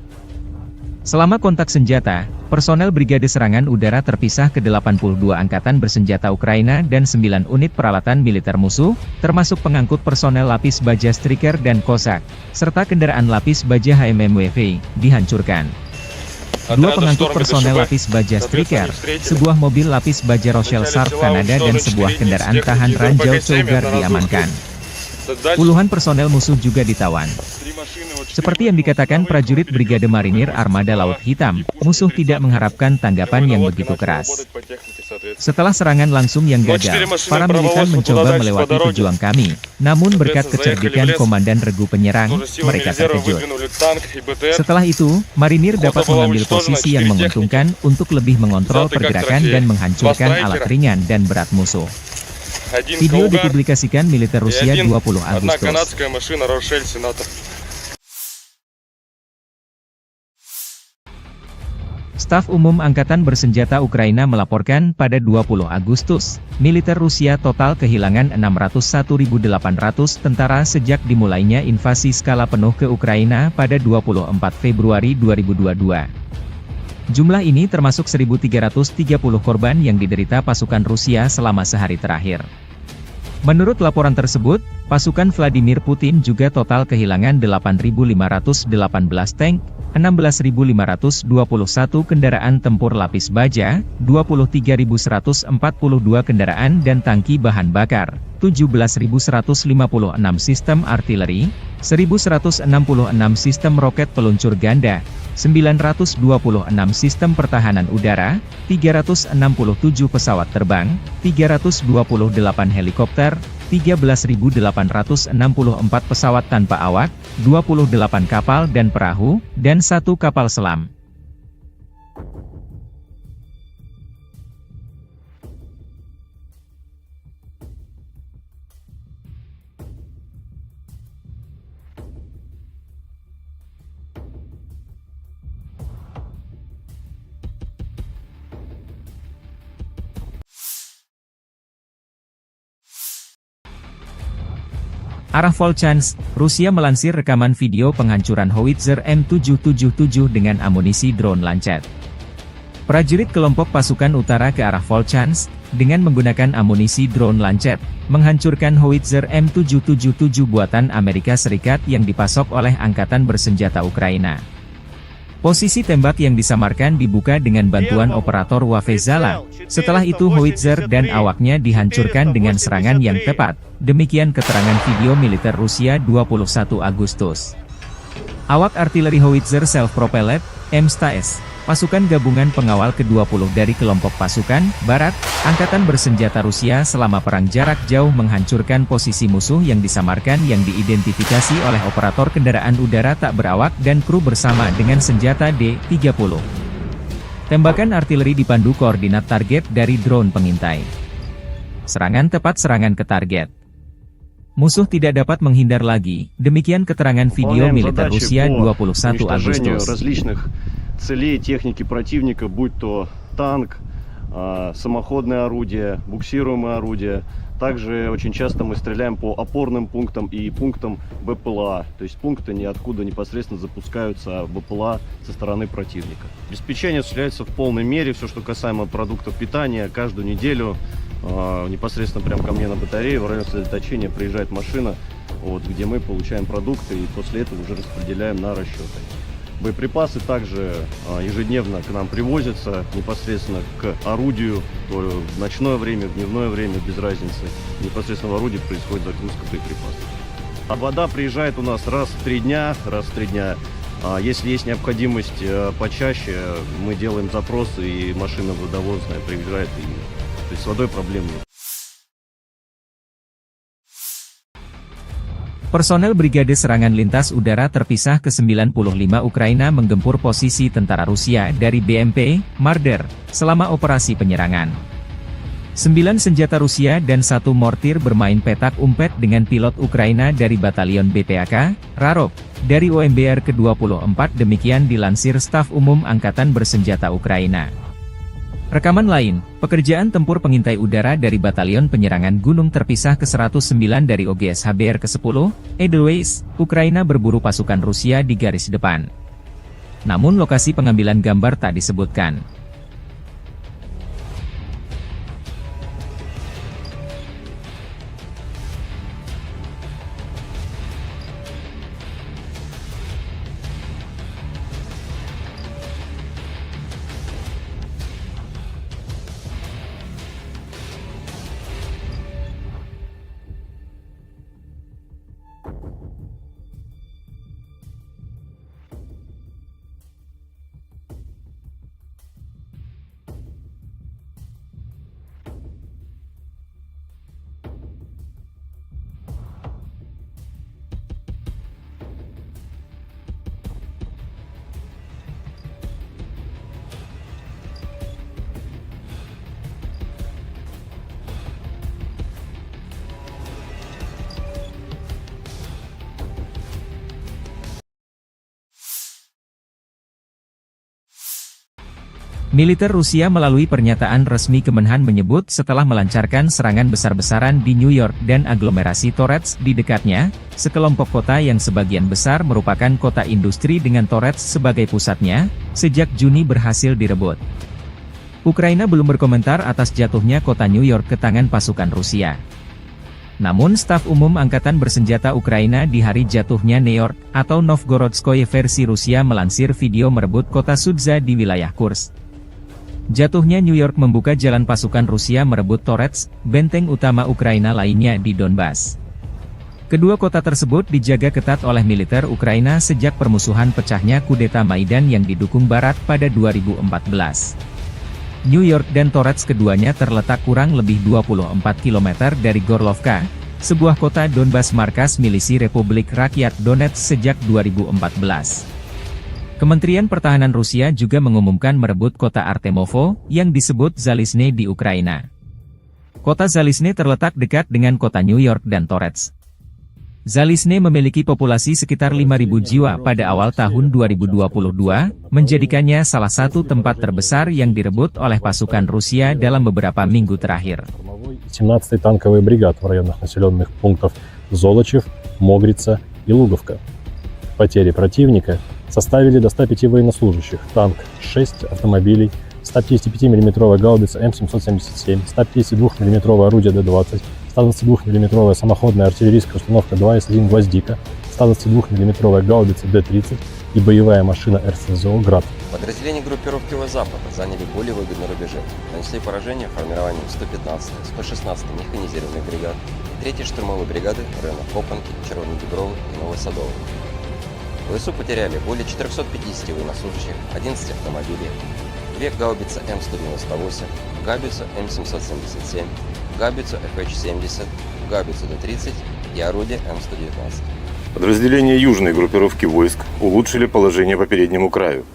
Selama kontak senjata, personel Brigade Serangan Udara Terpisah ke-82 Angkatan Bersenjata Ukraina dan 9 unit peralatan militer musuh, termasuk pengangkut personel lapis baja Striker dan Cossack, serta kendaraan lapis baja HMMWV, dihancurkan. 2 pengangkut personel lapis baja Striker, sebuah mobil lapis baja Rochelle Sharp Kanada dan sebuah kendaraan tahan ranjau Cougar diamankan. Puluhan personel musuh juga ditawan. Seperti yang dikatakan prajurit Brigade Marinir Armada Laut Hitam, musuh tidak mengharapkan tanggapan yang begitu keras. Setelah serangan langsung yang gagal, para militan mencoba melewati pejuang kami, namun berkat kecerdikan Komandan Regu Penyerang, mereka terkejut. Setelah itu, Marinir dapat mengambil posisi yang menguntungkan untuk lebih mengontrol pergerakan dan menghancurkan alat ringan dan berat musuh. Video dipublikasikan militer Rusia 20 Agustus. Staf Staf Umum Angkatan Bersenjata Ukraina melaporkan pada 20 Agustus, militer Rusia total kehilangan 601.800 tentara sejak dimulainya invasi skala penuh ke Ukraina pada 24 Februari 2022. Jumlah ini termasuk 1.330 korban yang diderita pasukan Rusia selama sehari terakhir. Menurut laporan tersebut, pasukan Vladimir Putin juga total kehilangan 8.518 tank, 16.521 kendaraan tempur lapis baja, 23.142 kendaraan dan tangki bahan bakar, 17.156 sistem artileri, 1.166 sistem roket peluncur ganda, 926 sistem pertahanan udara, 367 pesawat terbang, 328 helikopter, 13.864 pesawat tanpa awak, 28 kapal dan perahu, dan 1 kapal selam. Arah Volchansk, Rusia melansir rekaman video penghancuran howitzer M777 dengan amunisi drone Lancet. Prajurit kelompok pasukan utara ke arah Volchansk, dengan menggunakan amunisi drone Lancet, menghancurkan howitzer M777 buatan Amerika Serikat yang dipasok oleh Angkatan Bersenjata Ukraina. Posisi tembak yang disamarkan dibuka dengan bantuan operator Wafezala. Setelah itu howitzer dan awaknya dihancurkan dengan serangan yang tepat. Demikian keterangan video militer Rusia 21 Agustus. Awak artileri howitzer self-propelled, M-STAS, pasukan gabungan pengawal ke-20 dari kelompok pasukan Barat, Angkatan Bersenjata Rusia selama perang jarak jauh menghancurkan posisi musuh yang disamarkan yang diidentifikasi oleh operator kendaraan udara tak berawak dan kru bersama dengan senjata D-30. Tembakan artileri dipandu koordinat target dari drone pengintai. Serangan tepat serangan ke target. Musuh tidak dapat menghindar lagi, demikian keterangan video militer Rusia 21 Agustus. Целей техники противника, будь то танк, самоходное орудие, буксируемое орудие. Также очень часто мы стреляем по опорным пунктам и пунктам БПЛА, то есть пункты ниоткуда непосредственно запускаются БПЛА со стороны противника. Обеспечение осуществляется в полной мере, все, что касаемо продуктов питания, каждую неделю непосредственно прямо ко мне на батарею в районе сосредоточения приезжает машина, где мы получаем продукты и после этого уже распределяем на расчеты. Боеприпасы также ежедневно к нам привозятся непосредственно к орудию, то в ночное время, в дневное время, без разницы. Непосредственно в орудии происходит загрузка боеприпасов. А вода приезжает у нас раз в 3 дня. Если есть необходимость почаще, мы делаем запросы, и машина водовозная приезжает, то есть с водой проблем нет. Personel Brigade Serangan Lintas Udara Terpisah ke-95 Ukraina menggempur posisi tentara Rusia dari BMP, Marder, selama operasi penyerangan. 9 senjata Rusia dan 1 mortir bermain petak umpet dengan pilot Ukraina dari Batalion BPAK, Rarok, dari OMBR ke-24 demikian dilansir Staf Umum Angkatan Bersenjata Ukraina. Rekaman lain, pekerjaan tempur pengintai udara dari Batalion Penyerangan Gunung Terpisah ke-109 dari OGS HBR ke-10, Edelweiss, Ukraina berburu pasukan Rusia di garis depan. Namun lokasi pengambilan gambar tak disebutkan. Militer Rusia melalui pernyataan resmi Kemenhan menyebut setelah melancarkan serangan besar-besaran di New York dan aglomerasi Torets di dekatnya, sekelompok kota yang sebagian besar merupakan kota industri dengan Torets sebagai pusatnya, sejak Juni berhasil direbut. Ukraina belum berkomentar atas jatuhnya kota New York ke tangan pasukan Rusia. Namun staf umum Angkatan Bersenjata Ukraina di hari jatuhnya New York, atau Novgorodskoye versi Rusia melansir video merebut kota Sudza di wilayah Kursk. Jatuhnya New York membuka jalan pasukan Rusia merebut Torets, benteng utama Ukraina lainnya di Donbas. Kedua kota tersebut dijaga ketat oleh militer Ukraina sejak permusuhan pecahnya kudeta Maidan yang didukung Barat pada 2014. New York dan Torets keduanya terletak kurang lebih 24 km dari Gorlovka, sebuah kota Donbas markas milisi Republik Rakyat Donetsk sejak 2014. Kementerian Pertahanan Rusia juga mengumumkan merebut kota Artemovo, yang disebut Zalizne di Ukraina. Kota Zalizne terletak dekat dengan kota New York dan Torets. Zalizne memiliki populasi sekitar 5.000 jiwa pada awal tahun 2022, menjadikannya salah satu tempat terbesar yang direbut oleh pasukan Rusia dalam beberapa minggu terakhir. 17-й танковый бригад в районах населенных пунктов Золочев, Могрица и Луговка. Потери противника составили до 105 военнослужащих, танк 6 автомобилей, 155 мм гаубица М777, 152 мм орудие Д-20, 122 мм самоходная артиллерийская установка 2С1 «Гвоздика», 122 мм гаубица Д-30 и боевая машина РСЗО «Град». Подразделения группировки Запада заняли более выгодные рубежи, нанесли поражение формированием 115-й, 116-й механизированных бригад и 3-й штурмовой бригады районов Копанки, Червонодіброви и Новосадовой. ВСУ потеряли более 450 военнослужащих, 11 автомобилей, 2 гаубицы М198, гаубицу М777, гаубицу ФХ-70, гаубицу Д-30 и орудие М119. Подразделения южной группировки войск улучшили положение по переднему краю.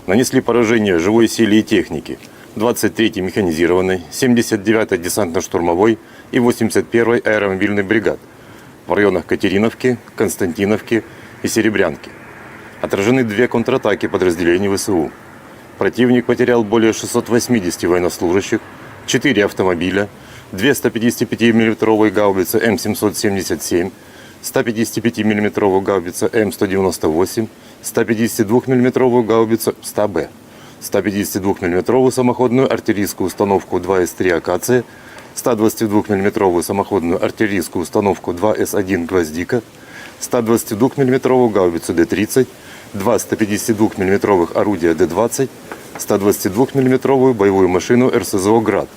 Нанесли поражение живой силе и технике 23-й механизированной, 79-й десантно-штурмовой и 81-й аэромобильной бригад в районах Катериновки, Константиновки и Серебрянки. Отражены 2 контратаки подразделений ВСУ. Противник потерял более 680 военнослужащих, 4 автомобиля, 2 155 мм гаубицы М777, 155 мм гаубица М198, 152 мм гаубицу 100Б, 152 мм самоходную артиллерийскую установку 2С3 «Акация», 122 мм самоходную артиллерийскую установку 2С1 «Гвоздика», 122 мм гаубицу Д-30, 2 152 мм орудия Д-20, 122 мм боевую машину РСЗО «Град»,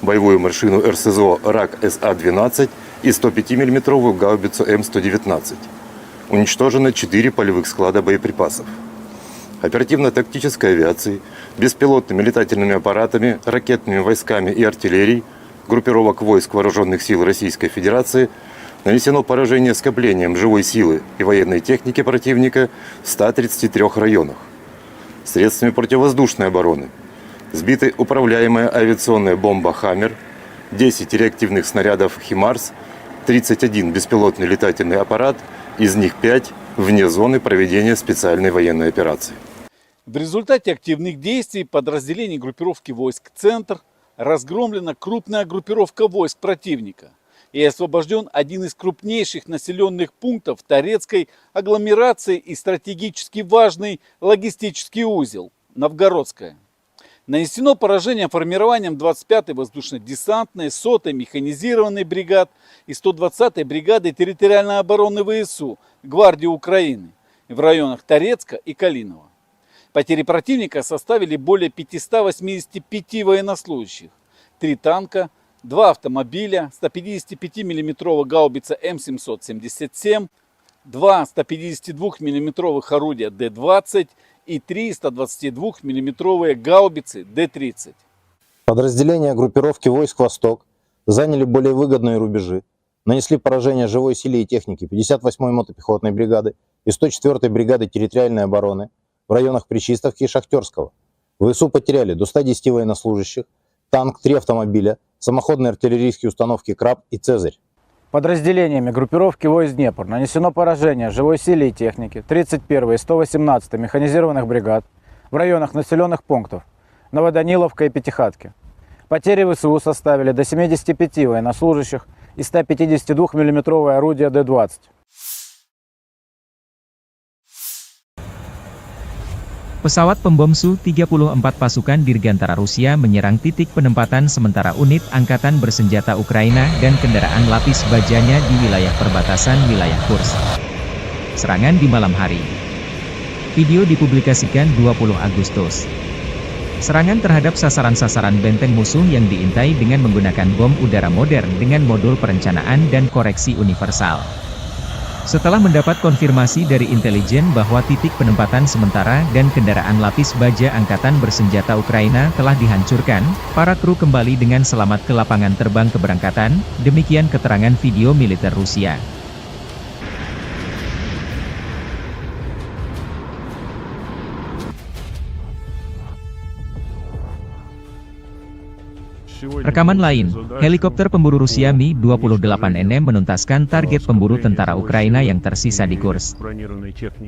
боевую машину РСЗО РАК СА-12 и 105 мм гаубицу М119. Уничтожено 4 полевых склада боеприпасов. Оперативно-тактической авиацией, беспилотными летательными аппаратами, ракетными войсками и артиллерией группировок войск Вооруженных сил Российской Федерации нанесено поражение скоплением живой силы и военной техники противника в 133 районах. Средствами противовоздушной обороны сбиты управляемая авиационная бомба «Хаммер», 10 реактивных снарядов «Химарс», 31 беспилотный летательный аппарат, из них 5 вне зоны проведения специальной военной операции. В результате активных действий подразделений группировки войск «Центр» разгромлена крупная группировка войск противника и освобожден один из крупнейших населенных пунктов Торецкой агломерации и стратегически важный логистический узел – Новгородская. Нанесено поражение формированием 25-й воздушно-десантной, 100-й механизированной бригад и 120-й бригады территориальной обороны ВСУ Гвардии Украины в районах Торецка и Калинова. Потери противника составили более 585 военнослужащих, 3 танка, 2 автомобиля, 155 мм гаубица М777, 2 152 мм орудия Д-20 и 3 122 мм гаубицы Д-30. Подразделения группировки войск «Восток» заняли более выгодные рубежи, нанесли поражение живой силе и технике 58-й мотопехотной бригады и 104-й бригады территориальной обороны в районах Причистовки и Шахтерского. ВСУ потеряли до 110 военнослужащих, танк, 3 автомобиля, самоходные артиллерийские установки «Краб» и «Цезарь». Подразделениями группировки войск Днепр нанесено поражение живой силе и технике 31-й и 118-й механизированных бригад в районах населенных пунктов Новоданиловка и Пятихатки. Потери ВСУ составили до 75 военнослужащих и 152 миллиметровое орудие Д-20. Pesawat pembom Su-34 pasukan Dirgantara Rusia menyerang titik penempatan sementara unit angkatan bersenjata Ukraina dan kendaraan lapis bajanya di wilayah perbatasan wilayah Kursk. Serangan di malam hari. Video dipublikasikan 20 Agustus. Serangan terhadap sasaran-sasaran benteng musuh yang diintai dengan menggunakan bom udara modern dengan modul perencanaan dan koreksi universal. Setelah mendapat konfirmasi dari intelijen bahwa titik penempatan sementara dan kendaraan lapis baja angkatan bersenjata Ukraina telah dihancurkan, para kru kembali dengan selamat ke lapangan terbang keberangkatan, demikian keterangan video militer Rusia. Rekaman lain, helikopter pemburu Rusia Mi-28NM menuntaskan target pemburu tentara Ukraina yang tersisa di Kursk.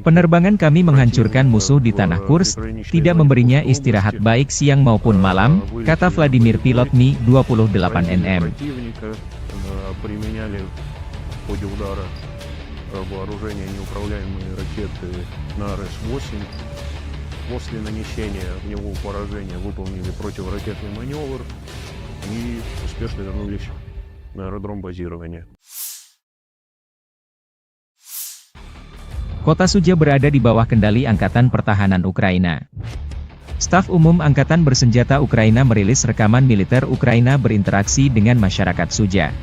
Penerbangan kami menghancurkan musuh di tanah Kursk, tidak memberinya istirahat baik siang maupun malam, kata Vladimir pilot Mi-28NM. После нанесения в него поражения выполнили противоракетный маневр и успешно вернулись на аэродром базирования. Kota Suja berada di bawah kendali Angkatan Pertahanan Ukraina. Staf Umum Angkatan Bersenjata Ukraina merilis rekaman militer Ukraina berinteraksi dengan masyarakat Suja.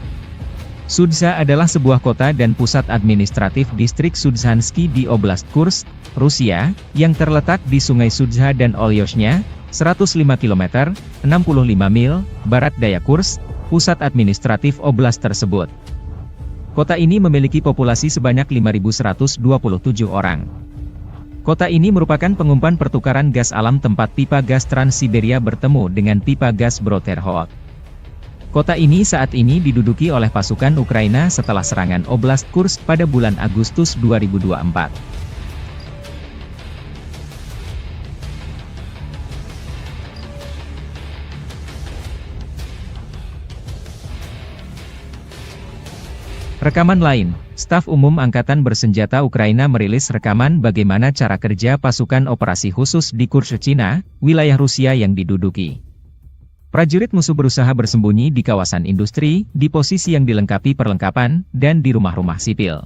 Sudza adalah sebuah kota dan pusat administratif distrik Sudzhansky di Oblast Kursk, Rusia, yang terletak di Sungai Sudza dan Olyoshnya, 105 km, 65 mil, barat daya Kursk, pusat administratif oblast tersebut. Kota ini memiliki populasi sebanyak 5.127 orang. Kota ini merupakan pengumpan pertukaran gas alam tempat pipa gas Trans-Siberia bertemu dengan pipa gas Broterhod. Kota ini saat ini diduduki oleh pasukan Ukraina setelah serangan Oblast Kursk pada bulan Agustus 2024. Rekaman lain, Staf Umum Angkatan Bersenjata Ukraina merilis rekaman bagaimana cara kerja pasukan operasi khusus di Kursk, Cina, wilayah Rusia yang diduduki. Prajurit musuh berusaha bersembunyi di kawasan industri, di posisi yang dilengkapi perlengkapan, dan di rumah-rumah sipil.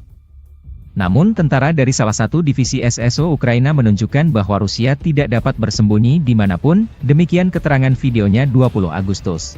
Namun tentara dari salah satu divisi SSO Ukraina menunjukkan bahwa Rusia tidak dapat bersembunyi dimanapun, demikian keterangan videonya 20 Agustus.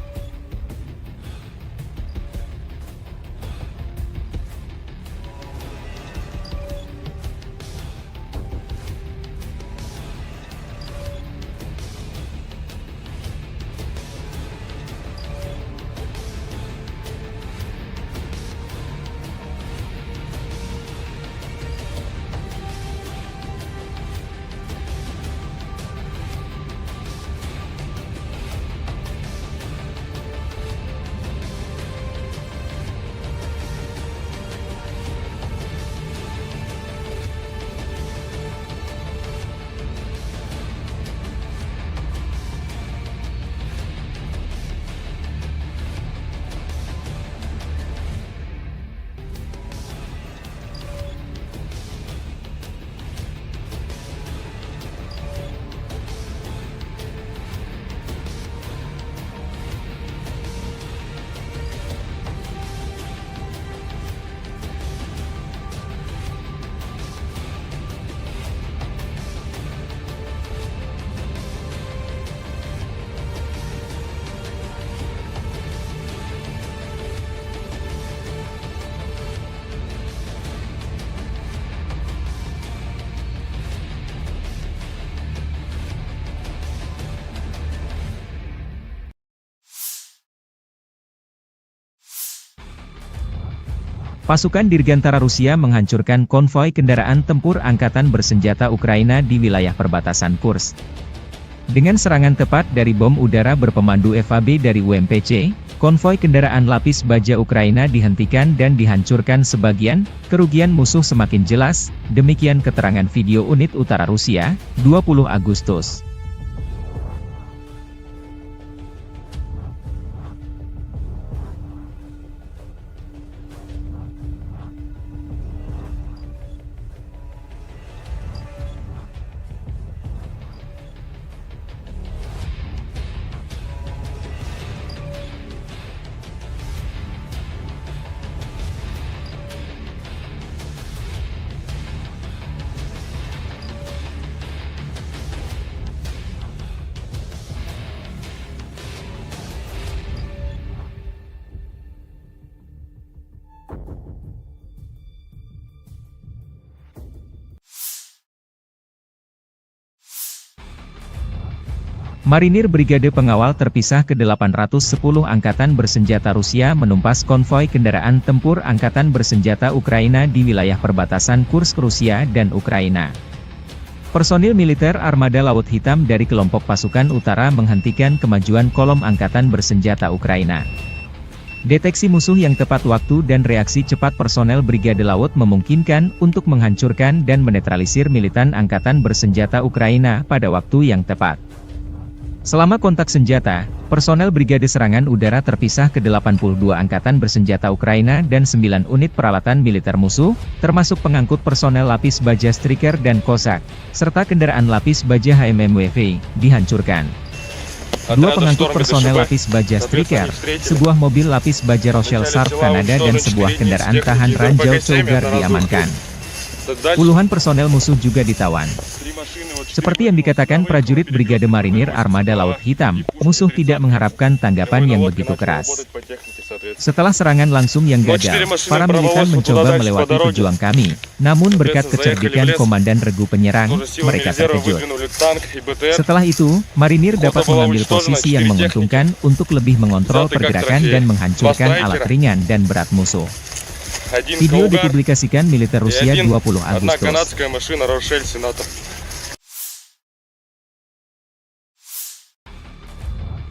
Pasukan Dirgantara Rusia menghancurkan konvoi kendaraan tempur angkatan bersenjata Ukraina di wilayah perbatasan Kursk. Dengan serangan tepat dari bom udara berpemandu FAB dari UMPC, konvoi kendaraan lapis baja Ukraina dihentikan dan dihancurkan sebagian, kerugian musuh semakin jelas, demikian keterangan video unit utara Rusia, 20 Agustus. Marinir Brigade Pengawal Terpisah ke-810 Angkatan Bersenjata Rusia menumpas konvoi kendaraan tempur Angkatan Bersenjata Ukraina di wilayah perbatasan Kursk Rusia dan Ukraina. Personil militer Armada Laut Hitam dari kelompok pasukan utara menghentikan kemajuan kolom Angkatan Bersenjata Ukraina. Deteksi musuh yang tepat waktu dan reaksi cepat personel Brigade Laut memungkinkan untuk menghancurkan dan menetralisir militan Angkatan Bersenjata Ukraina pada waktu yang tepat. Selama kontak senjata, personel Brigade Serangan Udara Terpisah ke-82 Angkatan Bersenjata Ukraina dan 9 unit peralatan militer musuh, termasuk pengangkut personel lapis baja Striker dan Kozak, serta kendaraan lapis baja HMMWV, dihancurkan. Dua pengangkut personel lapis baja Striker, sebuah mobil lapis baja Rochelle Sarp Kanada dan sebuah kendaraan tahan ranjau Cougar diamankan. Puluhan personel musuh juga ditawan. Seperti yang dikatakan prajurit Brigade Marinir Armada Laut Hitam, musuh tidak mengharapkan tanggapan yang begitu keras. Setelah serangan langsung yang gagal, para militan mencoba melewati pejuang kami, namun berkat kecerdikan Komandan Regu Penyerang, mereka terkejut. Setelah itu, Marinir dapat mengambil posisi yang menguntungkan untuk lebih mengontrol pergerakan dan menghancurkan alat ringan dan berat musuh. Video dipublikasikan militer Rusia 20 Agustus.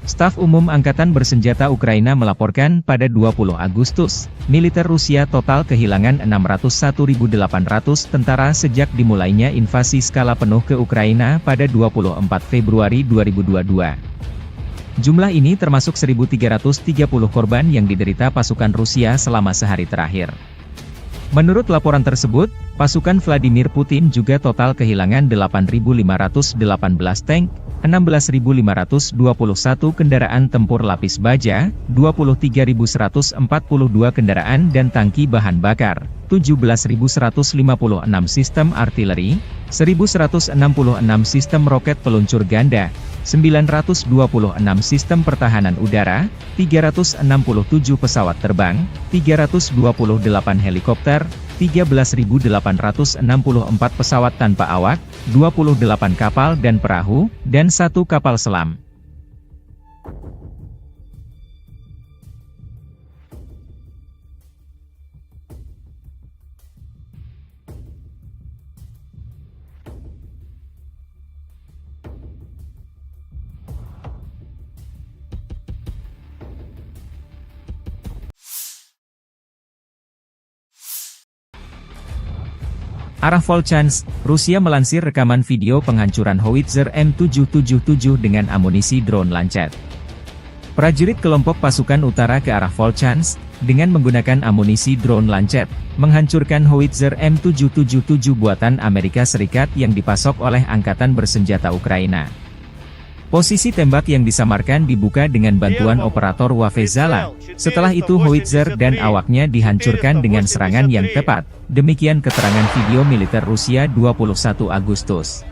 Staf Umum Angkatan Bersenjata Ukraina melaporkan pada 20 Agustus, militer Rusia total kehilangan 601.800 tentara sejak dimulainya invasi skala penuh ke Ukraina pada 24 Februari 2022. Jumlah ini termasuk 1.330 korban yang diderita pasukan Rusia selama sehari terakhir. Menurut laporan tersebut, pasukan Vladimir Putin juga total kehilangan 8.518 tank, 16.521 kendaraan tempur lapis baja, 23.142 kendaraan dan tangki bahan bakar, 17.156 sistem artileri, 1.166 sistem roket peluncur ganda, 926 sistem pertahanan udara, 367 pesawat terbang, 328 helikopter, 13.864 pesawat tanpa awak, 28 kapal dan perahu, dan 1 kapal selam. Arah Volchansk, Rusia melansir rekaman video penghancuran howitzer M777 dengan amunisi drone Lancet. Prajurit kelompok pasukan utara ke arah Volchansk, dengan menggunakan amunisi drone Lancet, menghancurkan howitzer M777 buatan Amerika Serikat yang dipasok oleh Angkatan Bersenjata Ukraina. Posisi tembak yang disamarkan dibuka dengan bantuan operator Wafezala. Setelah itu howitzer dan awaknya dihancurkan dengan serangan yang tepat. Demikian keterangan video militer Rusia 21 Agustus.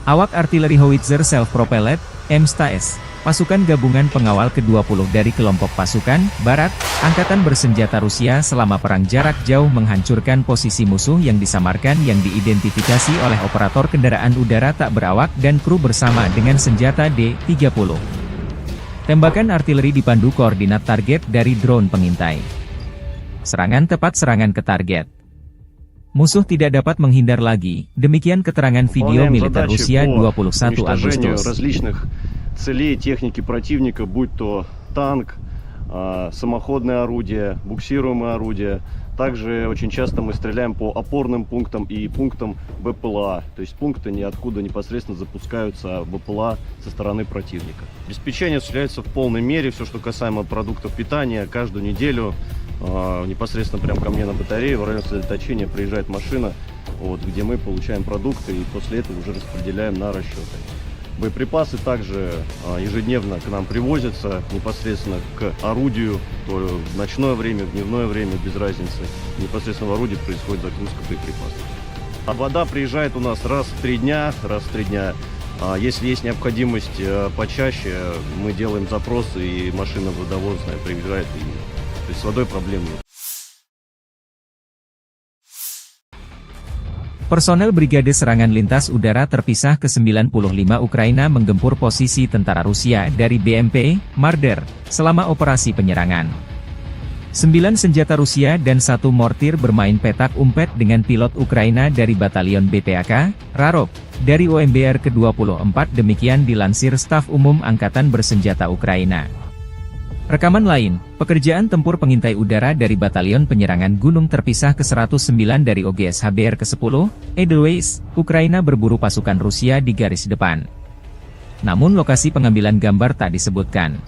Awak artileri howitzer self-propelled, M100S, pasukan gabungan pengawal ke-20 dari kelompok pasukan Barat, Angkatan Bersenjata Rusia selama perang jarak jauh menghancurkan posisi musuh yang disamarkan yang diidentifikasi oleh operator kendaraan udara tak berawak dan kru bersama dengan senjata D-30. Tembakan artileri dipandu koordinat target dari drone pengintai. Serangan tepat serangan ke target. Musuh tidak dapat menghindar lagi, demikian keterangan video militer Rusia 21 Agustus. Целей техники противника, будь то танк, самоходное орудие, буксируемое орудие. Также очень часто мы стреляем по опорным пунктам и пунктам БПЛА. То есть пункты ниоткуда непосредственно запускаются БПЛА со стороны противника. Обеспечение осуществляется в полной мере. Все, что касаемо продуктов питания, каждую неделю непосредственно прямо ко мне на батарею в районе сосредоточения приезжает машина, где мы получаем продукты и после этого уже распределяем на расчеты. Боеприпасы также ежедневно к нам привозятся непосредственно к орудию, то в ночное время, в дневное время, без разницы. Непосредственно в орудии происходит загрузка боеприпасов. А вода приезжает у нас раз в 3 дня. Если есть необходимость почаще, мы делаем запросы, и машина водовозная приезжает, то есть с водой проблем нет. Personel Brigade Serangan Lintas Udara Terpisah ke-95 Ukraina menggempur posisi tentara Rusia dari BMP, Marder, selama operasi penyerangan. 9 senjata Rusia dan 1 mortir bermain petak umpet dengan pilot Ukraina dari Batalion BTAK, Rarov, dari OMBR ke-24 demikian dilansir Staf Umum Angkatan Bersenjata Ukraina. Rekaman lain, pekerjaan tempur pengintai udara dari Batalion Penyerangan Gunung Terpisah ke-109 dari OGS HBR ke-10, Edelweiss, Ukraina berburu pasukan Rusia di garis depan. Namun lokasi pengambilan gambar tak disebutkan.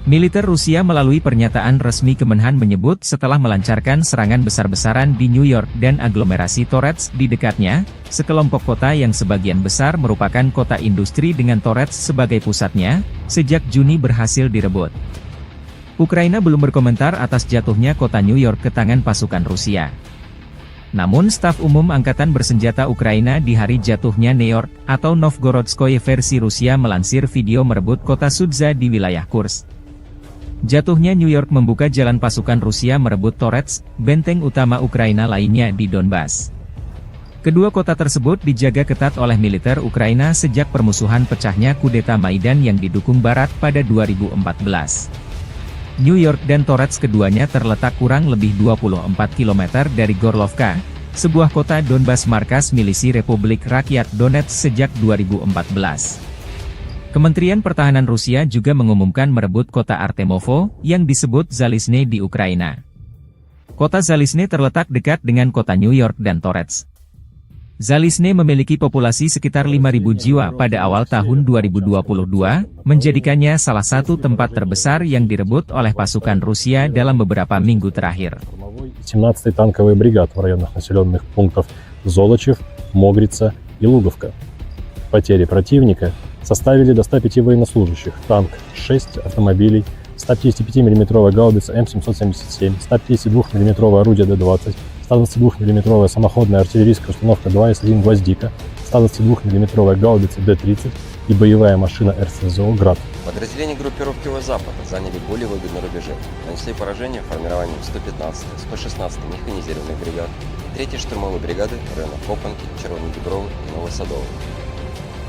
Militer Rusia melalui pernyataan resmi Kemenhan menyebut setelah melancarkan serangan besar-besaran di New York dan aglomerasi Torets di dekatnya, sekelompok kota yang sebagian besar merupakan kota industri dengan Torets sebagai pusatnya, sejak Juni berhasil direbut. Ukraina belum berkomentar atas jatuhnya kota New York ke tangan pasukan Rusia. Namun Staf Umum Angkatan Bersenjata Ukraina di hari jatuhnya New York, atau Novgorodskoye versi Rusia melansir video merebut kota Sudza di wilayah Kursk. Jatuhnya New York membuka jalan pasukan Rusia merebut Torets, benteng utama Ukraina lainnya di Donbas. Kedua kota tersebut dijaga ketat oleh militer Ukraina sejak permusuhan pecahnya kudeta Maidan yang didukung Barat pada 2014. New York dan Torets keduanya terletak kurang lebih 24 km dari Gorlovka, sebuah kota Donbas markas milisi Republik Rakyat Donetsk sejak 2014. Kementerian Pertahanan Rusia juga mengumumkan merebut kota Artemovo, yang disebut Zalizne di Ukraina. Kota Zalizne terletak dekat dengan kota New York dan Torets. Zalizne memiliki populasi sekitar 5.000 jiwa pada awal tahun 2022, menjadikannya salah satu tempat terbesar yang direbut oleh pasukan Rusia dalam beberapa minggu terakhir. 17-й танковый бригад в районах населенных пунктов Золочев, Могрица и Луговка. Потери противника составили до 105 военнослужащих, танк 6 автомобилей, 155 мм гаубица М777, 152 мм орудие Д-20, 122 мм самоходная артиллерийская установка 2С1 «Гвоздика», 122 мм гаубица Д-30 и боевая машина РСЗО «Град». Подразделения группировки Запада заняли более выгодные рубежи, нанесли поражение формированием 115-й, 116-й механизированных бригад и 3-й штурмовой бригады районов Копанки, Червоной Дубровы и Новосадовой.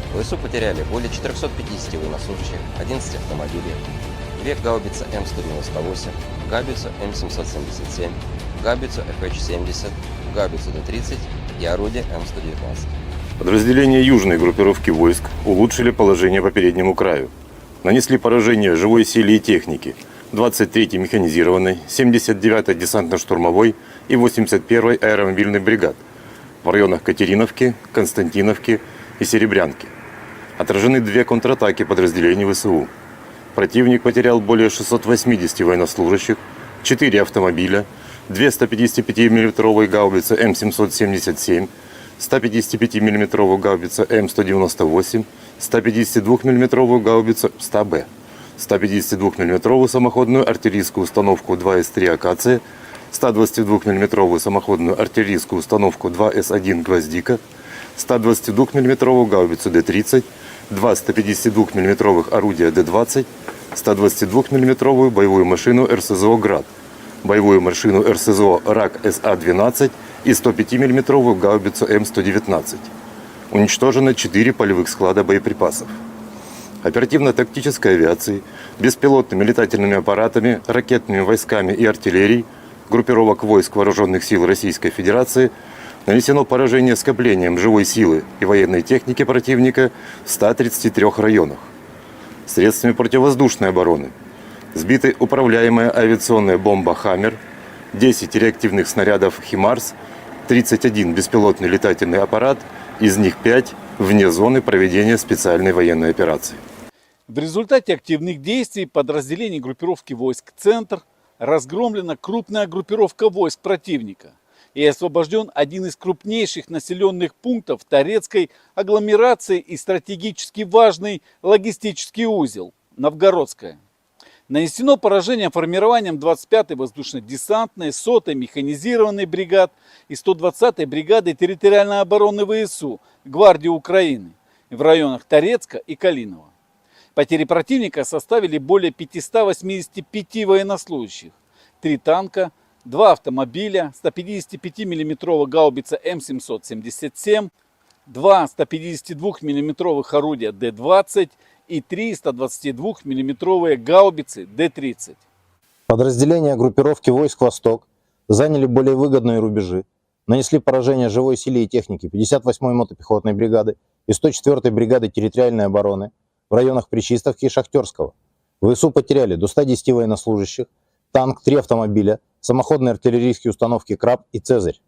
ВСУ потеряли более 450 военнослужащих, 11 автомобилей, 2 гаубицы М198, гаубицу М777, гаубицу ФХ-70, гаубицу Д-30 и орудие М119. Подразделения южной группировки войск улучшили положение по переднему краю. Нанесли поражение живой силе и технике 23-й механизированной, 79-й десантно-штурмовой и 81-й аэромобильной бригад в районах Катериновки, Константиновки и Серебрянки. Отражены 2 контратаки подразделений ВСУ. Противник потерял более 680 военнослужащих, 4 автомобиля, 2 155 мм гаубицы М777, 155 мм гаубица М198, 152 мм гаубицу 100Б, 152 мм самоходную артиллерийскую установку 2С3 «Акация», 122 мм самоходную артиллерийскую установку 2С1 «Гвоздика», 122 мм гаубицу Д-30, 2 152 мм орудия Д-20, 122 мм боевую машину РСЗО «Град», боевую машину РСЗО РАК СА-12 и 105 мм гаубицу М119. Уничтожено 4 полевых склада боеприпасов. Оперативно-тактической авиацией, беспилотными летательными аппаратами, ракетными войсками и артиллерией группировок войск Вооруженных сил Российской Федерации Нанесено поражение скоплением живой силы и военной техники противника в 133 районах. Средствами противовоздушной обороны сбиты управляемая авиационная бомба «Хаммер», 10 реактивных снарядов «Химарс», 31 беспилотный летательный аппарат, из них 5 вне зоны проведения специальной военной операции. В результате активных действий подразделений группировки войск «Центр» разгромлена крупная группировка войск противника и освобожден один из крупнейших населенных пунктов Торецкой агломерации и стратегически важный логистический узел – Новгородская. Нанесено поражение формированием 25-й воздушно-десантной, 100-й механизированной бригад и 120-й бригады территориальной обороны ВСУ Гвардии Украины в районах Торецка и Калинова. Потери противника составили более 585 военнослужащих, 3 танка, 2 автомобиля, 155 мм гаубица М777, 2 152 мм орудия Д-20 и 3 122 мм гаубицы Д-30. Подразделения группировки войск «Восток» заняли более выгодные рубежи, нанесли поражение живой силе и технике 58-й мотопехотной бригады и 104-й бригады территориальной обороны в районах Причистовки и Шахтерского. ВСУ потеряли до 110 военнослужащих, танк, 3 автомобиля, самоходные артиллерийские установки «Краб» и «Цезарь».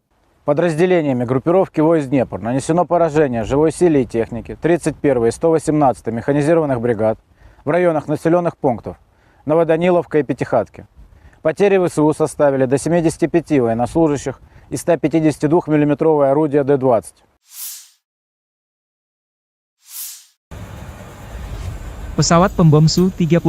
Подразделениями группировки войск Днепр нанесено поражение живой силе и технике 31-й и 118-й механизированных бригад в районах населенных пунктов Новоданиловка и Пятихатки. Потери ВСУ составили до 75 военнослужащих и 152 мм орудия Д-20. Pesawat pembom Su-34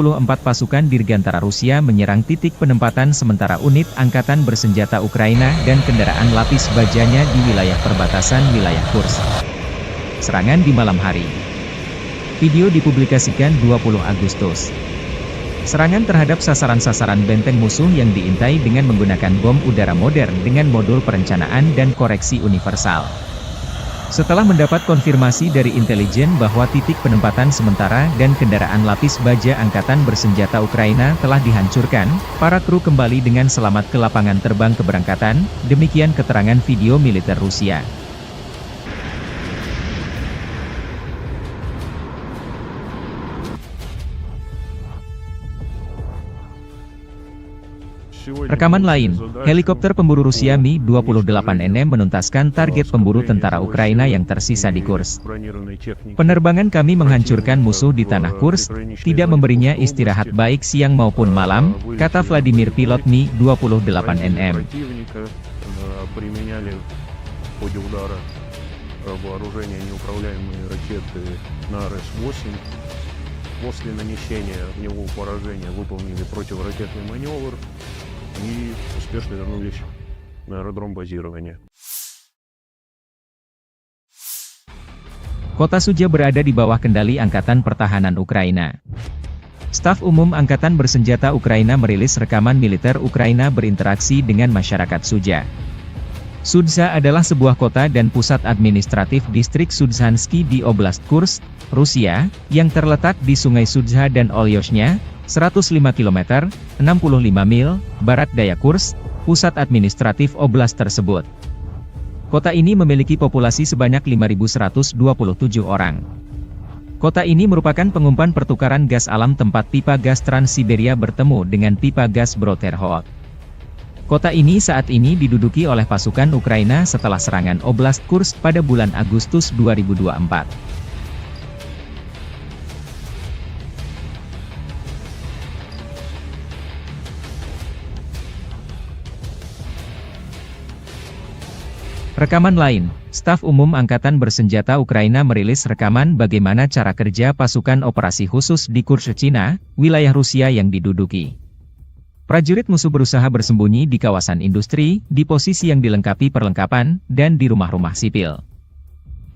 pasukan Dirgantara Rusia menyerang titik penempatan sementara unit angkatan bersenjata Ukraina dan kendaraan lapis bajanya di wilayah perbatasan wilayah Kursk. Serangan di malam hari. Video dipublikasikan 20 Agustus. Serangan terhadap sasaran-sasaran benteng musuh yang diintai dengan menggunakan bom udara modern dengan modul perencanaan dan koreksi universal. Setelah mendapat konfirmasi dari intelijen bahwa titik penempatan sementara dan kendaraan lapis baja angkatan bersenjata Ukraina telah dihancurkan, para kru kembali dengan selamat ke lapangan terbang keberangkatan, demikian keterangan video militer Rusia. Rekaman lain, helikopter pemburu Rusia Mi-28NM menuntaskan target pemburu tentara Ukraina yang tersisa di Kursk. Penerbangan kami menghancurkan musuh di tanah Kursk, tidak memberinya istirahat baik siang maupun malam, kata Vladimir pilot Mi-28NM. После нанесения в него поражения выполнили противоракетный маневр и успешно вернулись на аэродром базирования. Kota Suja berada di bawah kendali Angkatan Pertahanan Ukraina. Staf Umum Angkatan Bersenjata Ukraina merilis rekaman militer Ukraina berinteraksi dengan masyarakat Suja. Sudza adalah sebuah kota dan pusat administratif distrik Sudzhansky di Oblast Kursk, Rusia, yang terletak di Sungai Sudza dan Olyoshnya, 105 km, 65 mil, barat daya Kursk, pusat administratif oblast tersebut. Kota ini memiliki populasi sebanyak 5.127 orang. Kota ini merupakan pengumpan pertukaran gas alam tempat pipa gas Trans-Siberia bertemu dengan pipa gas Brodterhot. Kota ini saat ini diduduki oleh pasukan Ukraina setelah serangan Oblast Kursk pada bulan Agustus 2024. Rekaman lain, Staf Umum Angkatan Bersenjata Ukraina merilis rekaman bagaimana cara kerja pasukan operasi khusus di Kursk, Cina, wilayah Rusia yang diduduki. Prajurit musuh berusaha bersembunyi di kawasan industri, di posisi yang dilengkapi perlengkapan, dan di rumah-rumah sipil.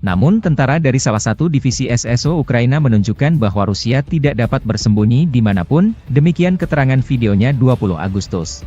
Namun tentara dari salah satu divisi SSO Ukraina menunjukkan bahwa Rusia tidak dapat bersembunyi dimanapun, demikian keterangan videonya 20 Agustus.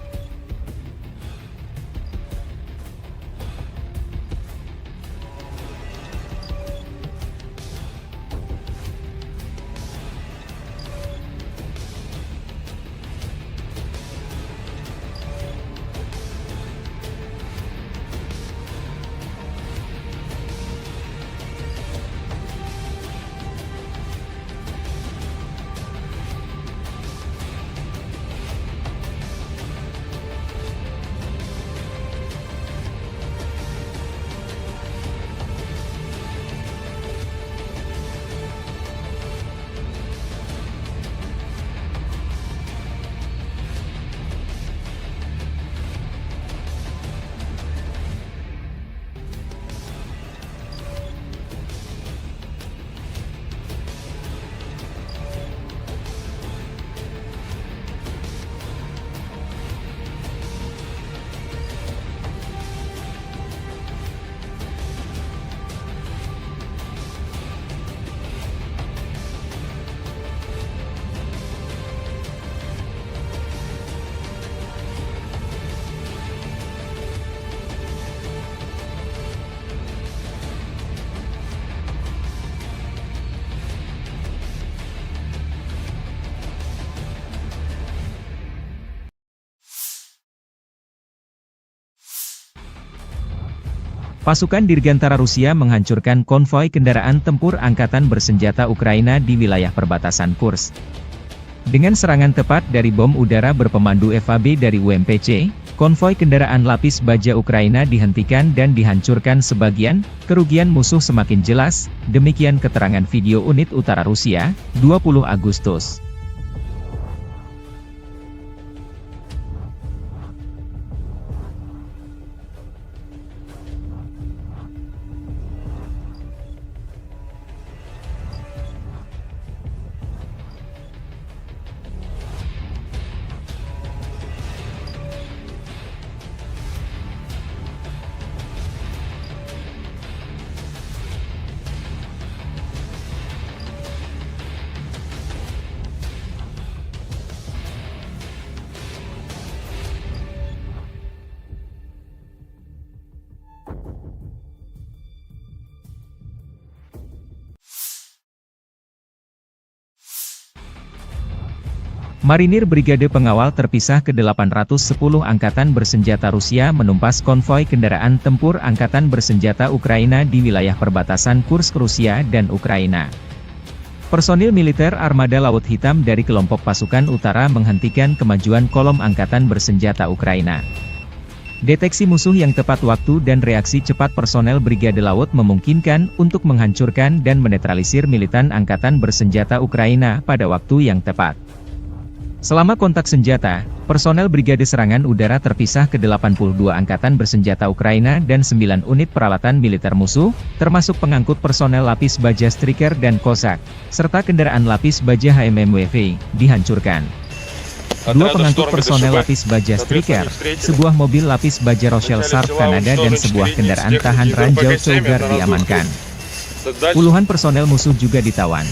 Pasukan Dirgantara Rusia menghancurkan konvoi kendaraan tempur angkatan bersenjata Ukraina di wilayah perbatasan Kursk. Dengan serangan tepat dari bom udara berpemandu FAB dari UMPC, konvoi kendaraan lapis baja Ukraina dihentikan dan dihancurkan sebagian, kerugian musuh semakin jelas, demikian keterangan video unit utara Rusia, 20 Agustus. Marinir Brigade Pengawal Terpisah ke-810 Angkatan Bersenjata Rusia menumpas konvoi kendaraan tempur Angkatan Bersenjata Ukraina di wilayah perbatasan Kursk Rusia dan Ukraina. Personil militer Armada Laut Hitam dari kelompok pasukan utara menghentikan kemajuan kolom Angkatan Bersenjata Ukraina. Deteksi musuh yang tepat waktu dan reaksi cepat personel Brigade Laut memungkinkan untuk menghancurkan dan menetralisir militan Angkatan Bersenjata Ukraina pada waktu yang tepat. Selama kontak senjata, personel Brigade Serangan Udara Terpisah ke-82 Angkatan Bersenjata Ukraina dan 9 unit peralatan militer musuh, termasuk pengangkut personel lapis baja Striker dan Kozak, serta kendaraan lapis baja HMMWV, dihancurkan. Dua pengangkut personel lapis baja Striker, sebuah mobil lapis baja Rochelle Sarp Kanada dan sebuah kendaraan tahan ranjau Cougar diamankan. Puluhan personel musuh juga ditawan.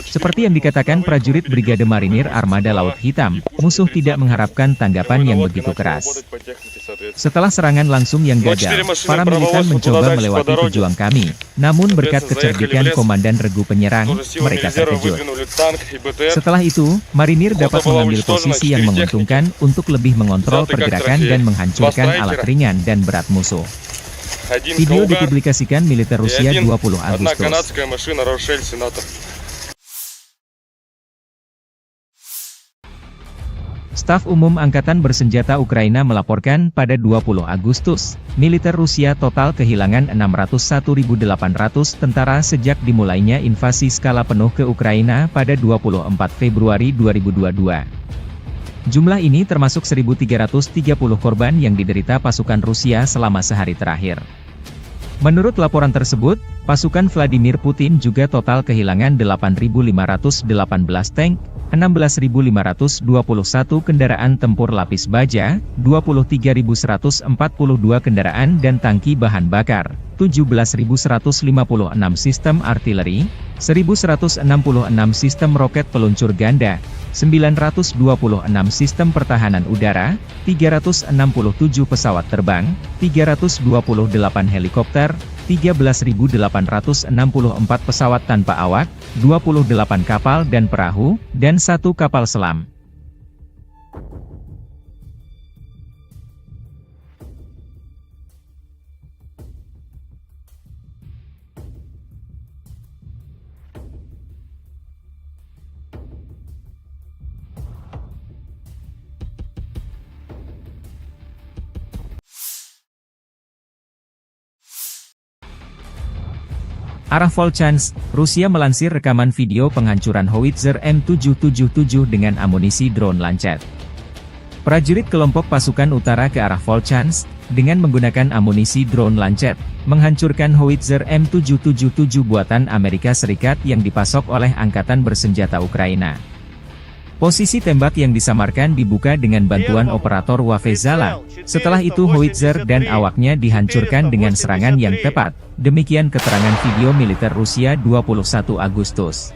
Seperti yang dikatakan prajurit Brigade Marinir Armada Laut Hitam, musuh tidak mengharapkan tanggapan yang begitu keras. Setelah serangan langsung yang gagal, para militan mencoba melewati pejuang kami, namun berkat kecerdikan Komandan Regu Penyerang, mereka terkejut. Setelah itu, Marinir dapat mengambil posisi yang menguntungkan untuk lebih mengontrol pergerakan dan menghancurkan alat ringan dan berat musuh. Video dipublikasikan militer Rusia 20 Agustus. Staf Umum Angkatan Bersenjata Ukraina melaporkan pada 20 Agustus, militer Rusia total kehilangan 601.800 tentara sejak dimulainya invasi skala penuh ke Ukraina pada 24 Februari 2022. Jumlah ini termasuk 1.330 korban yang diderita pasukan Rusia selama sehari terakhir. Menurut laporan tersebut, pasukan Vladimir Putin juga total kehilangan 8.518 tank, 16.521 kendaraan tempur lapis baja, 23.142 kendaraan dan tangki bahan bakar, 17.156 sistem artileri, 1.166 sistem roket peluncur ganda, 926 sistem pertahanan udara, 367 pesawat terbang, 328 helikopter, 13.864 pesawat tanpa awak, 28 kapal dan perahu, dan 1 kapal selam. Arah Volchansk, Rusia melansir rekaman video penghancuran howitzer M777 dengan amunisi drone Lancet. Prajurit kelompok pasukan utara ke arah Volchansk, dengan menggunakan amunisi drone Lancet, menghancurkan howitzer M777 buatan Amerika Serikat yang dipasok oleh Angkatan Bersenjata Ukraina. Posisi tembak yang disamarkan dibuka dengan bantuan operator Wafezala. Setelah itu howitzer dan awaknya dihancurkan dengan serangan yang tepat. Demikian keterangan video militer Rusia 21 Agustus.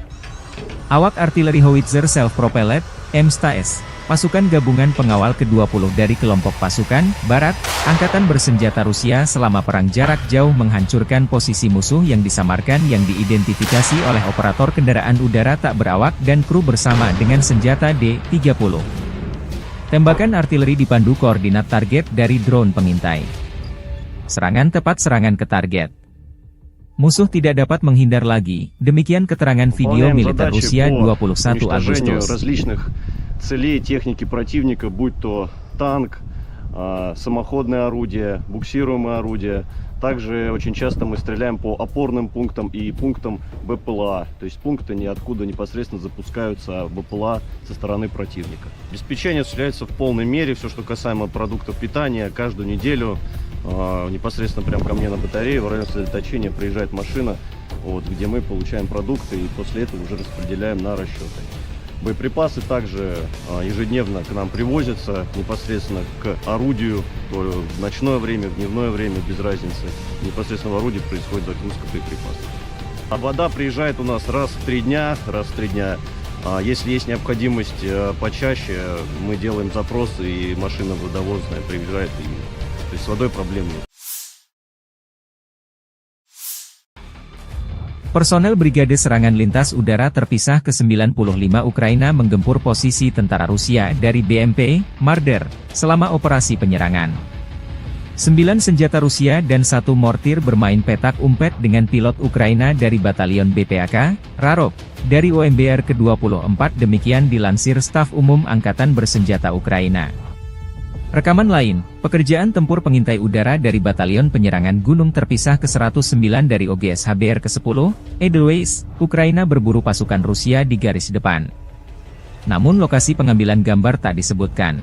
Awak artileri howitzer self-propelled, M100S, pasukan gabungan pengawal ke-20 dari kelompok pasukan Barat, Angkatan Bersenjata Rusia selama perang jarak jauh menghancurkan posisi musuh yang disamarkan yang diidentifikasi oleh operator kendaraan udara tak berawak dan kru bersama dengan senjata D-30. Tembakan artileri dipandu koordinat target dari drone pengintai. Serangan tepat, serangan ke target. Musuh tidak dapat menghindar lagi. Demikian keterangan video Выполняем militer задачи Rusia по 21 уничтожению Agustus. различных целей техники противника, будь то танк, самоходное орудие, буксируемое орудие. Также очень часто мы стреляем по опорным пунктам и пунктам БПЛА. То есть пункты ниоткуда непосредственно запускаются БПЛА со стороны противника. Обеспечение осуществляется в полной мере. Все, что касаемо продуктов питания, каждую неделю непосредственно прямо ко мне на батарею в район сосредоточения приезжает машина, вот, где мы получаем продукты и после этого уже распределяем на расчеты. Боеприпасы также ежедневно к нам привозятся непосредственно к орудию, то в ночное время, в дневное время, без разницы. Непосредственно в орудии происходит загрузка боеприпасов. А вода приезжает у нас раз в 3 дня. Если есть необходимость почаще, мы делаем запросы, и машина водовозная приезжает. То есть с водой проблем нет. Personel Brigade Serangan Lintas Udara Terpisah ke-95 Ukraina menggempur posisi tentara Rusia dari BMP, Marder, selama operasi penyerangan. 9 senjata Rusia dan 1 mortir bermain petak umpet dengan pilot Ukraina dari Batalion BPAK, Rarok, dari OMBR ke-24 demikian dilansir Staf Umum Angkatan Bersenjata Ukraina. Rekaman lain, pekerjaan tempur pengintai udara dari Batalion Penyerangan Gunung Terpisah ke-109 dari OGS HBR ke-10, Edelweiss, Ukraina berburu pasukan Rusia di garis depan. Namun lokasi pengambilan gambar tak disebutkan.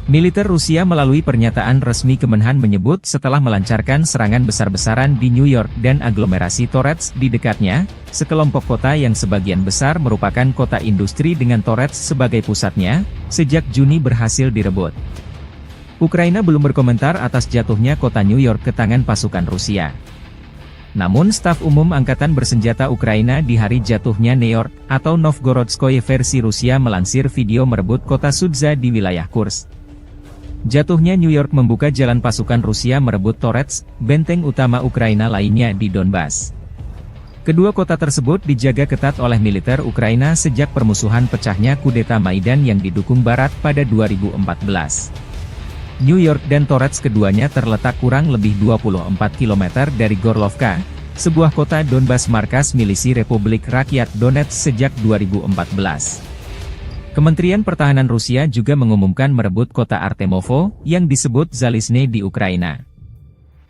Militer Rusia melalui pernyataan resmi Kemenhan menyebut setelah melancarkan serangan besar-besaran di New York dan aglomerasi Torets di dekatnya, sekelompok kota yang sebagian besar merupakan kota industri dengan Torets sebagai pusatnya, sejak Juni berhasil direbut. Ukraina belum berkomentar atas jatuhnya kota New York ke tangan pasukan Rusia. Namun Staf Umum Angkatan Bersenjata Ukraina di hari jatuhnya New York, atau Novgorodskoye versi Rusia melansir video merebut kota Sudza di wilayah Kursk. Jatuhnya New York membuka jalan pasukan Rusia merebut Torets, benteng utama Ukraina lainnya di Donbas. Kedua kota tersebut dijaga ketat oleh militer Ukraina sejak permusuhan pecahnya kudeta Maidan yang didukung Barat pada 2014. New York dan Torets keduanya terletak kurang lebih 24 km dari Gorlovka, sebuah kota Donbas markas milisi Republik Rakyat Donetsk sejak 2014. Kementerian Pertahanan Rusia juga mengumumkan merebut kota Artemovo, yang disebut Zalizne di Ukraina.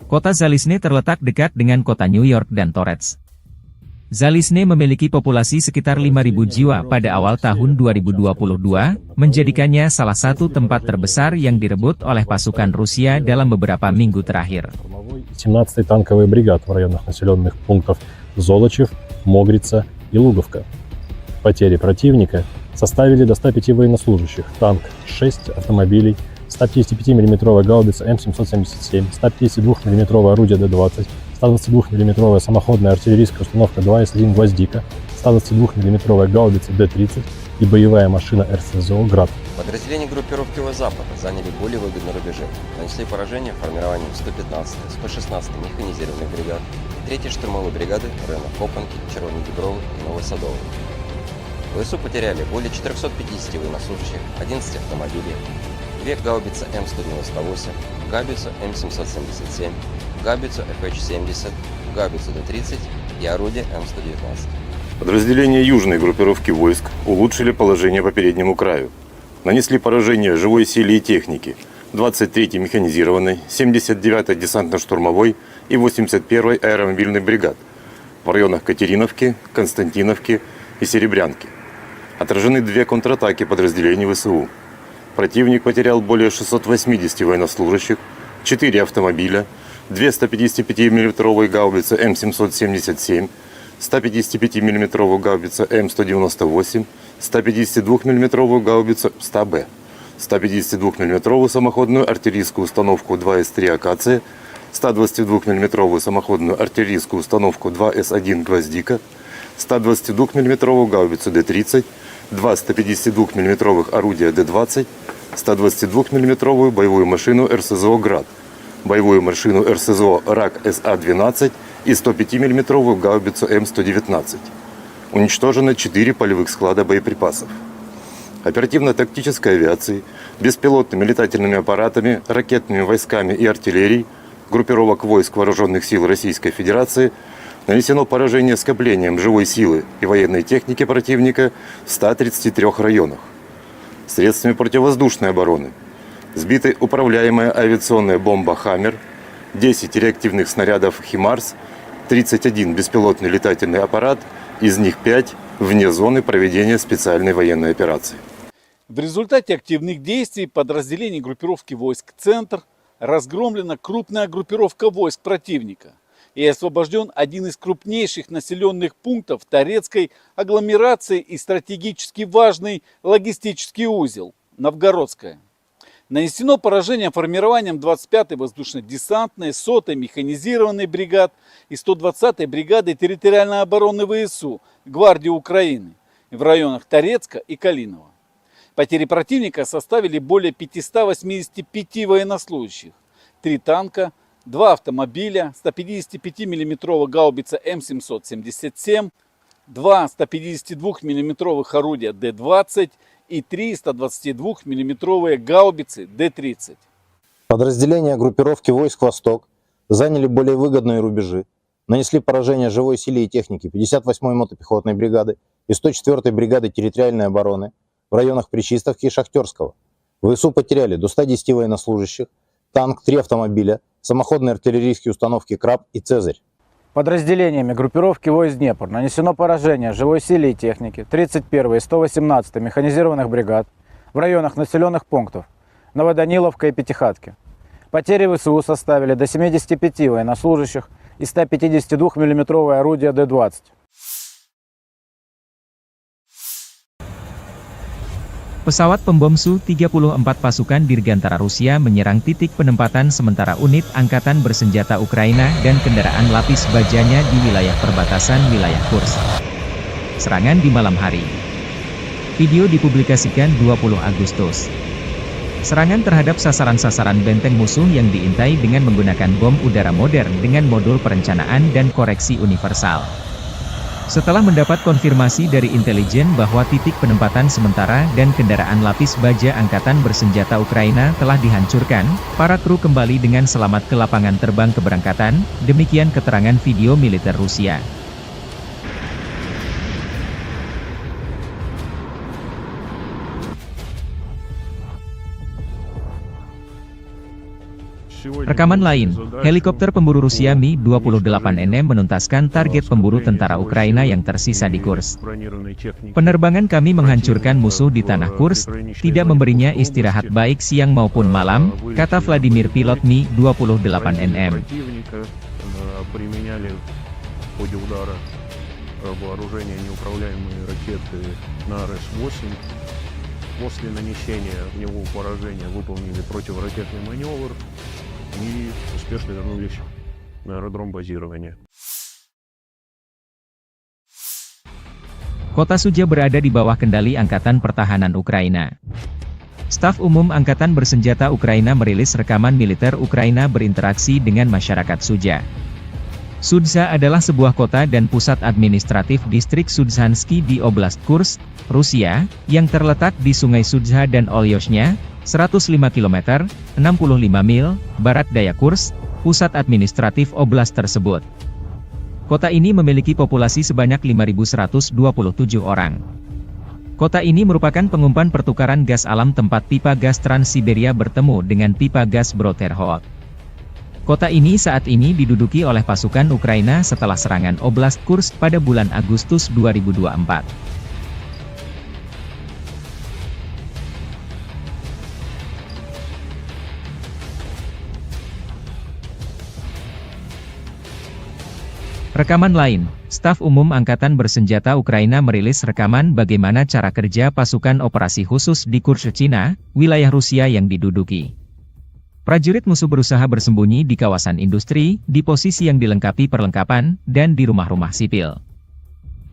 Kota Zalizne terletak dekat dengan kota New York dan Torets. Zalizne memiliki populasi sekitar 5.000 jiwa pada awal tahun 2022, menjadikannya salah satu tempat terbesar yang direbut oleh pasukan Rusia dalam beberapa minggu terakhir. 17-й танковый бригад в районах населенных пунктов Золочев, Могрица и Луговка. Потери противника составили до 105 военнослужащих, танк 6 автомобилей, 155 мм гаубица М777, 152 мм орудие Д-20, 122 мм самоходная артиллерийская установка 2С1 «Гвоздика», 122 мм гаубица Д-30 и боевая машина РСЗО «Град». Подразделения группировки Запад заняли более выгодные рубежи, нанесли поражение формированием 115-й, 116-й механизированных бригад и 3-й штурмовой бригады районов Копанки, Червоногібровы и Новосадовой. ВСУ потеряли более 450 военнослужащих, 11 автомобилей, 2 гаубицы М198, гаубицу М777, гаубицу ФХ-70, гаубицу Д-30 и орудие М119. Подразделения южной группировки войск улучшили положение по переднему краю. Нанесли поражение живой силе и технике 23-й механизированной, 79-й десантно-штурмовой и 81-й аэромобильной бригад в районах Катериновки, Константиновки и Серебрянки. Отражены 2 контратаки подразделений ВСУ. Противник потерял более 680 военнослужащих, 4 автомобиля, 2 155 мм гаубицы М777, 155 мм гаубица М198, 152 мм гаубицу 100Б, 152 мм самоходную артиллерийскую установку 2С3 «Акация», 122 мм самоходную артиллерийскую установку 2С1 «Гвоздика», 122 мм гаубицу Д-30, 2 152 мм орудия Д-20, 122 мм боевую машину РСЗО «Град», боевую машину РСЗО РАК СА-12 и 105 мм гаубицу М119. Уничтожено 4 полевых склада боеприпасов. Оперативно-тактической авиацией, беспилотными летательными аппаратами, ракетными войсками и артиллерией группировок войск Вооруженных сил Российской Федерации нанесено поражение скоплением живой силы и военной техники противника в 133 районах. Средствами противовоздушной обороны сбиты управляемая авиационная бомба «Хаммер», 10 реактивных снарядов «Химарс», 31 беспилотный летательный аппарат, из них 5 вне зоны проведения специальной военной операции. В результате активных действий подразделений группировки войск «Центр» разгромлена крупная группировка войск противника и освобожден один из крупнейших населенных пунктов Торецкой агломерации и стратегически важный логистический узел – Новгородская. Нанесено поражение формированием 25-й воздушно-десантной, 100-й механизированной бригад и 120-й бригады территориальной обороны ВСУ Гвардии Украины в районах Торецка и Калинова. Потери противника составили более 585 военнослужащих, 3 танка, 2 автомобиля, 155 мм гаубица М777, 2 152 мм орудия Д-20 и 3 122 мм гаубицы Д-30. Подразделения группировки войск «Восток» заняли более выгодные рубежи, нанесли поражение живой силе и технике 58-й мотопехотной бригады и 104-й бригады территориальной обороны в районах Причистовки и Шахтерского. ВСУ потеряли до 110 военнослужащих, танк, 3 автомобиля, самоходные артиллерийские установки «Краб» и «Цезарь». Подразделениями группировки войск Днепр нанесено поражение живой силе и технике 31-й и 118-й механизированных бригад в районах населенных пунктов Новоданиловка и Пятихатки. Потери ВСУ составили до 75 военнослужащих и 152 мм орудия Д-20. Pesawat pembom Su-34 pasukan Dirgantara Rusia menyerang titik penempatan sementara unit angkatan bersenjata Ukraina dan kendaraan lapis bajanya di wilayah perbatasan wilayah Kursk. Serangan di malam hari. Video dipublikasikan 20 Agustus. Serangan terhadap sasaran-sasaran benteng musuh yang diintai dengan menggunakan bom udara modern dengan modul perencanaan dan koreksi universal. Setelah mendapat konfirmasi dari intelijen bahwa titik penempatan sementara dan kendaraan lapis baja angkatan bersenjata Ukraina telah dihancurkan, para kru kembali dengan selamat ke lapangan terbang keberangkatan, demikian keterangan video militer Rusia. Rekaman lain, helikopter pemburu Rusia Mi-28NM menuntaskan target pemburu tentara Ukraina yang tersisa di Kursk. Penerbangan kami menghancurkan musuh di tanah Kursk, tidak memberinya istirahat baik siang maupun malam, kata Vladimir pilot Mi-28NM. После нанесения в него поражения выполнили противоракетный маневр и успешно вернулись на аэродром базирования. Kota Sudzha berada di bawah kendali Angkatan Pertahanan Ukraina. Staf Umum Angkatan Bersenjata Ukraina merilis rekaman militer Ukraina berinteraksi dengan masyarakat Sudzha. Sudzha adalah sebuah kota dan pusat administratif distrik Sudzhansky di Oblast Kursk, Rusia, yang terletak di Sungai Sudzha dan Olyoshnya, 105 km, 65 mil, barat daya Kursk, pusat administratif oblast tersebut. Kota ini memiliki populasi sebanyak 5.127 orang. Kota ini merupakan pengumpan pertukaran gas alam tempat pipa gas Trans-Siberia bertemu dengan pipa gas Brodterholt. Kota ini saat ini diduduki oleh pasukan Ukraina setelah serangan Oblast Kursk pada bulan Agustus 2024. Rekaman lain, Staf Umum Angkatan Bersenjata Ukraina merilis rekaman bagaimana cara kerja pasukan operasi khusus di Kursk, Cina, wilayah Rusia yang diduduki. Prajurit musuh berusaha bersembunyi di kawasan industri, di posisi yang dilengkapi perlengkapan, dan di rumah-rumah sipil.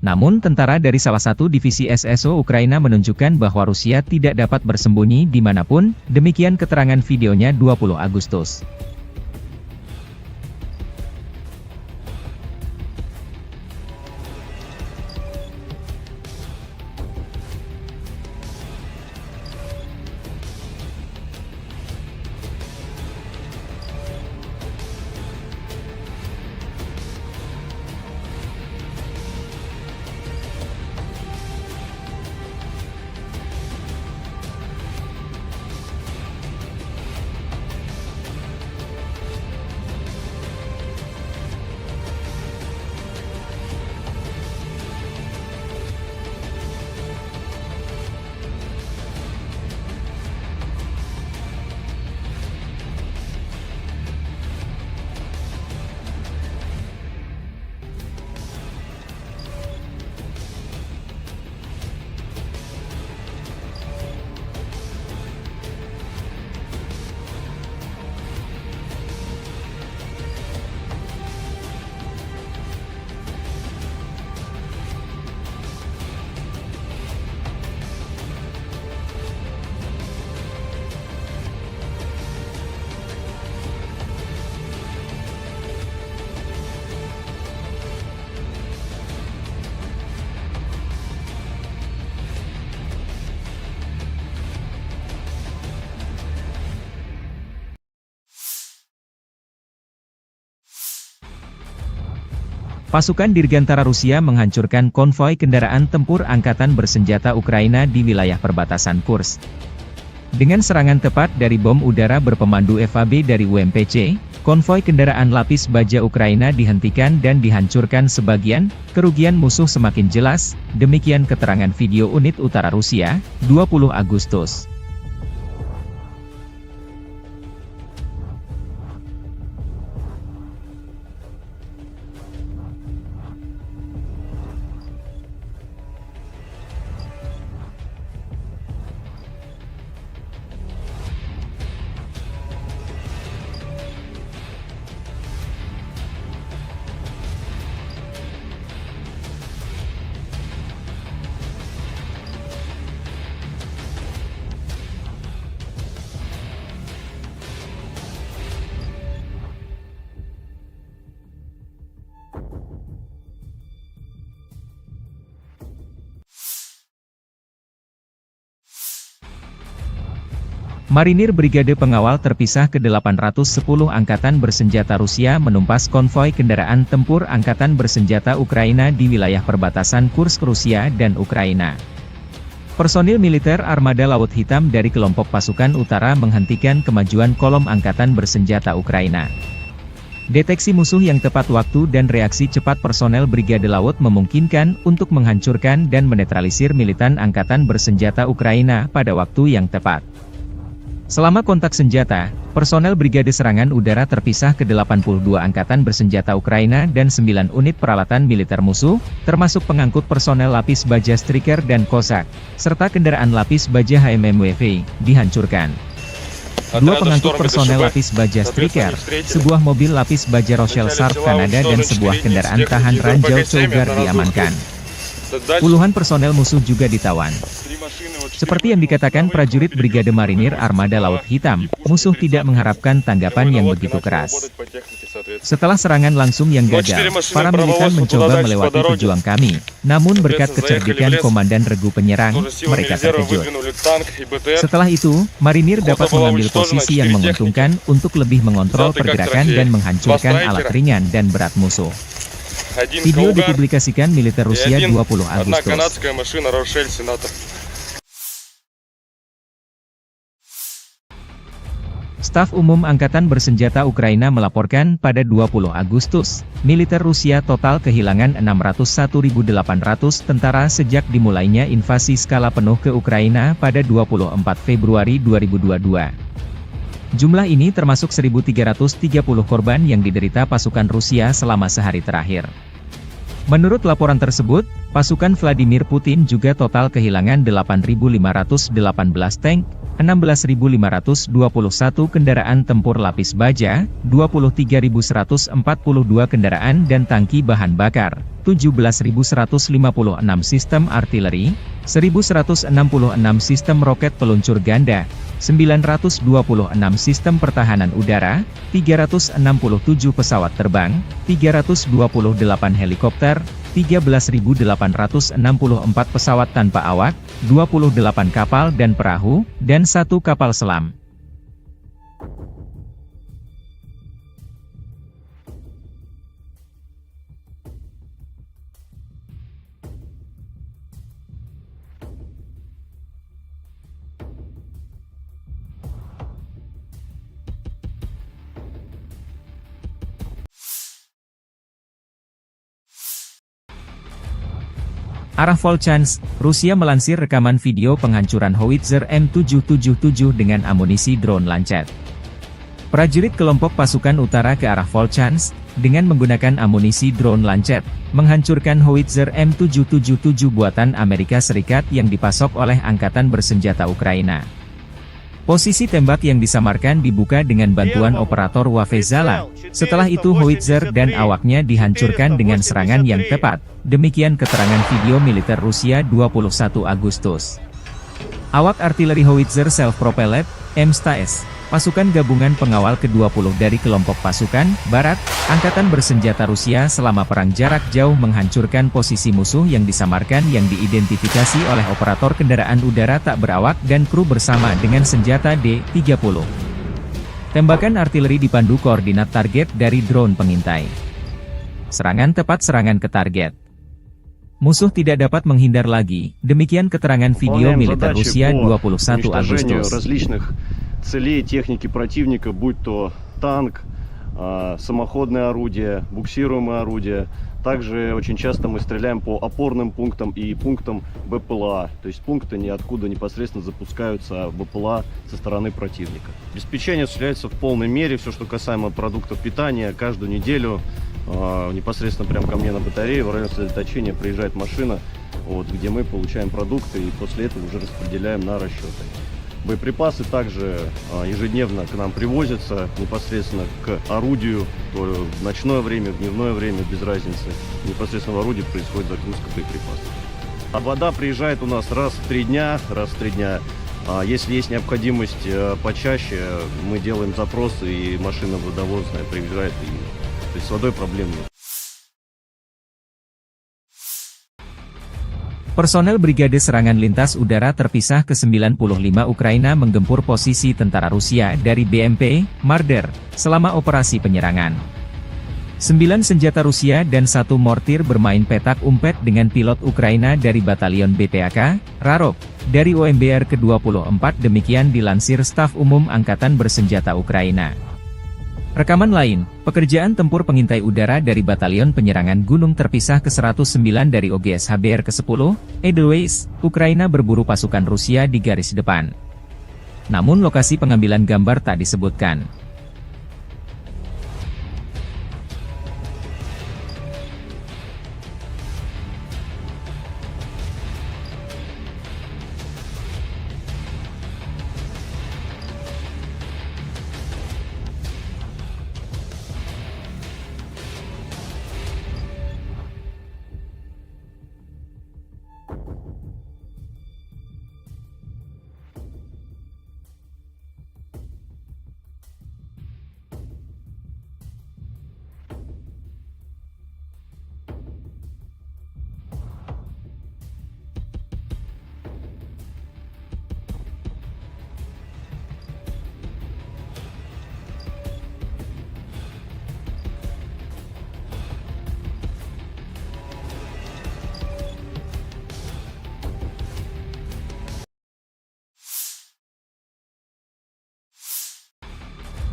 Namun tentara dari salah satu divisi SSO Ukraina menunjukkan bahwa Rusia tidak dapat bersembunyi dimanapun, demikian keterangan videonya 20 Agustus. Pasukan Dirgantara Rusia menghancurkan konvoi kendaraan tempur angkatan bersenjata Ukraina di wilayah perbatasan Kursk. Dengan serangan tepat dari bom udara berpemandu FAB dari UMPC, konvoi kendaraan lapis baja Ukraina dihentikan dan dihancurkan sebagian, kerugian musuh semakin jelas, demikian keterangan video unit utara Rusia, 20 Agustus. Marinir Brigade Pengawal Terpisah ke-810 Angkatan Bersenjata Rusia menumpas konvoi kendaraan tempur Angkatan Bersenjata Ukraina di wilayah perbatasan Kursk Rusia dan Ukraina. Personil militer Armada Laut Hitam dari kelompok pasukan utara menghentikan kemajuan kolom Angkatan Bersenjata Ukraina. Deteksi musuh yang tepat waktu dan reaksi cepat personel Brigade Laut memungkinkan untuk menghancurkan dan menetralisir militan Angkatan Bersenjata Ukraina pada waktu yang tepat. Selama kontak senjata, personel Brigade Serangan Udara Terpisah ke-82 Angkatan Bersenjata Ukraina dan 9 unit peralatan militer musuh, termasuk pengangkut personel lapis baja Striker dan Cossack, serta kendaraan lapis baja HMMWV, dihancurkan. 2 pengangkut personel lapis baja Striker, sebuah mobil lapis baja Rochelle Sharp Kanada dan sebuah kendaraan tahan ranjau Cougar diamankan. Puluhan personel musuh juga ditawan. Seperti yang dikatakan prajurit Brigade Marinir Armada Laut Hitam, musuh tidak mengharapkan tanggapan yang begitu keras. Setelah serangan langsung yang gagal, para militan mencoba melewati pejuang kami, namun berkat kecerdikan Komandan Regu Penyerang, mereka terkejut. Setelah itu, Marinir dapat mengambil posisi yang menguntungkan untuk lebih mengontrol pergerakan dan menghancurkan alat ringan dan berat musuh. один Video Калгар dipublikasikan militer и Rusia 20 одна Agustus. канадская машина Рошель Сенатор. Staf Umum Angkatan Bersenjata Ukraina melaporkan pada 20 Agustus, militer Rusia total kehilangan 601.800 tentara sejak dimulainya invasi skala penuh ke Ukraina pada 24 Februari 2022. Jumlah ini termasuk 1.330 korban yang diderita pasukan Rusia selama sehari terakhir. Menurut laporan tersebut, pasukan Vladimir Putin juga total kehilangan 8.518 tank, 16.521 kendaraan tempur lapis baja, 23.142 kendaraan dan tangki bahan bakar, 17.156 sistem artileri, 1.166 sistem roket peluncur ganda, 926 sistem pertahanan udara, 367 pesawat terbang, 328 helikopter, 13.864 pesawat tanpa awak, 28 kapal dan perahu, dan 1 kapal selam. Arah Volchansk, Rusia melansir rekaman video penghancuran howitzer M777 dengan amunisi drone Lancet. Prajurit kelompok pasukan utara ke arah Volchansk, dengan menggunakan amunisi drone Lancet, menghancurkan howitzer M777 buatan Amerika Serikat yang dipasok oleh Angkatan Bersenjata Ukraina. Posisi tembak yang disamarkan dibuka dengan bantuan operator Wafezala. Setelah itu howitzer dan awaknya dihancurkan dengan serangan yang tepat. Demikian keterangan video militer Rusia 21 Agustus. Awak artileri howitzer self-propelled, M-STAS, pasukan gabungan pengawal ke-20 dari kelompok pasukan Barat, Angkatan Bersenjata Rusia selama perang jarak jauh menghancurkan posisi musuh yang disamarkan yang diidentifikasi oleh operator kendaraan udara tak berawak dan kru bersama dengan senjata D-30. Tembakan artileri dipandu koordinat target dari drone pengintai. Serangan tepat serangan ke target. Musuh tidak dapat menghindar lagi, demikian keterangan video militer Rusia 21 Agustus. Различных целей техники противника, будь то танк, самоходное орудие, буксируемое орудие. Также очень часто мы стреляем по опорным пунктам и пунктам БПЛА. То есть пункты ниоткуда непосредственно запускаются БПЛА со стороны противника. Обеспечение осуществляется в полной мере. Все, что касаемо продуктов питания, каждую неделю непосредственно прямо ко мне на батарею в район сосредоточения приезжает машина, вот, где мы получаем продукты и после этого уже распределяем на расчеты. Боеприпасы также ежедневно к нам привозятся непосредственно к орудию, то в ночное время, в дневное время, без разницы. Непосредственно в орудии происходит загрузка боеприпасов. А вода приезжает у нас раз в 3 дня. Если есть необходимость почаще, мы делаем запросы, и машина водовозная приезжает. То есть с водой проблем нет. Personel Brigade Serangan Lintas Udara Terpisah ke-95 Ukraina menggempur posisi tentara Rusia dari BMP, Marder, selama operasi penyerangan. 9 senjata Rusia dan 1 mortir bermain petak umpet dengan pilot Ukraina dari Batalion BPAK, Rarok, dari OMBR ke-24 demikian dilansir Staf Umum Angkatan Bersenjata Ukraina. Rekaman lain, pekerjaan tempur pengintai udara dari Batalion Penyerangan Gunung Terpisah ke-109 dari OGS HBR ke-10, Edelweiss, Ukraina berburu pasukan Rusia di garis depan. Namun lokasi pengambilan gambar tak disebutkan.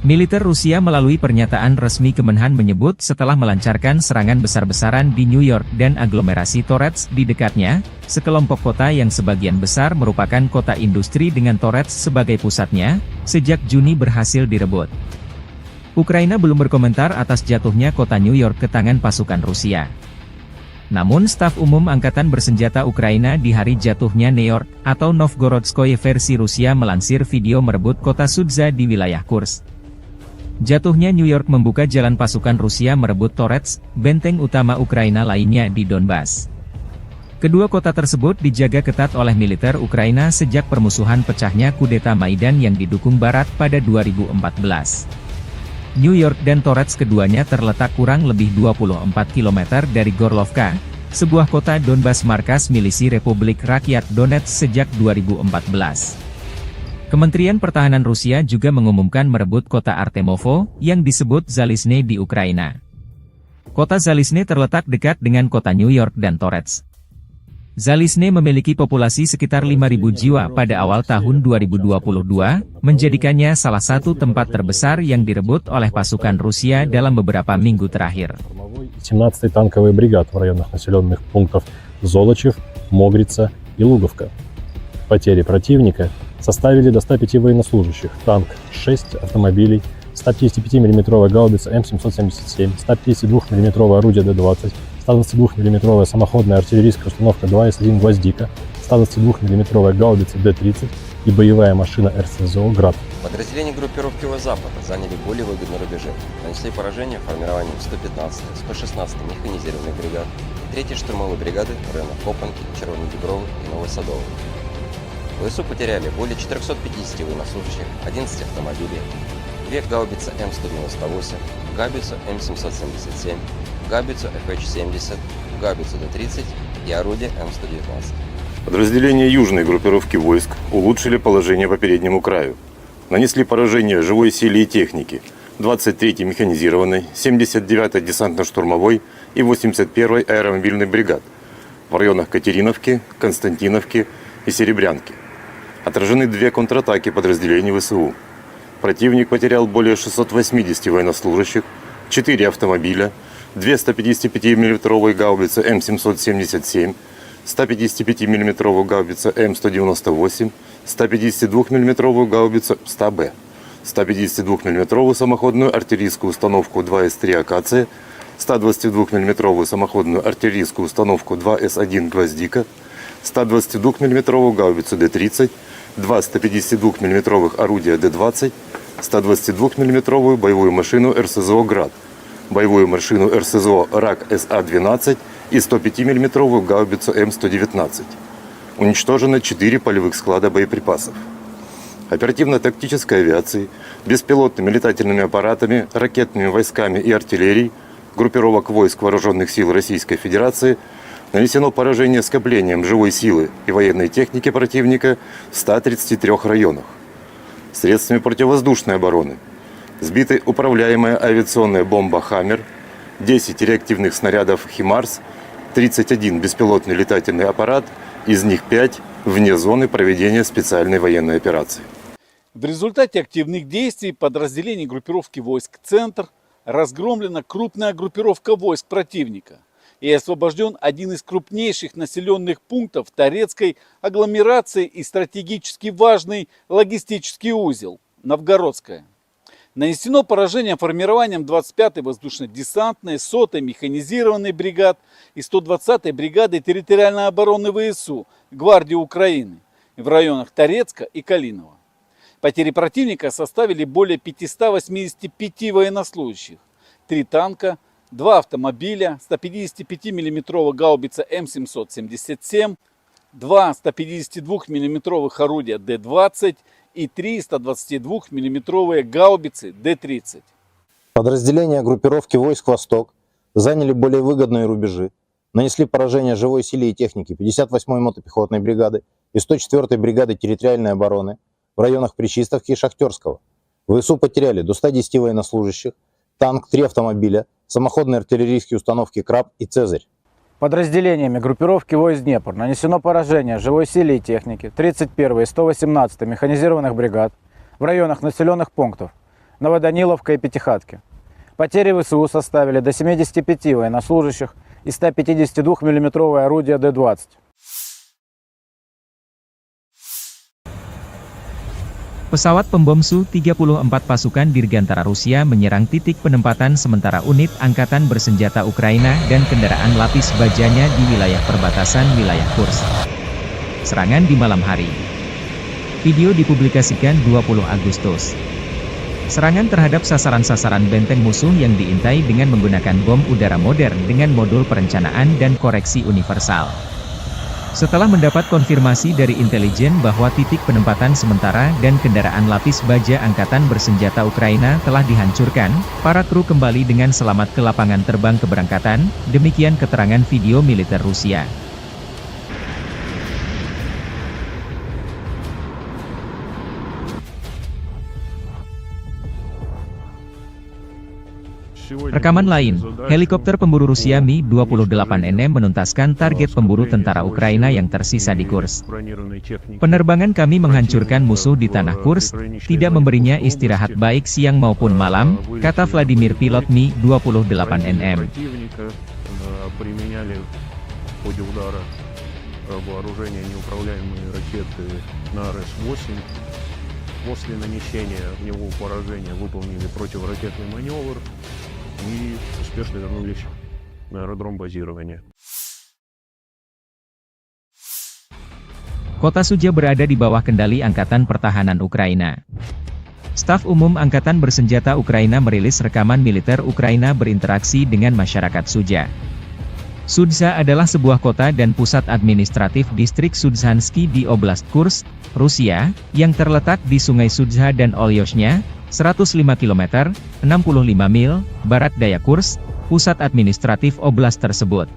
Militer Rusia melalui pernyataan resmi Kemenhan menyebut setelah melancarkan serangan besar-besaran di New York dan aglomerasi Torets di dekatnya, sekelompok kota yang sebagian besar merupakan kota industri dengan Torets sebagai pusatnya, sejak Juni berhasil direbut. Ukraina belum berkomentar atas jatuhnya kota New York ke tangan pasukan Rusia. Namun staf umum Angkatan Bersenjata Ukraina di hari jatuhnya New York, atau Novgorodskoye versi Rusia melansir video merebut kota Sudza di wilayah Kursk. Jatuhnya New York membuka jalan pasukan Rusia merebut Torets, benteng utama Ukraina lainnya di Donbas. Kedua kota tersebut dijaga ketat oleh militer Ukraina sejak permusuhan pecahnya kudeta Maidan yang didukung Barat pada 2014. New York dan Torets keduanya terletak kurang lebih 24 km dari Gorlovka, sebuah kota Donbas markas milisi Republik Rakyat Donetsk sejak 2014. Kementerian Pertahanan Rusia juga mengumumkan merebut kota Artemovo, yang disebut Zalizne di Ukraina. Kota Zalizne terletak dekat dengan kota New York dan Torets. Zalizne memiliki populasi sekitar 5.000 jiwa pada awal tahun 2022, menjadikannya salah satu tempat terbesar yang direbut oleh pasukan Rusia dalam beberapa minggu terakhir. 17-й танковый бригад в районах населенных пунктов Золочев, Могрица и Луговка. Потери противника составили до 105 военнослужащих, танк 6 автомобилей, 155 мм гаубица М777, 152 мм орудие Д-20, 122 мм самоходная артиллерийская установка 2С1 «Гвоздика», 122 мм гаубица Д-30 и боевая машина РСЗО «Град». Подразделения группировки Запада заняли более выгодные рубежи, нанесли поражение формированием 115-й, 116-й механизированных бригад, 3-й штурмовой бригады в районах Копанки, Червоногибровой и Новосадовой. ВСУ потеряли более 450 военнослужащих, 11 автомобилей, 2 гаубицы М198, гаубицу М777, гаубицу FH-70, гаубицу Д-30 и орудие М119. Подразделения южной группировки войск улучшили положение по переднему краю. Нанесли поражение живой силе и технике 23-й механизированной, 79-й десантно-штурмовой и 81-й аэромобильной бригад в районах Катериновки, Константиновки и Серебрянки. Отражены 2 контратаки подразделений ВСУ. Противник потерял более 680 военнослужащих, 4 автомобиля, 2 155 мм гаубицы М777, 155 мм гаубица М198, 152 мм гаубицу 100Б, 152 мм самоходную артиллерийскую установку 2С3 «Акация», 122 мм самоходную артиллерийскую установку 2С1 «Гвоздика», 122 мм гаубицу Д-30, 2 152 мм орудия Д-20, 122 мм боевую машину РСЗО «Град», боевую машину РСЗО «Рак СА-12» и 105 мм гаубицу М119. Уничтожено 4 полевых склада боеприпасов. Оперативно-тактической авиацией, беспилотными летательными аппаратами, ракетными войсками и артиллерией группировок войск Вооруженных сил Российской Федерации нанесено поражение скоплением живой силы и военной техники противника в 133 районах. Средствами противовоздушной обороны сбиты управляемая авиационная бомба «Хаммер», 10 реактивных снарядов «Химарс», 31 беспилотный летательный аппарат, из них 5 вне зоны проведения специальной военной операции. В результате активных действий подразделений группировки войск «Центр» разгромлена крупная группировка войск противника и освобожден один из крупнейших населенных пунктов Торецкой агломерации и стратегически важный логистический узел – Новгородская. Нанесено поражение формированием 25-й воздушно-десантной, 100-й механизированной бригад и 120-й бригады территориальной обороны ВСУ Гвардии Украины в районах Торецка и Калинова. Потери противника составили более 585 военнослужащих, 3 танка, 2 автомобиля, 155 мм гаубица М777, 2 152 мм орудия Д-20 и 3 122 мм гаубицы Д-30. Подразделения группировки войск «Восток» заняли более выгодные рубежи, нанесли поражение живой силе и технике 58-й мотопехотной бригады и 104-й бригады территориальной обороны в районах Причистовки и Шахтерского. ВСУ потеряли до 110 военнослужащих, танк, 3 автомобиля, самоходные артиллерийские установки «Краб» и «Цезарь». Подразделениями группировки войск Днепр нанесено поражение живой силе и технике 31-й и 118-й механизированных бригад в районах населенных пунктов Новоданиловка и Пятихатки. Потери ВСУ составили до 75 военнослужащих и 152 миллиметровое орудие Д-20. Pesawat pembom Su-34 pasukan Dirgantara Rusia menyerang titik penempatan sementara unit Angkatan Bersenjata Ukraina dan kendaraan lapis bajanya di wilayah perbatasan wilayah Kursk. Serangan di malam hari. Video dipublikasikan 20 Agustus. Serangan terhadap sasaran-sasaran benteng musuh yang diintai dengan menggunakan bom udara modern dengan modul perencanaan dan koreksi universal. Setelah mendapat konfirmasi dari intelijen bahwa titik penempatan sementara dan kendaraan lapis baja Angkatan Bersenjata Ukraina telah dihancurkan, para kru kembali dengan selamat ke lapangan terbang keberangkatan, demikian keterangan video militer Rusia. Rekaman lain, helikopter pemburu Rusia Mi-28NM menuntaskan target pemburu tentara Ukraina yang tersisa di Kursk. Penerbangan kami menghancurkan musuh di tanah Kursk, tidak memberinya istirahat baik siang maupun malam, kata Vladimir pilot Mi-28NM. После нанесения в него поражения выполнили противоракетный маневр и успешно вернулись на аэродром базирования. Kota Sudzha berada di bawah kendali Angkatan Pertahanan Ukraina. Staf Umum Angkatan Bersenjata Ukraina merilis rekaman militer Ukraina berinteraksi dengan masyarakat Sudzha. Sudzha adalah sebuah kota dan pusat administratif distrik Sudzhansky di Oblast Kursk, Rusia, yang terletak di Sungai Sudzha dan Olyoshnya, 105 km, 65 mil, barat daya Kursk, pusat administratif oblast tersebut.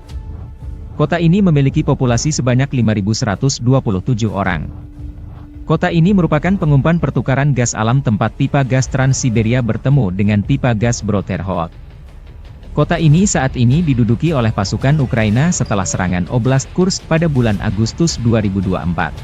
Kota ini memiliki populasi sebanyak 5.127 orang. Kota ini merupakan pengumpan pertukaran gas alam tempat pipa gas Trans-Siberia bertemu dengan pipa gas Broterhod. Kota ini saat ini diduduki oleh pasukan Ukraina setelah serangan Oblast Kursk pada bulan Agustus 2024.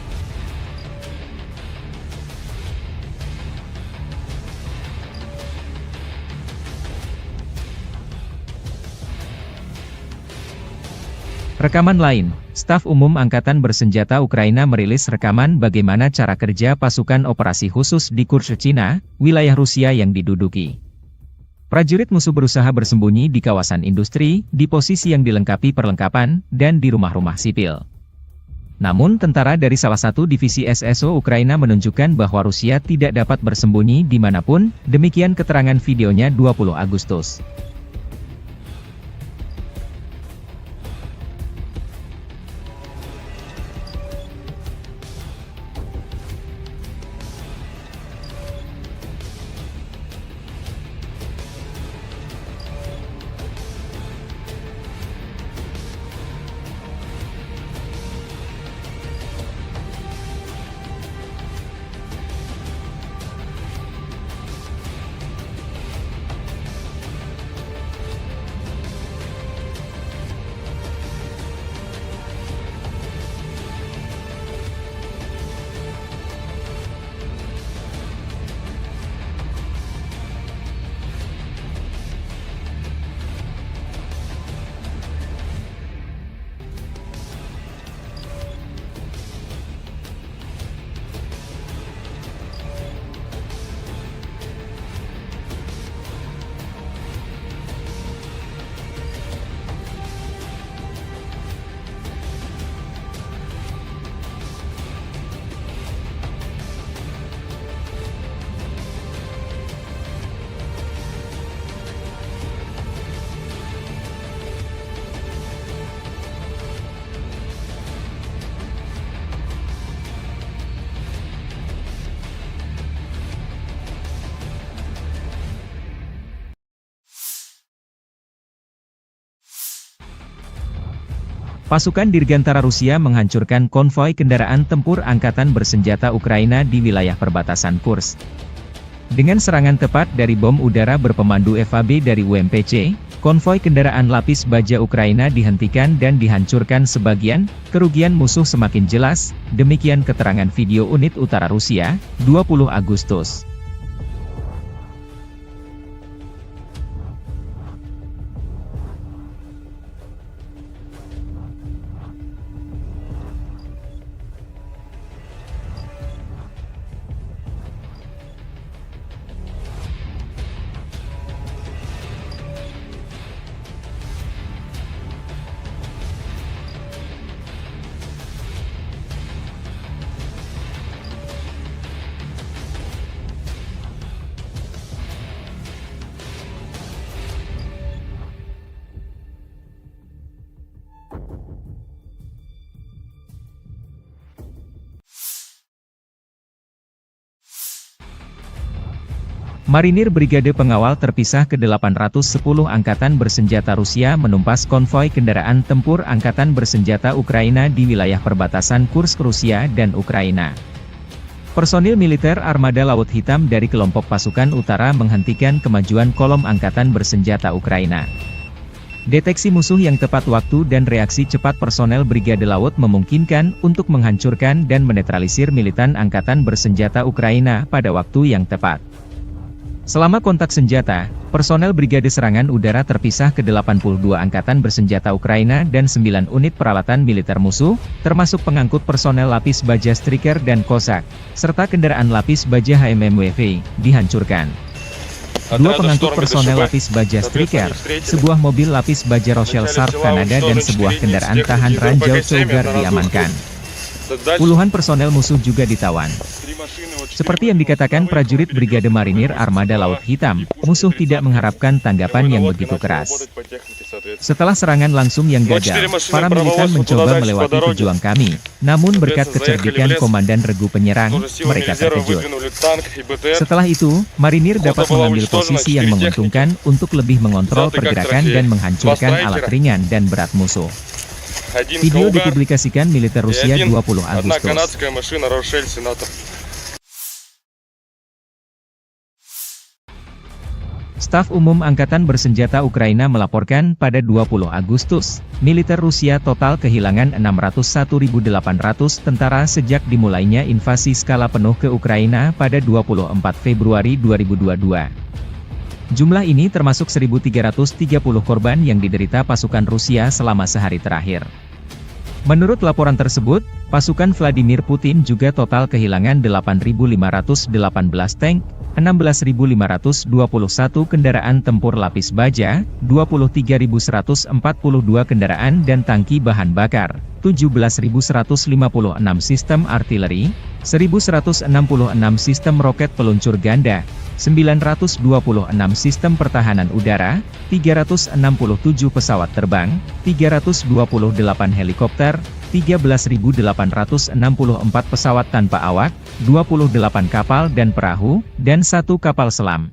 Rekaman lain, Staf Umum Angkatan Bersenjata Ukraina merilis rekaman bagaimana cara kerja pasukan operasi khusus di Kursk, Cina, wilayah Rusia yang diduduki. Prajurit musuh berusaha bersembunyi di kawasan industri, di posisi yang dilengkapi perlengkapan, dan di rumah-rumah sipil. Namun tentara dari salah satu divisi SSO Ukraina menunjukkan bahwa Rusia tidak dapat bersembunyi dimanapun, demikian keterangan videonya 20 Agustus. Pasukan Dirgantara Rusia menghancurkan konvoi kendaraan tempur Angkatan Bersenjata Ukraina di wilayah perbatasan Kursk. Dengan serangan tepat dari bom udara berpemandu FAB dari UMPC, konvoi kendaraan lapis baja Ukraina dihentikan dan dihancurkan sebagian, kerugian musuh semakin jelas, demikian keterangan video unit utara Rusia, 20 Agustus. Marinir Brigade Pengawal Terpisah ke-810 Angkatan Bersenjata Rusia menumpas konvoi kendaraan tempur Angkatan Bersenjata Ukraina di wilayah perbatasan Kursk Rusia dan Ukraina. Personil militer Armada Laut Hitam dari kelompok pasukan utara menghentikan kemajuan kolom Angkatan Bersenjata Ukraina. Deteksi musuh yang tepat waktu dan reaksi cepat personel Brigade Laut memungkinkan untuk menghancurkan dan menetralisir militan Angkatan Bersenjata Ukraina pada waktu yang tepat. Selama kontak senjata, personel Brigade Serangan Udara Terpisah ke-82 Angkatan Bersenjata Ukraina dan 9 unit peralatan militer musuh, termasuk pengangkut personel lapis baja Striker dan Kozak, serta kendaraan lapis baja HMMWV, dihancurkan. Dua pengangkut personel lapis baja Striker, sebuah mobil lapis baja Rochelle Sharp Kanada dan sebuah kendaraan tahan ranjau Cougar diamankan. Puluhan personel musuh juga ditawan. Seperti yang dikatakan prajurit Brigade Marinir Armada Laut Hitam, musuh tidak mengharapkan tanggapan yang begitu keras. Setelah serangan langsung yang gagal, para militan mencoba melewati pejuang kami, namun berkat kecerdikan Komandan Regu Penyerang, mereka terkejut. Setelah itu, Marinir dapat mengambil posisi yang menguntungkan untuk lebih mengontrol pergerakan dan menghancurkan alat ringan dan berat musuh. Video dipublikasikan militer Rusia 20 Agustus. Staf Umum Angkatan Bersenjata Ukraina melaporkan pada 20 Agustus, militer Rusia total kehilangan 601.800 tentara sejak dimulainya invasi skala penuh ke Ukraina pada 24 Februari 2022. Jumlah ini termasuk 1.330 korban yang diderita pasukan Rusia selama sehari terakhir. Menurut laporan tersebut, pasukan Vladimir Putin juga total kehilangan 8.518 tank, 16.521 kendaraan tempur lapis baja, 23.142 kendaraan dan tangki bahan bakar, 17.156 sistem artileri, 1.166 sistem roket peluncur ganda, 926 sistem pertahanan udara, 367 pesawat terbang, 328 helikopter, 13.864 pesawat tanpa awak, 28 kapal dan perahu, dan 1 kapal selam.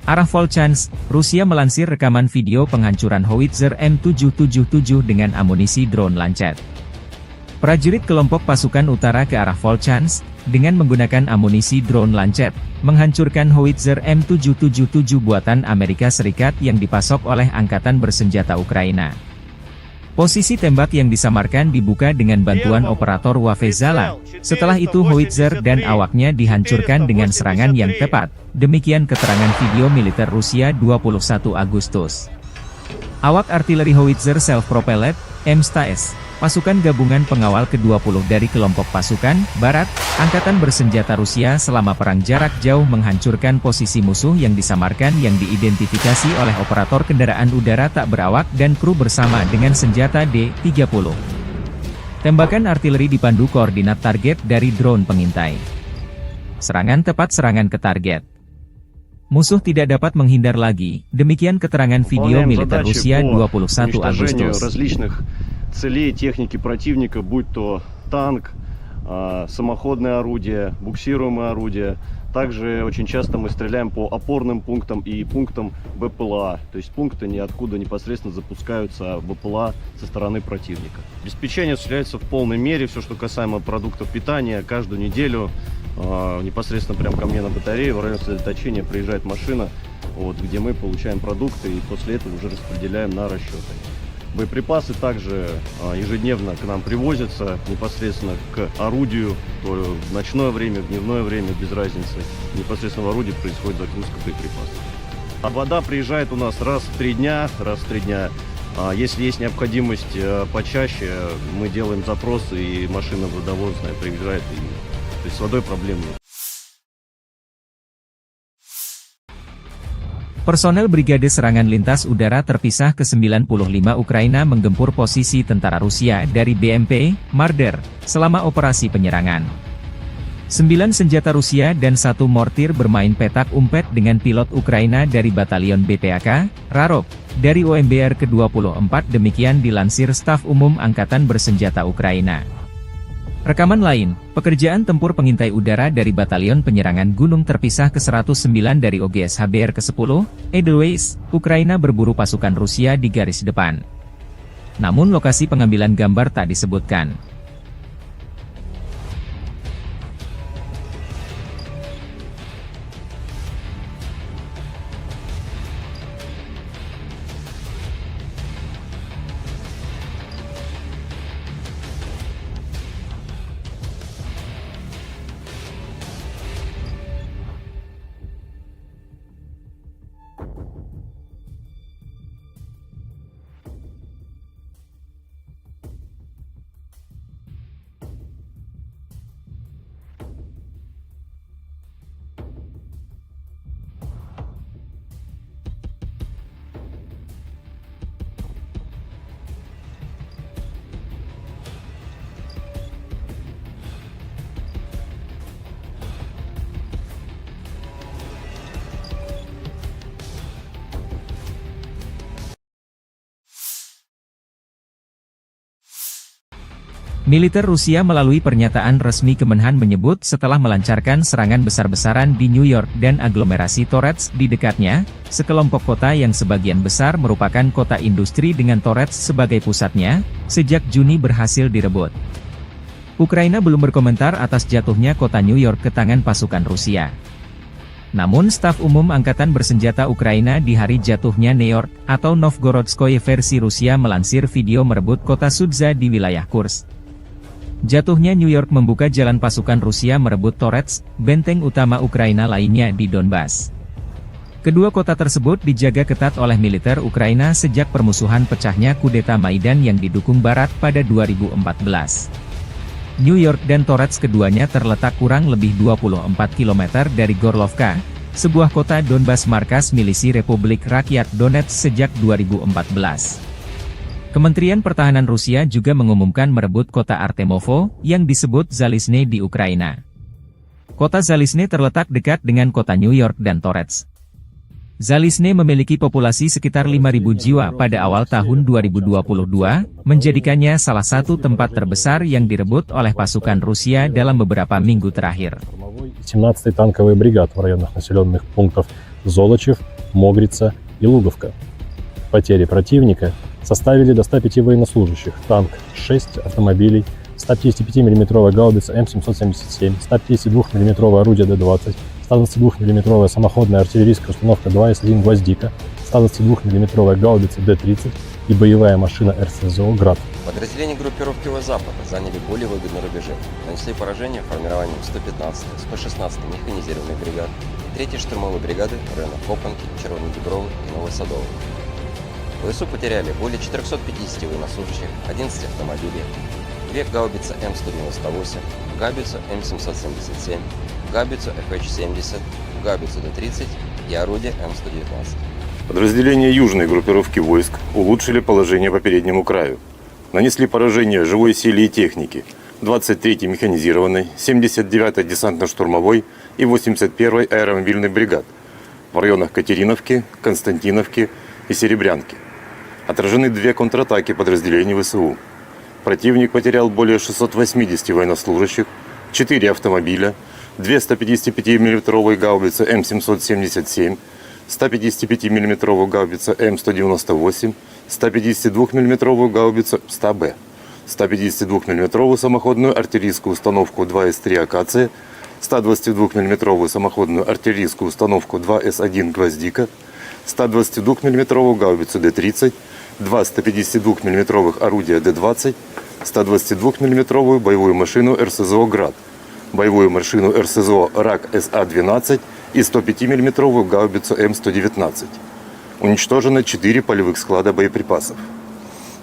Arah Volchansk, Rusia melansir rekaman video penghancuran howitzer M777 dengan amunisi drone Lancet. Prajurit kelompok pasukan utara ke arah Volchansk, dengan menggunakan amunisi drone Lancet, menghancurkan howitzer M777 buatan Amerika Serikat yang dipasok oleh Angkatan Bersenjata Ukraina. Posisi tembak yang disamarkan dibuka dengan bantuan operator Wafezala. Setelah itu howitzer dan awaknya dihancurkan dengan serangan yang tepat. Demikian keterangan video militer Rusia 21 Agustus. Awak artileri howitzer self-propelled, M-STAS, pasukan gabungan pengawal ke-20 dari kelompok pasukan Barat, Angkatan Bersenjata Rusia selama perang jarak jauh menghancurkan posisi musuh yang disamarkan yang diidentifikasi oleh operator kendaraan udara tak berawak dan kru bersama dengan senjata D-30. Tembakan artileri dipandu koordinat target dari drone pengintai. Serangan tepat serangan ke target. Musuh tidak dapat menghindar lagi, demikian keterangan video militer Rusia 21 Agustus. Целей техники противника, будь то танк, самоходное орудие, буксируемое орудие. Также очень часто мы стреляем по опорным пунктам и пунктам БПЛА. То есть пункты ниоткуда непосредственно запускаются БПЛА со стороны противника. Обеспечение осуществляется в полной мере. Все, что касаемо продуктов питания, каждую неделю непосредственно прямо ко мне на батарею в районе сосредоточения приезжает машина, вот, где мы получаем продукты и после этого уже распределяем на расчеты. Боеприпасы также ежедневно к нам привозятся непосредственно к орудию, то в ночное время, в дневное время, без разницы. Непосредственно в орудии происходит загрузка боеприпасов. А вода приезжает у нас раз в 3 дня, Если есть необходимость почаще, мы делаем запросы, и машина водовозная приезжает, то есть с водой проблем нет. Personel Brigade Serangan Lintas Udara Terpisah ke-95 Ukraina menggempur posisi tentara Rusia dari BMP, Marder, selama operasi penyerangan. 9 senjata Rusia dan 1 mortir bermain petak umpet dengan pilot Ukraina dari Batalion BPAK, Rarok, dari OMBR ke-24 demikian dilansir Staf Umum Angkatan Bersenjata Ukraina. Rekaman lain, pekerjaan tempur pengintai udara dari Batalion Penyerangan Gunung Terpisah ke-109 dari OGS HBR ke-10, Edelweiss, Ukraina berburu pasukan Rusia di garis depan. Namun lokasi pengambilan gambar tak disebutkan. Militer Rusia melalui pernyataan resmi Kemenhan menyebut setelah melancarkan serangan besar-besaran di New York dan aglomerasi Torets di dekatnya, sekelompok kota yang sebagian besar merupakan kota industri dengan Torets sebagai pusatnya, sejak Juni berhasil direbut. Ukraina belum berkomentar atas jatuhnya kota New York ke tangan pasukan Rusia. Namun Staf Umum Angkatan Bersenjata Ukraina di hari jatuhnya New York, atau Novgorodskoye versi Rusia melansir video merebut kota Sudza di wilayah Kursk. Jatuhnya New York membuka jalan pasukan Rusia merebut Torets, benteng utama Ukraina lainnya di Donbas. Kedua kota tersebut dijaga ketat oleh militer Ukraina sejak permusuhan pecahnya kudeta Maidan yang didukung Barat pada 2014. New York dan Torets keduanya terletak kurang lebih 24 km dari Gorlovka, sebuah kota Donbas markas milisi Republik Rakyat Donetsk sejak 2014. Kementerian Pertahanan Rusia juga mengumumkan merebut kota Artemovo, yang disebut Zalizne di Ukraina. Kota Zalizne terletak dekat dengan kota New York dan Torets. Zalizne memiliki populasi sekitar 5.000 jiwa pada awal tahun 2022, menjadikannya salah satu tempat terbesar yang direbut oleh pasukan Rusia dalam beberapa minggu terakhir. 17-й танковый бригад в районах населенных пунктов Золочев, Могрица и Луговка. Потери противника составили до 105 военнослужащих, танк 6 автомобилей, 155 мм гаубица М777, 152 мм орудие Д-20, 122 мм самоходная артиллерийская установка 2С1 «Гвоздика», 122 мм гаубица Д-30 и боевая машина РСЗО «Град». Подразделения группировки Запада заняли более выгодные рубежи, нанесли поражение формированием 115-й, 116-й механизированных бригад, 3-й штурмовой бригады районов Копанки, Червоной Дубровы и Новосадовой. ВСУ потеряли более 450 военнослужащих, 11 автомобилей, 2 гаубицы М198, гаубицу М777, гаубицу FH-70, гаубицу Д-30 и орудие М119. Подразделения южной группировки войск улучшили положение по переднему краю. Нанесли поражение живой силе и технике 23-й механизированной, 79-й десантно-штурмовой и 81-й аэромобильной бригад в районах Катериновки, Константиновки и Серебрянки. Отражены 2 контратаки подразделений ВСУ. Противник потерял более 680 военнослужащих, 4 автомобиля, 2 155 мм гаубицы М777, 155 мм гаубица М198, 152 мм гаубицу 100Б, 152 мм самоходную артиллерийскую установку 2С3 «Акация», 122 мм самоходную артиллерийскую установку 2С1 «Гвоздика», 122 мм гаубицу Д-30, 2 152 мм орудия Д-20, 122 мм боевую машину РСЗО «Град», боевую машину РСЗО «Рак СА-12» и 105 мм гаубицу М119. Уничтожено 4 полевых склада боеприпасов.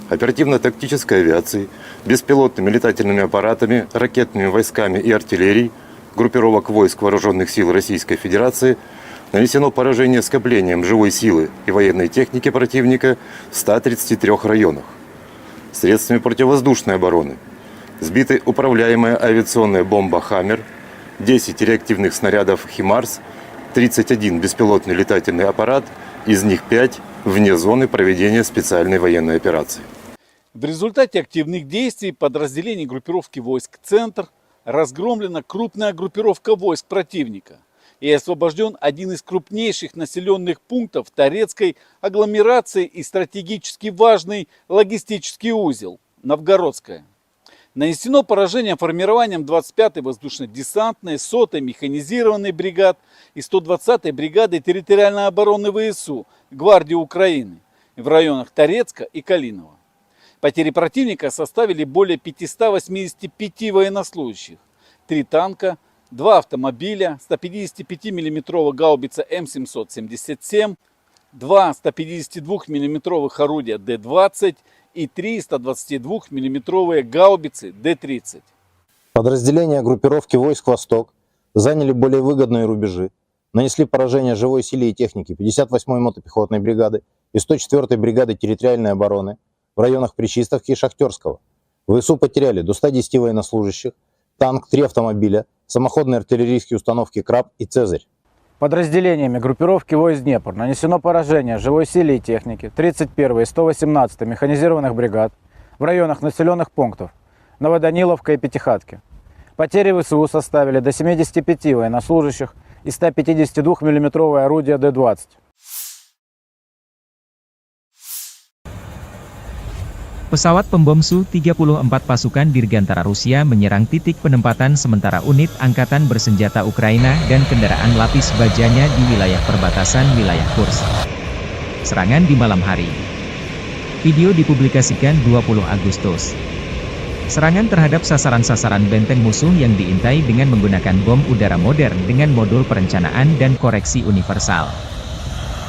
Оперативно-тактической авиацией, беспилотными летательными аппаратами, ракетными войсками и артиллерией группировок войск Вооруженных сил Российской Федерации Нанесено поражение скоплением живой силы и военной техники противника в 133 районах. Средствами противовоздушной обороны сбиты управляемая авиационная бомба «Хаммер», 10 реактивных снарядов «Химарс», 31 беспилотный летательный аппарат, из них 5 вне зоны проведения специальной военной операции. В результате активных действий подразделений группировки войск «Центр» разгромлена крупная группировка войск противника и освобожден один из крупнейших населенных пунктов Торецкой агломерации и стратегически важный логистический узел – Новгородская. Нанесено поражение формированием 25-й воздушно-десантной, 100-й механизированной бригад и 120-й бригады территориальной обороны ВСУ Гвардии Украины в районах Торецка и Калинова. Потери противника составили более 585 военнослужащих, 3 танка, 2 автомобиля, 155 мм гаубица М777, 2 152 мм орудия Д-20 и 3 122 мм гаубицы Д-30. Подразделения группировки войск «Восток» заняли более выгодные рубежи, нанесли поражение живой силе и технике 58-й мотопехотной бригады и 104-й бригады территориальной обороны в районах Причистовки и Шахтерского. ВСУ потеряли до 110 военнослужащих, танк, 3 автомобиля, самоходные артиллерийские установки «Краб» и «Цезарь». Подразделениями группировки войск Днепр нанесено поражение живой силе и технике 31-й и 118-й механизированных бригад в районах населенных пунктов Новоданиловка и Пятихатки. Потери ВСУ составили до 75 военнослужащих и 152 мм орудия Д-20. Pesawat pembom Su-34 pasukan Dirgantara Rusia menyerang titik penempatan sementara unit angkatan bersenjata Ukraina dan kendaraan lapis bajanya di wilayah perbatasan wilayah Kursk. Serangan di malam hari. Video dipublikasikan 20 Agustus. Serangan terhadap sasaran-sasaran benteng musuh yang diintai dengan menggunakan bom udara modern dengan modul perencanaan dan koreksi universal.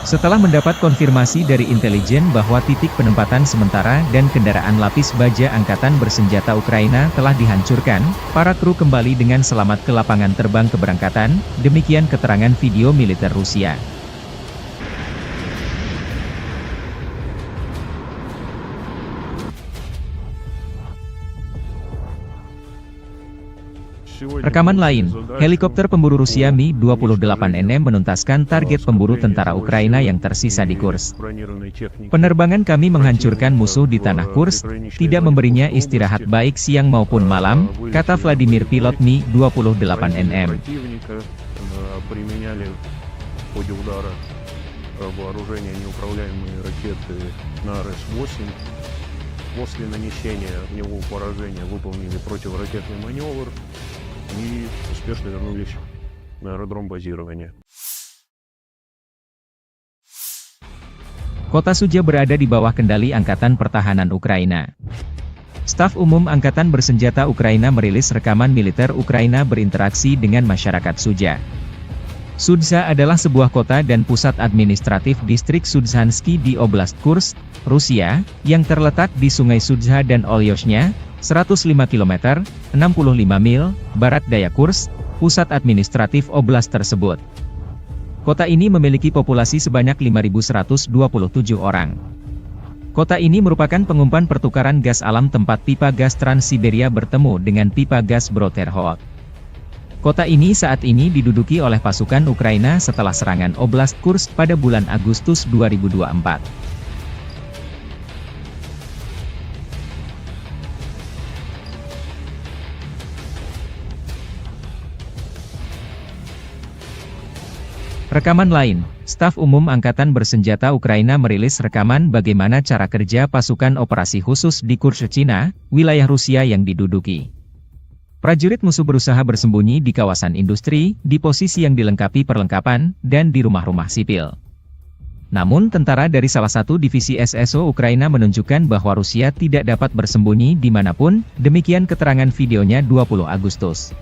Setelah mendapat konfirmasi dari intelijen bahwa titik penempatan sementara dan kendaraan lapis baja angkatan bersenjata Ukraina telah dihancurkan, para kru kembali dengan selamat ke lapangan terbang keberangkatan, demikian keterangan video militer Rusia. Rekaman lain, helikopter pemburu Rusia Mi-28NM menuntaskan target pemburu tentara Ukraina yang tersisa di Kursk. Penerbangan kami menghancurkan musuh di tanah Kursk, tidak memberinya istirahat baik siang maupun malam, kata Vladimir pilot Mi-28NM. После нанесения в него поражения выполнили противоракетный маневр и успешно вернулись на аэродром базирования. Kota Suja berada di bawah kendali Angkatan Pertahanan Ukraina. Staf Umum Angkatan Bersenjata Ukraina merilis rekaman militer Ukraina berinteraksi dengan masyarakat Suja. Sudza adalah sebuah kota dan pusat administratif distrik Sudzhansky di Oblast Kursk, Rusia, yang terletak di Sungai Sudza dan Olyoshnya, 105 km, 65 mil, barat daya Kursk, pusat administratif oblast tersebut. Kota ini memiliki populasi sebanyak 5.127 orang. Kota ini merupakan pengumpan pertukaran gas alam tempat pipa gas Trans-Siberia bertemu dengan pipa gas Broterhod. Kota ini saat ini diduduki oleh pasukan Ukraina setelah serangan Oblast Kursk pada bulan Agustus 2024. Rekaman lain, Staf Umum Angkatan Bersenjata Ukraina merilis rekaman bagaimana cara kerja pasukan operasi khusus di Kursk, Cina, wilayah Rusia yang diduduki. Prajurit musuh berusaha bersembunyi di kawasan industri, di posisi yang dilengkapi perlengkapan, dan di rumah-rumah sipil. Namun tentara dari salah satu divisi SSO Ukraina menunjukkan bahwa Rusia tidak dapat bersembunyi dimanapun, demikian keterangan videonya 20 Agustus.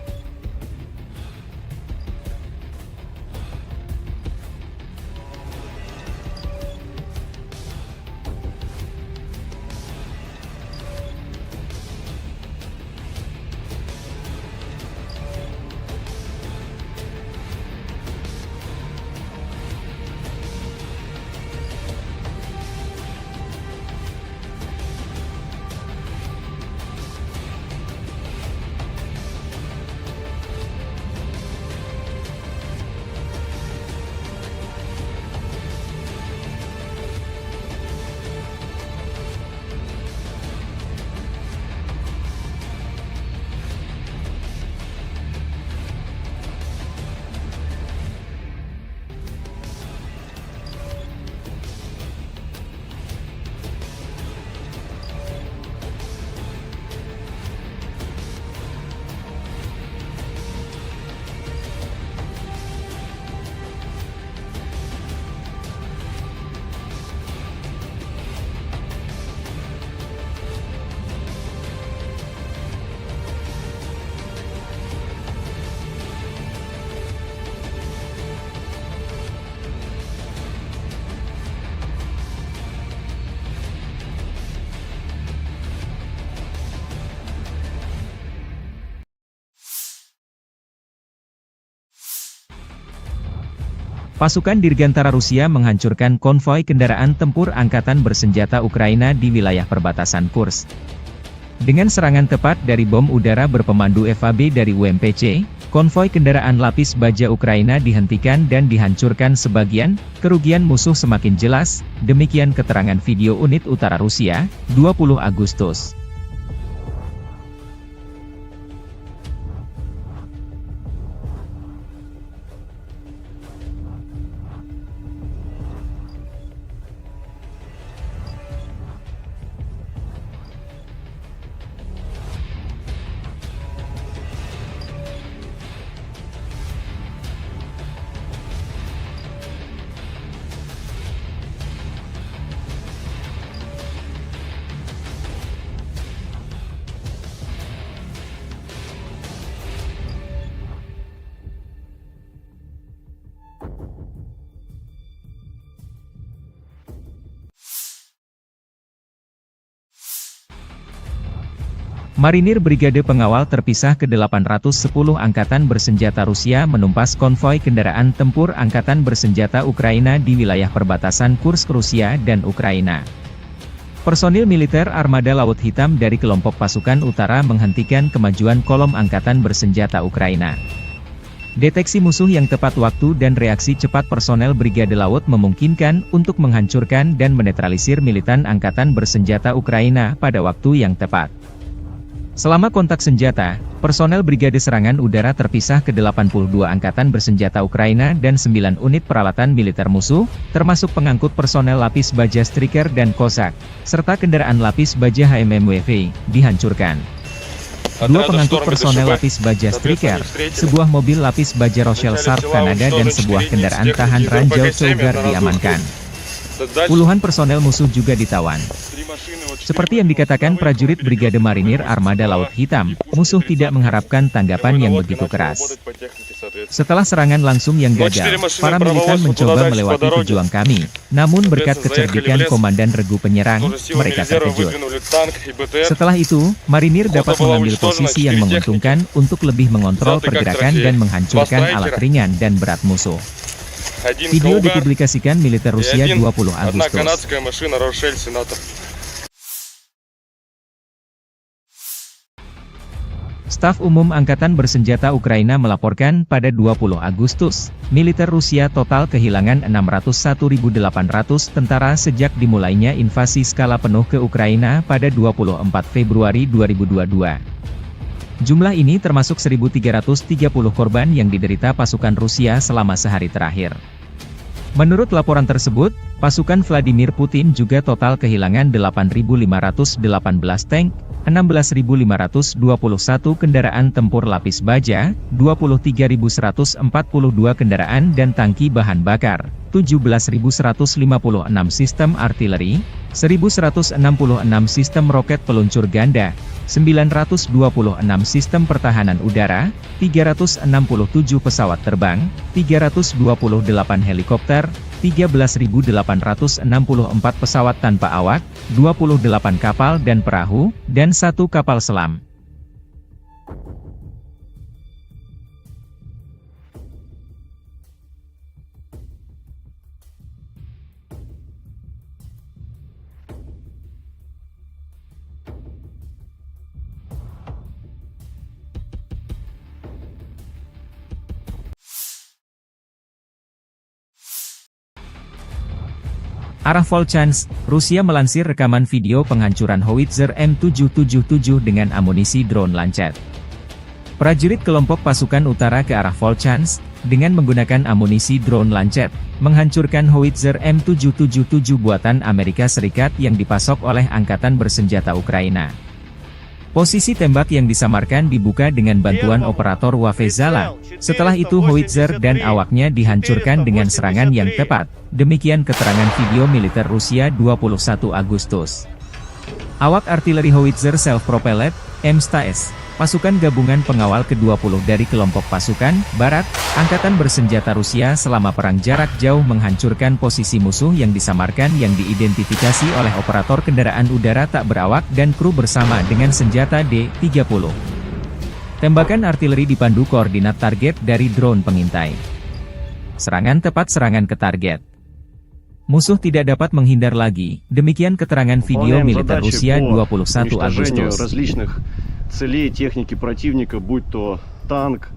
Pasukan Dirgantara Rusia menghancurkan konvoi kendaraan tempur angkatan bersenjata Ukraina di wilayah perbatasan Kursk. Dengan serangan tepat dari bom udara berpemandu FAB dari UMPC, konvoi kendaraan lapis baja Ukraina dihentikan dan dihancurkan sebagian, kerugian musuh semakin jelas, demikian keterangan video unit utara Rusia, 20 Agustus. Marinir Brigade Pengawal Terpisah ke-810 Angkatan Bersenjata Rusia menumpas konvoi kendaraan tempur Angkatan Bersenjata Ukraina di wilayah perbatasan Kursk Rusia dan Ukraina. Personil militer Armada Laut Hitam dari kelompok pasukan utara menghentikan kemajuan kolom Angkatan Bersenjata Ukraina. Deteksi musuh yang tepat waktu dan reaksi cepat personel Brigade Laut memungkinkan untuk menghancurkan dan menetralisir militan Angkatan Bersenjata Ukraina pada waktu yang tepat. Selama kontak senjata, personel Brigade Serangan Udara Terpisah ke-82 Angkatan Bersenjata Ukraina dan 9 unit peralatan militer musuh, termasuk pengangkut personel lapis baja Striker dan Cossack, serta kendaraan lapis baja HMMWV, dihancurkan. Dua pengangkut personel lapis baja Striker, sebuah mobil lapis baja Rochelle Sarp Kanada dan sebuah kendaraan tahan ranjau Cougar diamankan. Puluhan personel musuh juga ditawan. Seperti yang dikatakan prajurit Brigade Marinir Armada Laut Hitam, musuh tidak mengharapkan tanggapan yang begitu keras. Setelah serangan langsung yang gagal, para militan mencoba melewati pejuang kami, namun berkat kecerdikan Komandan Regu Penyerang, mereka terkejut. Setelah itu, Marinir dapat mengambil posisi yang menguntungkan untuk lebih mengontrol pergerakan dan menghancurkan alat ringan dan berat musuh. Video dipublikasikan militer Rusia 20 Agustus. Staf Umum Angkatan Bersenjata Ukraina melaporkan pada 20 Agustus, militer Rusia total kehilangan 601.800 tentara sejak dimulainya invasi skala penuh ke Ukraina pada 24 Februari 2022. Jumlah ini termasuk 1.330 korban yang diderita pasukan Rusia selama sehari terakhir. Menurut laporan tersebut, pasukan Vladimir Putin juga total kehilangan 8.518 tank, 16.521 kendaraan tempur lapis baja, 23.142 kendaraan dan tangki bahan bakar, 17.156 sistem artileri, 1.166 sistem roket peluncur ganda, 926 sistem pertahanan udara, 367 pesawat terbang, 328 helikopter, 13.864 pesawat tanpa awak, 28 kapal dan perahu, dan 1 kapal selam. Arah Volchansk, Rusia melansir rekaman video penghancuran howitzer M777 dengan amunisi drone Lancet. Prajurit kelompok pasukan utara ke arah Volchansk, dengan menggunakan amunisi drone Lancet, menghancurkan howitzer M777 buatan Amerika Serikat yang dipasok oleh Angkatan Bersenjata Ukraina. Posisi tembak yang disamarkan dibuka dengan bantuan operator Wafezala. Setelah itu howitzer dan awaknya dihancurkan dengan serangan yang tepat. Demikian keterangan video militer Rusia 21 Agustus. Awak artileri howitzer self-propelled, M-STAS, pasukan gabungan pengawal ke-20 dari kelompok pasukan Barat, Angkatan Bersenjata Rusia selama perang jarak jauh menghancurkan posisi musuh yang disamarkan yang diidentifikasi oleh operator kendaraan udara tak berawak dan kru bersama dengan senjata D-30. Tembakan artileri dipandu koordinat target dari drone pengintai. Serangan tepat, serangan ke target. Musuh tidak dapat menghindar lagi. Demikian keterangan video Выполняем militer задачи Rusia по 21 уничтожению Agustus. различных целей техники противника, будь то танк,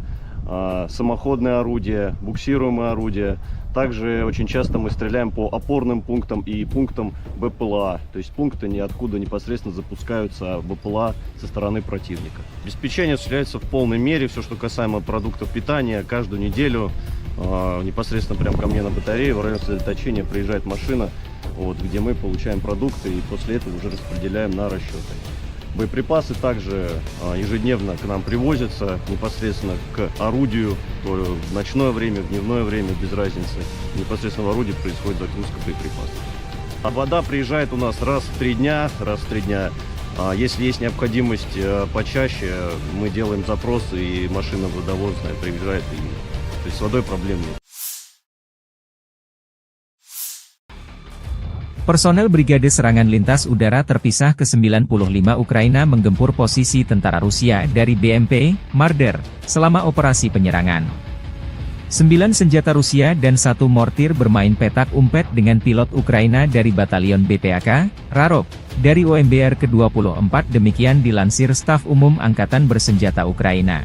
самоходное орудие, буксируемое орудие. Также очень часто мы стреляем по опорным пунктам и пунктам БПЛА. То есть пункты, ниоткуда непосредственно запускаются БПЛА со стороны противника. Обеспечение осуществляется в полной мере. Все, что касаемо продуктов питания, каждую неделю непосредственно прямо ко мне на батарее в район сосредоточения приезжает машина, вот, где мы получаем продукты и после этого уже распределяем на расчеты. Боеприпасы также ежедневно к нам привозятся непосредственно к орудию, то в ночное время, в дневное время, без разницы. Непосредственно в орудии происходит загрузка боеприпасов. А вода приезжает у нас раз в 3 дня. Если есть необходимость почаще, мы делаем запросы, и машина водовозная приезжает, то есть с водой проблем нет. Personel Brigade Serangan Lintas Udara Terpisah ke-95 Ukraina menggempur posisi tentara Rusia dari BMP, Marder, selama operasi penyerangan. 9 senjata Rusia dan 1 mortir bermain petak umpet dengan pilot Ukraina dari Batalion BPAK, Rarok, dari OMBR ke-24 demikian dilansir Staf Umum Angkatan Bersenjata Ukraina.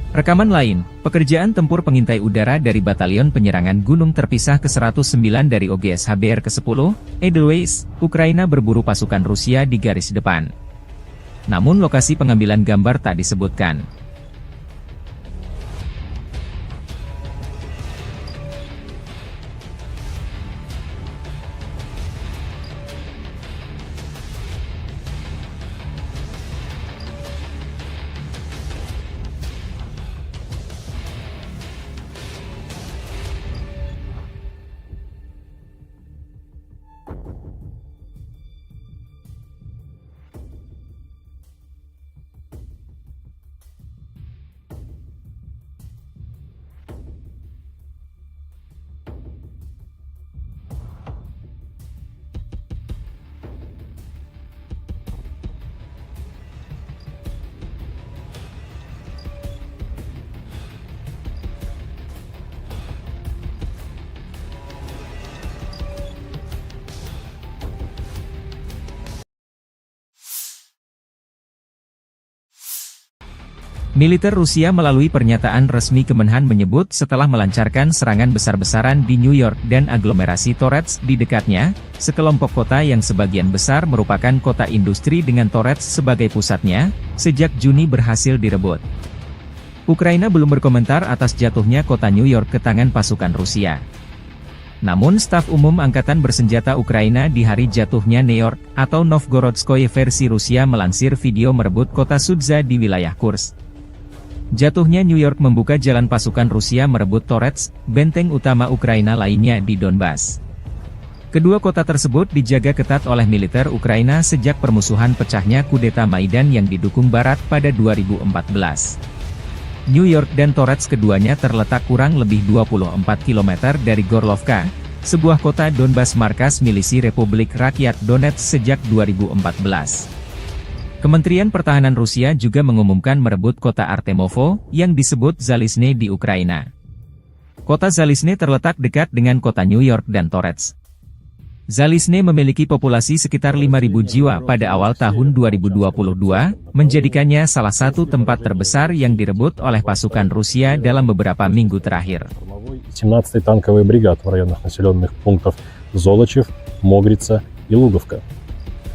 Rekaman lain, pekerjaan tempur pengintai udara dari Batalion Penyerangan Gunung Terpisah ke-109 dari OGS HBR ke-10, Edelweiss, Ukraina berburu pasukan Rusia di garis depan. Namun lokasi pengambilan gambar tak disebutkan. Militer Rusia melalui pernyataan resmi Kemenhan menyebut setelah melancarkan serangan besar-besaran di New York dan aglomerasi Torets di dekatnya, sekelompok kota yang sebagian besar merupakan kota industri dengan Torets sebagai pusatnya, sejak Juni berhasil direbut. Ukraina belum berkomentar atas jatuhnya kota New York ke tangan pasukan Rusia. Namun Staf Umum Angkatan Bersenjata Ukraina di hari jatuhnya New York, atau Novgorodskoye versi Rusia melansir video merebut kota Sudza di wilayah Kursk. Jatuhnya New York membuka jalan pasukan Rusia merebut Torets, benteng utama Ukraina lainnya di Donbas. Kedua kota tersebut dijaga ketat oleh militer Ukraina sejak permusuhan pecahnya kudeta Maidan yang didukung Barat pada 2014. New York dan Torets keduanya terletak kurang lebih 24 km dari Gorlovka, sebuah kota Donbas markas milisi Republik Rakyat Donetsk sejak 2014. Kementerian Pertahanan Rusia juga mengumumkan merebut kota Artemovo, yang disebut Zalizne di Ukraina. Kota Zalizne terletak dekat dengan kota New York dan Torets. Zalizne memiliki populasi sekitar 5.000 jiwa pada awal tahun 2022, menjadikannya salah satu tempat terbesar yang direbut oleh pasukan Rusia dalam beberapa minggu terakhir. 17-й танковый бригад в районах населенных пунктов Золочев, Могрица и Луговка.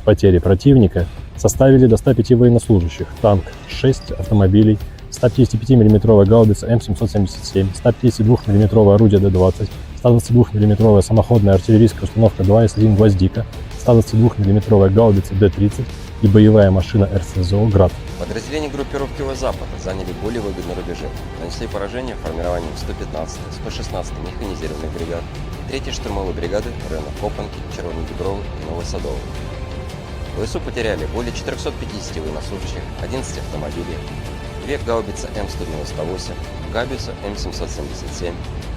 Потери противника составили до 105 военнослужащих, танк 6 автомобилей, 155 мм гаубица М777, 152 мм орудие Д-20, 122 мм самоходная артиллерийская установка 2С1 «Гвоздика», 122 мм гаубица Д-30 и боевая машина РСЗО «Град». Подразделения группировки Запада заняли более выгодные рубежи, нанесли поражение формированием 115-й, 116-й механизированных бригад, 3-й штурмовой бригады в районах Копанки, Червоной Дубровы и Новосадовой. ВСУ потеряли более 450 военнослужащих, 11 автомобилей, 2 гаубицы М198, гаубицу М777,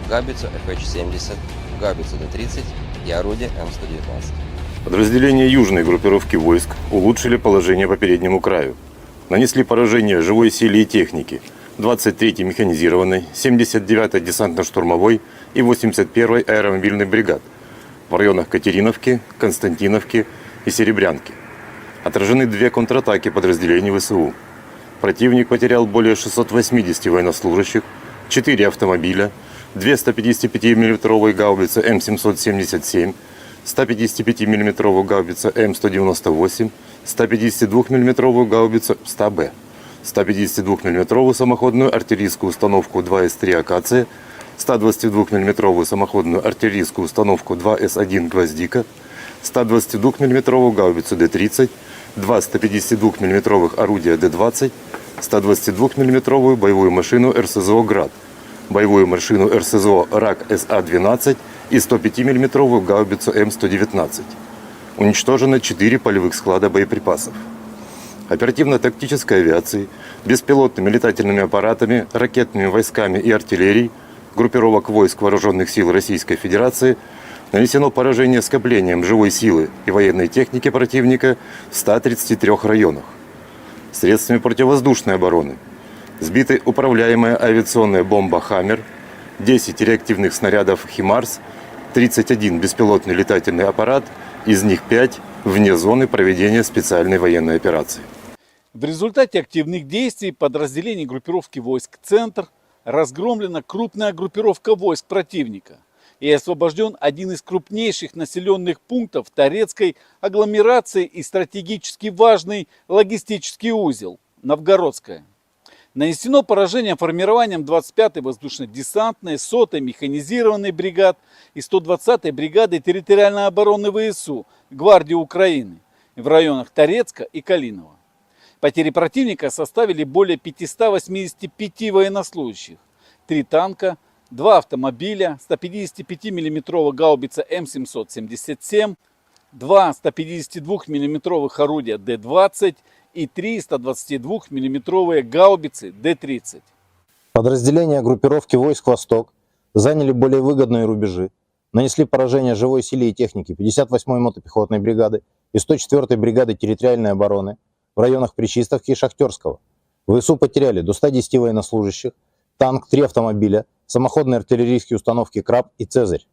гаубицу FH-70, гаубицу Д-30 и орудие М119. Подразделения южной группировки войск улучшили положение по переднему краю. Нанесли поражение живой силе и технике 23-й механизированной, 79-й десантно-штурмовой и 81-й аэромобильной бригад в районах Катериновки, Константиновки и Серебрянки. Отражены 2 контратаки подразделений ВСУ. Противник потерял более 680 военнослужащих, 4 автомобиля, 2 155-мм гаубицы М777, 155-мм гаубица М198, 152-мм гаубицу 100Б, 152-мм самоходную артиллерийскую установку 2С3 «Акация», 122-мм самоходную артиллерийскую установку 2С1 «Гвоздика», 122-мм гаубицу Д-30, 2 152-мм орудия Д-20, 122-мм боевую машину РСЗО «Град», боевую машину РСЗО РАК СА-12 и 105-мм гаубицу М119. Уничтожено 4 полевых склада боеприпасов. Оперативно-тактической авиацией, беспилотными летательными аппаратами, ракетными войсками и артиллерией группировок войск Вооруженных сил Российской Федерации нанесено поражение скоплением живой силы и военной техники противника в 133 районах. Средствами противовоздушной обороны сбиты управляемая авиационная бомба «Хаммер», 10 реактивных снарядов «Химарс», 31 беспилотный летательный аппарат, из них 5 вне зоны проведения специальной военной операции. В результате активных действий подразделений группировки войск «Центр» разгромлена крупная группировка войск противника и освобожден один из крупнейших населенных пунктов Торецкой агломерации и стратегически важный логистический узел – Новгородская. Нанесено поражение формированием 25-й воздушно-десантной, 100-й механизированной бригад и 120-й бригады территориальной обороны ВСУ Гвардии Украины в районах Торецка и Калинова. Потери противника составили более 585 военнослужащих, 3 танка, 2 автомобиля, 155-мм гаубица М777, 2 152-мм орудия Д-20 и 3 122-мм гаубицы Д-30. Подразделения группировки войск «Восток» заняли более выгодные рубежи, нанесли поражение живой силе и технике 58-й мотопехотной бригады и 104-й бригады территориальной обороны в районах Причистовки и Шахтерского. ВСУ потеряли до 110 военнослужащих, танк, 3 автомобиля, самоходные артиллерийские установки «Краб» и «Цезарь».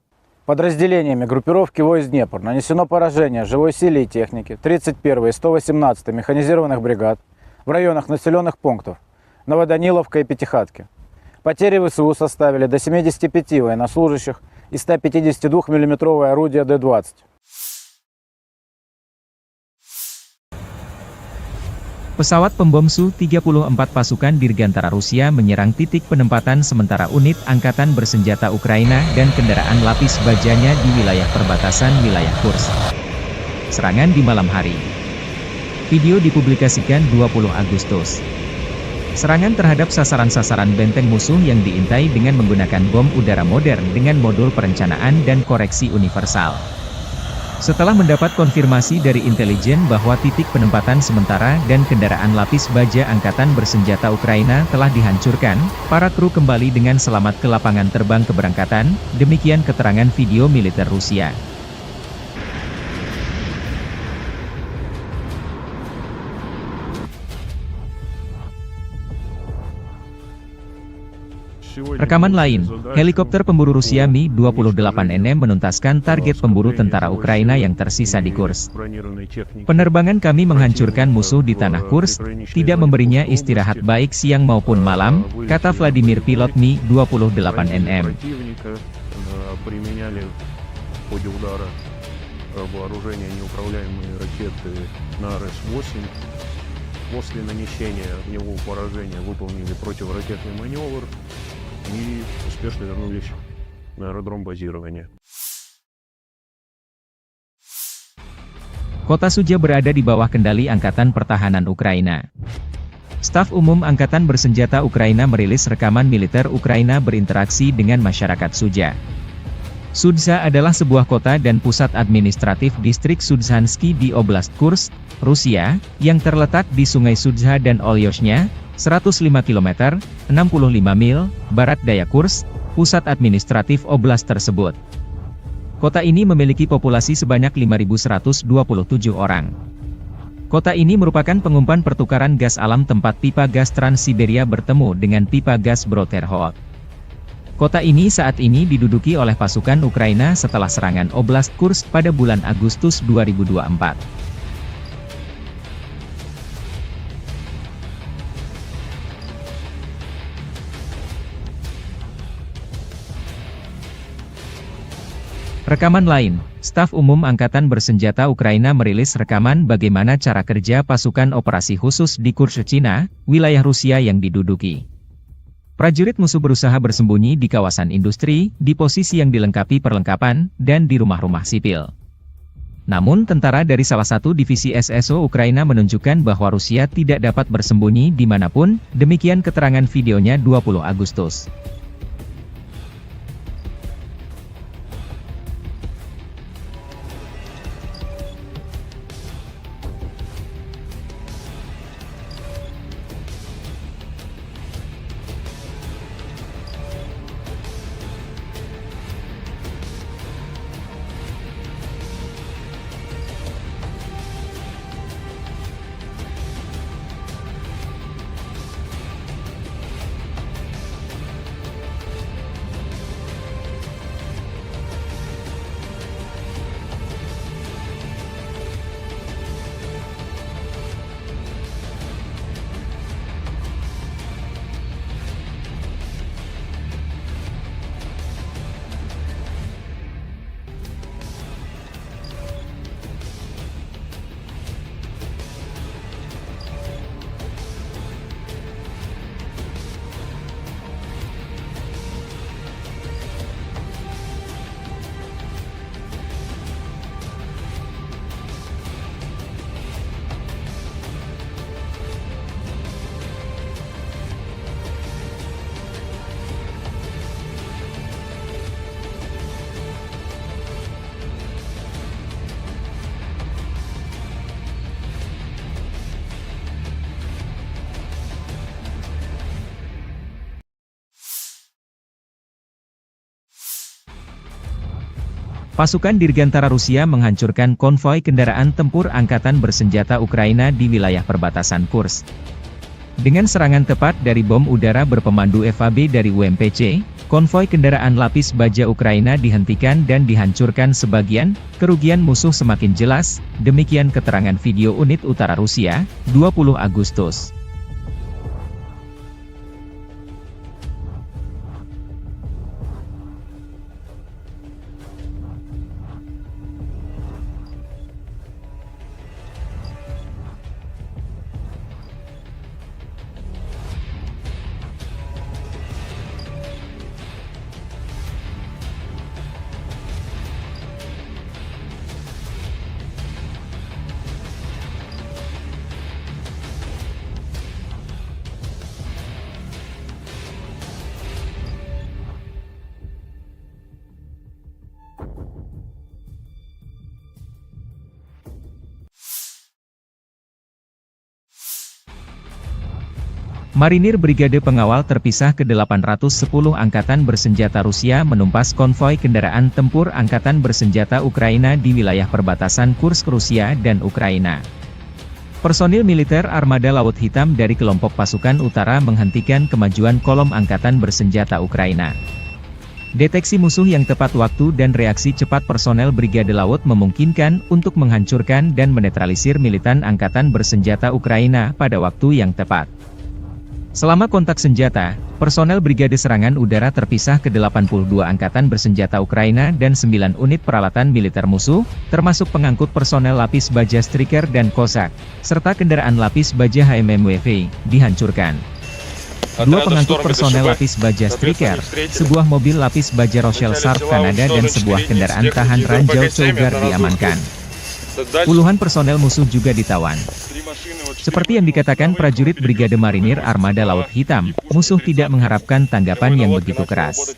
Подразделениями группировки войск Днепр нанесено поражение живой силе и технике 31-й и 118-й механизированных бригад в районах населенных пунктов Новоданиловка и Пятихатки. Потери ВСУ составили до 75 военнослужащих и 152-мм орудия Д-20. Pesawat pembom Su-34 pasukan Dirgantara Rusia menyerang titik penempatan sementara unit angkatan bersenjata Ukraina dan kendaraan lapis bajanya di wilayah perbatasan wilayah Kursk. Serangan di malam hari. Video dipublikasikan 20 Agustus. Serangan terhadap sasaran-sasaran benteng musuh yang diintai dengan menggunakan bom udara modern dengan modul perencanaan dan koreksi universal. Setelah mendapat konfirmasi dari intelijen bahwa titik penempatan sementara dan kendaraan lapis baja angkatan bersenjata Ukraina telah dihancurkan, para kru kembali dengan selamat ke lapangan terbang keberangkatan, demikian keterangan video militer Rusia. Rekaman lain, helikopter pemburu Rusia Mi-28NM menuntaskan target pemburu tentara Ukraina yang tersisa di Kursk. Penerbangan kami menghancurkan musuh di tanah Kursk, tidak memberinya istirahat baik siang maupun malam, kata Vladimir pilot Mi-28NM. После нанесения в него поражения выполнили противоракетный маневр и успешно вернулись на аэродром базирования. Kota Suja berada di bawah kendali Angkatan Pertahanan Ukraina. Staf Umum Angkatan Bersenjata Ukraina merilis rekaman militer Ukraina berinteraksi dengan masyarakat Suja. Sudza adalah sebuah kota dan pusat administratif distrik Sudzhansky di Oblast Kursk, Rusia, yang terletak di Sungai Sudza dan Olyoshnya, 105 km, 65 mil, barat daya Kursk, pusat administratif oblast tersebut. Kota ini memiliki populasi sebanyak 5.127 orang. Kota ini merupakan pengumpan pertukaran gas alam tempat pipa gas Trans-Siberia bertemu dengan pipa gas Brodterhout. Kota ini saat ini diduduki oleh pasukan Ukraina setelah serangan Oblast Kursk pada bulan Agustus 2024. Rekaman lain, Staf Umum Angkatan Bersenjata Ukraina merilis rekaman bagaimana cara kerja pasukan operasi khusus di Kursk, Cina, wilayah Rusia yang diduduki. Prajurit musuh berusaha bersembunyi di kawasan industri, di posisi yang dilengkapi perlengkapan, dan di rumah-rumah sipil. Namun tentara dari salah satu divisi SSO Ukraina menunjukkan bahwa Rusia tidak dapat bersembunyi dimanapun, demikian keterangan videonya 20 Agustus. Pasukan Dirgantara Rusia menghancurkan konvoi kendaraan tempur angkatan bersenjata Ukraina di wilayah perbatasan Kursk. Dengan serangan tepat dari bom udara berpemandu FAB dari UMPC, konvoi kendaraan lapis baja Ukraina dihentikan dan dihancurkan sebagian, kerugian musuh semakin jelas, demikian keterangan video unit utara Rusia, 20 Agustus. Marinir Brigade Pengawal Terpisah ke-810 Angkatan Bersenjata Rusia menumpas konvoi kendaraan tempur Angkatan Bersenjata Ukraina di wilayah perbatasan Kursk Rusia dan Ukraina. Personil militer Armada Laut Hitam dari kelompok pasukan utara menghentikan kemajuan kolom Angkatan Bersenjata Ukraina. Deteksi musuh yang tepat waktu dan reaksi cepat personel Brigade Laut memungkinkan untuk menghancurkan dan menetralisir militan Angkatan Bersenjata Ukraina pada waktu yang tepat. Selama kontak senjata, personel Brigade Serangan Udara Terpisah ke-82 Angkatan Bersenjata Ukraina dan 9 unit peralatan militer musuh, termasuk pengangkut personel lapis baja Striker dan Cossack, serta kendaraan lapis baja HMMWV, dihancurkan. Dua pengangkut personel lapis baja Striker, sebuah mobil lapis baja Rochelle Sharp Kanada dan sebuah kendaraan tahan ranjau Cougar diamankan. Puluhan personel musuh juga ditawan. Seperti yang dikatakan prajurit Brigade Marinir Armada Laut Hitam, musuh tidak mengharapkan tanggapan yang begitu keras.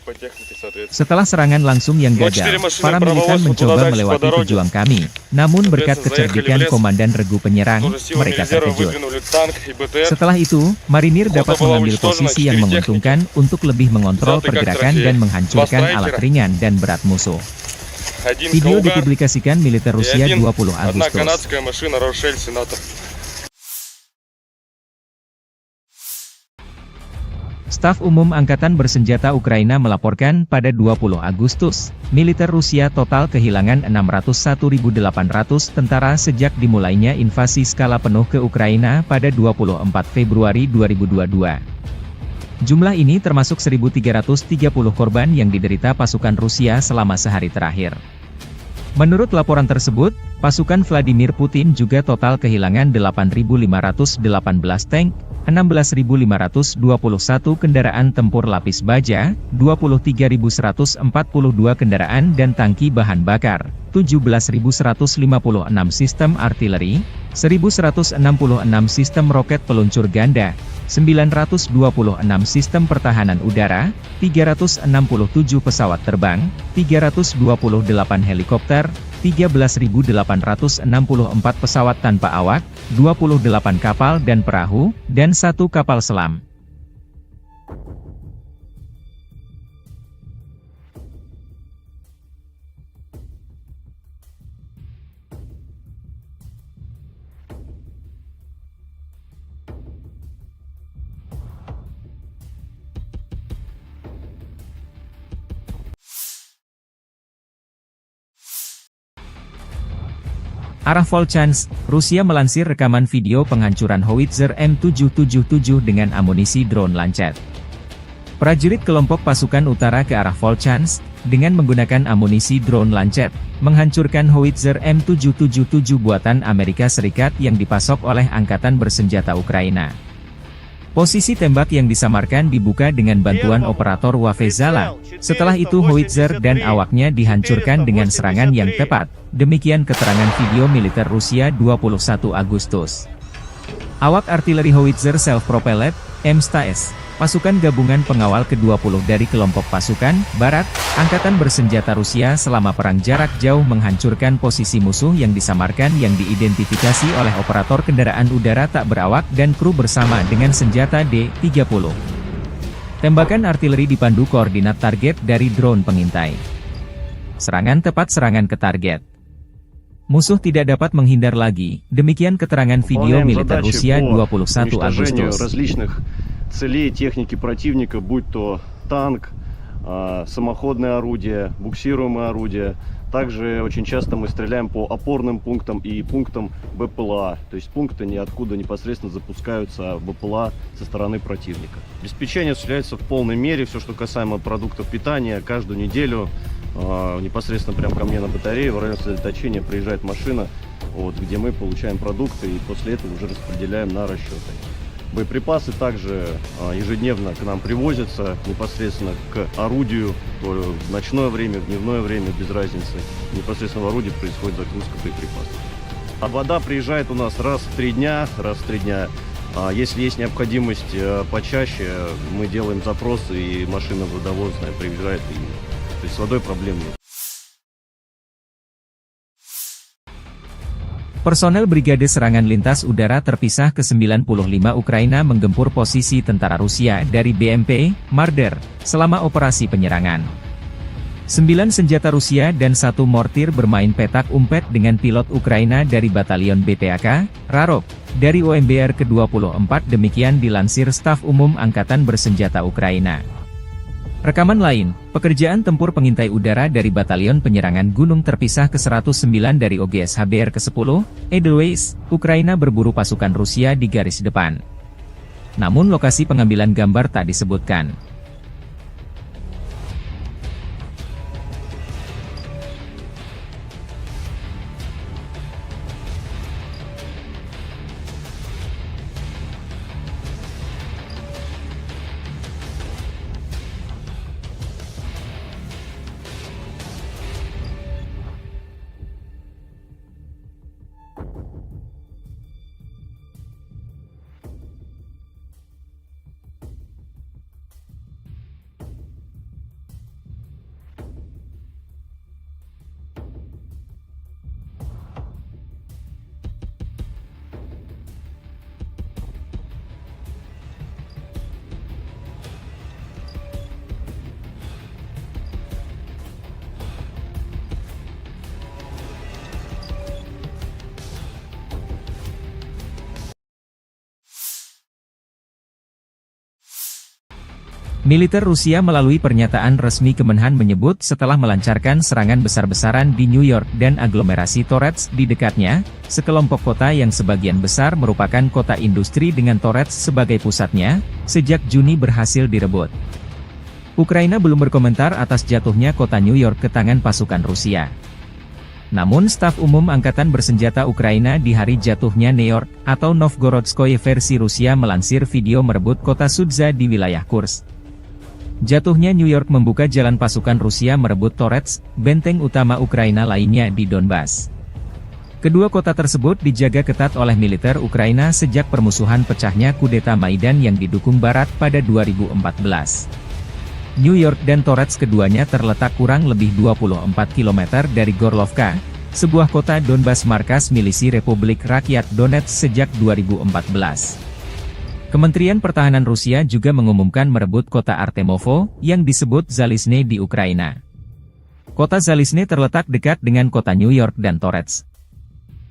Setelah serangan langsung yang gagal, para militan mencoba melewati pejuang kami, namun berkat kecerdikan Komandan Regu Penyerang, mereka terkejut. Setelah itu, Marinir dapat mengambil posisi yang menguntungkan untuk lebih mengontrol pergerakan dan menghancurkan alat ringan dan berat musuh. Video dipublikasikan militer Rusia 20 Agustus. Staf Umum Angkatan Bersenjata Ukraina melaporkan pada 20 Agustus, militer Rusia total kehilangan 601.800 tentara sejak dimulainya invasi skala penuh ke Ukraina pada 24 Februari 2022. Jumlah ini termasuk 1.330 korban yang diderita pasukan Rusia selama sehari terakhir. Menurut laporan tersebut, pasukan Vladimir Putin juga total kehilangan 8.518 tank, 16.521 kendaraan tempur lapis baja, 23.142 kendaraan dan tangki bahan bakar, 17.156 sistem artileri, 1.166 sistem roket peluncur ganda, 926 sistem pertahanan udara, 367 pesawat terbang, 328 helikopter, 13.864 pesawat tanpa awak, 28 kapal dan perahu, dan 1 kapal selam. Arah Volchansk, Rusia melansir rekaman video penghancuran howitzer M777 dengan amunisi drone Lancet. Prajurit kelompok pasukan utara ke arah Volchansk, dengan menggunakan amunisi drone Lancet, menghancurkan howitzer M777 buatan Amerika Serikat yang dipasok oleh Angkatan Bersenjata Ukraina. Posisi tembak yang disamarkan dibuka dengan bantuan operator Wafezala. Setelah itu howitzer dan awaknya dihancurkan dengan serangan yang tepat. Demikian keterangan video militer Rusia 21 Agustus. Awak artileri howitzer self-propelled, M-STAS, pasukan gabungan pengawal ke-20 dari kelompok pasukan Barat, Angkatan Bersenjata Rusia selama perang jarak jauh menghancurkan posisi musuh yang disamarkan yang diidentifikasi oleh operator kendaraan udara tak berawak dan kru bersama dengan senjata D-30. Tembakan artileri dipandu koordinat target dari drone pengintai. Serangan tepat serangan ke target. Musuh tidak dapat menghindar lagi, demikian keterangan video militer Rusia 21 Agustus. Целей техники противника, будь то танк, самоходное орудие, буксируемое орудие. Также очень часто мы стреляем по опорным пунктам и пунктам БПЛА, то есть пункты ниоткуда непосредственно запускаются БПЛА со стороны противника. Обеспечение осуществляется в полной мере, все, что касаемо продуктов питания, каждую неделю непосредственно прямо ко мне на батарее в районе сосредоточения приезжает машина, где мы получаем продукты и после этого уже распределяем на расчеты. Боеприпасы также ежедневно к нам привозятся непосредственно к орудию, то в ночное время, в дневное время, без разницы. Непосредственно в орудии происходит загрузка боеприпасов. А вода приезжает у нас раз в 3 дня. Если есть необходимость почаще, мы делаем запросы, и машина водовозная приезжает. То есть с водой проблем нет. Personel Brigade Serangan Lintas Udara Terpisah ke-95 Ukraina menggempur posisi tentara Rusia dari BMP, Marder, selama operasi penyerangan. 9 senjata Rusia dan 1 mortir bermain petak umpet dengan pilot Ukraina dari Batalion BPAK, Rarok, dari OMBR ke-24 demikian dilansir Staf Umum Angkatan Bersenjata Ukraina. Rekaman lain, pekerjaan tempur pengintai udara dari Batalion Penyerangan Gunung Terpisah ke-109 dari OGS HBR ke-10, Edelweiss, Ukraina berburu pasukan Rusia di garis depan. Namun lokasi pengambilan gambar tak disebutkan. Militer Rusia melalui pernyataan resmi Kemenhan menyebut setelah melancarkan serangan besar-besaran di New York dan aglomerasi Torets di dekatnya, sekelompok kota yang sebagian besar merupakan kota industri dengan Torets sebagai pusatnya, sejak Juni berhasil direbut. Ukraina belum berkomentar atas jatuhnya kota New York ke tangan pasukan Rusia. Namun staf umum Angkatan Bersenjata Ukraina di hari jatuhnya New York, atau Novgorodskoye versi Rusia melansir video merebut kota Sudza di wilayah Kursk. Jatuhnya New York membuka jalan pasukan Rusia merebut Torets, benteng utama Ukraina lainnya di Donbas. Kedua kota tersebut dijaga ketat oleh militer Ukraina sejak permusuhan pecahnya kudeta Maidan yang didukung Barat pada 2014. New York dan Torets keduanya terletak kurang lebih 24 km dari Gorlovka, sebuah kota Donbas markas milisi Republik Rakyat Donetsk sejak 2014. Kementerian Pertahanan Rusia juga mengumumkan merebut kota Artemovo, yang disebut Zalizne di Ukraina. Kota Zalizne terletak dekat dengan kota New York dan Torets.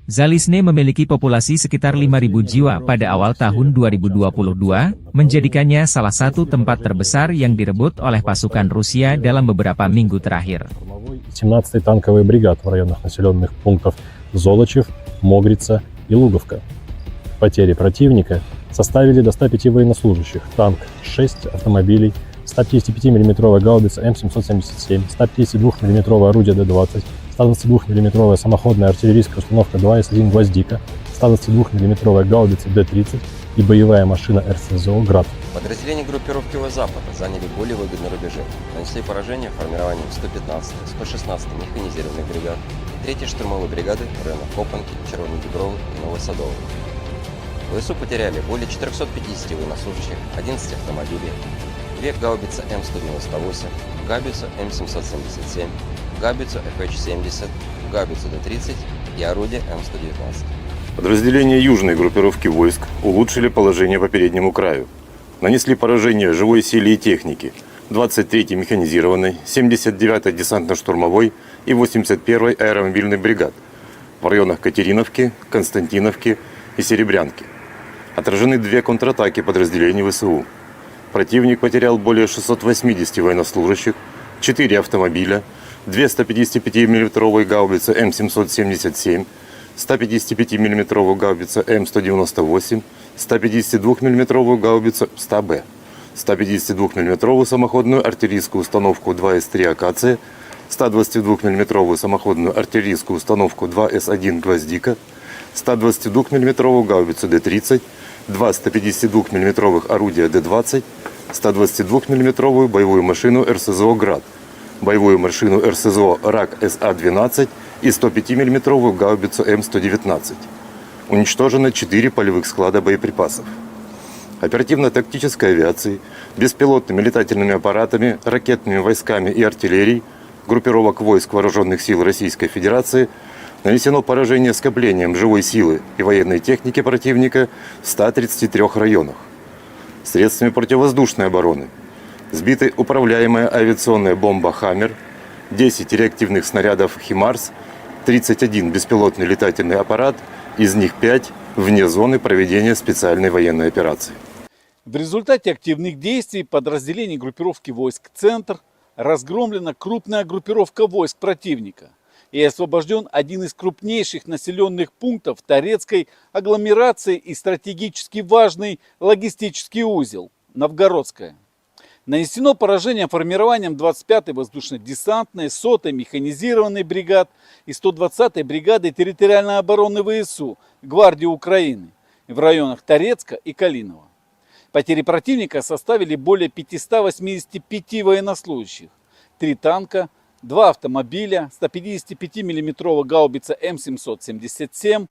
Zalizne memiliki populasi sekitar 5.000 jiwa pada awal tahun 2022, menjadikannya salah satu tempat terbesar yang direbut oleh pasukan Rusia dalam beberapa minggu terakhir. 17-й танковый бригад в районах населенных пунктов Золочев, Могрица и Луговка. Потери противника составили до 105 военнослужащих, танк 6 автомобилей, 155 мм гаубица М777, 152 мм орудие Д-20, 122 мм самоходная артиллерийская установка 2С1 «Гвоздика», 122 мм гаубица Д-30 и боевая машина РСЗО «Град». Подразделения группировки Запада заняли более выгодные рубежи, нанесли поражение формированием 115-й, 116-й механизированных бригад, 3-й штурмовой бригады в районах Копанки, Червоной Дубровы и Новосадовой. ВСУ потеряли более 450 военнослужащих, 11 автомобилей, 2 гаубицы М198, гаубицу М777, гаубицу ФХ-70, гаубицу Д-30 и орудие М119. Подразделения южной группировки войск улучшили положение по переднему краю. Нанесли поражение живой силе и технике 23-й механизированной, 79-й десантно-штурмовой и 81-й аэромобильной бригад в районах Катериновки, Константиновки и Серебрянки. Отражены 2 контратаки подразделений ВСУ. Противник потерял более 680 военнослужащих, 4 автомобиля, 2 155 мм гаубицы М777, 155 мм гаубица М198, 152 мм гаубицу 100Б, 152 мм самоходную артиллерийскую установку 2С3 «Акация», 122 мм самоходную артиллерийскую установку 2С1 «Гвоздика», 122 мм гаубицу Д-30, 2 152 мм орудия Д-20, 122 мм боевую машину РСЗО «Град», боевую машину РСЗО РАК СА-12 и 105 мм гаубицу М119. Уничтожено 4 полевых склада боеприпасов. Оперативно-тактической авиацией, беспилотными летательными аппаратами, ракетными войсками и артиллерией группировок войск Вооруженных сил Российской Федерации нанесено поражение скоплением живой силы и военной техники противника в 133 районах. Средствами противовоздушной обороны сбиты управляемая авиационная бомба «Хаммер», 10 реактивных снарядов «Химарс», 31 беспилотный летательный аппарат, из них 5 вне зоны проведения специальной военной операции. В результате активных действий подразделений группировки войск «Центр» разгромлена крупная группировка войск противника и освобожден один из крупнейших населенных пунктов Торецкой агломерации и стратегически важный логистический узел – Новгородская. Нанесено поражение формированием 25-й воздушно-десантной, 100-й механизированной бригад и 120-й бригады территориальной обороны ВСУ Гвардии Украины в районах Торецка и Калинова. Потери противника составили более 585 военнослужащих, 3 танка, 2 автомобиля, 155 мм гаубица М777,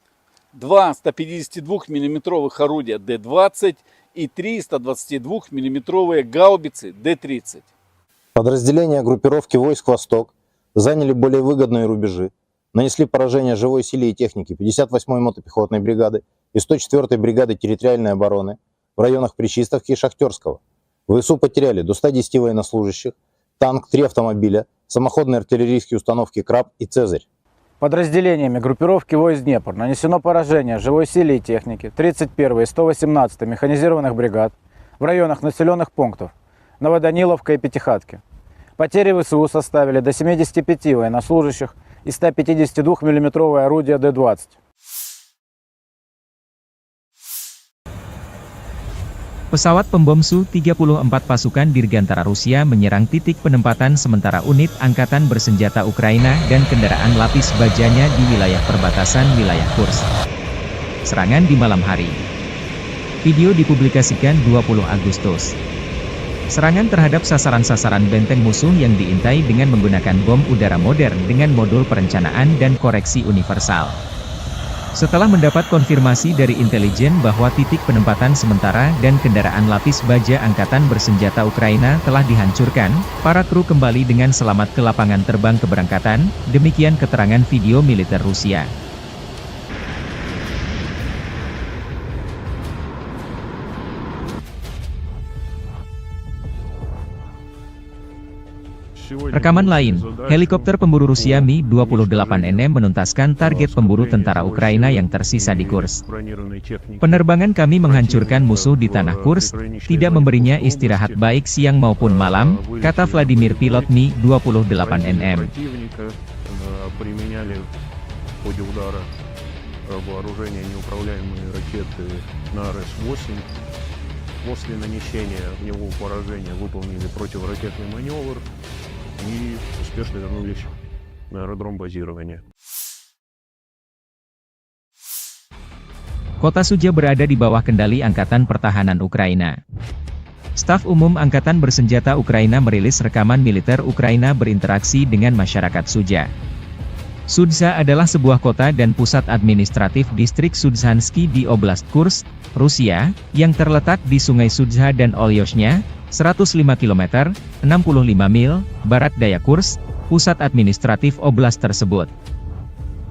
2 152 мм орудия Д-20 и 3 122 мм гаубицы Д-30. Подразделения группировки войск «Восток» заняли более выгодные рубежи, нанесли поражение живой силе и технике 58-й мотопехотной бригады и 104-й бригады территориальной обороны в районах Причистовки и Шахтерского. ВСУ потеряли до 110 военнослужащих, танк, 3 автомобиля, самоходные артиллерийские установки «Краб» и «Цезарь». Подразделениями группировки войск Днепр нанесено поражение живой силе и технике 31-й и 118-й механизированных бригад в районах населенных пунктов Новоданиловка и Пятихатки. Потери ВСУ составили до 75 военнослужащих и 152 миллиметровое орудие Д-20. Pesawat pembom Su-34 pasukan Dirgantara Rusia menyerang titik penempatan sementara unit angkatan bersenjata Ukraina dan kendaraan lapis bajanya di wilayah perbatasan wilayah Kursk. Serangan di malam hari. Video dipublikasikan 20 Agustus. Serangan terhadap sasaran-sasaran benteng musuh yang diintai dengan menggunakan bom udara modern dengan modul perencanaan dan koreksi universal. Setelah mendapat konfirmasi dari intelijen bahwa titik penempatan sementara dan kendaraan lapis baja angkatan bersenjata Ukraina telah dihancurkan, para kru kembali dengan selamat ke lapangan terbang keberangkatan, demikian keterangan video militer Rusia. Rekaman lain, helikopter pemburu Rusia Mi-28NM menuntaskan target pemburu tentara Ukraina yang tersisa di Kursk. Penerbangan kami menghancurkan musuh di tanah Kursk, tidak memberinya istirahat baik siang maupun malam, kata Vladimir pilot Mi-28NM. После нанесения в него поражения выполнили противоракетный маневр и успешно вернулись на аэродром базирования. Kota Suja berada di bawah kendali Angkatan Pertahanan Ukraina. Staf Umum Angkatan Bersenjata Ukraina merilis rekaman militer Ukraina berinteraksi dengan masyarakat Suja. Sudza adalah sebuah kota dan pusat administratif distrik Sudzhansky di Oblast Kursk, Rusia, yang terletak di Sungai Sudza dan Olyoshnya, 105 km, 65 mil, barat daya Kursk, pusat administratif oblast tersebut.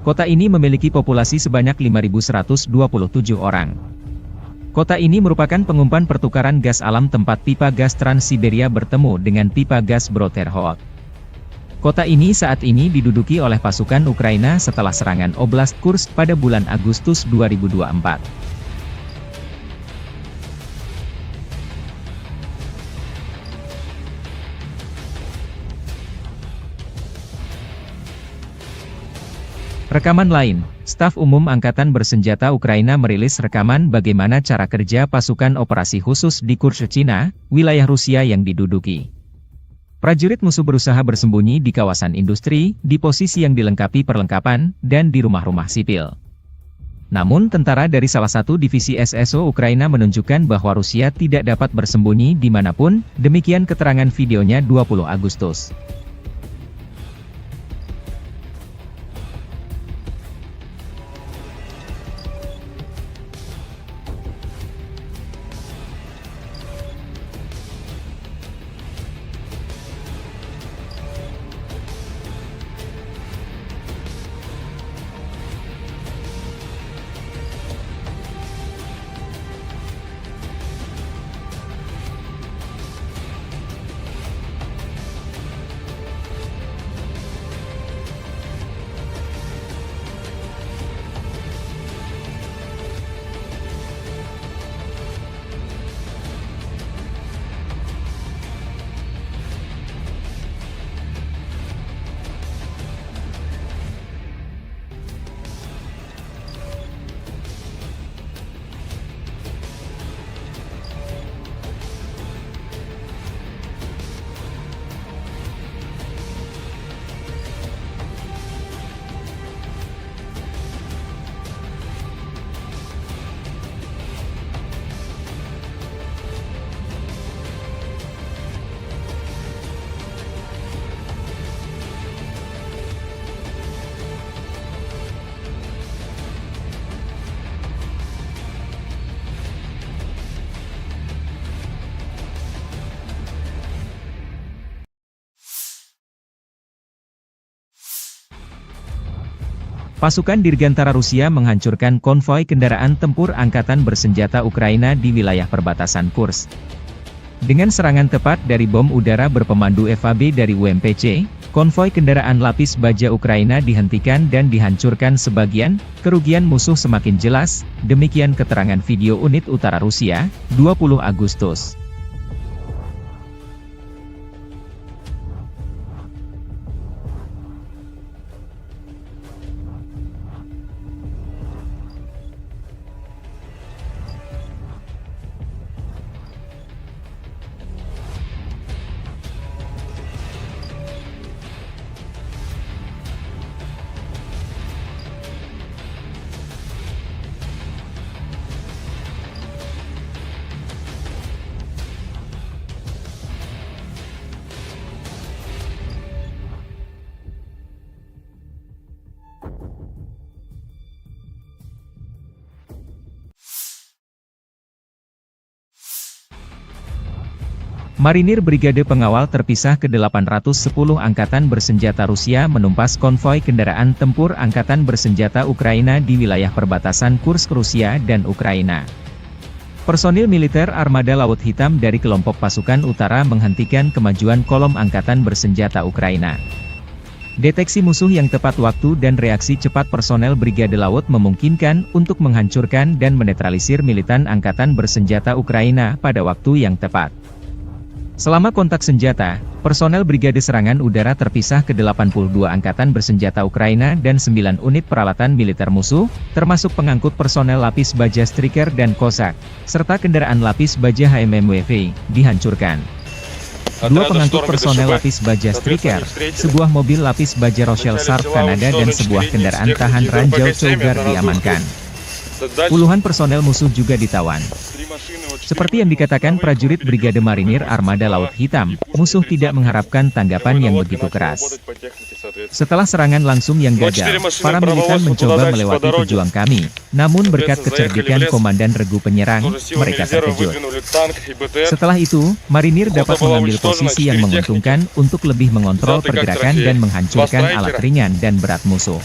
Kota ini memiliki populasi sebanyak 5.127 orang. Kota ini merupakan pengumpan pertukaran gas alam tempat pipa gas Trans-Siberia bertemu dengan pipa gas Broterhod. Kota ini saat ini diduduki oleh pasukan Ukraina setelah serangan Oblast Kursk pada bulan Agustus 2024. Rekaman lain, Staf Umum Angkatan Bersenjata Ukraina merilis rekaman bagaimana cara kerja pasukan operasi khusus di Kursk, Cina, wilayah Rusia yang diduduki. Prajurit musuh berusaha bersembunyi di kawasan industri, di posisi yang dilengkapi perlengkapan, dan di rumah-rumah sipil. Namun tentara dari salah satu divisi SSO Ukraina menunjukkan bahwa Rusia tidak dapat bersembunyi dimanapun, demikian keterangan videonya 20 Agustus. Pasukan Dirgantara Rusia menghancurkan konvoi kendaraan tempur angkatan bersenjata Ukraina di wilayah perbatasan Kursk. Dengan serangan tepat dari bom udara berpemandu FAB dari UMPC, konvoi kendaraan lapis baja Ukraina dihentikan dan dihancurkan sebagian, kerugian musuh semakin jelas, demikian keterangan video unit utara Rusia, 20 Agustus. Marinir Brigade Pengawal Terpisah ke-810 Angkatan Bersenjata Rusia menumpas konvoi kendaraan tempur Angkatan Bersenjata Ukraina di wilayah perbatasan Kursk Rusia dan Ukraina. Personil militer Armada Laut Hitam dari kelompok pasukan utara menghentikan kemajuan kolom Angkatan Bersenjata Ukraina. Deteksi musuh yang tepat waktu dan reaksi cepat personel Brigade Laut memungkinkan untuk menghancurkan dan menetralisir militan Angkatan Bersenjata Ukraina pada waktu yang tepat. Selama kontak senjata, personel Brigade Serangan Udara Terpisah ke-82 Angkatan Bersenjata Ukraina dan 9 unit peralatan militer musuh, termasuk pengangkut personel lapis baja Striker dan Cossack, serta kendaraan lapis baja HMMWV, dihancurkan. Dua pengangkut personel lapis baja Striker, sebuah mobil lapis baja Rochelle Sharp Kanada dan sebuah kendaraan tahan ranjau Cougar diamankan. Puluhan personel musuh juga ditawan. Seperti yang dikatakan prajurit Brigade Marinir Armada Laut Hitam, musuh tidak mengharapkan tanggapan yang begitu keras. Setelah serangan langsung yang gagal, para militan mencoba melewati pejuang kami, namun berkat kecerdikan Komandan Regu Penyerang, mereka terkejut. Setelah itu, Marinir dapat mengambil posisi yang menguntungkan untuk lebih mengontrol pergerakan dan menghancurkan alat ringan dan berat musuh.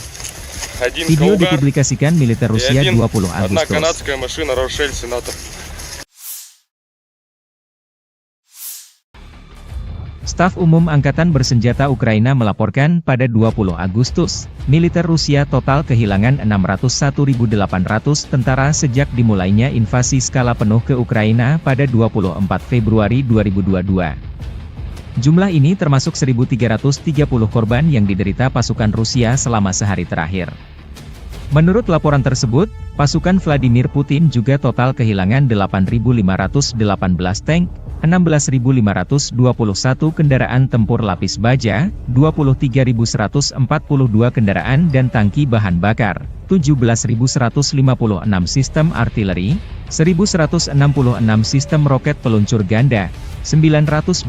Video dipublikasikan militer Rusia 20 Agustus. Staf Umum Angkatan Bersenjata Ukraina melaporkan pada 20 Agustus, militer Rusia total kehilangan 601.800 tentara sejak dimulainya invasi skala penuh ke Ukraina pada 24 Februari 2022. Jumlah ini termasuk 1.330 korban yang diderita pasukan Rusia selama sehari terakhir. Menurut laporan tersebut, pasukan Vladimir Putin juga total kehilangan 8.518 tank, 16.521 kendaraan tempur lapis baja, 23.142 kendaraan dan tangki bahan bakar, 17.156 sistem artileri, 1.166 sistem roket peluncur ganda, 926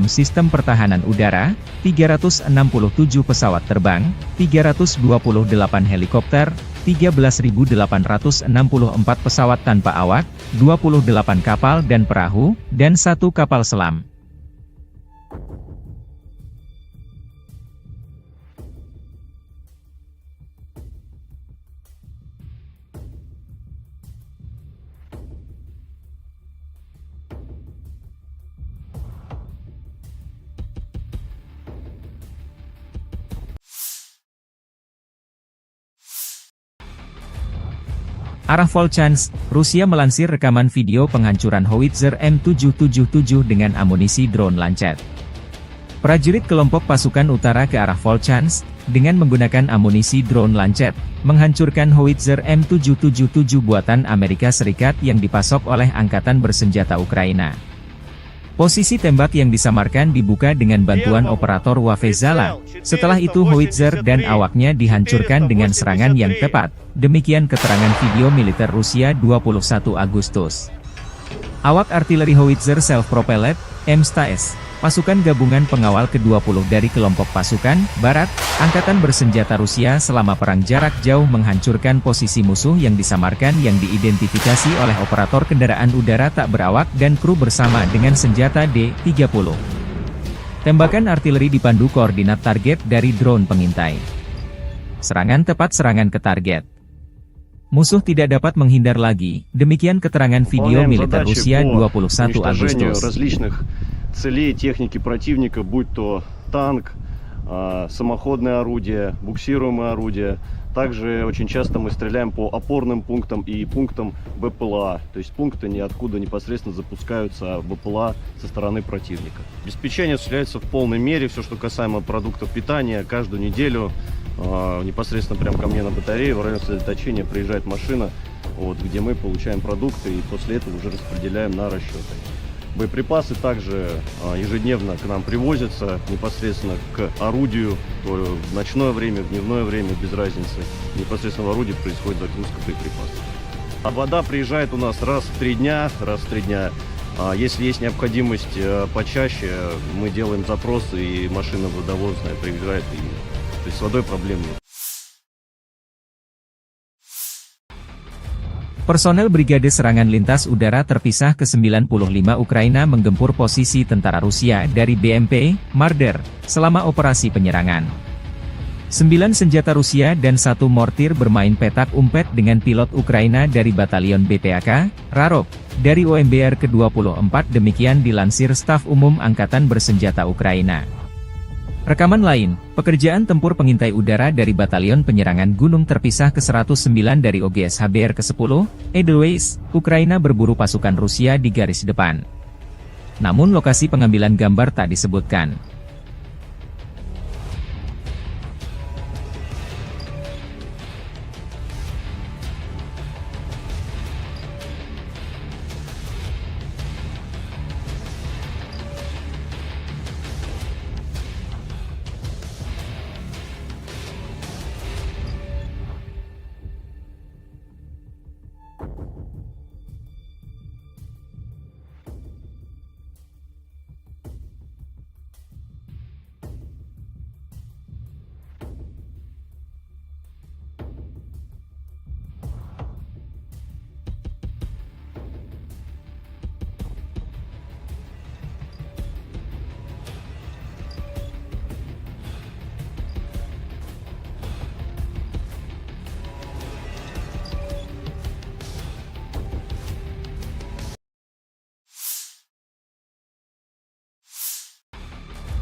sistem pertahanan udara, 367 pesawat terbang, 328 helikopter, 13.864 pesawat tanpa awak, 28 kapal dan perahu, dan 1 kapal selam. Arah Volchansk, Rusia melansir rekaman video penghancuran howitzer M777 dengan amunisi drone Lancet. Prajurit kelompok pasukan utara ke arah Volchansk, dengan menggunakan amunisi drone Lancet, menghancurkan howitzer M777 buatan Amerika Serikat yang dipasok oleh Angkatan Bersenjata Ukraina. Posisi tembak yang disamarkan dibuka dengan bantuan operator Wafezala. Setelah itu howitzer dan awaknya dihancurkan dengan serangan yang tepat. Demikian keterangan video militer Rusia 21 Agustus. Awak artileri howitzer self-propelled, M100S, pasukan gabungan pengawal ke-20 dari kelompok pasukan Barat, Angkatan Bersenjata Rusia selama perang jarak jauh menghancurkan posisi musuh yang disamarkan yang diidentifikasi oleh operator kendaraan udara tak berawak dan kru bersama dengan senjata D-30. Tembakan artileri dipandu koordinat target dari drone pengintai. Serangan tepat serangan ke target. Musuh tidak dapat menghindar lagi, demikian keterangan video militer Rusia 21 Agustus. Целей техники противника, будь то танк, самоходное орудие, буксируемое орудие. Также очень часто мы стреляем по опорным пунктам и пунктам БПЛА. То есть пункты ниоткуда непосредственно запускаются БПЛА со стороны противника. Обеспечение осуществляется в полной мере. Все, что касаемо продуктов питания, каждую неделю непосредственно прямо ко мне на батарею в районе сосредоточения приезжает машина, вот, где мы получаем продукты и после этого уже распределяем на расчеты. Боеприпасы также ежедневно к нам привозятся непосредственно к орудию, то в ночное время, в дневное время, без разницы. Непосредственно в орудии происходит загрузка боеприпасов. А вода приезжает у нас раз в 3 дня. Если есть необходимость почаще, мы делаем запросы, и машина водовозная приезжает. То есть с водой проблем нет. Personel Brigade Serangan Lintas Udara Terpisah ke-95 Ukraina menggempur posisi tentara Rusia dari BMP, Marder, selama operasi penyerangan. 9 senjata Rusia dan 1 mortir bermain petak umpet dengan pilot Ukraina dari Batalion BTAK, Rarok, dari OMBR ke-24 demikian dilansir Staf Umum Angkatan Bersenjata Ukraina. Rekaman lain, pekerjaan tempur pengintai udara dari Batalion Penyerangan Gunung Terpisah ke-109 dari OGS HBR ke-10, Edelweiss, Ukraina berburu pasukan Rusia di garis depan. Namun lokasi pengambilan gambar tak disebutkan.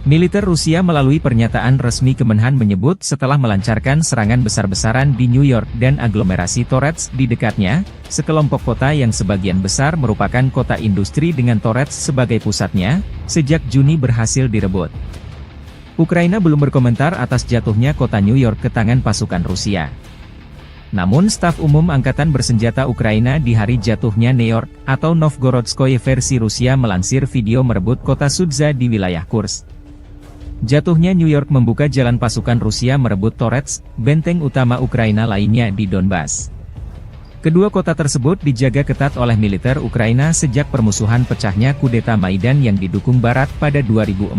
Militer Rusia melalui pernyataan resmi Kemenhan menyebut setelah melancarkan serangan besar-besaran di New York dan aglomerasi Torets di dekatnya, sekelompok kota yang sebagian besar merupakan kota industri dengan Torets sebagai pusatnya, sejak Juni berhasil direbut. Ukraina belum berkomentar atas jatuhnya kota New York ke tangan pasukan Rusia. Namun Staf Umum Angkatan Bersenjata Ukraina di hari jatuhnya New York, atau Novgorodskoye versi Rusia melansir video merebut kota Sudza di wilayah Kursk. Jatuhnya New York membuka jalan pasukan Rusia merebut Torets, benteng utama Ukraina lainnya di Donbas. Kedua kota tersebut dijaga ketat oleh militer Ukraina sejak permusuhan pecahnya kudeta Maidan yang didukung Barat pada 2014.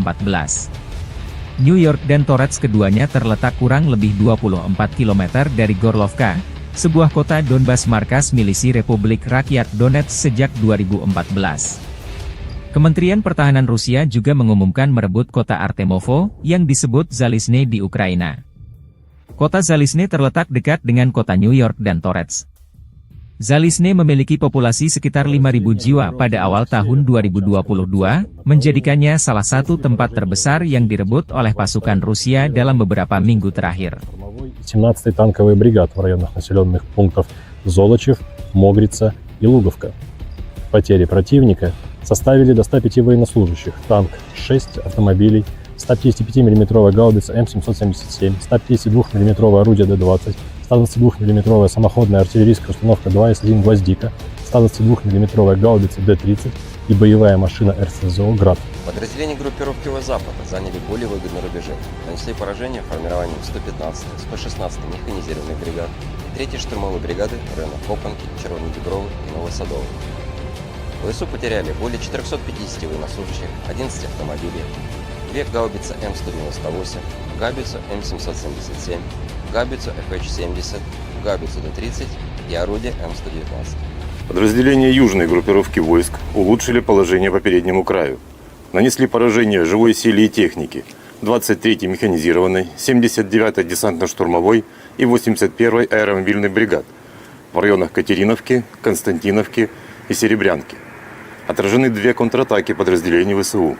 New York dan Torets keduanya terletak kurang lebih 24 km dari Gorlovka, sebuah kota Donbas markas milisi Republik Rakyat Donetsk sejak 2014. Kementerian Pertahanan Rusia juga mengumumkan merebut kota Artemovo, yang disebut Zalizne di Ukraina. Kota Zalizne terletak dekat dengan kota New York dan Torets. Zalizne memiliki populasi sekitar 5.000 jiwa pada awal tahun 2022, menjadikannya salah satu tempat terbesar yang direbut oleh pasukan Rusia dalam beberapa minggu terakhir. 17-й танковый бригад в районах населенных пунктов Золочев, Могрица и Луговка. Потери противника составили до 105 военнослужащих, танк 6 автомобилей, 155 мм гаубица М777, 152 мм орудие Д-20, 122 мм самоходная артиллерийская установка 2С1 «Гвоздика», 122 мм гаубица Д-30 и боевая машина РСЗО «Град». Подразделения группировки Запада заняли более выгодные рубежи, нанесли поражение формированием 115-й, 116-й механизированных бригад и 3-й штурмовой бригады районов Копанки, Червонодіброви и Новосадово. ВСУ потеряли более 450 военнослужащих, 11 автомобилей, 2 гаубицы М198, гаубицу М777, гаубицу ФХ-70, гаубицу Д-30 и орудие М119. Подразделения южной группировки войск улучшили положение по переднему краю. Нанесли поражение живой силе и технике 23-й механизированной, 79-й десантно-штурмовой и 81-й аэромобильной бригад в районах Катериновки, Константиновки и Серебрянки. Отражены 2 контратаки подразделений ВСУ.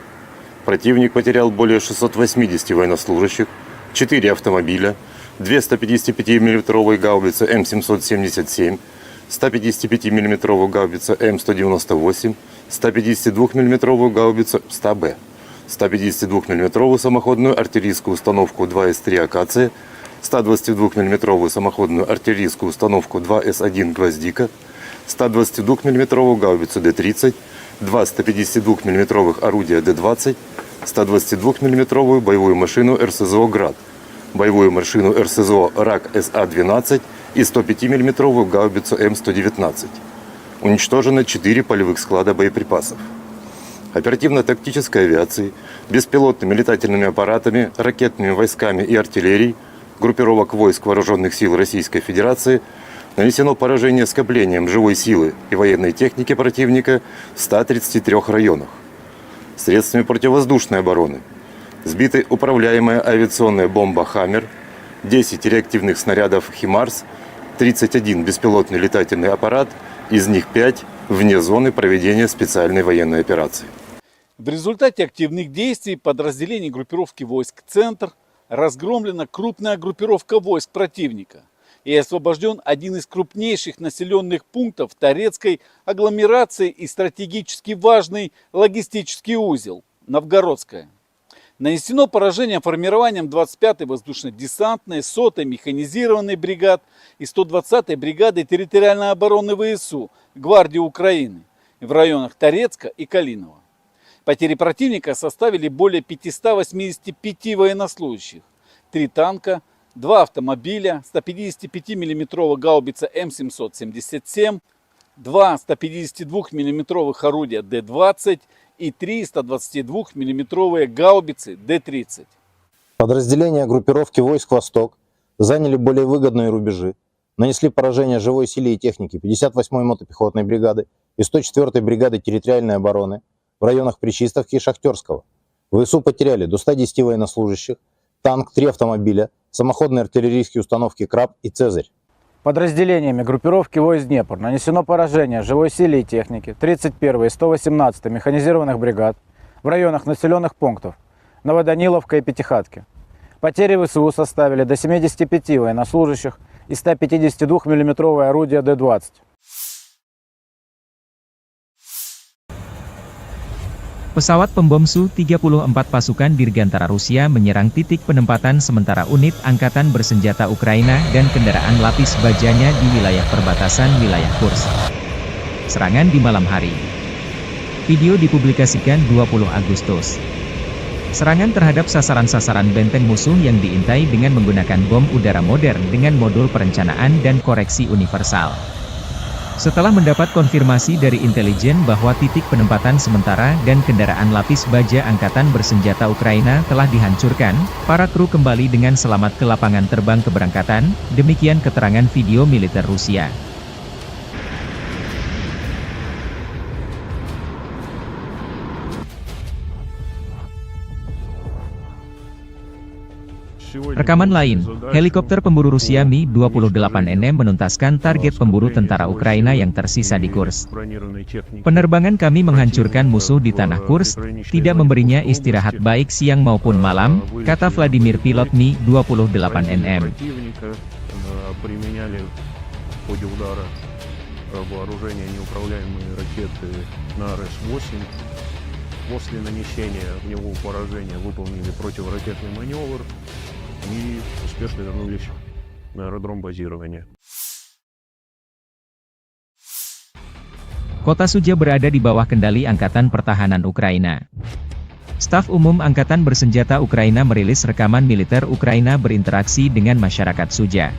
Противник потерял более 680 военнослужащих, 4 автомобиля, 2 155 мм гаубицы М777, 155 мм гаубица М198, 152 мм гаубицу 100Б, 152 мм самоходную артиллерийскую установку 2С3 «Акация», 122 мм самоходную артиллерийскую установку 2С1 «Гвоздика», 122 мм гаубицу Д-30, 2 152 мм орудия Д-20, 122 мм боевую машину РСЗО «Град», боевую машину РСЗО «Рак СА-12» и 105 мм гаубицу М119. Уничтожено 4 полевых склада боеприпасов. Оперативно-тактической авиацией, беспилотными летательными аппаратами, ракетными войсками и артиллерией группировок войск Вооруженных сил Российской Федерации Нанесено поражение скоплением живой силы и военной техники противника в 133 районах. Средствами противовоздушной обороны сбиты управляемая авиационная бомба «Хаммер», 10 реактивных снарядов «Химарс», 31 беспилотный летательный аппарат, из них 5 вне зоны проведения специальной военной операции. В результате активных действий подразделений группировки войск «Центр» разгромлена крупная группировка войск противника и освобожден один из крупнейших населенных пунктов Торецкой агломерации и стратегически важный логистический узел – Новгородская. Нанесено поражение формированием 25-й воздушно-десантной, 100-й механизированной бригад и 120-й бригады территориальной обороны ВСУ Гвардии Украины в районах Торецка и Калинова. Потери противника составили более 585 военнослужащих, 3 танка, 2 автомобиля, 155 мм гаубица М777, 2 152 мм орудия Д-20 и 3 122 мм гаубицы Д-30. Подразделения группировки войск «Восток» заняли более выгодные рубежи, нанесли поражение живой силе и технике 58-й мотопехотной бригады и 104-й бригады территориальной обороны в районах Причистовки и Шахтерского. ВСУ потеряли до 110 военнослужащих, танк, 3 автомобиля, самоходные артиллерийские установки «Краб» и «Цезарь». Подразделениями группировки войск Днепр нанесено поражение живой силе и технике 31-й и 118-й механизированных бригад в районах населенных пунктов Новоданиловка и Пятихатки. Потери ВСУ составили до 75 военнослужащих и 152 мм орудия Д-20. Pesawat pembom Su-34 pasukan Dirgantara Rusia menyerang titik penempatan sementara unit angkatan bersenjata Ukraina dan kendaraan lapis bajanya di wilayah perbatasan wilayah Kursk. Serangan di malam hari. Video dipublikasikan 20 Agustus. Serangan terhadap sasaran-sasaran benteng musuh yang diintai dengan menggunakan bom udara modern dengan modul perencanaan dan koreksi universal. Setelah mendapat konfirmasi dari intelijen bahwa titik penempatan sementara dan kendaraan lapis baja angkatan bersenjata Ukraina telah dihancurkan, para kru kembali dengan selamat ke lapangan terbang keberangkatan, demikian keterangan video militer Rusia. Rekaman lain, helikopter pemburu Rusia Mi-28NM menuntaskan target pemburu tentara Ukraina yang tersisa di Kursk. Penerbangan kami menghancurkan musuh di tanah Kursk, tidak memberinya istirahat baik siang maupun malam, kata Vladimir pilot Mi-28NM. После нанесения огневого поражения выполнили противоракетный маневр и успешно вернулись на аэродром базирования. Kota Suja berada di bawah kendali Angkatan Pertahanan Ukraina. Staf Umum Angkatan Bersenjata Ukraina merilis rekaman militer Ukraina berinteraksi dengan masyarakat Suja.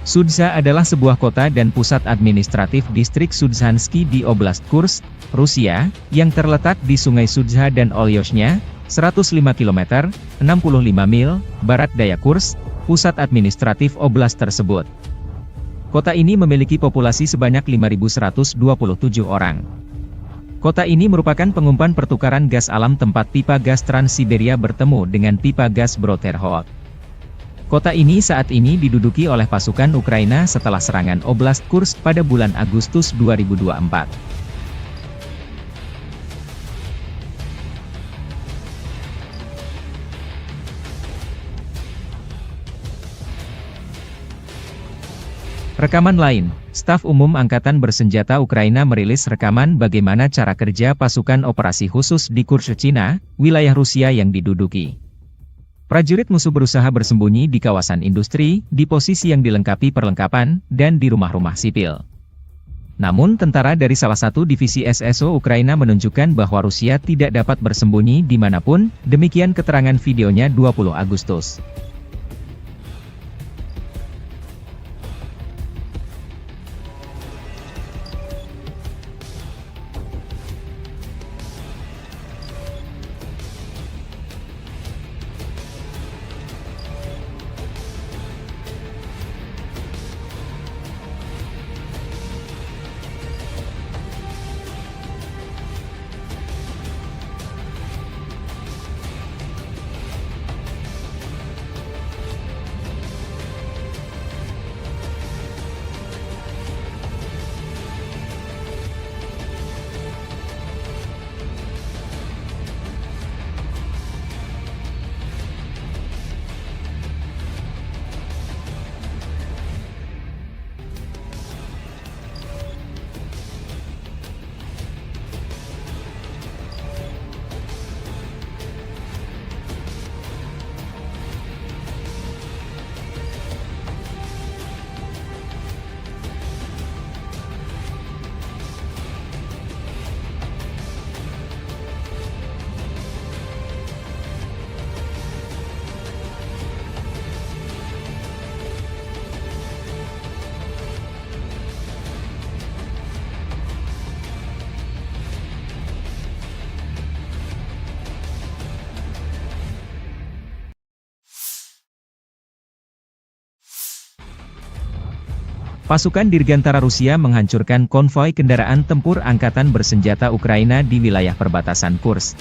Sudza adalah sebuah kota dan pusat administratif distrik Sudzhansky di Oblast Kursk, Rusia, yang terletak di Sungai Sudza dan Olyoshnya, 105 km, 65 mil, barat daya Kursk, pusat administratif oblast tersebut. Kota ini memiliki populasi sebanyak 5.127 orang. Kota ini merupakan pengumpan pertukaran gas alam tempat pipa gas Trans-Siberia bertemu dengan pipa gas Brodterhot. Kota ini saat ini diduduki oleh pasukan Ukraina setelah serangan Oblast Kursk pada bulan Agustus 2024. Rekaman lain, Staf Umum Angkatan Bersenjata Ukraina merilis rekaman bagaimana cara kerja pasukan operasi khusus di Kursk, Cina, wilayah Rusia yang diduduki. Prajurit musuh berusaha bersembunyi di kawasan industri, di posisi yang dilengkapi perlengkapan, dan di rumah-rumah sipil. Namun tentara dari salah satu divisi SSO Ukraina menunjukkan bahwa Rusia tidak dapat bersembunyi dimanapun, demikian keterangan videonya 20 Agustus. Pasukan Dirgantara Rusia menghancurkan konvoi kendaraan tempur angkatan bersenjata Ukraina di wilayah perbatasan Kursk.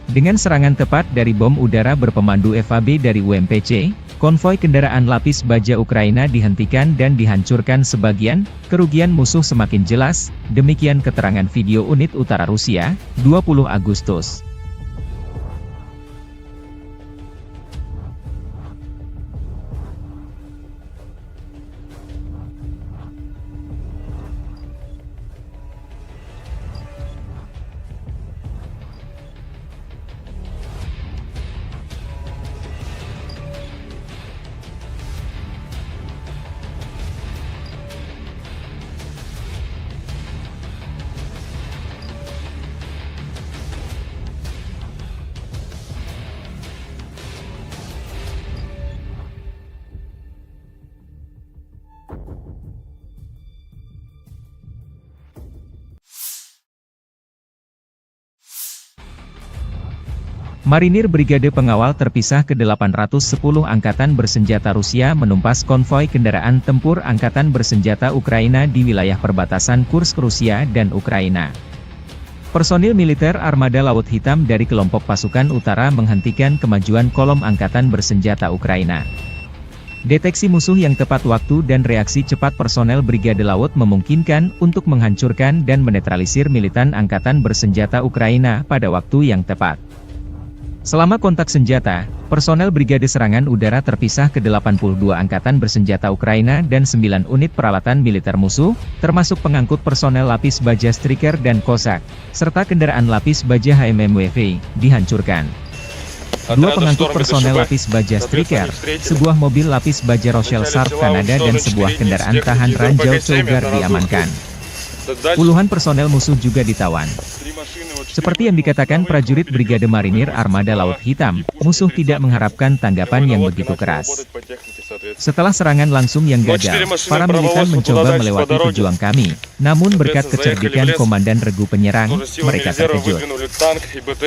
Dengan serangan tepat dari bom udara berpemandu FAB dari UMPC, konvoi kendaraan lapis baja Ukraina dihentikan dan dihancurkan sebagian, kerugian musuh semakin jelas, demikian keterangan video unit utara Rusia, 20 Agustus. Marinir Brigade Pengawal Terpisah ke-810 Angkatan Bersenjata Rusia menumpas konvoi kendaraan tempur Angkatan Bersenjata Ukraina di wilayah perbatasan Kursk Rusia dan Ukraina. Personil militer Armada Laut Hitam dari kelompok pasukan utara menghentikan kemajuan kolom Angkatan Bersenjata Ukraina. Deteksi musuh yang tepat waktu dan reaksi cepat personel Brigade Laut memungkinkan untuk menghancurkan dan menetralisir militan Angkatan Bersenjata Ukraina pada waktu yang tepat. Selama kontak senjata, personel Brigade Serangan Udara Terpisah ke-82 Angkatan Bersenjata Ukraina dan 9 unit peralatan militer musuh, termasuk pengangkut personel lapis baja Striker dan Cossack, serta kendaraan lapis baja HMMWV, dihancurkan. Dua pengangkut personel lapis baja Striker, sebuah mobil lapis baja Rochelle Sarp Kanada dan sebuah kendaraan tahan ranjau Cougar diamankan. Puluhan personel musuh juga ditawan. Seperti yang dikatakan prajurit Brigade Marinir Armada Laut Hitam, musuh tidak mengharapkan tanggapan yang begitu keras. Setelah serangan langsung yang gagal, para militan mencoba melewati pejuang kami, namun berkat kecerdikan Komandan Regu Penyerang, mereka terkejut.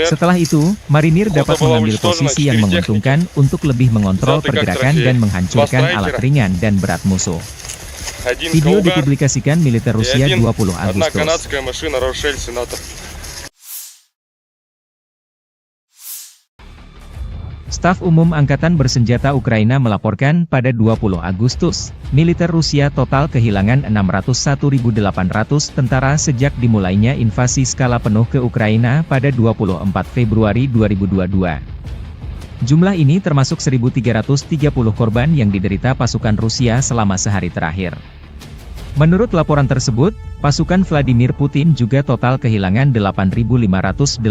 Setelah itu, Marinir dapat mengambil posisi yang menguntungkan untuk lebih mengontrol pergerakan dan menghancurkan alat ringan dan berat musuh. Video dipublikasikan militer Rusia 20 Agustus. Staf Umum Angkatan Bersenjata Ukraina melaporkan pada 20 Agustus, militer Rusia total kehilangan 601.800 tentara sejak dimulainya invasi skala penuh ke Ukraina pada 24 Februari 2022. Jumlah ini termasuk 1.330 korban yang diderita pasukan Rusia selama sehari terakhir. Menurut laporan tersebut, pasukan Vladimir Putin juga total kehilangan 8.518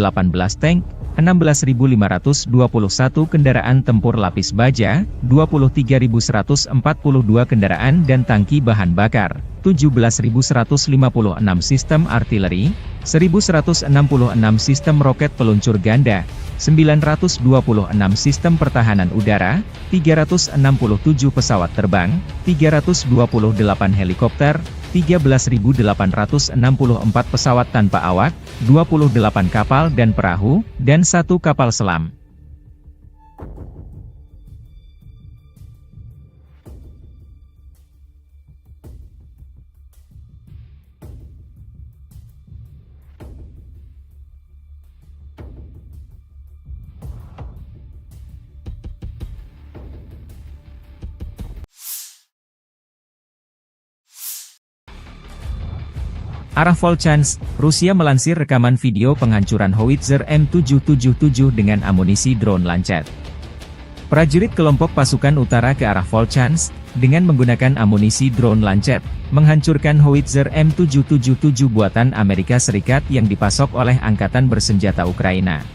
tank, 16.521 kendaraan tempur lapis baja, 23.142 kendaraan dan tangki bahan bakar, 17.156 sistem artileri, 1.166 sistem roket peluncur ganda, 926 sistem pertahanan udara, 367 pesawat terbang, 328 helikopter, 13.864 pesawat tanpa awak, 28 kapal dan perahu, dan 1 kapal selam. Arah Volchansk, Rusia melansir rekaman video penghancuran howitzer M777 dengan amunisi drone Lancet. Prajurit kelompok pasukan utara ke arah Volchansk, dengan menggunakan amunisi drone Lancet, menghancurkan howitzer M777 buatan Amerika Serikat yang dipasok oleh Angkatan Bersenjata Ukraina.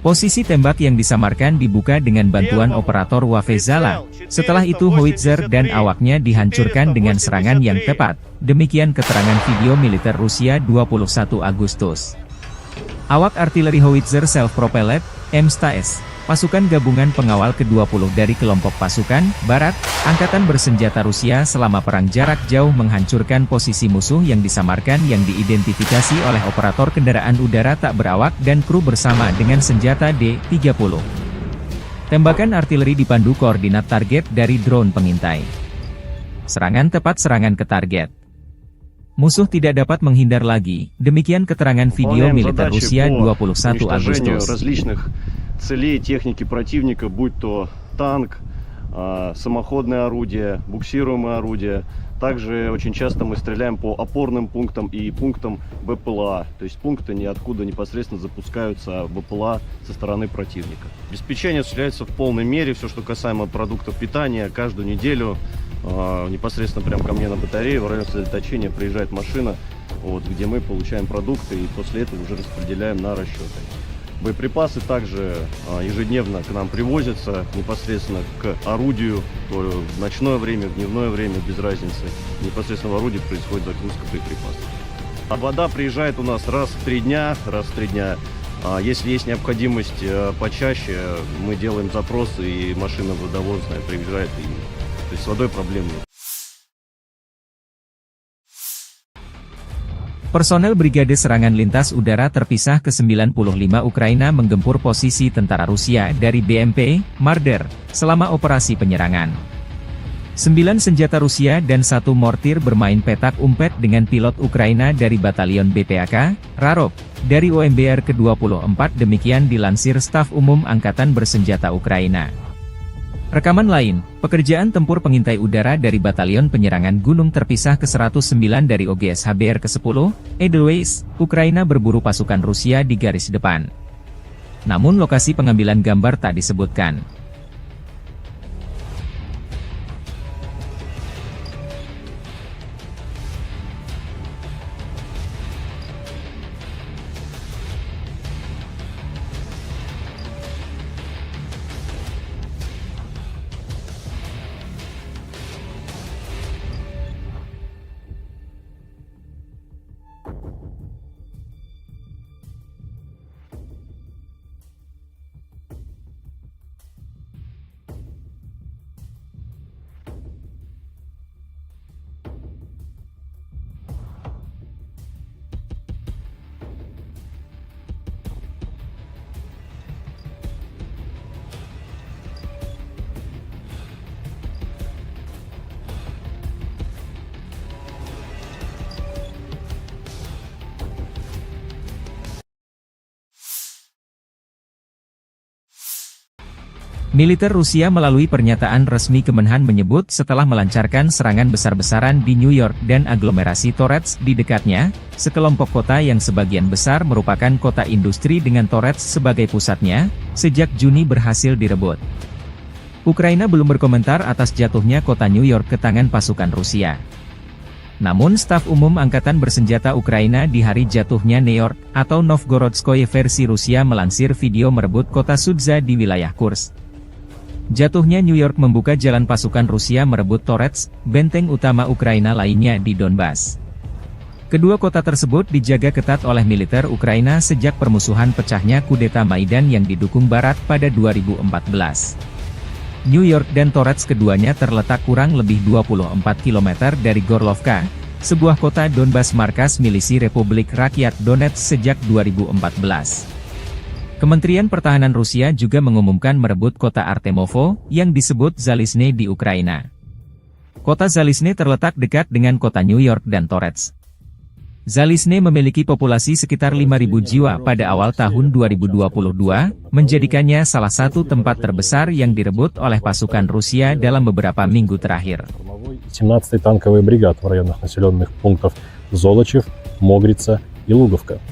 Posisi tembak yang disamarkan dibuka dengan bantuan operator Wafezala. Setelah itu howitzer dan awaknya dihancurkan dengan serangan yang tepat. Demikian keterangan video militer Rusia 21 Agustus. Awak artileri howitzer self-propelled, M-STAS, pasukan gabungan pengawal ke-20 dari kelompok pasukan Barat, Angkatan Bersenjata Rusia selama perang jarak jauh menghancurkan posisi musuh yang disamarkan yang diidentifikasi oleh operator kendaraan udara tak berawak dan kru bersama dengan senjata D-30. Tembakan artileri dipandu koordinat target dari drone pengintai. Serangan tepat, serangan ke target. Musuh tidak dapat menghindar lagi. Demikian keterangan video Выполняем militer задачи Rusia по 21 уничтожению Agustus. различных целей техники противника, будь то танк, самоходное орудие, буксируемое орудие. Также очень часто мы стреляем по опорным пунктам и пунктам БПЛА. То есть пункты ниоткуда непосредственно запускаются БПЛА со стороны противника. Обеспечение осуществляется в полной мере. Все, что касаемо продуктов питания, каждую неделю непосредственно прямо ко мне на батарею в район сосредоточения приезжает машина, вот, где мы получаем продукты и после этого уже распределяем на расчеты. Боеприпасы также ежедневно к нам привозятся непосредственно к орудию, то в ночное время, в дневное время, без разницы. Непосредственно в орудии происходит загрузка боеприпасов. А вода приезжает у нас раз в 3 дня. Если есть необходимость почаще, мы делаем запросы, и машина водовозная приезжает. То есть с водой проблем нет. Personel Brigade Serangan Lintas Udara Terpisah ke-95 Ukraina menggempur posisi tentara Rusia dari BMP, Marder, selama operasi penyerangan. 9 senjata Rusia dan 1 mortir bermain petak umpet dengan pilot Ukraina dari Batalion BPAK, Rarov, dari OMBR ke-24 demikian dilansir Staf Umum Angkatan Bersenjata Ukraina. Rekaman lain, pekerjaan tempur pengintai udara dari Batalion Penyerangan Gunung Terpisah ke-109 dari OGS HBR ke-10, Edelweiss, Ukraina berburu pasukan Rusia di garis depan. Namun lokasi pengambilan gambar tak disebutkan. Militer Rusia melalui pernyataan resmi Kemenhan menyebut setelah melancarkan serangan besar-besaran di New York dan aglomerasi Torets di dekatnya, sekelompok kota yang sebagian besar merupakan kota industri dengan Torets sebagai pusatnya, sejak Juni berhasil direbut. Ukraina belum berkomentar atas jatuhnya kota New York ke tangan pasukan Rusia. Namun Staf Umum Angkatan Bersenjata Ukraina di hari jatuhnya New York, atau Novgorodskoye versi Rusia melansir video merebut kota Sudza di wilayah Kursk. Jatuhnya New York membuka jalan pasukan Rusia merebut Torets, benteng utama Ukraina lainnya di Donbas. Kedua kota tersebut dijaga ketat oleh militer Ukraina sejak permusuhan pecahnya kudeta Maidan yang didukung Barat pada 2014. New York dan Torets keduanya terletak kurang lebih 24 km dari Gorlovka, sebuah kota Donbas markas milisi Republik Rakyat Donetsk sejak 2014. Kementerian Pertahanan Rusia juga mengumumkan merebut kota Artemovo, yang disebut Zalizne di Ukraina. Kota Zalizne terletak dekat dengan kota New York dan Torets. Zalizne memiliki populasi sekitar 5.000 jiwa pada awal tahun 2022, menjadikannya salah satu tempat terbesar yang direbut oleh pasukan Rusia dalam beberapa minggu terakhir. 17-й танковый бригад в районах населенных пунктов Золочев, Могрица и Луговка.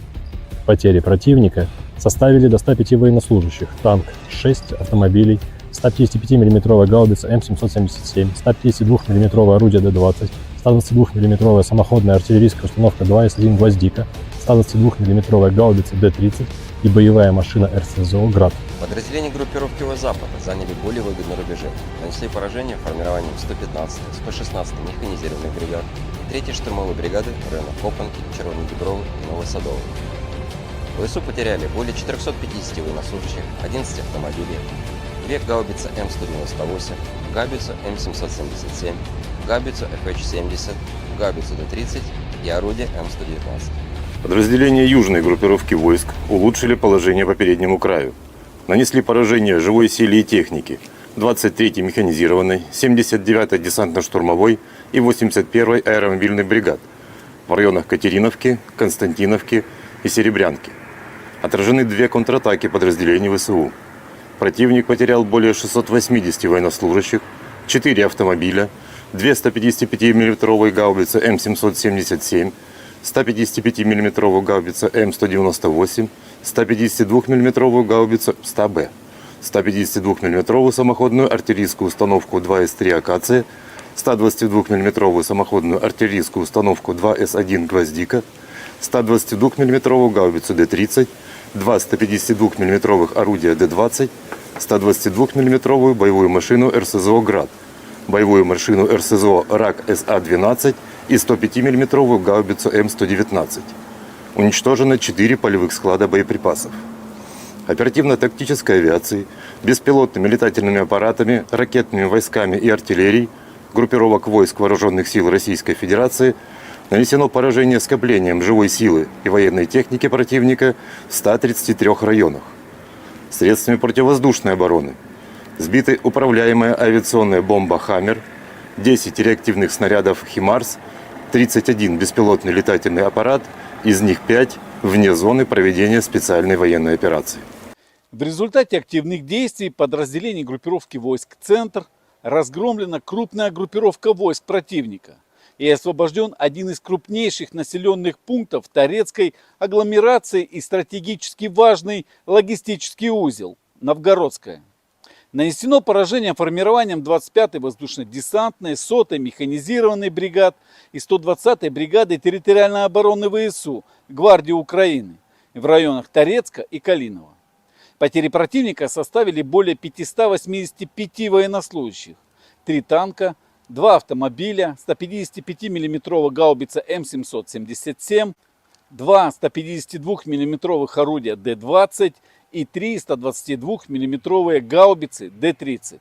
Потери противника составили до 105 военнослужащих, танк 6 автомобилей, 155 мм гаубица М777, 152 мм орудие Д-20, 122 мм самоходная артиллерийская установка 2С1 «Гвоздика», 122 мм гаубица Д-30 и боевая машина РСЗО «Град». Подразделения группировки Запада заняли более выгодные рубежи, нанесли поражение формированием 115-й, 116-й механизированных бригад и 3-й штурмовой бригады в районах Копанки, Червоногибровы и Новосадовой. В ВСУ потеряли более 450 военнослужащих, 11 автомобилей, 2 гаубицы М198, гаубицу М777, гаубицу ФХ-70, гаубицу Д-30 и орудие М119. Подразделения южной группировки войск улучшили положение по переднему краю. Нанесли поражение живой силе и технике 23-й механизированной, 79-й десантно-штурмовой и 81-й аэромобильных бригад в районах Катериновки, Константиновки и Серебрянки. Отражены 2 контратаки подразделений ВСУ. Противник потерял более 680 военнослужащих, 4 автомобиля, 2 155 мм гаубицы М777, 155 мм гаубица М198, 152 мм гаубицу 100Б, 152 мм самоходную артиллерийскую установку 2С3 «Акация», 122 мм самоходную артиллерийскую установку 2С1 «Гвоздика», 122 мм гаубицу Д-30, 2 152 мм орудия Д-20, 122 мм боевую машину РСЗО «Град», боевую машину РСЗО РАК СА-12 и 105 мм гаубицу М119. Уничтожено 4 полевых склада боеприпасов. Оперативно-тактической авиацией, беспилотными летательными аппаратами, ракетными войсками и артиллерией группировок войск Вооруженных сил Российской Федерации нанесено поражение скоплением живой силы и военной техники противника в 133 районах. Средствами противовоздушной обороны сбиты управляемая авиационная бомба «Хаммер», 10 реактивных снарядов «Химарс», 31 беспилотный летательный аппарат, из них 5 вне зоны проведения специальной военной операции. В результате активных действий подразделений группировки войск «Центр» разгромлена крупная группировка войск противника и освобожден один из крупнейших населенных пунктов Торецкой агломерации и стратегически важный логистический узел – Новгородская. Нанесено поражение формированием 25-й воздушно-десантной, 100-й механизированной бригад и 120-й бригады территориальной обороны ВСУ Гвардии Украины в районах Торецка и Калинова. Потери противника составили более 585 военнослужащих, 3 танка, 2 автомобиля, 155 мм гаубица М777, 2 152 мм орудия Д-20 и 3 122 мм гаубицы Д-30.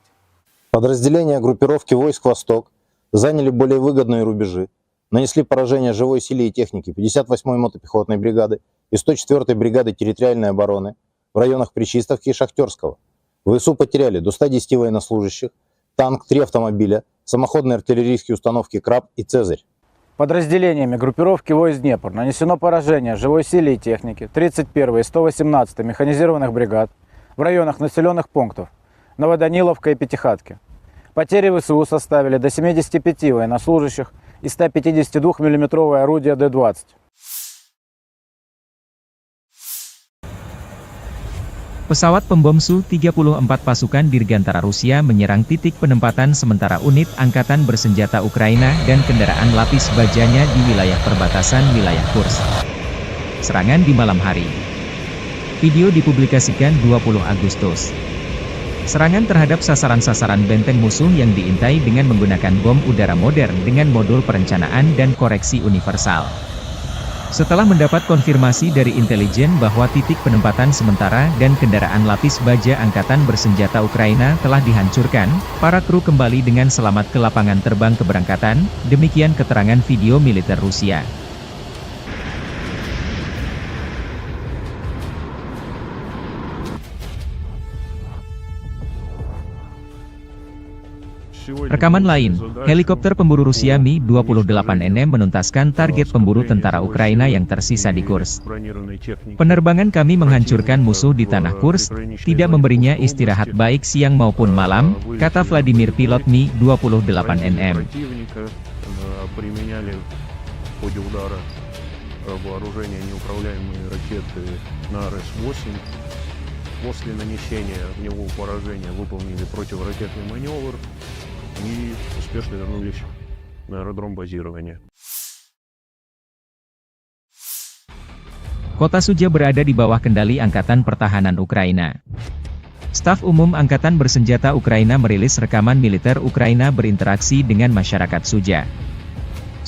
Подразделения группировки войск «Восток» заняли более выгодные рубежи, нанесли поражение живой силе и технике 58-й мотопехотной бригады и 104-й бригады территориальной обороны в районах Причистовки и Шахтерского. ВСУ потеряли до 110 военнослужащих, танк, 3 автомобиля, самоходные артиллерийские установки «Краб» и «Цезарь». Подразделениями группировки войск Днепр нанесено поражение живой силе и технике 31-й и 118-й механизированных бригад в районах населенных пунктов Новоданиловка и Пятихатки. Потери ВСУ составили до 75 военнослужащих и 152 мм орудия Д-20. Pesawat pembom Su-34 pasukan Dirgantara Rusia menyerang titik penempatan sementara unit angkatan bersenjata Ukraina dan kendaraan lapis bajanya di wilayah perbatasan wilayah Kursk. Serangan di malam hari. Video dipublikasikan 20 Agustus. Serangan terhadap sasaran-sasaran benteng musuh yang diintai dengan menggunakan bom udara modern dengan modul perencanaan dan koreksi universal. Setelah mendapat konfirmasi dari intelijen bahwa titik penempatan sementara dan kendaraan lapis baja angkatan bersenjata Ukraina telah dihancurkan, para kru kembali dengan selamat ke lapangan terbang keberangkatan, demikian keterangan video militer Rusia. Rekaman lain, helikopter pemburu Rusia Mi-28NM menuntaskan target pemburu tentara Ukraina yang tersisa di Kursk. Penerbangan kami menghancurkan musuh di tanah Kursk, tidak memberinya istirahat baik siang maupun malam, kata Vladimir pilot Mi-28NM. После нанесения огневого поражения выполнили противоракетный маневр и успешно вернулись на аэродром базирования. Kota Sudzha berada di bawah kendali Angkatan Pertahanan Ukraina. Staf Umum Angkatan Bersenjata Ukraina merilis rekaman militer Ukraina berinteraksi dengan masyarakat Sudzha.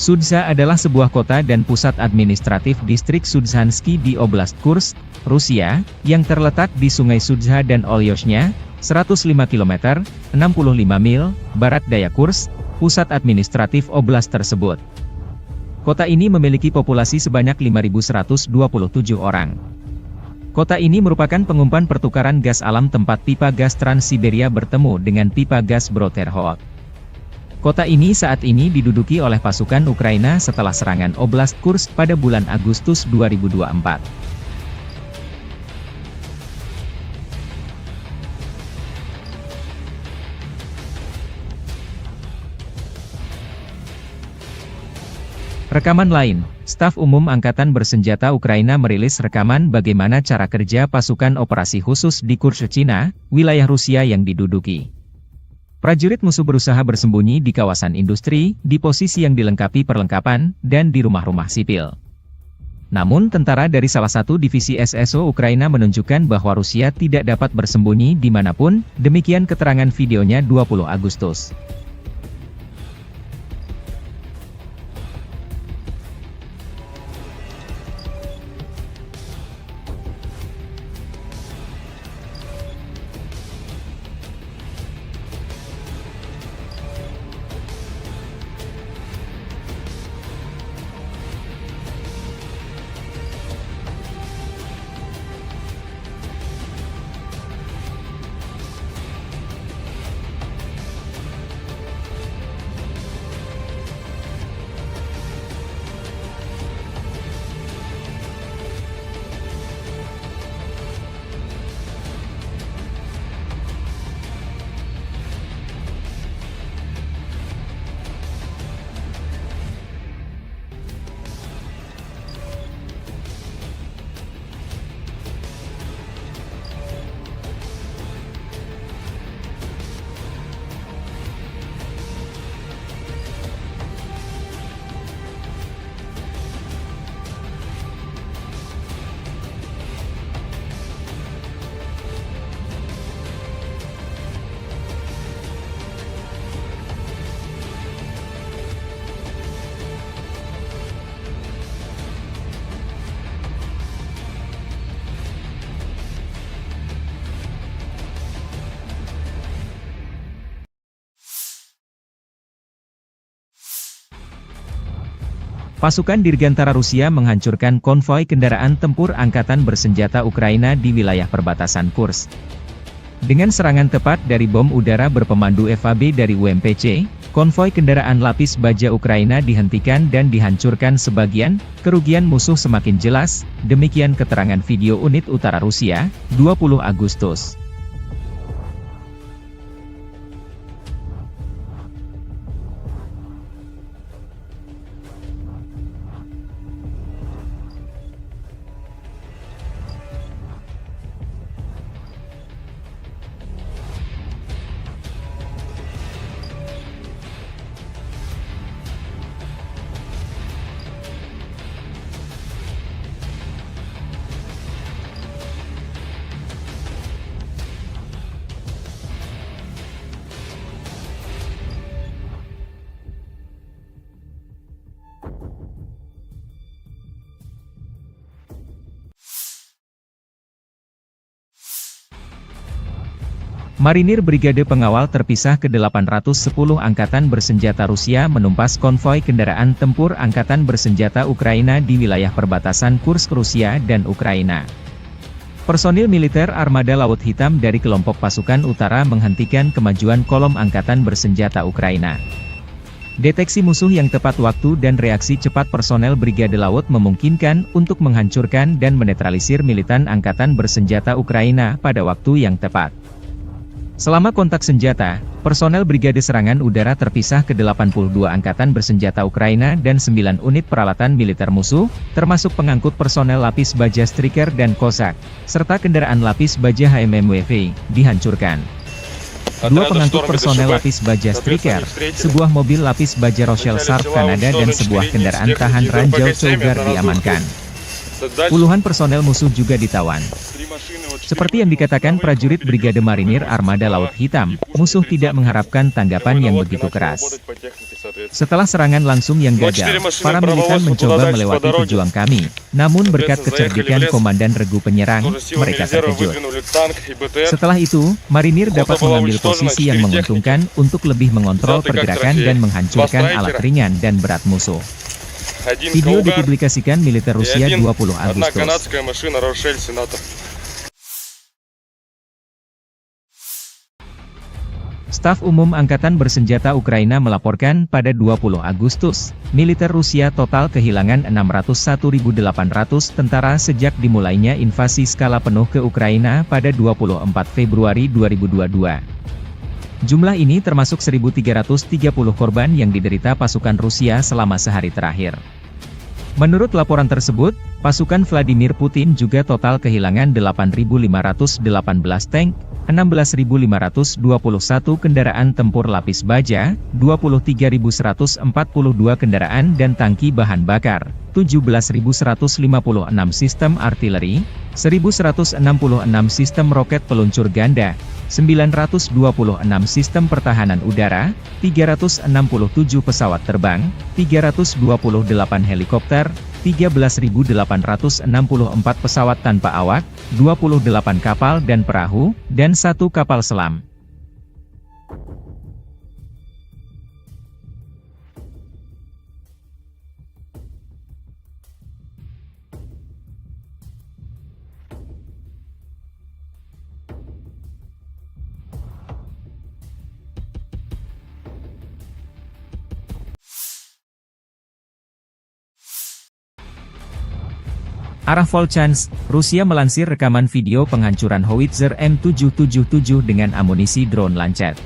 Sudzha adalah sebuah kota dan pusat administratif distrik Sudzhansky di Oblast Kursk, Rusia, yang terletak di Sungai Sudzha dan Olyoshnya, 105 km, 65 mil, barat daya Kursk, pusat administratif oblast tersebut. Kota ini memiliki populasi sebanyak 5.127 orang. Kota ini merupakan pengumpan pertukaran gas alam tempat pipa gas Trans-Siberia bertemu dengan pipa gas Broterhod. Kota ini saat ini diduduki oleh pasukan Ukraina setelah serangan Oblast Kursk pada bulan Agustus 2024. Rekaman lain, Staf Umum Angkatan Bersenjata Ukraina merilis rekaman bagaimana cara kerja pasukan operasi khusus di Kursk, Cina, wilayah Rusia yang diduduki. Prajurit musuh berusaha bersembunyi di kawasan industri, di posisi yang dilengkapi perlengkapan, dan di rumah-rumah sipil. Namun tentara dari salah satu divisi SSO Ukraina menunjukkan bahwa Rusia tidak dapat bersembunyi dimanapun, demikian keterangan videonya 20 Agustus. Pasukan Dirgantara Rusia menghancurkan konvoi kendaraan tempur angkatan bersenjata Ukraina di wilayah perbatasan Kursk. Dengan serangan tepat dari bom udara berpemandu FAB dari UMPC, konvoi kendaraan lapis baja Ukraina dihentikan dan dihancurkan sebagian, kerugian musuh semakin jelas, demikian keterangan video unit utara Rusia, 20 Agustus. Marinir Brigade Pengawal Terpisah ke-810 Angkatan Bersenjata Rusia menumpas konvoi kendaraan tempur Angkatan Bersenjata Ukraina di wilayah perbatasan Kursk Rusia dan Ukraina. Personil militer Armada Laut Hitam dari kelompok pasukan utara menghentikan kemajuan kolom Angkatan Bersenjata Ukraina. Deteksi musuh yang tepat waktu dan reaksi cepat personel Brigade Laut memungkinkan untuk menghancurkan dan menetralisir militan Angkatan Bersenjata Ukraina pada waktu yang tepat. Selama kontak senjata, personel Brigade Serangan Udara Terpisah ke-82 Angkatan Bersenjata Ukraina dan 9 unit peralatan militer musuh, termasuk pengangkut personel lapis baja Striker dan Kozak, serta kendaraan lapis baja HMMWV, dihancurkan. 2 pengangkut personel lapis baja Striker, sebuah mobil lapis baja Rochelle Sharp Kanada dan sebuah kendaraan tahan ranjau Cougar diamankan. Puluhan personel musuh juga ditawan. Seperti yang dikatakan prajurit Brigade Marinir Armada Laut Hitam, musuh tidak mengharapkan tanggapan yang begitu keras. Setelah serangan langsung yang gagal, para militan mencoba melewati pejuang kami, namun berkat kecerdikan Komandan Regu Penyerang, mereka terkejut. Setelah itu, Marinir dapat mengambil posisi yang menguntungkan untuk lebih mengontrol pergerakan dan menghancurkan alat ringan dan berat musuh. Video dipublikasikan militer Rusia 20 Agustus. Staf Umum Angkatan Bersenjata Ukraina melaporkan pada 20 Agustus, militer Rusia total kehilangan 601.800 tentara sejak dimulainya invasi skala penuh ke Ukraina pada 24 Februari 2022. Jumlah ini termasuk 1.330 korban yang diderita pasukan Rusia selama sehari terakhir. Menurut laporan tersebut, pasukan Vladimir Putin juga total kehilangan 8.518 tank, 16.521 kendaraan tempur lapis baja, 23.142 kendaraan dan tangki bahan bakar, 17.156 sistem artileri, 1.166 sistem roket peluncur ganda, 926 sistem pertahanan udara, 367 pesawat terbang, 328 helikopter, 13.864 pesawat tanpa awak, 28 kapal dan perahu, dan 1 kapal selam. Arah Volchansk, Rusia melansir rekaman video penghancuran howitzer M777 dengan amunisi drone Lancet.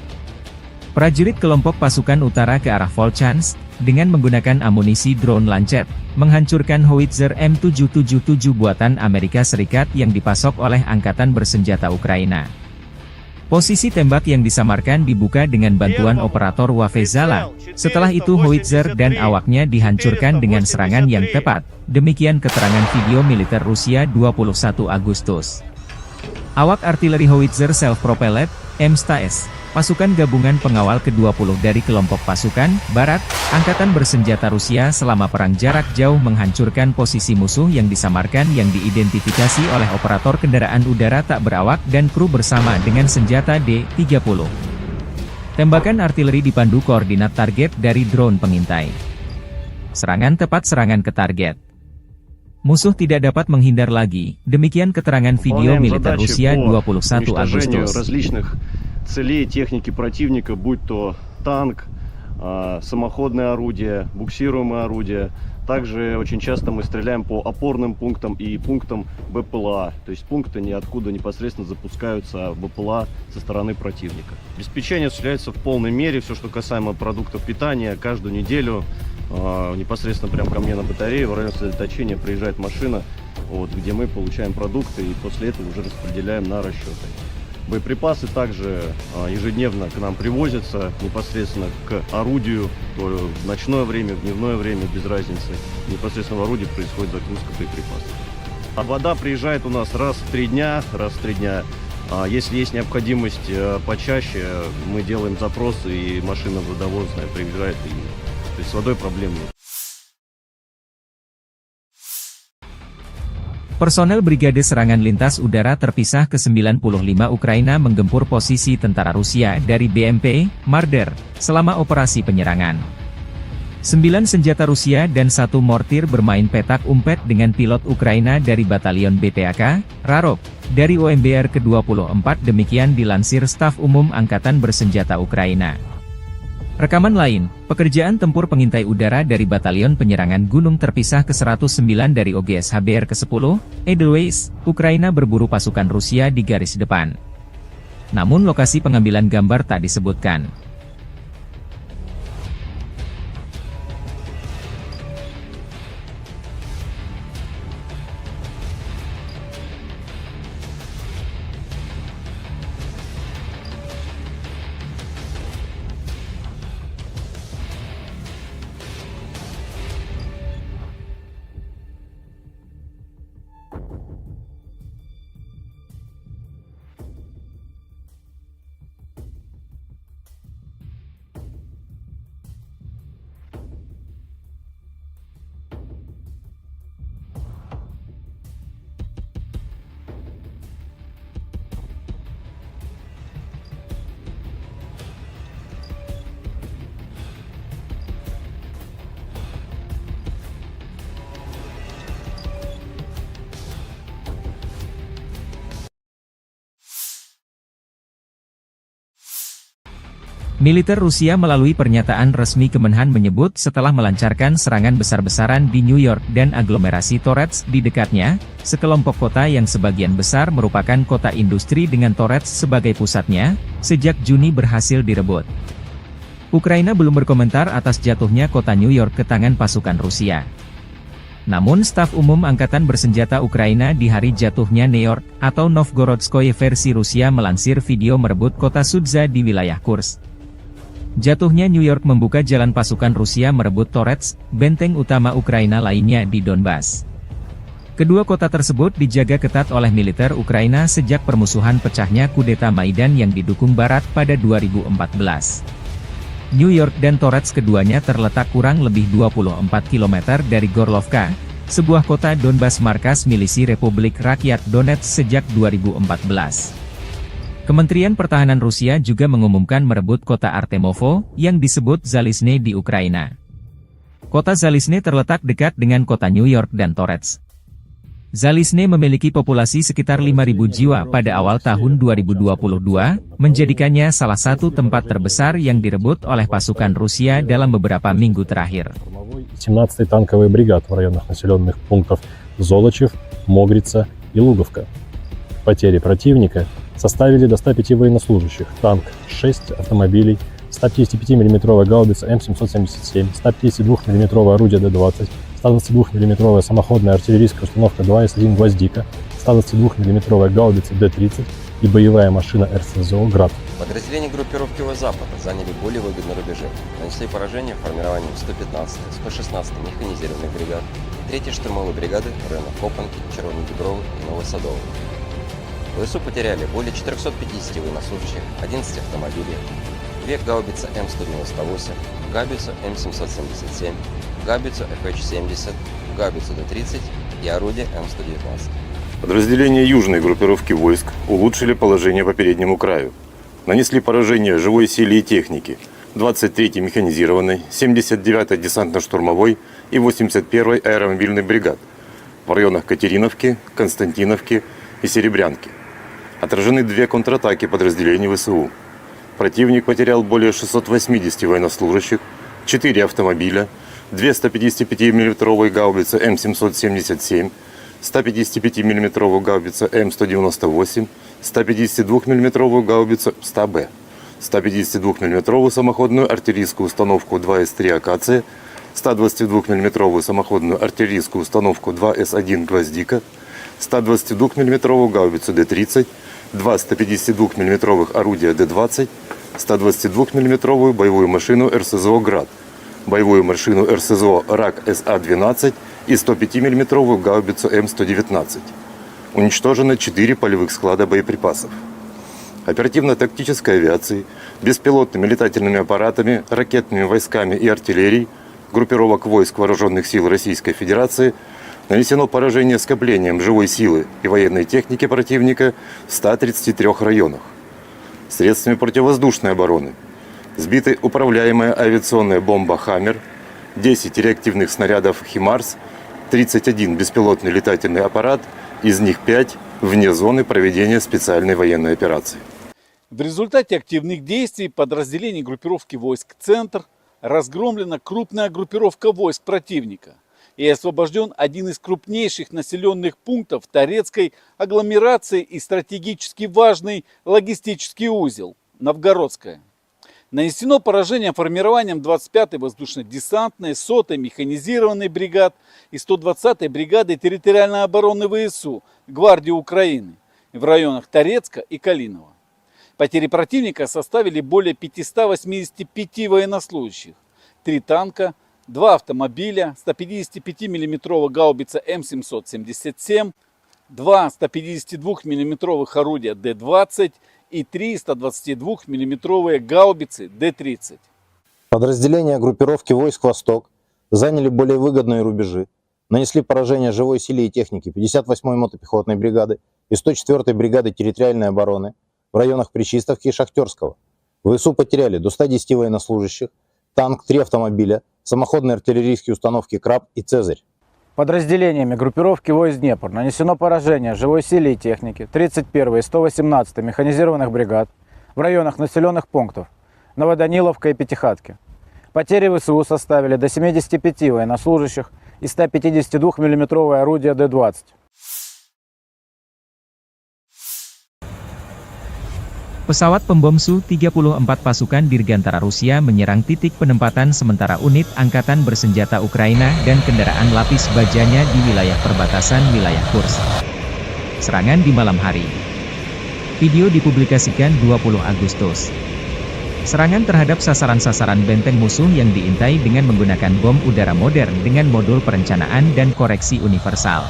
Prajurit kelompok pasukan utara ke arah Volchansk, dengan menggunakan amunisi drone Lancet, menghancurkan howitzer M777 buatan Amerika Serikat yang dipasok oleh Angkatan Bersenjata Ukraina. Posisi tembak yang disamarkan dibuka dengan bantuan operator Wafezala. Setelah itu howitzer dan awaknya dihancurkan dengan serangan yang tepat. Demikian keterangan video militer Rusia 21 Agustus. Awak artileri howitzer self-propelled, M-STAS, pasukan gabungan pengawal ke-20 dari kelompok pasukan Barat, Angkatan Bersenjata Rusia selama perang jarak jauh menghancurkan posisi musuh yang disamarkan yang diidentifikasi oleh operator kendaraan udara tak berawak dan kru bersama dengan senjata D-30. Tembakan artileri dipandu koordinat target dari drone pengintai. Serangan tepat serangan ke target. Musuh tidak dapat menghindar lagi, demikian keterangan video militer Rusia 21 Agustus. Целей техники противника, будь то танк, самоходное орудие, буксируемое орудие. Также очень часто мы стреляем по опорным пунктам и пунктам БПЛА. То есть пункты ниоткуда непосредственно запускаются БПЛА со стороны противника. Обеспечение осуществляется в полной мере. Все, что касаемо продуктов питания, каждую неделю непосредственно прямо ко мне на батарею в районе сосредоточения приезжает машина, где мы получаем продукты и после этого уже распределяем на расчеты. Боеприпасы также ежедневно к нам привозятся непосредственно к орудию, то в ночное время, в дневное время, без разницы. Непосредственно в орудии происходит загрузка боеприпасов. А вода приезжает у нас раз в 3 дня. Если есть необходимость почаще, мы делаем запросы, и машина водовозная приезжает. То есть с водой проблем нет. Personel Brigade Serangan Lintas Udara Terpisah ke-95 Ukraina menggempur posisi tentara Rusia dari BMP, Marder, selama operasi penyerangan. 9 senjata Rusia dan 1 mortir bermain petak umpet dengan pilot Ukraina dari Batalion BPAK, Rarok, dari OMBR ke-24 demikian dilansir Staf Umum Angkatan Bersenjata Ukraina. Rekaman lain, pekerjaan tempur pengintai udara dari Batalion Penyerangan Gunung Terpisah ke-109 dari OGS HBR ke-10, Edelweiss, Ukraina berburu pasukan Rusia di garis depan. Namun lokasi pengambilan gambar tak disebutkan. Militer Rusia melalui pernyataan resmi Kemenhan menyebut setelah melancarkan serangan besar-besaran di New York dan aglomerasi Torets di dekatnya, sekelompok kota yang sebagian besar merupakan kota industri dengan Torets sebagai pusatnya, sejak Juni berhasil direbut. Ukraina belum berkomentar atas jatuhnya kota New York ke tangan pasukan Rusia. Namun staf umum Angkatan Bersenjata Ukraina di hari jatuhnya New York, atau Novgorodskoye versi Rusia melansir video merebut kota Sudza di wilayah Kursk. Jatuhnya New York membuka jalan pasukan Rusia merebut Torets, benteng utama Ukraina lainnya di Donbas. Kedua kota tersebut dijaga ketat oleh militer Ukraina sejak permusuhan pecahnya kudeta Maidan yang didukung Barat pada 2014. New York dan Torets keduanya terletak kurang lebih 24 km dari Gorlovka, sebuah kota Donbas markas milisi Republik Rakyat Donetsk sejak 2014. Kementerian Pertahanan Rusia juga mengumumkan merebut kota Artemovo, yang disebut Zalizne di Ukraina. Kota Zalizne terletak dekat dengan kota New York dan Torets. Zalizne memiliki populasi sekitar 5.000 jiwa pada awal tahun 2022, menjadikannya salah satu tempat terbesar yang direbut oleh pasukan Rusia dalam beberapa minggu terakhir. 17-й танковый бригад в районах населенных пунктов Золочев, Могрица и Луговка. Потери противника составили до 105 военнослужащих, танк 6 автомобилей, 155 мм гаубица М777, 152 мм орудие Д-20, 122 мм самоходная артиллерийская установка 2С1 «Гвоздика», 122 мм гаубица Д-30 и боевая машина РСЗО «Град». Подразделения группировки Запада заняли более выгодные рубежи, нанесли поражение формированием 115-й, 116-й механизированных бригад, 3-й штурмовой бригады в районах Копанки, Червоногибровы и Новосадовой. ВСУ потеряли более 450 военнослужащих, 11 автомобилей, 2 гаубицы М198, гаубицу М777, гаубицу FH-70, гаубицу Д-30 и орудие М119. Подразделения южной группировки войск улучшили положение по переднему краю. Нанесли поражение живой силе и технике 23-й механизированной, 79-й десантно-штурмовой и 81-й аэромобильной бригад в районах Катериновки, Константиновки и Серебрянки. Отражены 2 контратаки подразделений ВСУ. Противник потерял более 680 военнослужащих, 4 автомобиля, 2 155 мм гаубицы М777, 155 мм гаубица М198, 152 мм гаубицу 100Б, 152 мм самоходную артиллерийскую установку 2С3 «Акация», 122 мм самоходную артиллерийскую установку 2С1 «Гвоздика», 122 мм гаубицу Д-30, 2 152 мм орудия Д-20, 122 мм боевую машину РСЗО «Град», боевую машину РСЗО «Рак СА-12» и 105 мм гаубицу М119. Уничтожено 4 полевых склада боеприпасов. Оперативно-тактической авиацией, беспилотными летательными аппаратами, ракетными войсками и артиллерией группировок войск Вооруженных сил Российской Федерации нанесено поражение скоплением живой силы и военной техники противника в 133 районах. Средствами противовоздушной обороны сбиты управляемая авиационная бомба «Хаммер», 10 реактивных снарядов «Химарс», 31 беспилотный летательный аппарат, из них 5 вне зоны проведения специальной военной операции. В результате активных действий подразделений группировки войск «Центр» разгромлена крупная группировка войск противника и освобожден один из крупнейших населенных пунктов Торецкой агломерации и стратегически важный логистический узел – Новгородская. Нанесено поражение формированием 25-й воздушно-десантной, 100-й механизированной бригад и 120-й бригады территориальной обороны ВСУ Гвардии Украины в районах Торецка и Калинова. Потери противника составили более 585 военнослужащих, 3 танка, 2 автомобиля, 155 мм гаубица М777, 2 152 мм орудия Д-20 и 3 122 мм гаубицы Д-30. Подразделения группировки войск «Восток» заняли более выгодные рубежи, нанесли поражение живой силе и технике 58-й мотопехотной бригады и 104-й бригады территориальной обороны в районах Причистовки и Шахтерского. ВСУ потеряли до 110 военнослужащих, танк, 3 автомобиля, самоходные артиллерийские установки «Краб» и «Цезарь». Подразделениями группировки войск Днепр нанесено поражение живой силе и технике 31-й и 118-й механизированных бригад в районах населенных пунктов Новоданиловка и Пятихатки. Потери ВСУ составили до 75 военнослужащих и 152 миллиметровое орудие Д-20. Pesawat pembom Su-34 pasukan Dirgantara Rusia menyerang titik penempatan sementara unit Angkatan Bersenjata Ukraina dan kendaraan lapis bajanya di wilayah perbatasan wilayah Kursk. Serangan di malam hari. Video dipublikasikan 20 Agustus. Serangan terhadap sasaran-sasaran benteng musuh yang diintai dengan menggunakan bom udara modern dengan modul perencanaan dan koreksi universal.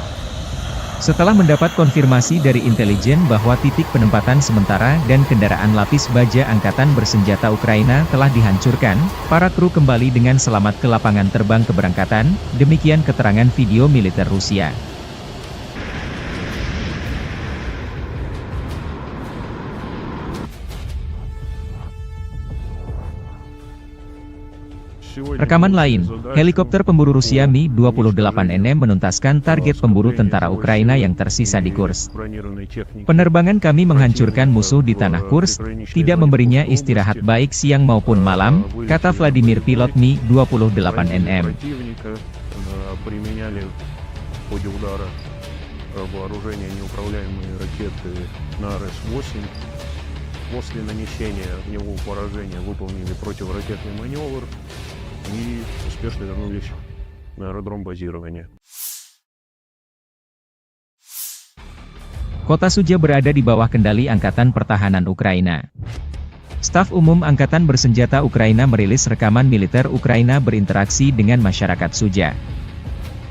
Setelah mendapat konfirmasi dari intelijen bahwa titik penempatan sementara dan kendaraan lapis baja Angkatan Bersenjata Ukraina telah dihancurkan, para kru kembali dengan selamat ke lapangan terbang keberangkatan, demikian keterangan video militer Rusia. Rekaman lain, helikopter pemburu Rusia Mi-28NM menuntaskan target pemburu tentara Ukraina yang tersisa di Kursk. Penerbangan kami menghancurkan musuh di tanah Kursk, tidak memberinya istirahat baik siang maupun malam, kata Vladimir pilot Mi-28NM. После нанесения в него поражения выполнили противоракетный маневр и успешно вернулись на аэродром базирования. Kota Sudzha berada di bawah kendali Angkatan Pertahanan Ukraina. Staf Umum Angkatan Bersenjata Ukraina merilis rekaman militer Ukraina berinteraksi dengan masyarakat Sudzha.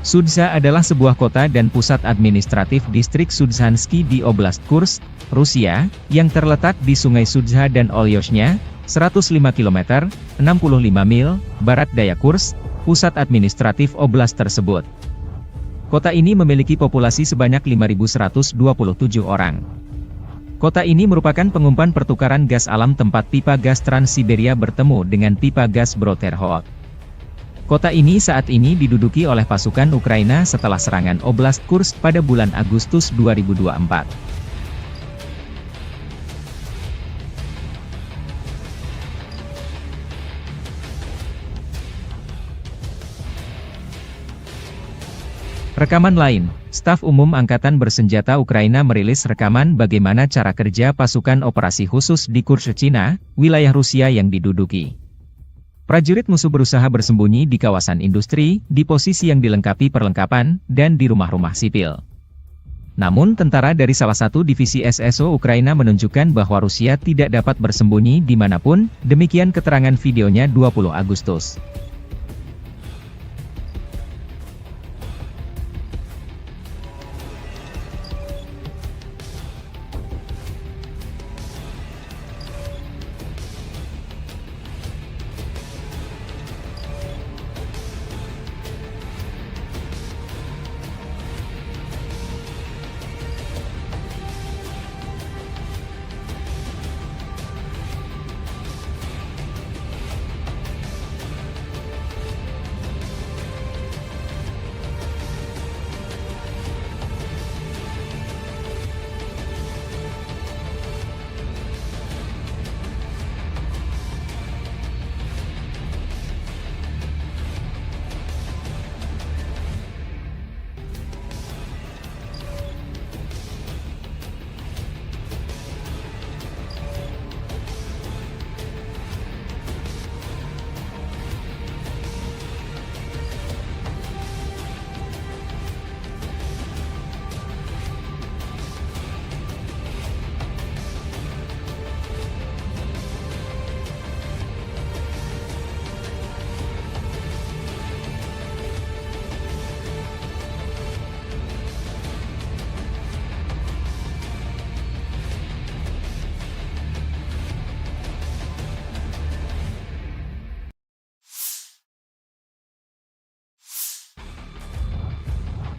Sudzha adalah sebuah kota dan pusat administratif distrik Sudzhansky di Oblast Kursk, Rusia, yang terletak di Sungai Sudzha dan Olyoshnya, 105 km, 65 mil, barat daya Kursk, pusat administratif oblast tersebut. Kota ini memiliki populasi sebanyak 5.127 orang. Kota ini merupakan pengumpan pertukaran gas alam tempat pipa gas Trans-Siberia bertemu dengan pipa gas Bro-Terhot. Kota ini saat ini diduduki oleh pasukan Ukraina setelah serangan Oblast Kursk pada bulan Agustus 2024. Rekaman lain, Staf Umum Angkatan Bersenjata Ukraina merilis rekaman bagaimana cara kerja pasukan operasi khusus di Kursk, Cina, wilayah Rusia yang diduduki. Prajurit musuh berusaha bersembunyi di kawasan industri, di posisi yang dilengkapi perlengkapan, dan di rumah-rumah sipil. Namun tentara dari salah satu divisi SSO Ukraina menunjukkan bahwa Rusia tidak dapat bersembunyi dimanapun, demikian keterangan videonya 20 Agustus.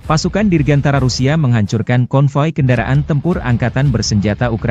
Pasukan Dirgantara Rusia menghancurkan konvoi kendaraan tempur Angkatan Bersenjata Ukraina.